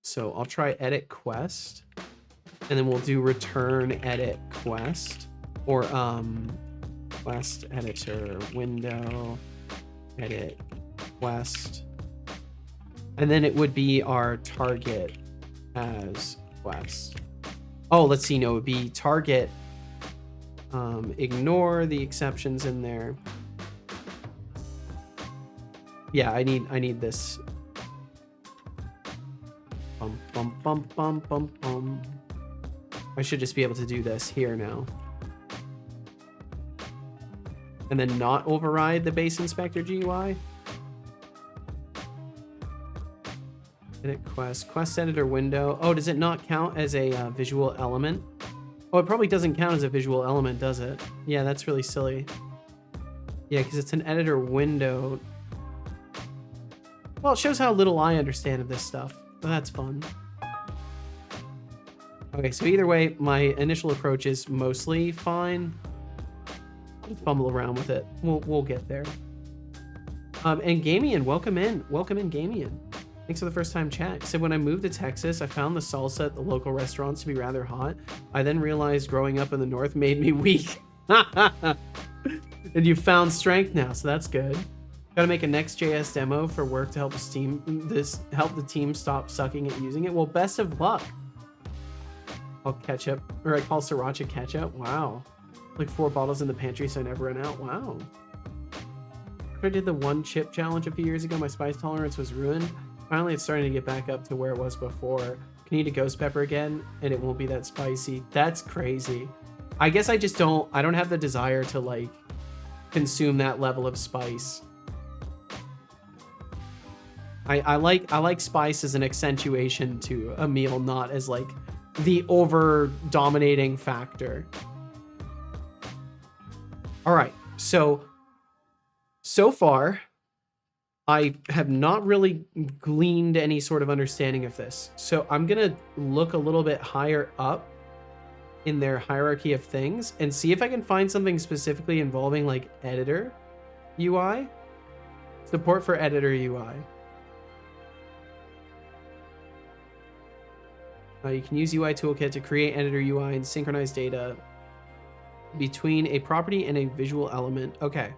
So I'll try edit quest, and then we'll do return edit quest, or quest editor window, edit quest, and then it would be our target as quest. Oh, let's see. No, it would be target. Ignore the exceptions in there. Yeah, I need this. Bum, bum, bum, bum, bum, bum. I should just be able to do this here now. And then not override the base inspector GUI. Edit quest. Quest editor window. Oh, does it not count as a visual element? Oh, it probably doesn't count as a visual element, does it? Yeah, that's really silly. Yeah, because it's an editor window. Well, it shows how little I understand of this stuff. But that's fun. Okay, so either way, my initial approach is mostly fine. Let's fumble around with it. We'll get there. And Gamian, welcome in. Welcome in, Gamian. Thanks for the first time chat. Said, when I moved to Texas, I found the salsa at the local restaurants to be rather hot. I then realized growing up in the North made me weak. And you found strength now, so that's good. Gotta make a Next.js demo for work to help the team stop sucking at using it. Well, best of luck. I'll ketchup, or I call sriracha ketchup. Wow. Like 4 bottles in the pantry so I never run out. Wow. After I did the 1 chip challenge a few years ago, my spice tolerance was ruined. Finally, it's starting to get back up to where it was before. Can you eat a ghost pepper again and it won't be that spicy? That's crazy. I guess I just don't have the desire to like consume that level of spice. I like spice as an accentuation to a meal, not as like the over dominating factor. All right, so far, I have not really gleaned any sort of understanding of this. So I'm gonna look a little bit higher up in their hierarchy of things and see if I can find something specifically involving like editor UI, support for editor UI. You can use UI Toolkit to create editor UI and synchronize data between a property and a visual element. Okay.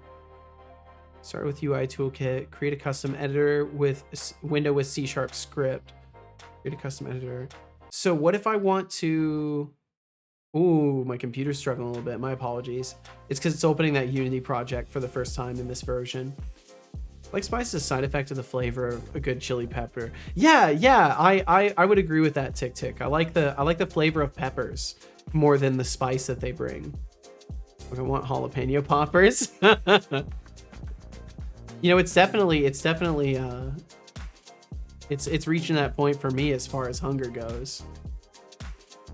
Start with UI Toolkit. Create a custom editor with window with C# script. Create a custom editor. So what if I want to... Ooh, my computer's struggling a little bit. My apologies. It's because it's opening that Unity project for the first time in this version. Like spice is a side effect of the flavor of a good chili pepper. Yeah, I would agree with that, Tick. I like the flavor of peppers more than the spice that they bring. I want jalapeno poppers. You know, it's definitely it's reaching that point for me as far as hunger goes.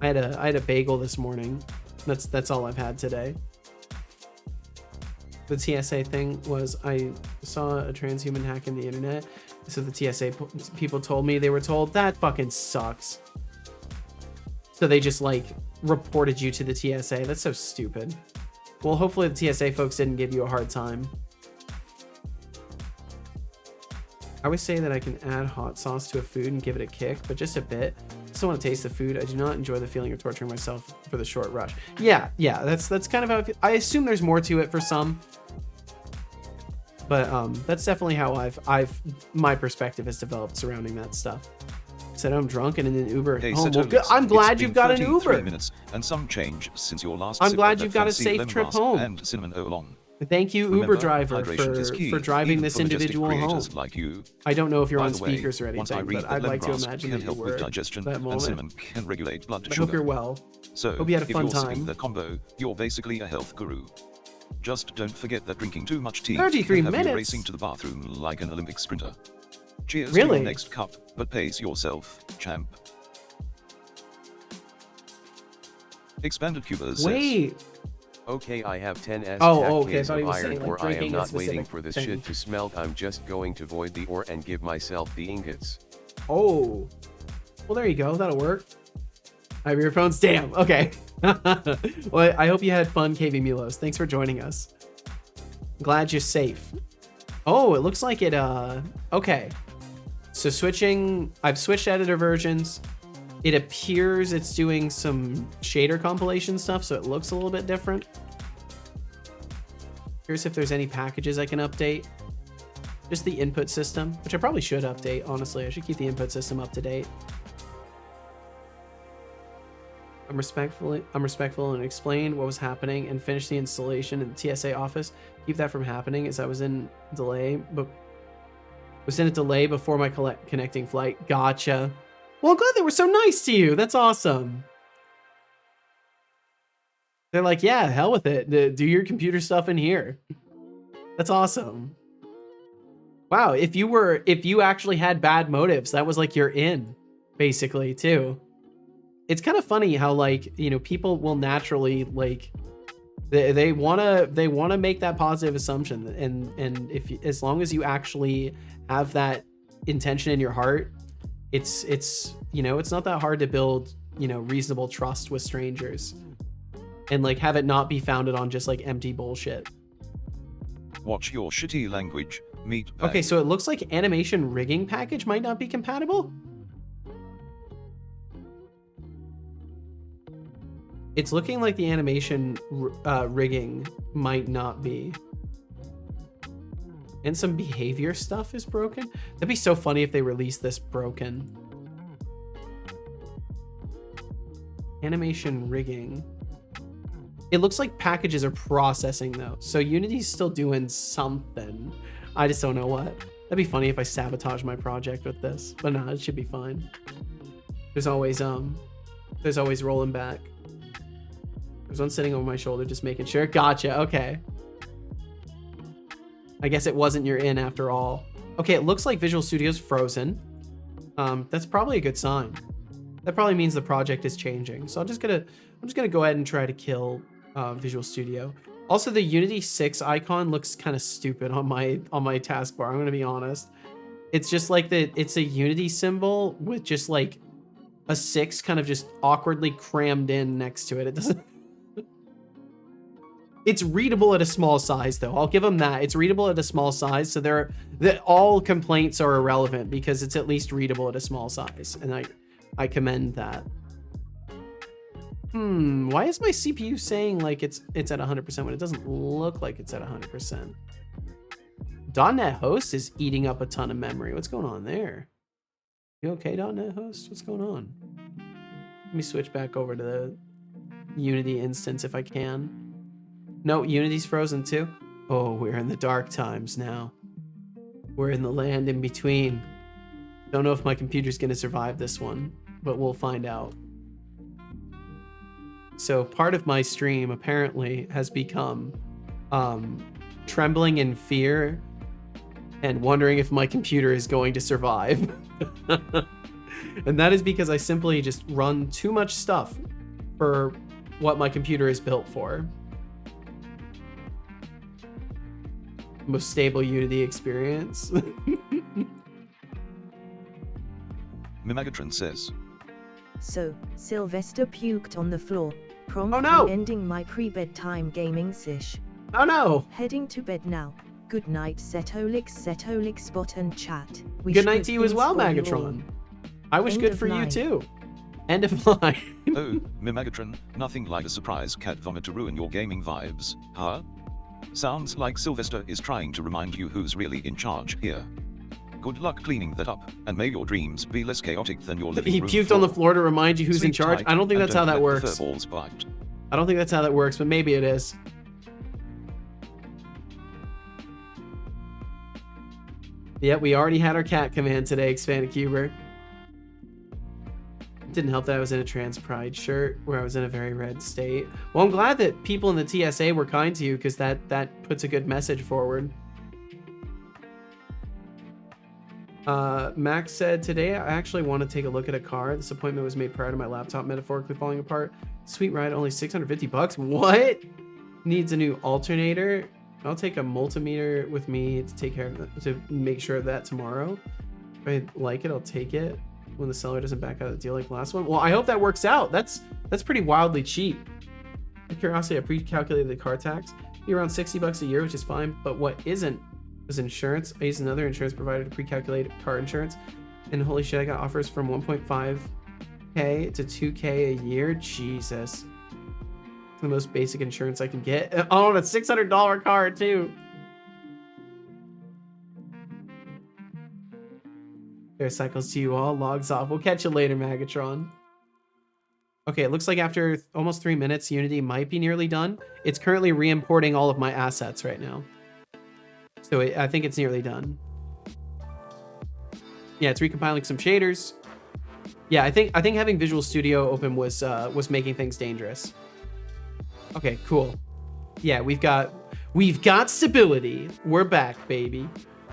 I had a bagel this morning. That's all I've had today. The TSA thing was, I saw a transhuman hack in the internet. So the TSA people told me they were told that fucking sucks. So they just like reported you to the TSA. That's so stupid. Well, hopefully the TSA folks didn't give you a hard time. I always say that I can add hot sauce to a food and give it a kick, but just a bit. I still want to taste the food. I do not enjoy the feeling of torturing myself for the short rush. Yeah, that's kind of how I assume there's more to it for some. But that's definitely how my perspective has developed surrounding that stuff. Said I'm drunk and in an Uber. Hey, oh, well, good. I'm glad you've got an Uber. Minutes and some change since your last. I'm glad you've got a safe trip home. And cinnamon oolong. Thank you, Remember, Uber driver, for driving this for individual home. Like you. I don't know if you're By on the way, speakers or once I anything, read but that I'd like to lemongrass imagine can that you help were with digestion, that and moment. cinnamon can regulate blood I sugar. hope you're well. So, Hope you had a if fun you're time. skipping the combo, you're basically a health guru. Just don't forget that drinking too much tea 33 can have minutes. you racing to the bathroom like an Olympic sprinter. Cheers to Really? your next cup, but pace yourself, champ. Expanded Cuba says, Wait. Okay, I have 10 S Okay, I of thought he was iron, saying, like, or I am drinking a not waiting specific for this thing. shit to smelt. I'm just going to void the ore and give myself the ingots. Oh. Well, there you go. That'll work. I have earphones. Damn. Okay. Well, I hope you had fun, KV Milos. Thanks for joining us. Glad you're safe. Oh, it looks like it, okay. So I've switched editor versions. It appears it's doing some shader compilation stuff, so it looks a little bit different. Curious if there's any packages I can update. Just the input system, which I probably should update, honestly. I should keep the input system up to date. I'm respectful and explained what was happening and finished the installation in the TSA office. Keep that from happening as I was in a delay before my connecting flight. Gotcha. Well, I'm glad they were so nice to you. That's awesome. They're like, yeah, hell with it. Do your computer stuff in here. That's awesome. Wow, if you actually had bad motives, that was like your in, basically, too. It's kind of funny how, like, you know, people will naturally, like, they wanna make that positive assumption, and if as long as you actually have that intention in your heart, it's you know, it's not that hard to build, you know, reasonable trust with strangers, and like have it not be founded on just like empty bullshit. Watch your shitty language, meat bag. Okay, so it looks like animation rigging package might not be compatible. It's looking like the animation rigging might not be. And some behavior stuff is broken. That'd be so funny if they released this broken. Animation rigging. It looks like packages are processing though. So Unity's still doing something. I just don't know what. That'd be funny if I sabotage my project with this. But no, it should be fine. There's always rolling back. There's one sitting over my shoulder just making sure. Gotcha, okay. I guess it wasn't your in after all. Okay, it looks like Visual Studio's frozen. That's probably a good sign. That probably means the project is changing. So I'm just gonna go ahead and try to kill Visual Studio. Also, the Unity6 icon looks kind of stupid on my taskbar. I'm gonna be honest. It's just like it's a Unity symbol with just like a 6 kind of just awkwardly crammed in next to it. It doesn't. It's readable at a small size, though. I'll give them that. It's readable at a small size, so all complaints are irrelevant because it's at least readable at a small size, and I commend that. Why is my CPU saying like it's at 100% when it doesn't look like it's at 100%? .NET Host is eating up a ton of memory. What's going on there? You okay, .NET Host? What's going on? Let me switch back over to the Unity instance if I can. No, Unity's frozen too. Oh, we're in the dark times now. We're in the land in between. Don't know if my computer's gonna survive this one, but we'll find out. So part of my stream apparently has become trembling in fear and wondering if my computer is going to survive. And that is because I simply just run too much stuff for what my computer is built for. Most stable Unity experience. Mimagatron says. So, Sylvester puked on the floor, promptly ending my pre-bedtime gaming sesh. Oh no! Heading to bed now. Good night, Setolix bot and chat. Good night to you as well, Magatron. I wish good for you too. End of line. Oh, Mimagatron, nothing like a surprise cat vomit to ruin your gaming vibes, huh? Sounds like Sylvester is trying to remind you who's really in charge here. Good luck cleaning that up, and may your dreams be less chaotic than your living room. He puked on the floor to remind you who's in charge? I don't think that's how that works. I don't think that's how that works, but maybe it is. Yep, we already had our cat command today, Expanded Cuber. Didn't help that I was in a trans pride shirt where I was in a very red state. Well, I'm glad that people in the TSA were kind to you because that puts a good message forward. Max said, today I actually want to take a look at a car. This appointment was made prior to my laptop metaphorically falling apart. Sweet ride, only 650 bucks. What? Needs a new alternator. I'll take a multimeter with me to take care of that, to make sure of that tomorrow. If I like it, I'll take it when the seller doesn't back out of the deal like the last one. Well, I hope that works out. That's pretty wildly cheap. Out of curiosity, I pre-calculated the car tax. Be around 60 bucks a year, which is fine. But what isn't is insurance. I used another insurance provider to pre-calculate car insurance. And holy shit, I got offers from 1.5K to 2K a year. Jesus. It's the most basic insurance I can get. On a $600 car too. Fair cycles to you all. Logs off. We'll catch you later, Magatron. Okay, it looks like after almost 3 minutes, Unity might be nearly done. It's currently re-importing all of my assets right now. So I think it's nearly done. Yeah, it's recompiling some shaders. Yeah, I think having Visual Studio open was making things dangerous. Okay, cool. Yeah, we've got stability. We're back, baby.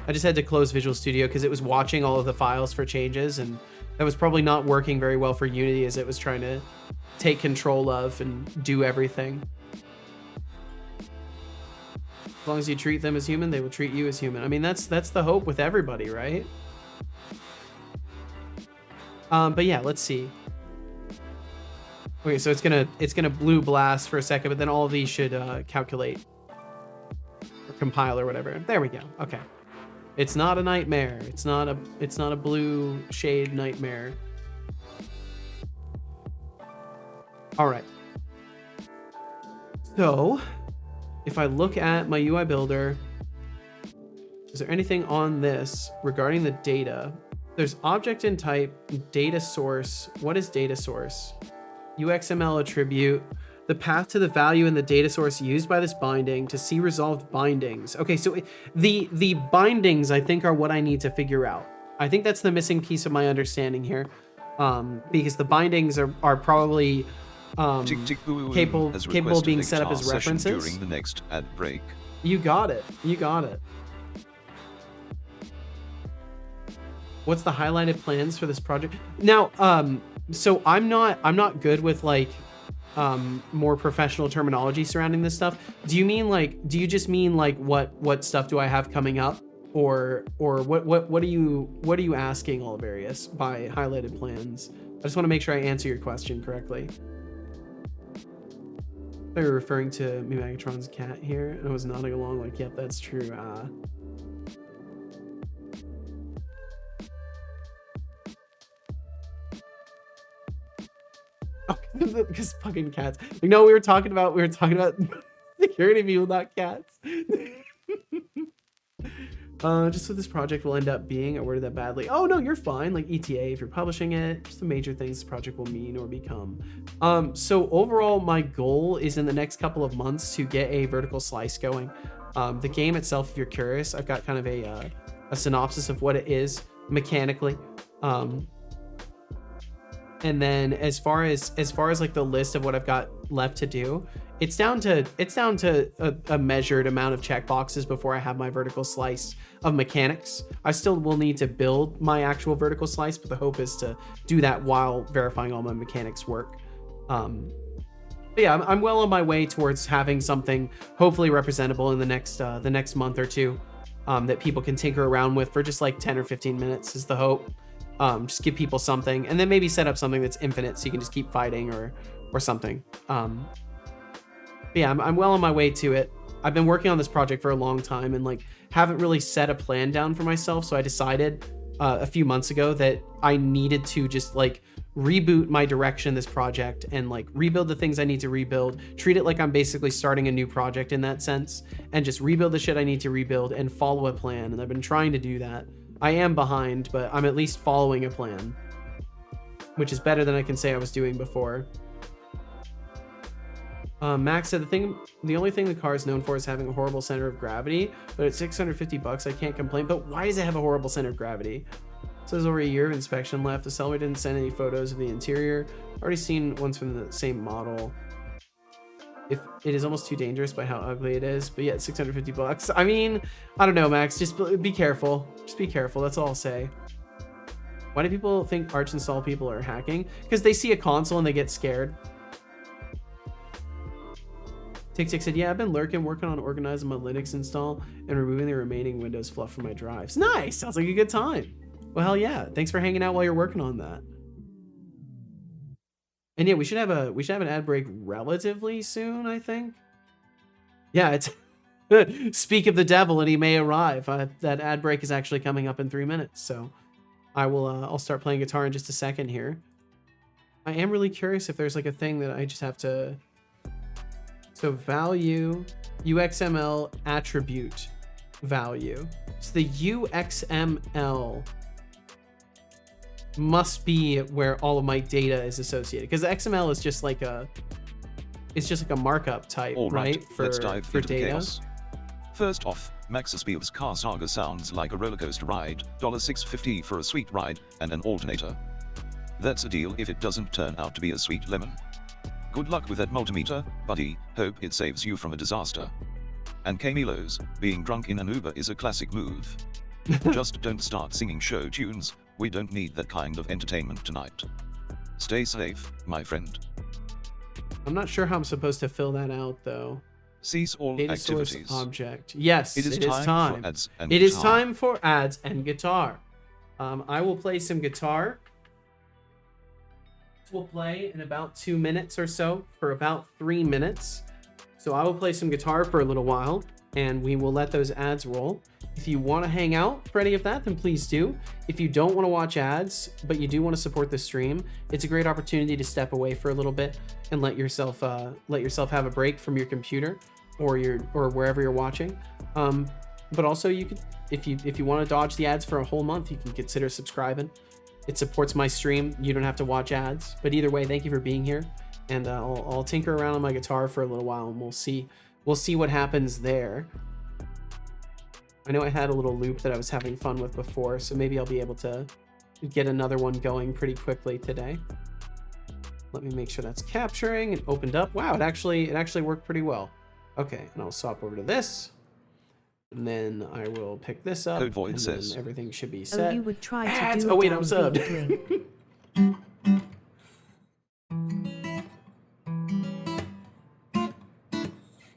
I just had to close Visual Studio because it was watching all of the files for changes, and that was probably not working very well for Unity as it was trying to take control of and do everything. As long as you treat them as human, they will treat you as human. I mean, that's the hope with everybody, right? But yeah, let's see. Okay, so it's gonna blue blast for a second, but then all of these should calculate or compile or whatever. There we go. Okay. It's not a nightmare. It's not a blue shade nightmare. All right. So, if I look at my UI builder, is there anything on this regarding the data? There's object and type, data source. What is data source? UXML attribute. The path to the value in the data source used by this binding to see resolved bindings. Okay, so the bindings I think are what I need to figure out. I think that's the missing piece of my understanding here, because the bindings are probably capable of being set up as references. During the next ad break. You got it. You got it. What's the highlighted plans for this project? Now, so I'm not good with like more professional terminology surrounding this stuff. Do you just mean like what stuff do I have coming up, or what are you asking, Olivarius, by highlighted plans? I just want to make sure I answer your question correctly. They were referring to me Megatron's cat here, and I was nodding along like, yep, that's true. Because fucking cats. Like, no, we were talking about security people, not cats. Just what this project will end up being. I worded that badly. Oh no, you're fine. Like ETA, if you're publishing it, just the major things this project will mean or become. So overall, my goal is in the next couple of months to get a vertical slice going. The game itself, if you're curious, I've got kind of a synopsis of what it is mechanically. And then as far as like the list of what I've got left to do, it's down to a measured amount of checkboxes before I have my vertical slice of mechanics. I still will need to build my actual vertical slice, but the hope is to do that while verifying all my mechanics work. But yeah, I'm well on my way towards having something hopefully representable in the next month or two, that people can tinker around with for just like 10 or 15 minutes is the hope. Just give people something, and then maybe set up something that's infinite so you can just keep fighting or something. But yeah, I'm well on my way to it. I've been working on this project for a long time and like haven't really set a plan down for myself. So I decided a few months ago that I needed to just like reboot my direction in this project and like rebuild the things I need to rebuild, treat it like I'm basically starting a new project in that sense, and just rebuild the shit I need to rebuild and follow a plan. And I've been trying to do that. I am behind, but I'm at least following a plan, which is better than I can say I was doing before. Max said the only thing the car is known for is having a horrible center of gravity, but at $650 I can't complain. But why does it have a horrible center of gravity? It says over a year of inspection left. The seller didn't send any photos of the interior. Already seen ones from the same model. If it is almost too dangerous by how ugly it is, but yet $650. I mean, I don't know, Max. Just be careful. Just be careful. That's all I'll say. Why do people think Arch install people are hacking? Because they see a console and they get scared. Tick said, yeah, I've been working on organizing my Linux install and removing the remaining Windows fluff from my drives. Nice. Sounds like a good time. Well, hell yeah. Thanks for hanging out while you're working on that. And yeah, we should have an ad break relatively soon, I think. Yeah, it's speak of the devil and he may arrive. That ad break is actually coming up in 3 minutes, so I'll start playing guitar in just a second here. I am really curious if there's like a thing that I just have to. So value UXML attribute value. So the UXML must be where all of my data is associated, because the XML is just like a markup type, right? Let's dive into data. chaos. First off, Max Spiel's car saga sounds like a rollercoaster ride, $6.50 for a sweet ride and an alternator. That's a deal if it doesn't turn out to be a sweet lemon. Good luck with that multimeter, buddy. Hope it saves you from a disaster. And Camilo's, being drunk in an Uber is a classic move. Just don't start singing show tunes, we don't need that kind of entertainment tonight. Stay safe, my friend. I'm not sure how I'm supposed to fill that out, though. Cease all Data source activities. object. Yes, It is time for ads and It is guitar. time for ads and guitar. I will play some guitar. We'll play in about 2 minutes or so, for about 3 minutes. So I will play some guitar for a little while, and we will let those ads roll. If you want to hang out for any of that, then please do. If you don't want to watch ads, but you do want to support the stream, it's a great opportunity to step away for a little bit and let yourself have a break from your computer or wherever you're watching. But also, you could, if you want to dodge the ads for a whole month, you can consider subscribing. It supports my stream. You don't have to watch ads. But either way, thank you for being here. And I'll tinker around on my guitar for a little while, and we'll see what happens there. I know I had a little loop that I was having fun with before, so maybe I'll be able to get another one going pretty quickly today. Let me make sure that's capturing and opened up. Wow, it actually worked pretty well. Okay, and I'll swap over to this. And then I will pick this up, Code void and says. then everything should be Oh, set. you would try to Ads. do Oh a wait, I'm downbeat subbed.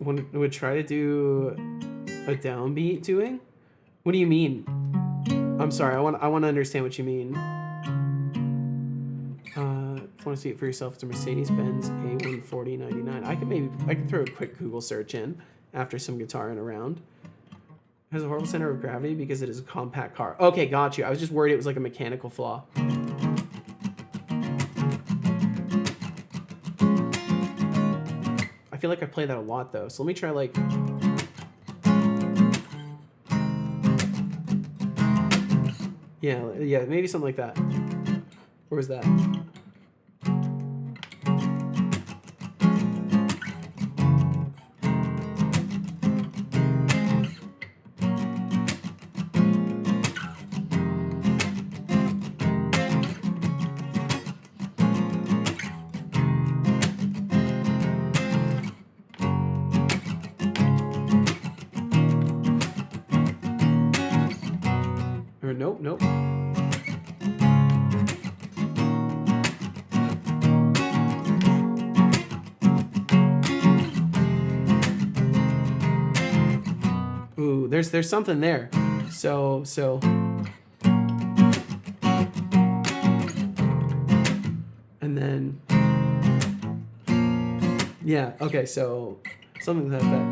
doing. Would try to do a downbeat doing? What do you mean? I'm sorry, I want to understand what you mean. If you want to see it for yourself, it's a Mercedes-Benz A14099. I could throw a quick Google search in after some guitaring around. It has a horrible center of gravity because it is a compact car. Okay, got you. I was just worried it was like a mechanical flaw. I feel like I play that a lot though, so let me try like... Yeah, maybe something like that. Where was that? Or nope. Ooh, there's something there. So and then yeah, okay, so something to that effect.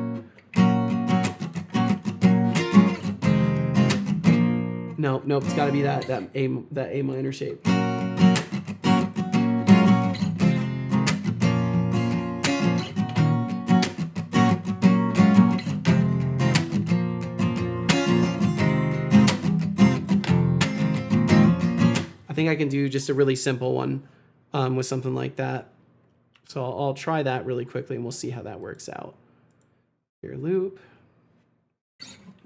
Nope, it's got to be that A minor shape. I think I can do just a really simple one with something like that. So I'll try that really quickly and we'll see how that works out. Here, loop.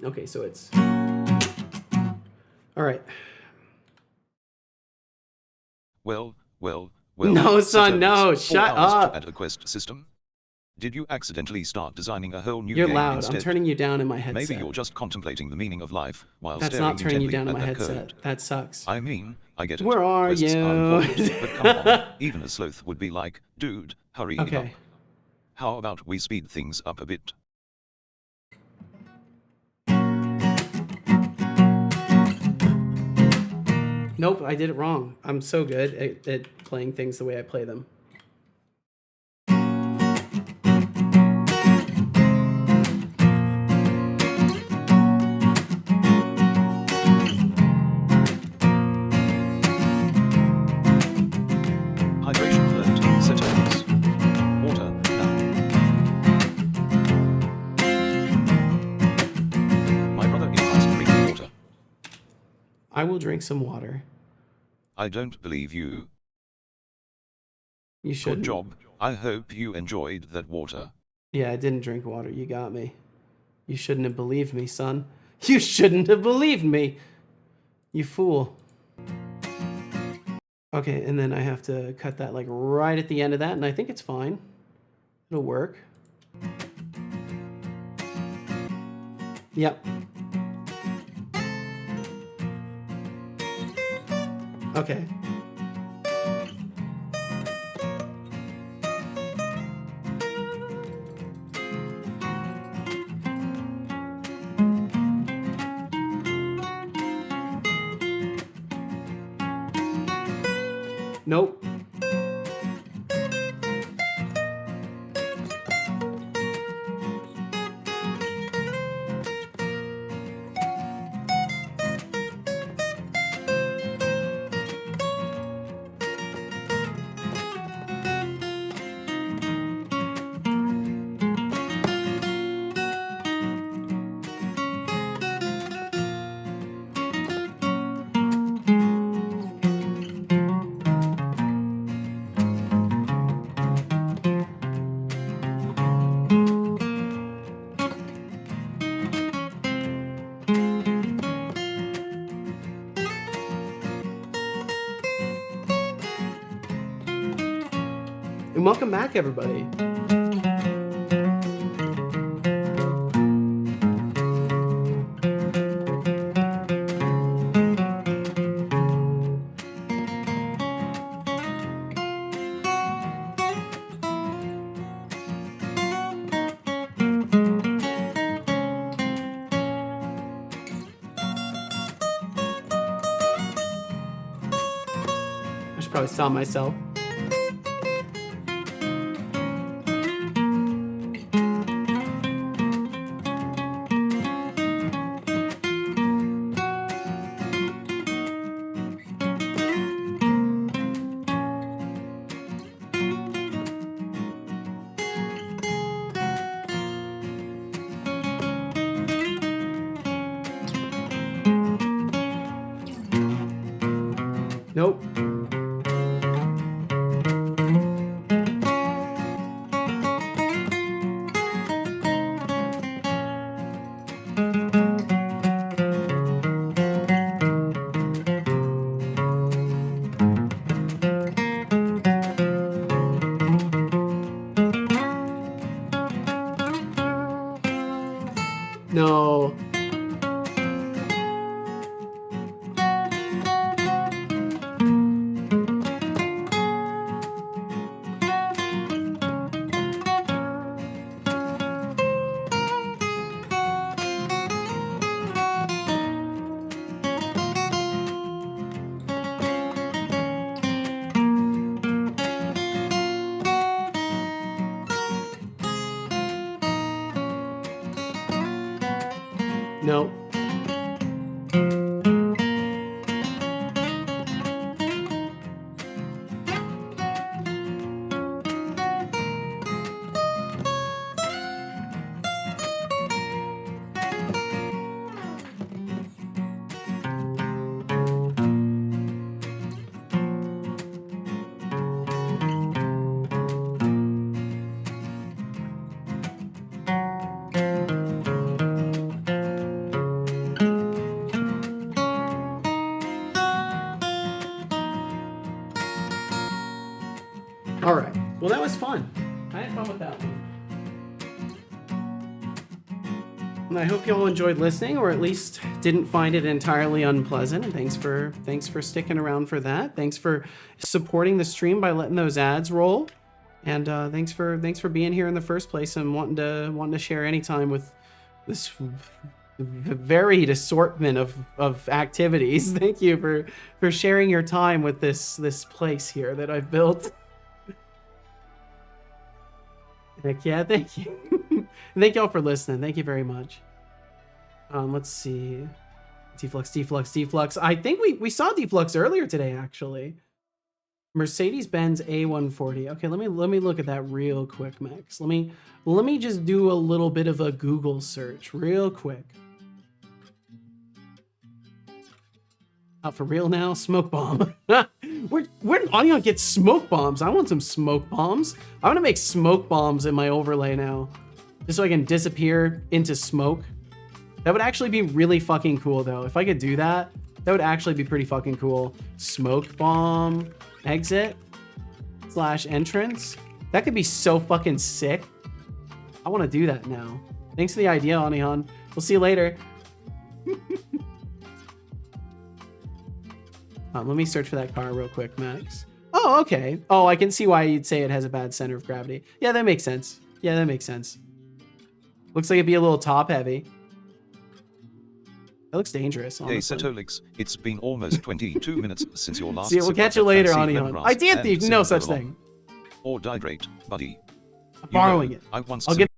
Okay, so it's... All right. Well. No, son, no, Saturns, 4 shut hours up. to add a quest system? Did you accidentally start designing a whole new You're game loud. instead? I'm turning you down in my headset. Maybe you're just contemplating the meaning of life while That's staring not turning you intently down in at my that headset. code. That sucks. I mean, I get it. Where are Quests you? are important, but come on, even a sloth would be like, dude, hurry it up. Okay. How about we speed things up a bit? Nope, I did it wrong. I'm so good at playing things the way I play them. Hydration alert, settings. Water, now. My brother must drink water. I will drink some water. I don't believe you. You should. Good job. I hope you enjoyed that water. Yeah, I didn't drink water. You got me. You shouldn't have believed me, son. You shouldn't have believed me. You fool. Okay, and then I have to cut that like right at the end of that, and I think it's fine. It'll work. Yep. Okay. Nope. And welcome back, everybody. I should probably stop myself. Nope. No. No. All right. Well, that was fun. I had fun with that one. And I hope you all enjoyed listening, or at least didn't find it entirely unpleasant. And thanks for sticking around for that. Thanks for supporting the stream by letting those ads roll. And thanks for being here in the first place and wanting to share any time with this varied assortment of activities. Thank you for sharing your time with this place here that I've built. Heck yeah, thank you. And thank y'all for listening. Thank you very much. Let's see. Deflux. I think we saw Deflux earlier today, actually. Mercedes-Benz A140. Okay, let me look at that real quick, Max. Let me just do a little bit of a Google search real quick. Out for real now? Smoke bomb. Where did Audion get smoke bombs? I want some smoke bombs. I want to make smoke bombs in my overlay now. Just so I can disappear into smoke. That would actually be really fucking cool, though. If I could do that, that would actually be pretty fucking cool. Smoke bomb exit / entrance. That could be so fucking sick. I want to do that now. Thanks for the idea, Anihan. We'll see you later. Let me search for that car real quick, Max. Oh, okay. Oh, I can see why you'd say it has a bad center of gravity. Yeah, that makes sense. Yeah, that makes sense. Looks like it'd be a little top heavy. That looks dangerous, Hey, honestly. Setolix, it's been almost 22 minutes since your last See, we'll sip catch of you later, that fancy Onion. lemongrass I did and thief, no cinnamon such roll. thing. Or dihydrate, buddy. I'm borrowing it. I once I'll give